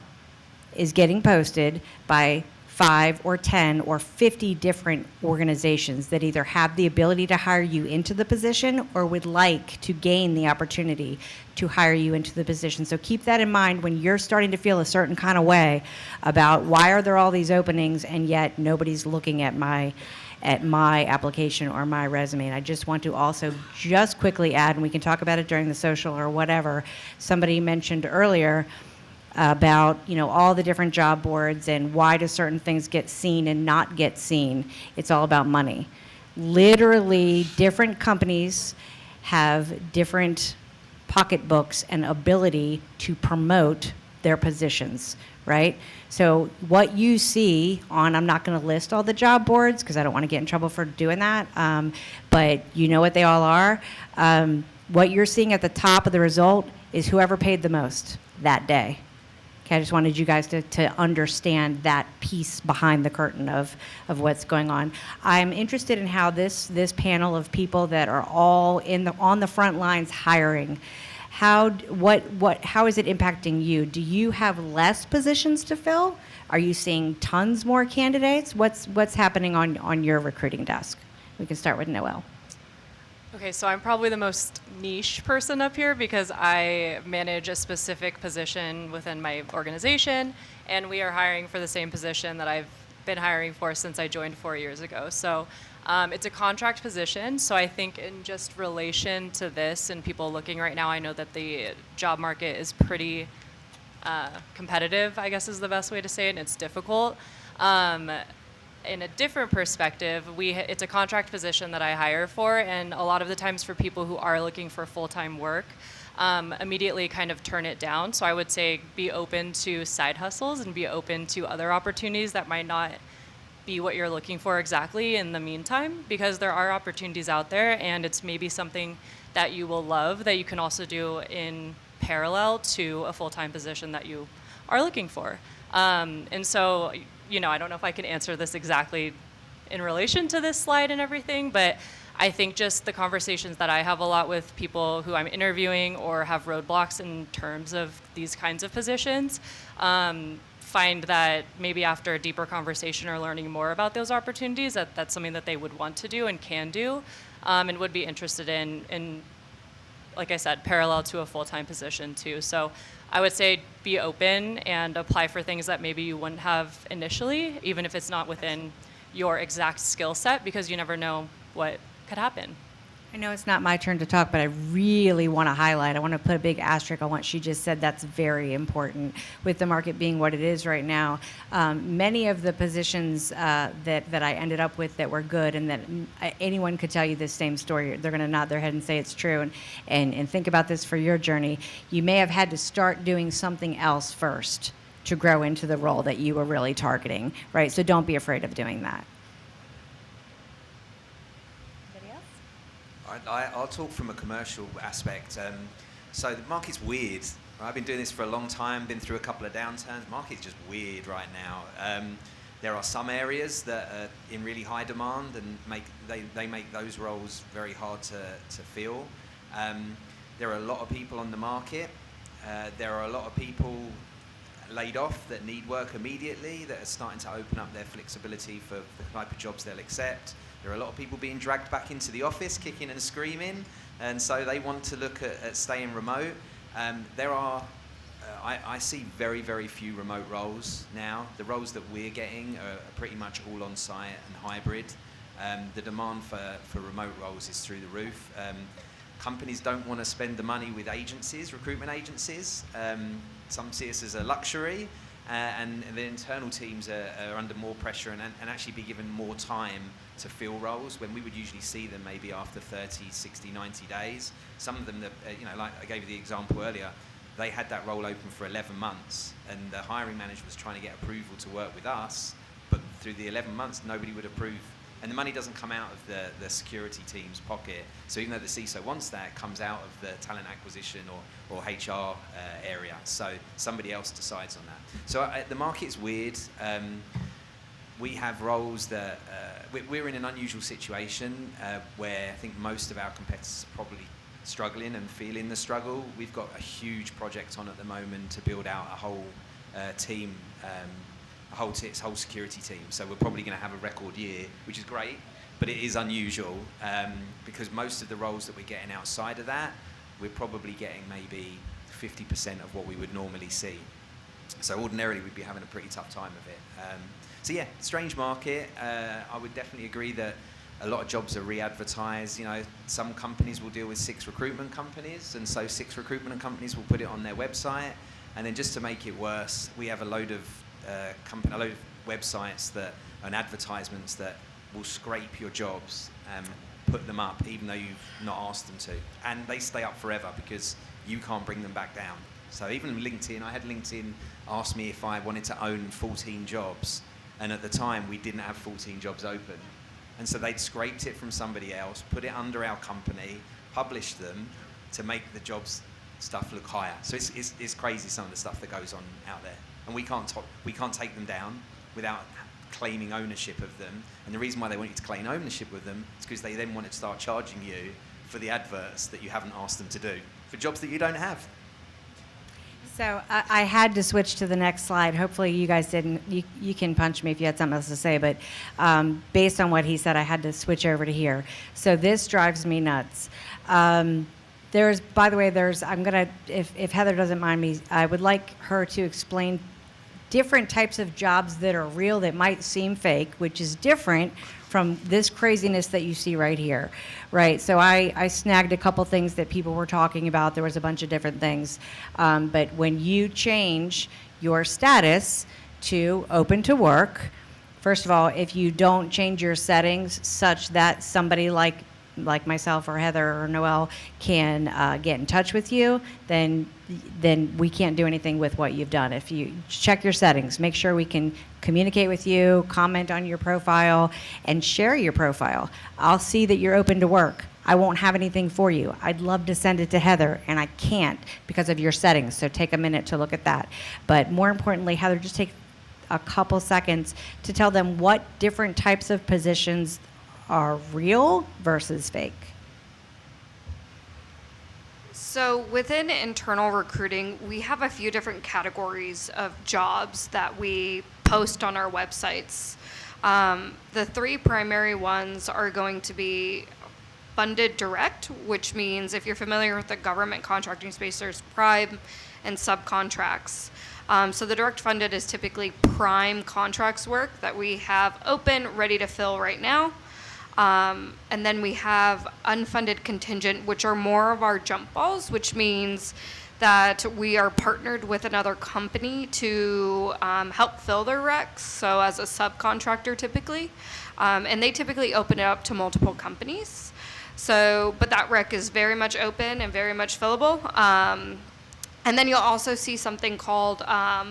is getting posted by 5 or 10 or 50 different organizations that either have the ability to hire you into the position or would like to gain the opportunity to hire you into the position. So keep that in mind when you're starting to feel a certain kind of way about why are there all these openings and yet nobody's looking at my application or my resume. And I just want to also just quickly add, and we can talk about it during the social or whatever, somebody mentioned earlier about all the different job boards and why do certain things get seen and not get seen. It's all about money. Literally, different companies have different pocketbooks and ability to promote their positions, right? So what you see on, I'm not going to list all the job boards because I don't want to get in trouble for doing that, but you know what they all are. What you're seeing at the top of the result is whoever paid the most that day. Okay, I just wanted you guys to understand that piece behind the curtain of what's going on. I'm interested in how this panel of people that are all on the front lines hiring, how is it impacting you? Do you have less positions to fill? Are you seeing tons more candidates? What's happening on your recruiting desk? We can start with Noel. Okay, so I'm probably the most niche person up here because I manage a specific position within my organization, and we are hiring for the same position that I've been hiring for since I joined 4 years ago. So it's a contract position. So I think in just relation to this and people looking right now, I know that the job market is pretty competitive, I guess is the best way to say it, and it's difficult. In a different perspective, it's a contract position that I hire for, and a lot of the times for people who are looking for full-time work, immediately kind of turn it down. So I would say be open to side hustles and be open to other opportunities that might not be what you're looking for exactly in the meantime, because there are opportunities out there, and it's maybe something that you will love that you can also do in parallel to a full-time position that you are looking for. And so, I don't know if I can answer this exactly in relation to this slide and everything, but I think just the conversations that I have a lot with people who I'm interviewing or have roadblocks in terms of these kinds of positions, find that maybe after a deeper conversation or learning more about those opportunities, that's something that they would want to do and can do, and would be interested in, like I said, parallel to a full-time position too. So I would say be open and apply for things that maybe you wouldn't have initially, even if it's not within your exact skill set, because you never know what could happen. I know it's not my turn to talk, but I really want to highlight, I want to put a big asterisk on what she just said. That's very important with the market being what it is right now. Many of the positions that I ended up with that were good, and that anyone could tell you this same story, they're going to nod their head and say it's true, and think about this for your journey. You may have had to start doing something else first to grow into the role that you were really targeting, right? So don't be afraid of doing that. I'll talk from a commercial aspect. So the market's weird. I've been doing this for a long time, been through a couple of downturns. The market's just weird right now. There are some areas that are in really high demand and they make those roles very hard to fill. There are a lot of people on the market. There are a lot of people laid off that need work immediately, that are starting to open up their flexibility for the type of jobs they'll accept. There are a lot of people being dragged back into the office, kicking and screaming, and so they want to look at staying remote. I see very, very few remote roles now. The roles that we're getting are pretty much all on site and hybrid. The demand for remote roles is through the roof. Companies don't want to spend the money with agencies, recruitment agencies. Some see us as a luxury, and the internal teams are under more pressure and actually be given more time to fill roles when we would usually see them maybe after 30, 60, 90 days. Some of them, like I gave you the example earlier, they had that role open for 11 months and the hiring manager was trying to get approval to work with us, but through the 11 months, nobody would approve. And the money doesn't come out of the security team's pocket. So even though the CISO wants that, it comes out of the talent acquisition or HR area. So somebody else decides on that. So the market's weird. We have roles that, we're in an unusual situation where I think most of our competitors are probably struggling and feeling the struggle. We've got a huge project on at the moment to build out a whole team, whole security team. So we're probably going to have a record year, which is great, but it is unusual because most of the roles that we're getting outside of that, we're probably getting maybe 50% of what we would normally see. So ordinarily we'd be having a pretty tough time of it. So yeah, strange market. I would definitely agree that a lot of jobs are re-advertised. Some companies will deal with 6 recruitment companies, and so 6 recruitment companies will put it on their website. And then just to make it worse, we have a load of websites and advertisements that will scrape your jobs and put them up even though you've not asked them to. And they stay up forever because you can't bring them back down. So even LinkedIn, I had LinkedIn ask me if I wanted to own 14 jobs. And at the time, we didn't have 14 jobs open. And so they'd scraped it from somebody else, put it under our company, published them to make the jobs stuff look higher. So it's crazy some of the stuff that goes on out there. And we can't take them down without claiming ownership of them. And the reason why they want you to claim ownership with them is because they then want to start charging you for the adverts that you haven't asked them to do, for jobs that you don't have. So I had to switch to the next slide. Hopefully you guys didn't. You can punch me if you had something else to say, but based on what he said, I had to switch over to here. So this drives me nuts. There's, by the way, I'm gonna, if Heather doesn't mind me, I would like her to explain different types of jobs that are real that might seem fake, which is different from this craziness that you see right here, right? So I snagged a couple things that people were talking about. There was a bunch of different things. But when you change your status to open to work, first of all, if you don't change your settings such that somebody like myself or Heather or Noelle can get in touch with you, then we can't do anything with what you've done. If you check your settings, make sure we can communicate with you, comment on your profile, and share your profile. I'll see that you're open to work. I won't have anything for you. I'd love to send it to Heather, and I can't because of your settings, so take a minute to look at that. But more importantly, Heather, just take a couple seconds to tell them what different types of positions are real versus fake. So within internal recruiting, we have a few different categories of jobs that we post on our websites. The three primary ones are going to be funded direct, which means if you're familiar with the government contracting space, there's prime and subcontracts. So the direct funded is typically prime contracts work that we have open, ready to fill right now. And then we have unfunded contingent, which are more of our jump balls, which means that we are partnered with another company to help fill their recs, so as a subcontractor typically. And they typically open it up to multiple companies. So, but that rec is very much open and very much fillable. And then you'll also see something called, I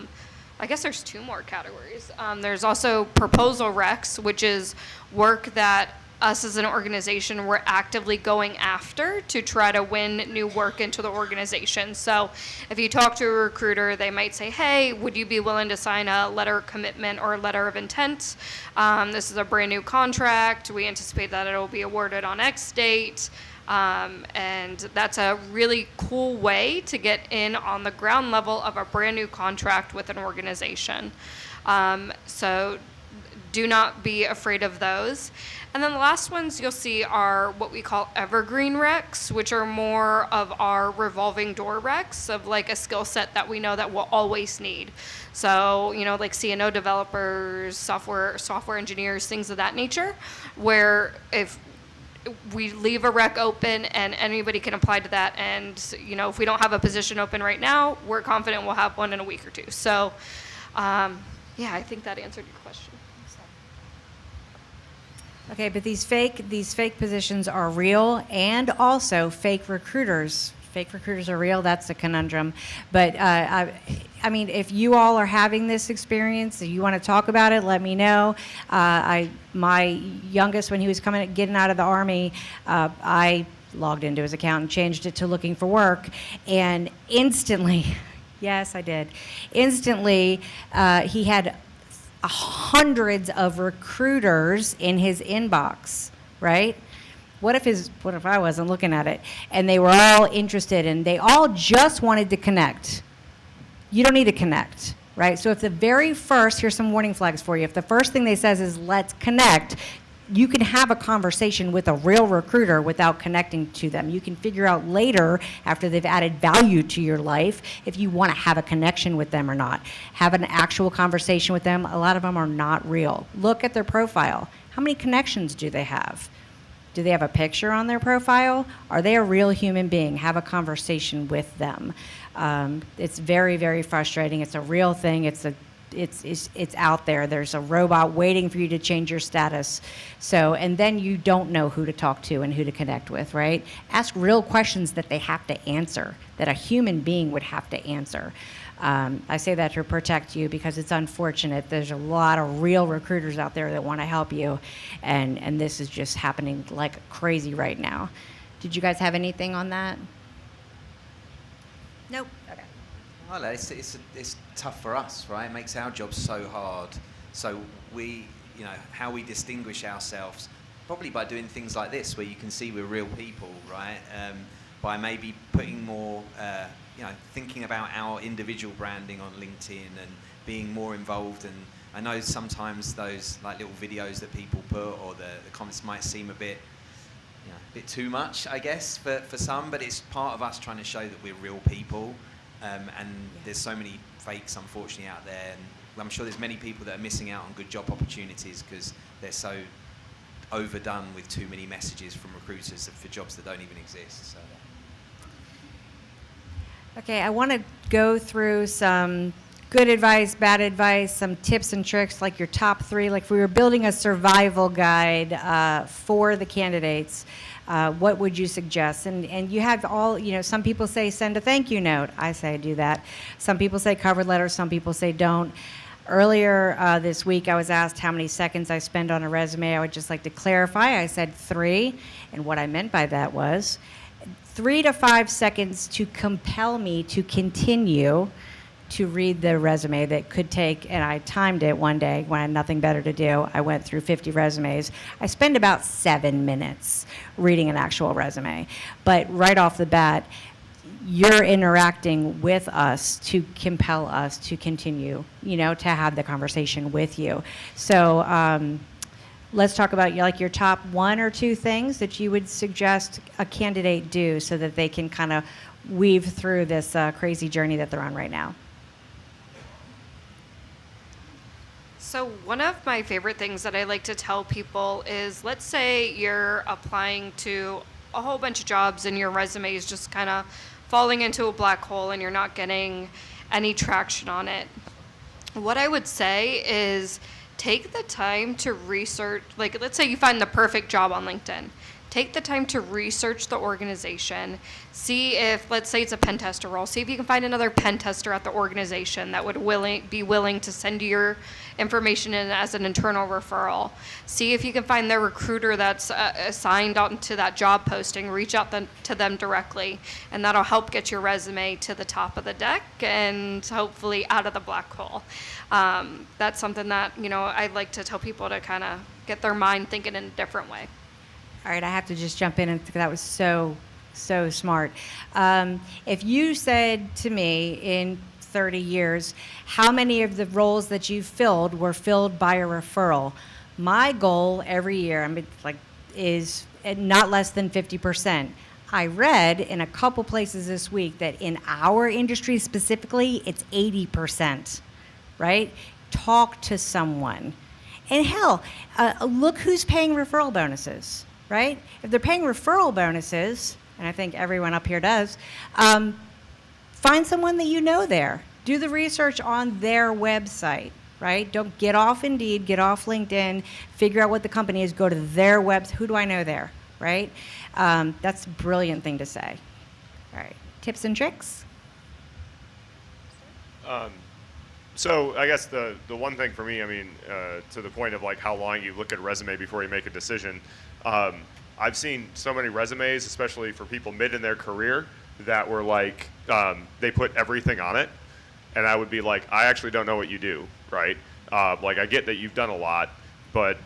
guess there's two more categories. There's also proposal recs, which is work that us as an organization, we're actively going after to try to win new work into the organization. So if you talk to a recruiter, they might say, hey, would you be willing to sign a letter of commitment or a letter of intent? This is a brand new contract. We anticipate that it will be awarded on X date. And that's a really cool way to get in on the ground level of a brand new contract with an organization. So do not be afraid of those. And then the last ones you'll see are what we call evergreen recs, which are more of our revolving door recs of like a skill set that we know that we'll always need. So, you know, like CNO developers, software engineers, things of that nature, where if we leave a rec open and anybody can apply to that, and, you know, if we don't have a position open right now, we're confident we'll have one in a week or two. So, yeah, I think that answered your question. Okay, but these fake positions are real, and also fake recruiters. Fake recruiters are real. That's a conundrum. But I mean, if you all are having this experience, if you want to talk about it, let me know. My youngest, when he was getting out of the Army, I logged into his account and changed it to looking for work, and instantly, yes, I did. Instantly, he had hundreds of recruiters in his inbox, right? What if I wasn't looking at it? And they were all interested, and they all just wanted to connect. You don't need to connect, right? So if the very first, here's some warning flags for you. If the first thing they says is let's connect, you can have a conversation with a real recruiter without connecting to them. You can figure out later, after they've added value to your life, if you want to have a connection with them or not. Have an actual conversation with them. A lot of them are not real. Look at their profile. How many connections do they have? Do they have a picture on their profile? Are they a real human being? Have a conversation with them. It's very, very frustrating. It's a real thing. It's out there. There's a robot waiting for you to change your status. So, and then you don't know who to talk to and who to connect with, right? Ask real questions that they have to answer, that a human being would have to answer. I say that to protect you because it's unfortunate. There's a lot of real recruiters out there that want to help you, and this is just happening like crazy right now. Did you guys have anything on that? Nope. Okay. Well, it's tough for us, right? It makes our job so hard. So we, you know, how we distinguish ourselves, probably by doing things like this, where you can see we're real people, right? by maybe putting more, thinking about our individual branding on LinkedIn and being more involved. And I know sometimes those like little videos that people put or the comments might seem a bit too much, I guess, for some, but it's part of us trying to show that we're real people. And there's so many fakes, unfortunately, out there. And I'm sure there's many people that are missing out on good job opportunities because they're so overdone with too many messages from recruiters for jobs that don't even exist. So. Okay, I want to go through some good advice, bad advice, some tips and tricks, like your top 3. Like if we were building a survival guide for the candidates, what would you suggest? And you have all, some people say send a thank you note. I say do that. Some people say cover letter. Some people say don't. Earlier this week, I was asked how many seconds I spend on a resume. I would just like to clarify. I said 3, and what I meant by that was 3 to 5 seconds to compel me to continue to read the resume that could take, and I timed it one day when I had nothing better to do. I went through 50 resumes. I spend about 7 minutes reading an actual resume. But right off the bat, you're interacting with us to compel us to continue, to have the conversation with you. So let's talk about your top 1 or 2 things that you would suggest a candidate do so that they can kind of weave through this crazy journey that they're on right now. So one of my favorite things that I like to tell people is, let's say you're applying to a whole bunch of jobs and your resume is just kind of falling into a black hole and you're not getting any traction on it. What I would say is take the time to research, like let's say you find the perfect job on LinkedIn. Take the time to research the organization. See if, let's say it's a pen tester role, see if you can find another pen tester at the organization that would be willing to send you your information in as an internal referral. See if you can find the recruiter that's assigned onto that job posting. Reach out to them directly, and that'll help get your resume to the top of the deck and hopefully out of the black hole. That's something that, I'd like to tell people to kind of get their mind thinking in a different way. All right, I have to just jump in, and that was so smart. If you said to me in 30 years, how many of the roles that you filled were filled by a referral? My goal every year, is not less than 50%. I read in a couple places this week that in our industry specifically, it's 80%, right? Talk to someone. And hell, look who's paying referral bonuses, right? If they're paying referral bonuses, and I think everyone up here does, find someone that you know there. Do the research on their website, right? Don't get off Indeed, get off LinkedIn, figure out what the company is, go to their website. Who do I know there, right? That's a brilliant thing to say. All right, tips and tricks? So I guess the one thing for me, to the point of like how long you look at a resume before you make a decision, I've seen so many resumes, especially for people mid in their career, that were like, they put everything on it. And I would be like, I actually don't know what you do, right? I get that you've done a lot, but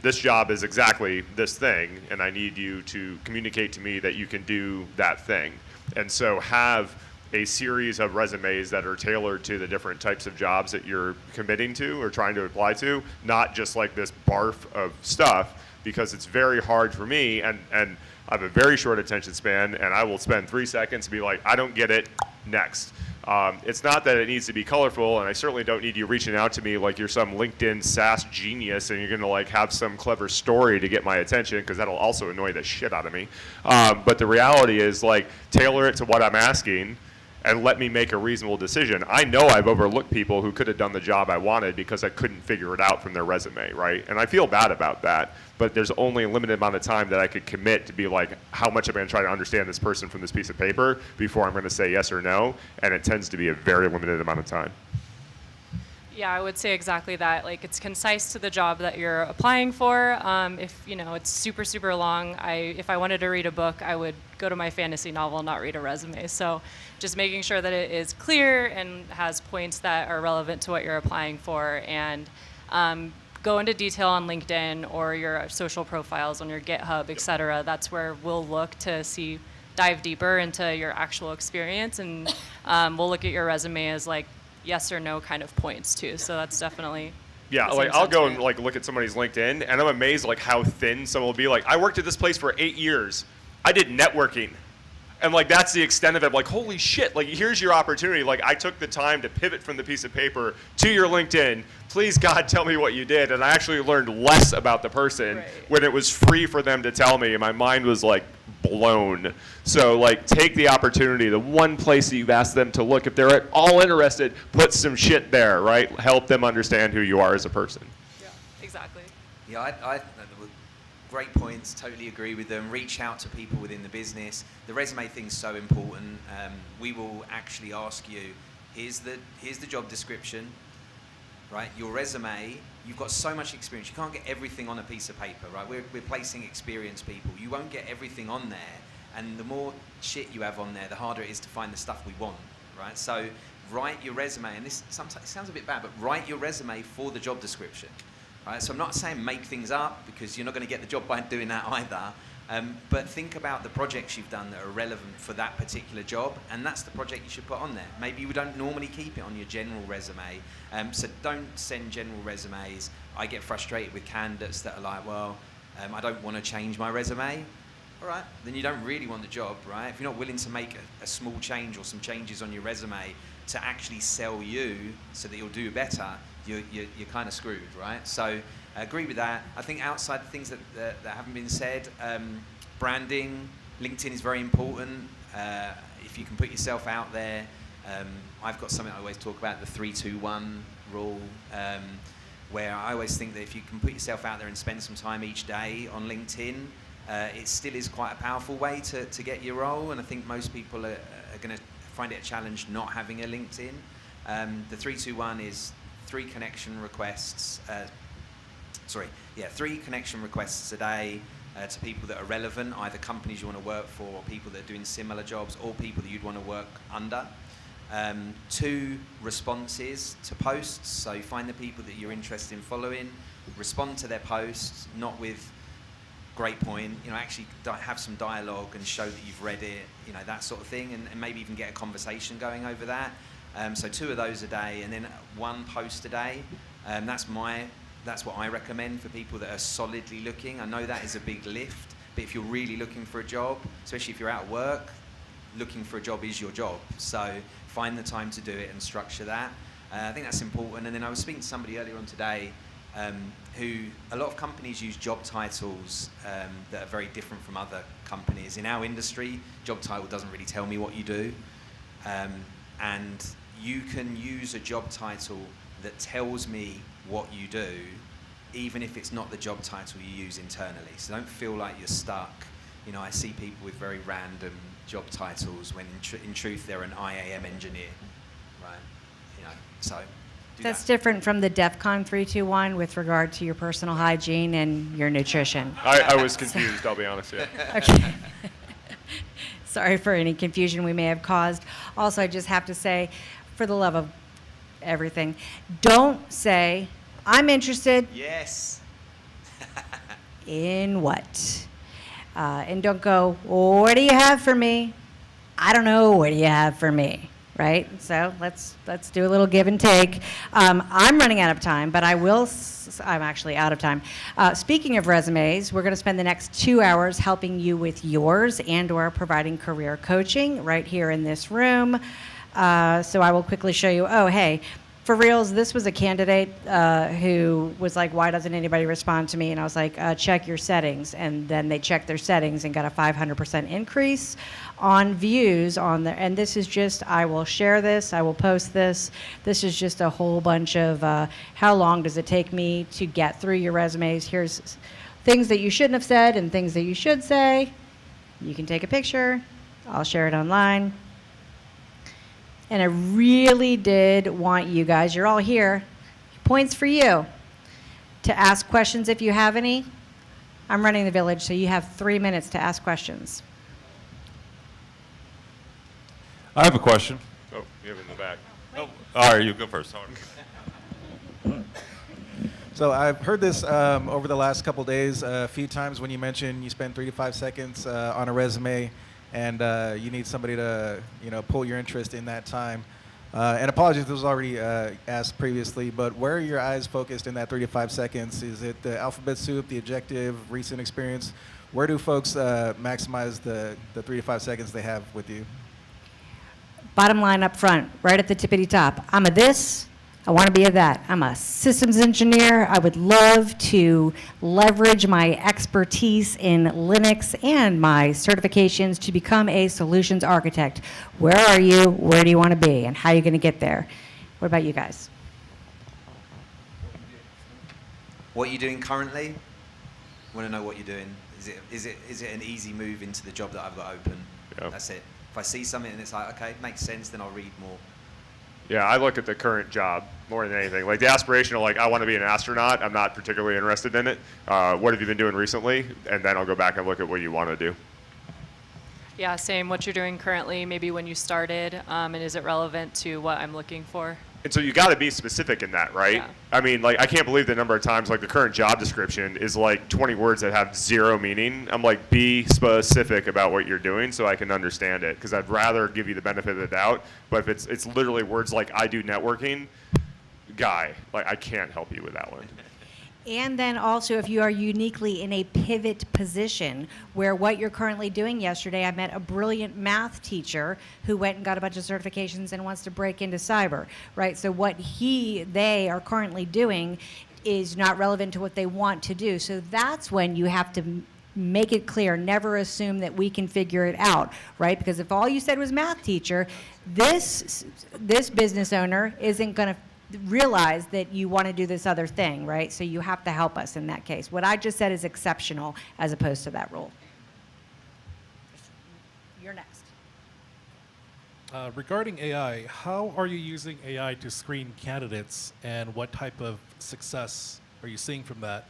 this job is exactly this thing, and I need you to communicate to me that you can do that thing. And so have a series of resumes that are tailored to the different types of jobs that you're committing to or trying to apply to, not just like this barf of stuff, because it's very hard for me, and I have a very short attention span, and I will spend 3 seconds and be like, I don't get it, next. It's not that it needs to be colorful, and I certainly don't need you reaching out to me like you're some LinkedIn SaaS genius and you're going to like have some clever story to get my attention, because that'll also annoy the shit out of me. But the reality is, like, tailor it to what I'm asking and let me make a reasonable decision. I know I've overlooked people who could have done the job I wanted because I couldn't figure it out from their resume, right? And I feel bad about that, but there's only a limited amount of time that I could commit to be like, how much am I going to try to understand this person from this piece of paper before I'm going to say yes or no, and it tends to be a very limited amount of time. Yeah, I would say exactly that. Like, it's concise to the job that you're applying for. If it's super, super long, if I wanted to read a book, I would go to my fantasy novel, not read a resume. So just making sure that it is clear and has points that are relevant to what you're applying for, and go into detail on LinkedIn or your social profiles on your GitHub, et cetera. That's where we'll look to see dive deeper into your actual experience, and we'll look at your resume as like yes or no kind of points too. So that's definitely. Yeah, the like same I'll go and sentiment. like look at somebody's LinkedIn, and I'm amazed like how thin someone will be. Like, I worked at this place for 8 years. I did networking, and like that's the extent of it. Like, holy shit! Like, here's your opportunity. Like, I took the time to pivot from the piece of paper to your LinkedIn. Please, God, tell me what you did. And I actually learned less about the person when it was free for them to tell me, and my mind was like blown. So like, take the opportunity. The one place that you've asked them to look, if they're at all interested, put some shit there, right? Help them understand who you are as a person. Exactly. Yeah, I great points. Totally agree with them. Reach out to people within the business. The resume thing's so important. We will actually ask you, here's the job description, right? Your resume. You've got so much experience. You can't get everything on a piece of paper, right? We're placing experienced people. You won't get everything on there, and the more shit you have on there, the harder it is to find the stuff we want, right? So write your resume, and this sometimes sounds a bit bad, but write your resume for the job description. Right, so I'm not saying make things up, because you're not going to get the job by doing that either. But think about the projects you've done that are relevant for that particular job, and that's the project you should put on there. Maybe you don't normally keep it on your general resume, so don't send general resumes. I get frustrated with candidates that are like, well, I don't want to change my resume. All right, then you don't really want the job, right? If you're not willing to make a small change or some changes on your resume to actually sell you so that you'll do better, you're kind of screwed, right? So I agree with that. I think outside the things that haven't been said, branding, LinkedIn is very important. If you can put yourself out there, I've got something I always talk about, the 3-2-1 rule, where I always think that if you can put yourself out there and spend some time each day on LinkedIn, it still is quite a powerful way to get your role, and I think most people are going to find it a challenge not having a LinkedIn. The 3-2-1 is 3 connection requests. 3 connection requests a day to people that are relevant, either companies you want to work for, or people that are doing similar jobs, or people that you'd want to work under. 2 responses to posts. So find the people that you're interested in following, respond to their posts, not with great point, actually have some dialogue and show that you've read it, that sort of thing, and maybe even get a conversation going over that. So 2 of those a day, and then 1 post a day. That's what I recommend for people that are solidly looking. I know that is a big lift, but if you're really looking for a job, especially if you're out of work, looking for a job is your job. So find the time to do it and structure that. I think that's important. And then I was speaking to somebody earlier on today who a lot of companies use job titles that are very different from other companies. In our industry, job title doesn't really tell me what you do. And you can use a job title that tells me what you do, even if it's not the job title you use internally. So don't feel like you're stuck. I see people with very random job titles when in truth they're an IAM engineer, right? So That's different from the DEF CON 3-2-1 with regard to your personal hygiene and your nutrition. I was confused, I'll be honest, yeah. Okay. Sorry for any confusion we may have caused. Also, I just have to say, for the love of everything, don't say, I'm interested. Yes. In what? And don't go, what do you have for me? I don't know, what do you have for me? Right? So let's do a little give and take. I'm running out of time, but I'm actually out of time. Speaking of resumes, we're going to spend the next 2 hours helping you with yours and/or providing career coaching right here in this room. So I will quickly show you. Oh, hey, for reals, this was a candidate who was like, why doesn't anybody respond to me? And I was like, check your settings. And then they checked their settings and got a 500% increase on views on there. And this is just, I will share this, I will post this. This is just a whole bunch of how long does it take me to get through your resumes. Here's things that you shouldn't have said and things that you should say. You can take a picture. I'll share it online. And I really did want you guys, you're all here, points for you, to ask questions if you have any. I'm running the village, so you have 3 minutes to ask questions. I have a question. Oh, you have it in the back. Oh, all right, you go first. Sorry. So I've heard this over the last couple days a few times when you mention you spend 3 to 5 seconds on a resume, and you need somebody to, pull your interest in that time. And apologies, this was already asked previously, but where are your eyes focused in that 3 to 5 seconds? Is it the alphabet soup, the objective, recent experience? Where do folks maximize the 3 to 5 seconds they have with you? Bottom line up front, right at the tippity top. I'm a this, I want to be a that. I'm a systems engineer. I would love to leverage my expertise in Linux and my certifications to become a solutions architect. Where are you? Where do you want to be? And how are you going to get there? What about you guys? What are you doing currently? Want to know what you're doing. Is it an easy move into the job that I've got open? Yep. That's it. If I see something and it's like, okay, makes sense, then I'll read more. Yeah, I look at the current job more than anything. Like the aspirational, like I want to be an astronaut. I'm not particularly interested in it. What have you been doing recently? And then I'll go back and look at what you want to do. Yeah, same. What you're doing currently, maybe when you started, and is it relevant to what I'm looking for? And so you got to be specific in that, right? Yeah. I mean, like I can't believe the number of times like the current job description is like 20 words that have zero meaning. I'm like, be specific about what you're doing so I can understand it, because I'd rather give you the benefit of the doubt. But if it's literally words like I do networking, guy, like I can't help you with that one. And then also, if you are uniquely in a pivot position where what you're currently doing, yesterday I met a brilliant math teacher who went and got a bunch of certifications and wants to break into cyber, right? So what they are currently doing is not relevant to what they want to do. So that's when you have to make it clear, never assume that we can figure it out, right? Because if all you said was math teacher, this business owner isn't going to realize that you want to do this other thing, right? So you have to help us in that case. What I just said is exceptional as opposed to that rule. You're next. Regarding AI, how are you using AI to screen candidates, and what type of success are you seeing from that?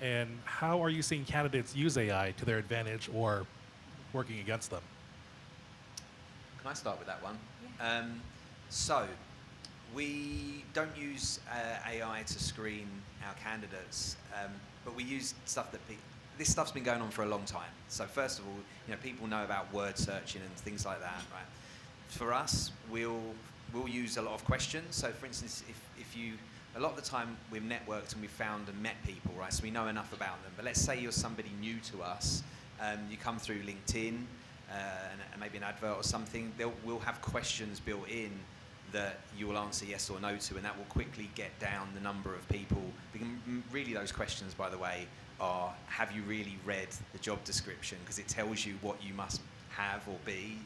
And how are you seeing candidates use AI to their advantage or working against them? Can I start with that one? So, we don't use AI to screen our candidates, but we use stuff that this stuff's been going on for a long time. So first of all, people know about word searching and things like that, right? For us, we'll use a lot of questions. So for instance, if you, a lot of the time we've networked and we've found and met people, right? So we know enough about them. But let's say you're somebody new to us, you come through LinkedIn and maybe an advert or something. We'll have questions built in that you will answer yes or no to, and that will quickly get down the number of people. Really, those questions, by the way, are: have you really read the job description? Because it tells you what you must have or be.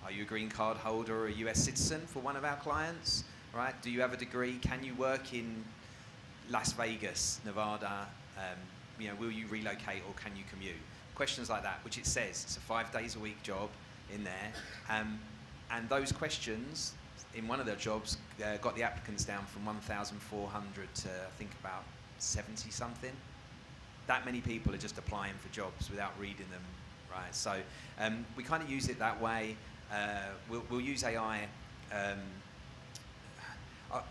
Are you a green card holder or a US citizen for one of our clients? Right? Do you have a degree? Can you work in Las Vegas, Nevada? Will you relocate or can you commute? Questions like that, which it says it's a 5 days a week job in there, and those questions in one of their jobs got the applicants down from 1,400 to I think about 70 something. That many people are just applying for jobs without reading them, right? So we kind of use it that way. We'll use AI.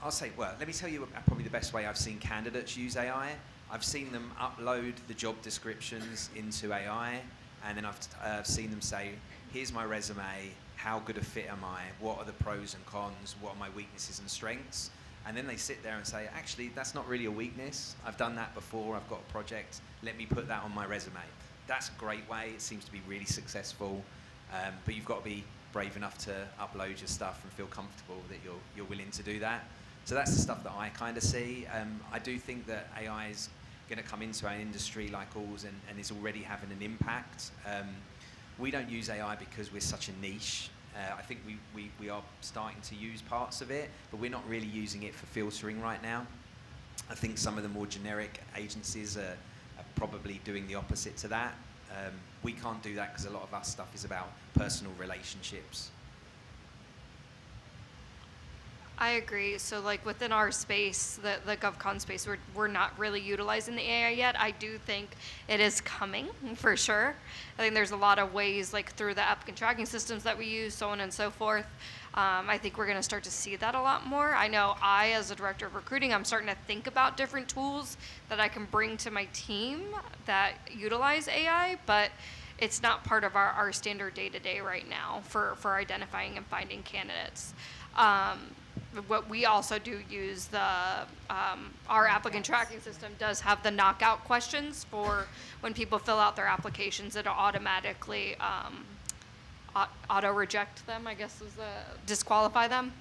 I'll say, well, let me tell you probably the best way I've seen candidates use AI. I've seen them upload the job descriptions into AI, and then I've seen them say, here's my resume, how good a fit am I, what are the pros and cons, what are my weaknesses and strengths, and then they sit there and say, actually, that's not really a weakness, I've done that before, I've got a project, let me put that on my resume. That's a great way, it seems to be really successful, but you've got to be brave enough to upload your stuff and feel comfortable that you're willing to do that. So that's the stuff that I kind of see. I do think that AI is going to come into our industry like ours and is already having an impact. We don't use AI because we're such a niche. I think we are starting to use parts of it, but we're not really using it for filtering right now. I think some of the more generic agencies are probably doing the opposite to that. We can't do that because a lot of our stuff is about personal relationships. I agree. So like within our space, the GovCon space, we're not really utilizing the AI yet. I do think it is coming for sure. I think there's a lot of ways like through the applicant tracking systems that we use, so on and so forth. I think we're going to start to see that a lot more. I know as a director of recruiting, I'm starting to think about different tools that I can bring to my team that utilize AI, but it's not part of our standard day-to-day right now for identifying and finding candidates. What we also do use our applicant tracking system does have the knockout questions for when people fill out their applications. It'll automatically auto reject them, I guess is disqualify them.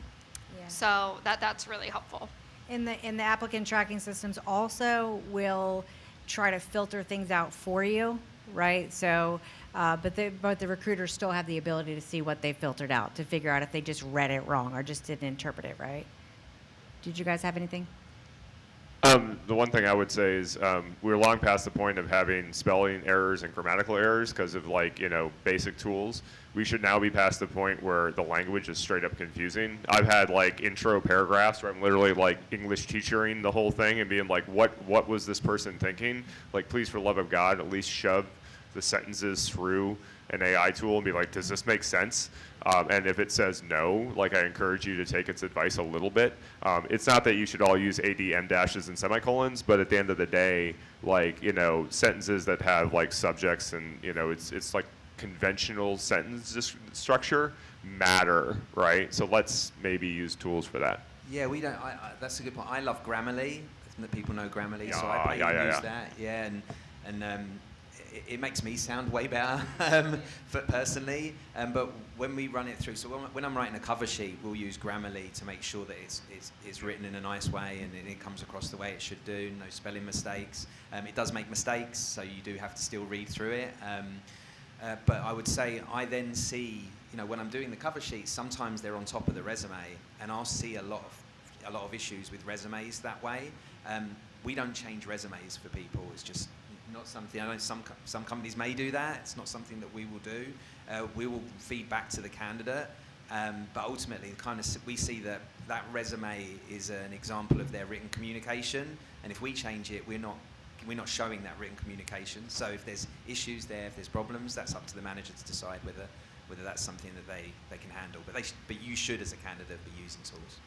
Yeah. So that's really helpful. In the applicant tracking systems also will try to filter things out for you, right? So, but the recruiters still have the ability to see what they filtered out to figure out if they just read it wrong or just didn't interpret it right. Did you guys have anything? The one thing I would say is we're long past the point of having spelling errors and grammatical errors because of basic tools. We should now be past the point where the language is straight up confusing. I've had intro paragraphs where I'm literally English teachering the whole thing and being like, what was this person thinking? Please, for the love of God, at least shove the sentences through an AI tool and be like, does this make sense? And if it says no, I encourage you to take its advice a little bit. It's not that you should all use AD, dashes, and semicolons, but at the end of the day, sentences that have subjects and, it's conventional sentence structure matter, right? So let's maybe use tools for that. Yeah, we don't. That's a good point. I love Grammarly. That people know Grammarly, so Yeah, I use that. Yeah, and it makes me sound way better, personally. But when we run it through, so when I'm writing a cover sheet, we'll use Grammarly to make sure that it's written in a nice way and it comes across the way it should do. No spelling mistakes. It does make mistakes, so you do have to still read through it. But I would say I then see, when I'm doing the cover sheets, sometimes they're on top of the resume, and I'll see a lot of issues with resumes that way. We don't change resumes for people. It's just not something. I know some companies may do that. It's not something that we will do. We will feed back to the candidate, but ultimately, we see that resume is an example of their written communication, and if we change it, we're not showing that written communication. So if there's issues there, if there's problems, that's up to the manager to decide whether that's something that they can handle. But you should, as a candidate, be using tools.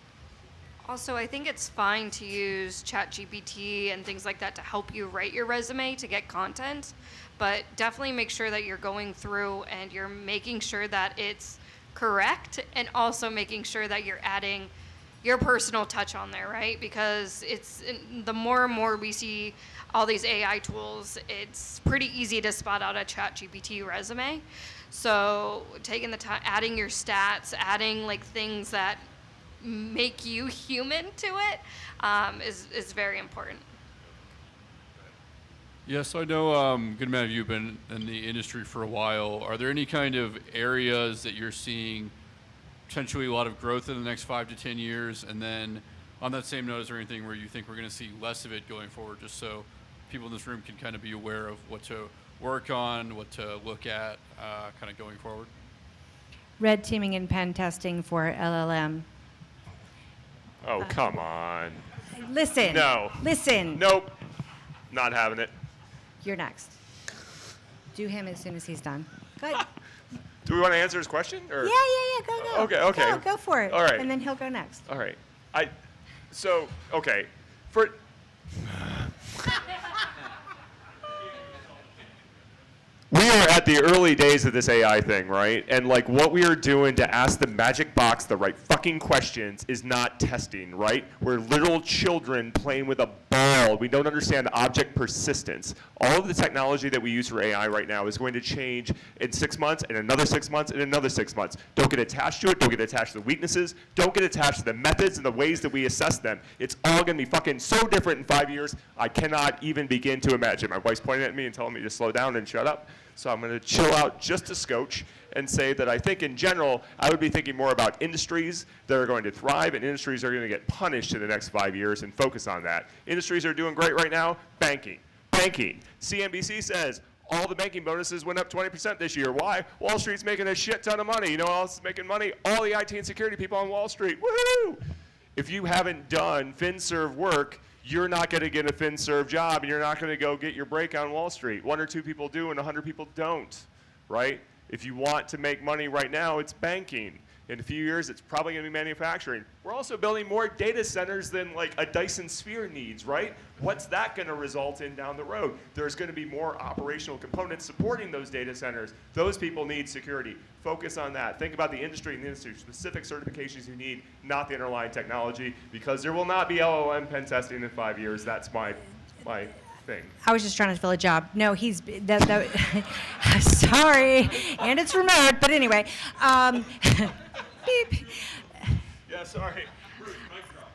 Also, I think it's fine to use ChatGPT and things like that to help you write your resume to get content, but definitely make sure that you're going through and you're making sure that it's correct, and also making sure that you're adding your personal touch on there, right? Because the more and more we see all these AI tools, it's pretty easy to spot out a ChatGPT resume. So taking the time, adding your stats, adding things that make you human to it is very important. Yes, I know good amount of you have been in the industry for a while. Are there any kind of areas that you're seeing potentially a lot of growth in the next 5 to 10 years? And then on that same note, is there anything where you think we're going to see less of it going forward, just so people in this room can kind of be aware of what to work on, what to look at kind of going forward? Red teaming and pen testing for LLM. Oh, come on. Listen. No. Listen. Nope. Not having it. You're next. Do him as soon as he's done. Go ahead. Do we want to answer his question? Or? Yeah. Go. Okay. Go for it. All right. And then he'll go next. All right. For we are at the early days of this AI thing, right? And what we are doing to ask the magic box the right fucking questions is not testing, right? We're little children playing with a ball. We don't understand object persistence. All of the technology that we use for AI right now is going to change in 6 months, and another 6 months, and another 6 months. Don't get attached to it. Don't get attached to the weaknesses. Don't get attached to the methods and the ways that we assess them. It's all going to be fucking so different in 5 years. I cannot even begin to imagine. My wife's pointing at me and telling me to slow down and shut up. So I'm going to chill out just a scotch and say that I think in general, I would be thinking more about industries that are going to thrive and industries that are going to get punished in the next 5 years, and focus on that. Industries that are doing great right now, banking. CNBC says all the banking bonuses went up 20% this year. Why? Wall Street's making a shit ton of money. You know who else is making money? All the IT and security people on Wall Street. Woohoo! If you haven't done FinServ work, you're not going to get a FinServ job, and you're not going to go get your break on Wall Street. 1 or 2 people do, and 100 people don't, right? If you want to make money right now, it's banking. In a few years, it's probably going to be manufacturing. We're also building more data centers than like a Dyson Sphere needs, right? What's that going to result in down the road? There's going to be more operational components supporting those data centers. Those people need security. Focus on that. Think about the industry and the industry-specific certifications you need, not the underlying technology, because there will not be LLM pen testing in 5 years. That's my thing. I was just trying to fill a job. No, he's sorry, and it's remote. But anyway, beep. Yeah, sorry.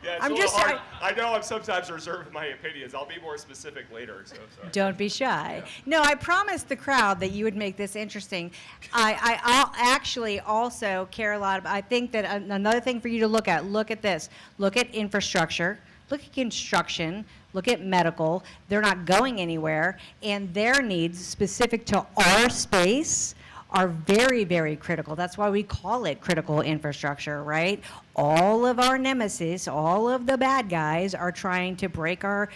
Yeah, it's I'm a little just- hard. I know I'm sometimes reserved with my opinions. I'll be more specific later. So sorry. Don't be shy. No, I promised the crowd that you would make this interesting. I'll actually also care a lot about, I think that another thing for you to look at this. Look at infrastructure, look at construction, look at medical. They're not going anywhere, and their needs specific to our space are very, very critical. That's why we call it critical infrastructure, right? All of our nemesis, all of the bad guys are trying to break our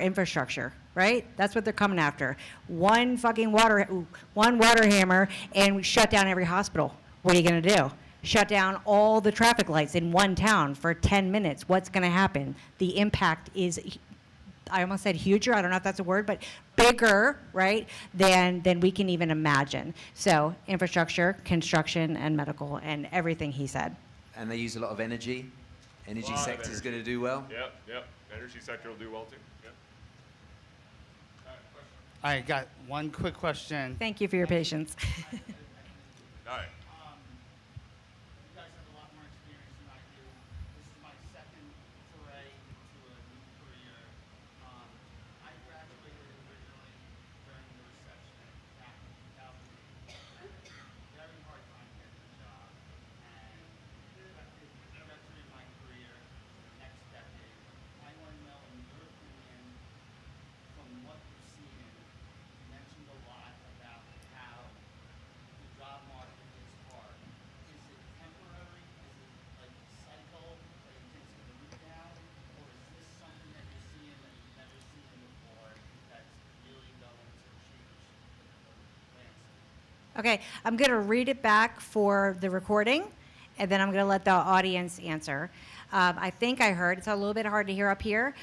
infrastructure, right? That's what they're coming after. One water hammer, and we shut down every hospital. What are you gonna do? Shut down all the traffic lights in one town for 10 minutes. What's gonna happen? The impact is, I almost said huger, I don't know if that's a word, but bigger, right, than we can even imagine. So infrastructure, construction, and medical, and everything he said. And they use a lot of energy. Energy sector is going to do well. Yep. Energy sector will do well too. Yep. I got one quick question. Thank you for your patience. All right. You guys have a lot more experience than I do. This is my second foray into a new career. I graduated originally during the recession back in 2008. I had a very hard time getting a job, and it affected the trajectory of my career for the next decade. I want to know, in your opinion, from what you've seen, you mentioned a lot about how the job market is hard. Is it temporary? Is it like a cycle that you think is going to rebound? Or is this something that you're seeing that you've never seen before that's really going to change the landscape? Okay, I'm going to read it back for the recording, and then I'm going to let the audience answer. I think I heard, it's a little bit hard to hear up here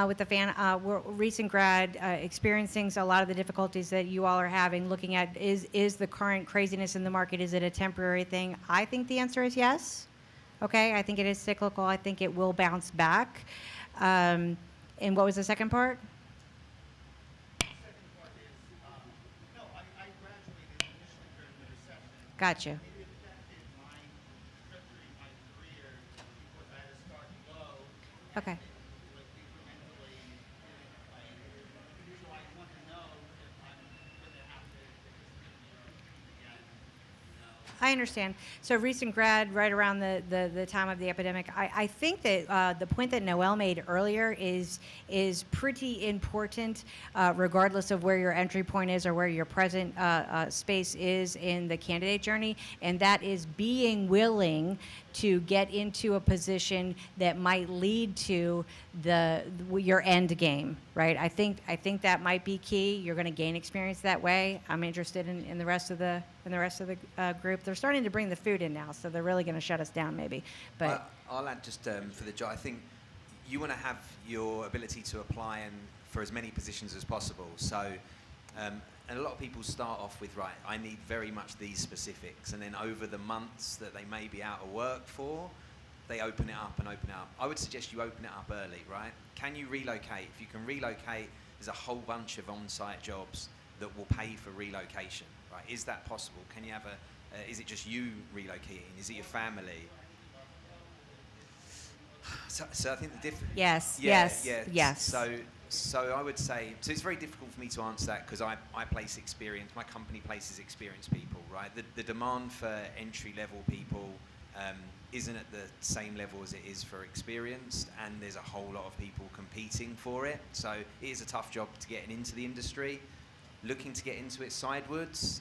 with the we're recent grad experiencing a lot of the difficulties that you all are having, looking at is the current craziness in the market, is it a temporary thing? I think the answer is yes. Okay, I think it is cyclical. I think it will bounce back. And what was the second part? Gotcha. Okay. I understand. So recent grad, right around the time of the epidemic. I think that the point that Noel made earlier is pretty important, regardless of where your entry point is or where your present space is in the candidate journey, and that is being willing to get into a position that might lead to your end game, right? I think that might be key. You're going to gain experience that way. I'm interested in the rest of the group. They're starting to bring the food in now, so they're really going to shut us down maybe. But I'll add just for the job. I think you want to have your ability to apply and for as many positions as possible. So. And a lot of people start off with, right, I need very much these specifics. And then over the months that they may be out of work for, they open it up and open it up. I would suggest you open it up early, right? Can you relocate? If you can relocate, there's a whole bunch of on-site jobs that will pay for relocation, right? Is that possible? Can you have is it just you relocating? Is it your family? So I think the difference. Yes. So I would say, so it's very difficult for me to answer that because I place experience, my company places experienced people, right? The demand for entry-level people isn't at the same level as it is for experienced, and there's a whole lot of people competing for it. So it is a tough job to get into the industry. Looking to get into it sidewards,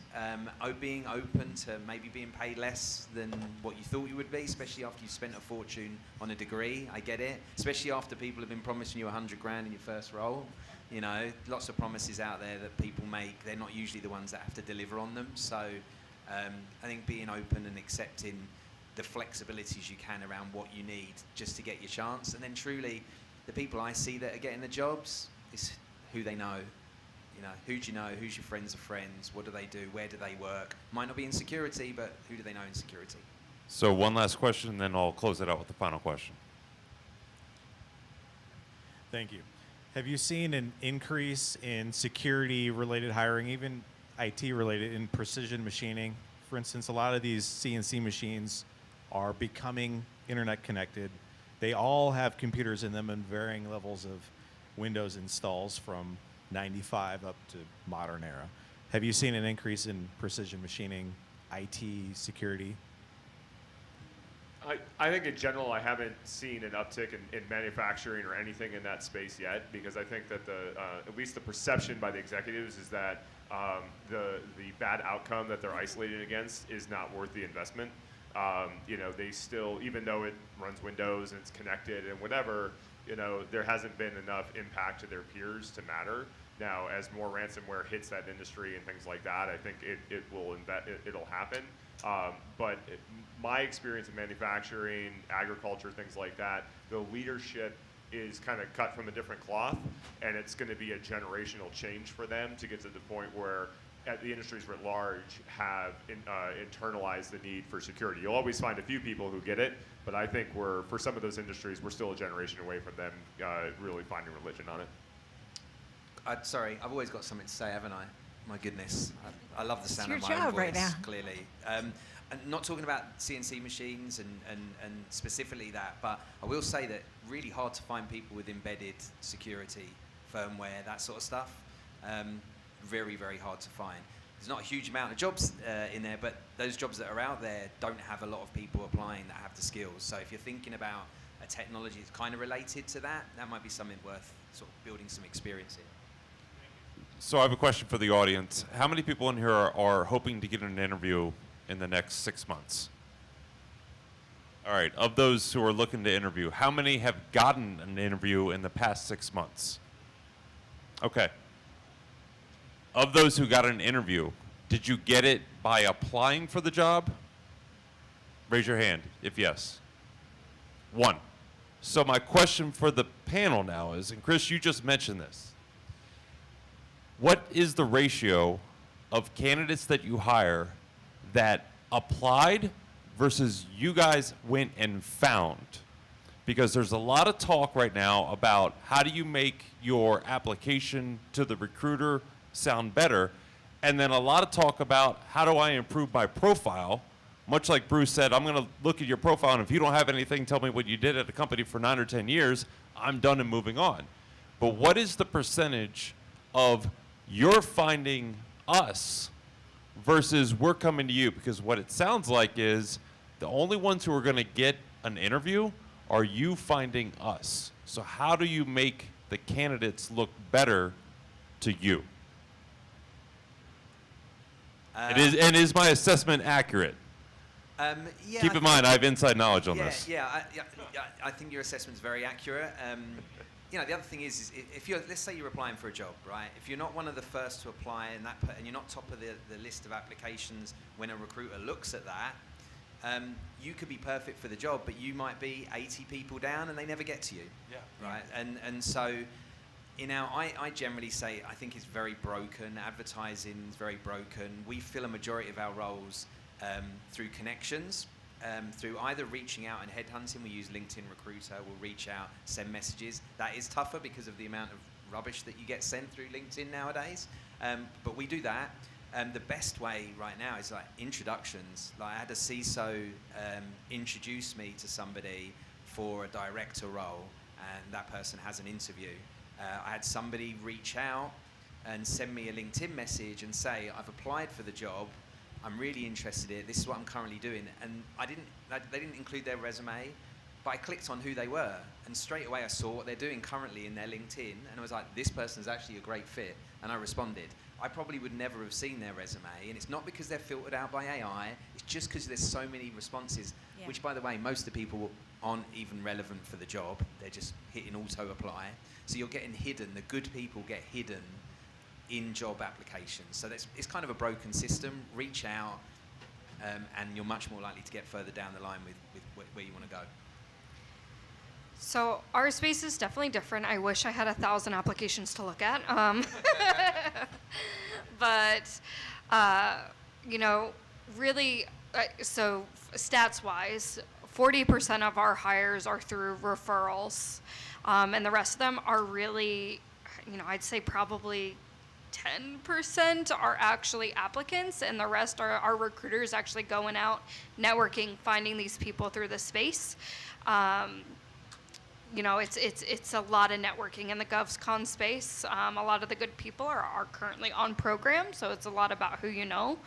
being open to maybe being paid less than what you thought you would be, especially after you've spent a fortune on a degree. I get it. Especially after people have been promising you $100,000 in your first role. You know, lots of promises out there that people make. They're not usually the ones that have to deliver on them. So I think being open and accepting the flexibilities you can around what you need just to get your chance. And then truly, the people I see that are getting the jobs is who they know. You know, who do you know? Who's your friends of friends? What do they do? Where do they work? Might not be in security, but who do they know in security? So one last question, then I'll close it out with the final question. Thank you. Have you seen an increase in security-related hiring, even IT-related, in precision machining? For instance, a lot of these CNC machines are becoming internet connected. They all have computers in them and varying levels of Windows installs from 95 up to modern era. Have you seen an increase in precision machining, IT, security? I think in general I haven't seen an uptick in manufacturing or anything in that space yet, because I think that at least the perception by the executives is that the bad outcome that they're isolated against is not worth the investment. You know, they still, even though it runs Windows and it's connected and whatever, you know, there hasn't been enough impact to their peers to matter. Now, as more ransomware hits that industry and things like that, I think it'll happen. But my experience in manufacturing, agriculture, things like that, the leadership is kind of cut from a different cloth, and it's going to be a generational change for them to get to the point where the industries writ large have internalized the need for security. You'll always find a few people who get it, but I think for some of those industries, we're still a generation away from them really finding religion on it. Sorry, I've always got something to say, haven't I? My goodness, I love the sound your of my own job voice, right now. clearly. And not talking about CNC machines and specifically that, but I will say that really hard to find people with embedded security, firmware, that sort of stuff. Very, very hard to find. There's not a huge amount of jobs in there, but those jobs that are out there don't have a lot of people applying that have the skills. So if you're thinking about a technology that's kind of related to that, that might be something worth sort of building some experience in. So I have a question for the audience. How many people in here are hoping to get an interview in the next 6 months? All right, of those who are looking to interview, how many have gotten an interview in the past 6 months? Okay. Of those who got an interview, did you get it by applying for the job? Raise your hand if yes. 1. So my question for the panel now is, and Chris, you just mentioned this, what is the ratio of candidates that you hire that applied versus you guys went and found? Because there's a lot of talk right now about how do you make your application to the recruiter sound better, and then a lot of talk about how do I improve my profile. Much like Bruce said, I'm going to look at your profile, and if you don't have anything, tell me what you did at a company for 9 or 10 years, I'm done and moving on. But what is the percentage of you're finding us versus we're coming to you? Because what it sounds like is the only ones who are going to get an interview are you finding us. So how do you make the candidates look better to you? Is my assessment accurate? Yeah, Keep in mind, I have inside knowledge on this. I think your assessment's very accurate. You know, the other thing is if you're, let's say you're applying for a job, right? If you're not one of the first to apply and you're not top of the list of applications when a recruiter looks at that, you could be perfect for the job, but you might be 80 people down and they never get to you. Yeah. Right. And so, you know, I generally say I think it's very broken. Advertising is very broken. We fill a majority of our roles through connections. Through either reaching out and headhunting. We use LinkedIn Recruiter, we'll reach out, send messages. That is tougher because of the amount of rubbish that you get sent through LinkedIn nowadays. But we do that. The best way right now is like introductions. Like I had a CISO introduce me to somebody for a director role, and that person has an interview. I had somebody reach out and send me a LinkedIn message and say, I've applied for the job, I'm really interested in it, this is what I'm currently doing. And they didn't include their resume, but I clicked on who they were, and straight away I saw what they're doing currently in their LinkedIn, and I was like, this person's actually a great fit, and I responded. I probably would never have seen their resume, and it's not because they're filtered out by AI, it's just because there's so many responses, which, by the way, most of the people aren't even relevant for the job, they're just hitting auto-apply. So you're getting hidden, the good people get hidden in job applications. So it's kind of a broken system. Reach out, and you're much more likely to get further down the line with where you want to go. So our space is definitely different. I wish I had 1,000 applications to look at. But, you know, really, so stats-wise, 40% of our hires are through referrals. And the rest of them are really, you know, I'd say probably 10% are actually applicants, and the rest are our recruiters actually going out, networking, finding these people through the space. You know, it's a lot of networking in the GovsCon space. A lot of the good people are currently on program, so it's a lot about who you know.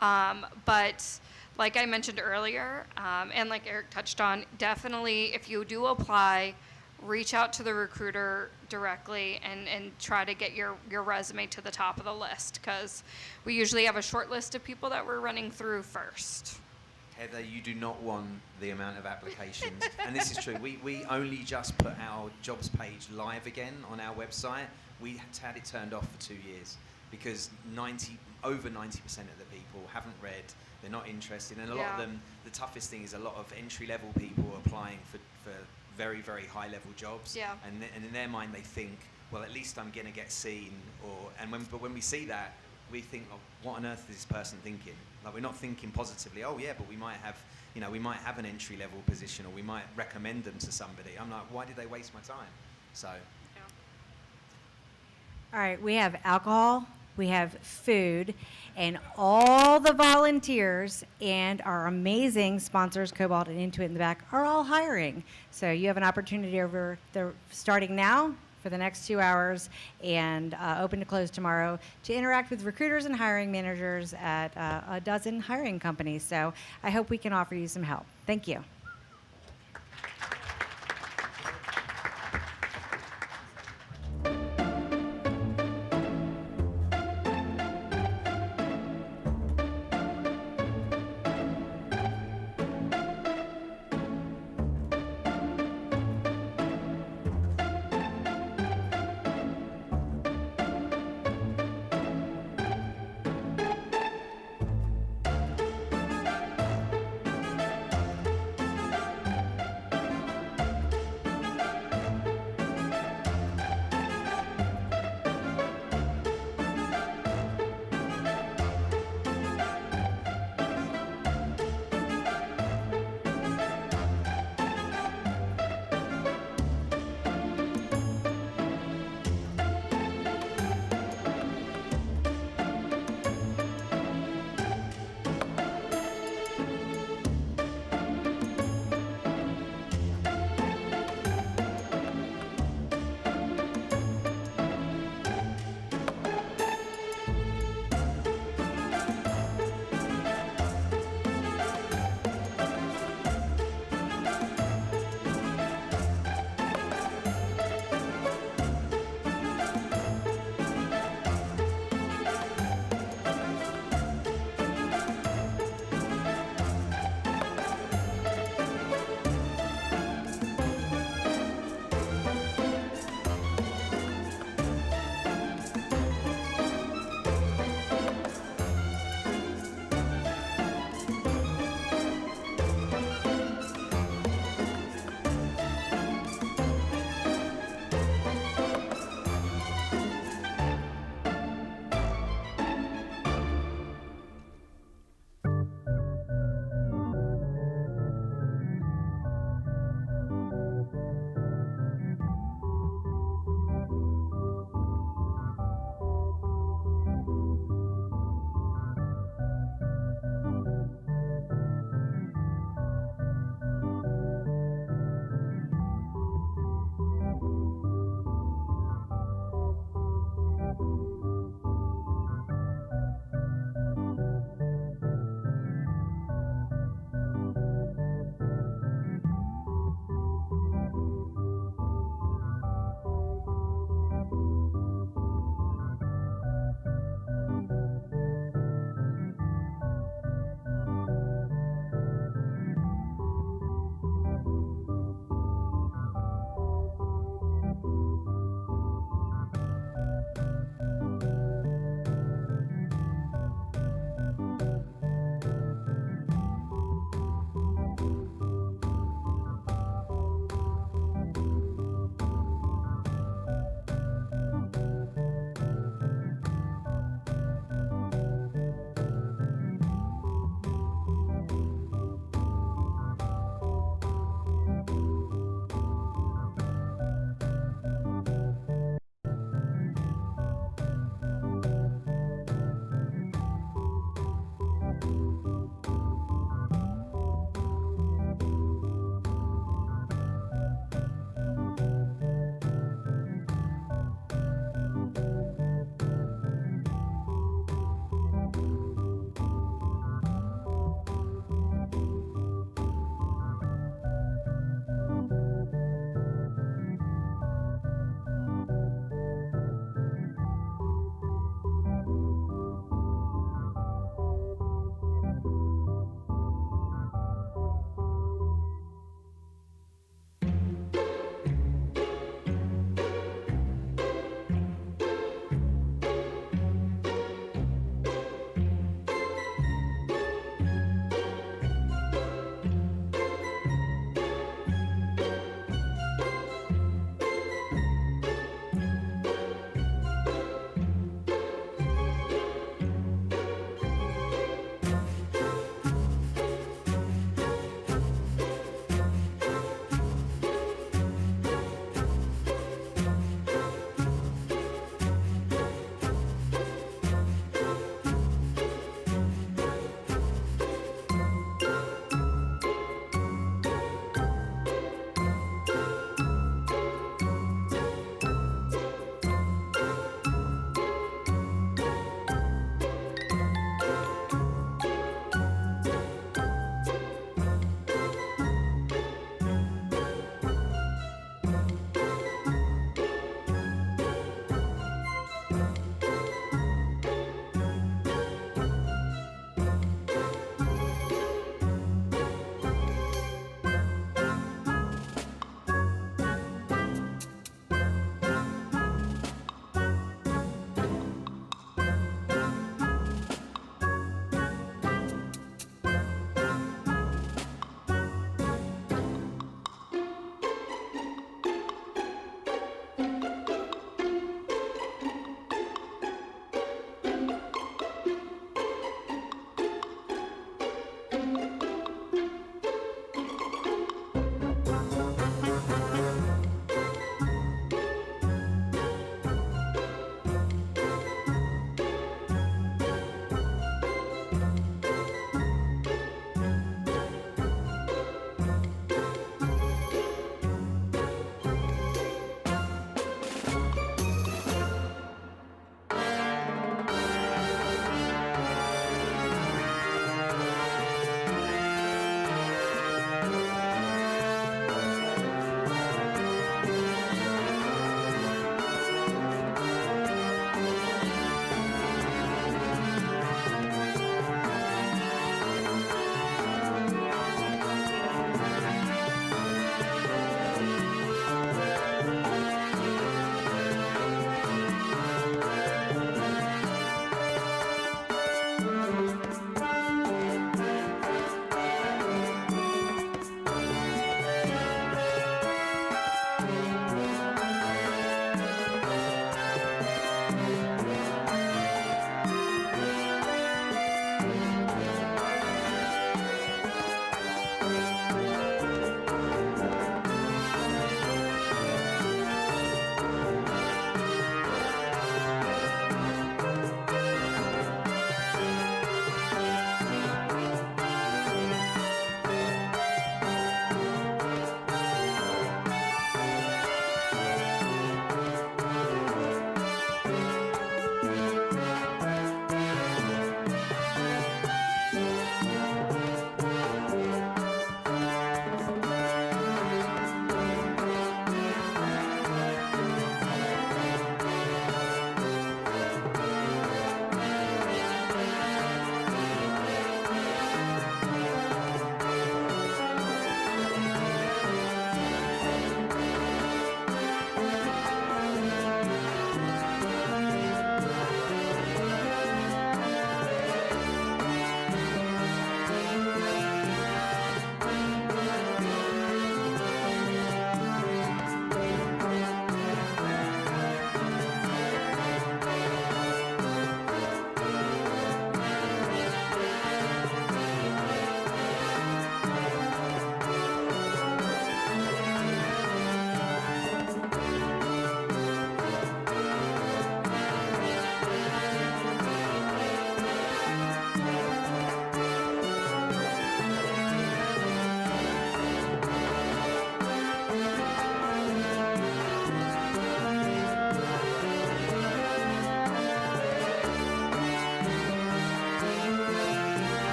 But like I mentioned earlier, and like Eric touched on, definitely if you do apply, reach out to the recruiter directly and try to get your resume to the top of the list, because we usually have a short list of people that we're running through first. Heather, you do not want the amount of applications. And this is true. We only just put our jobs page live again on our website. We had it turned off for 2 years because over 90% of the people haven't read, they're not interested. And a lot of them, the toughest thing is a lot of entry-level people applying for very, very high-level jobs. Yeah. And in their mind, they think, well, at least I'm going to get seen. But when we see that, we think, oh, what on earth is this person thinking? Like, we're not thinking positively. Oh yeah, but we might have an entry-level position, or we might recommend them to somebody. I'm like, why did they waste my time? So. All right, we have alcohol, we have food, and all the volunteers and our amazing sponsors, Cobalt and Intuit in the back, are all hiring. So you have an opportunity over there starting now for the next 2 hours and open to close tomorrow to interact with recruiters and hiring managers at a dozen hiring companies. So I hope we can offer you some help. Thank you.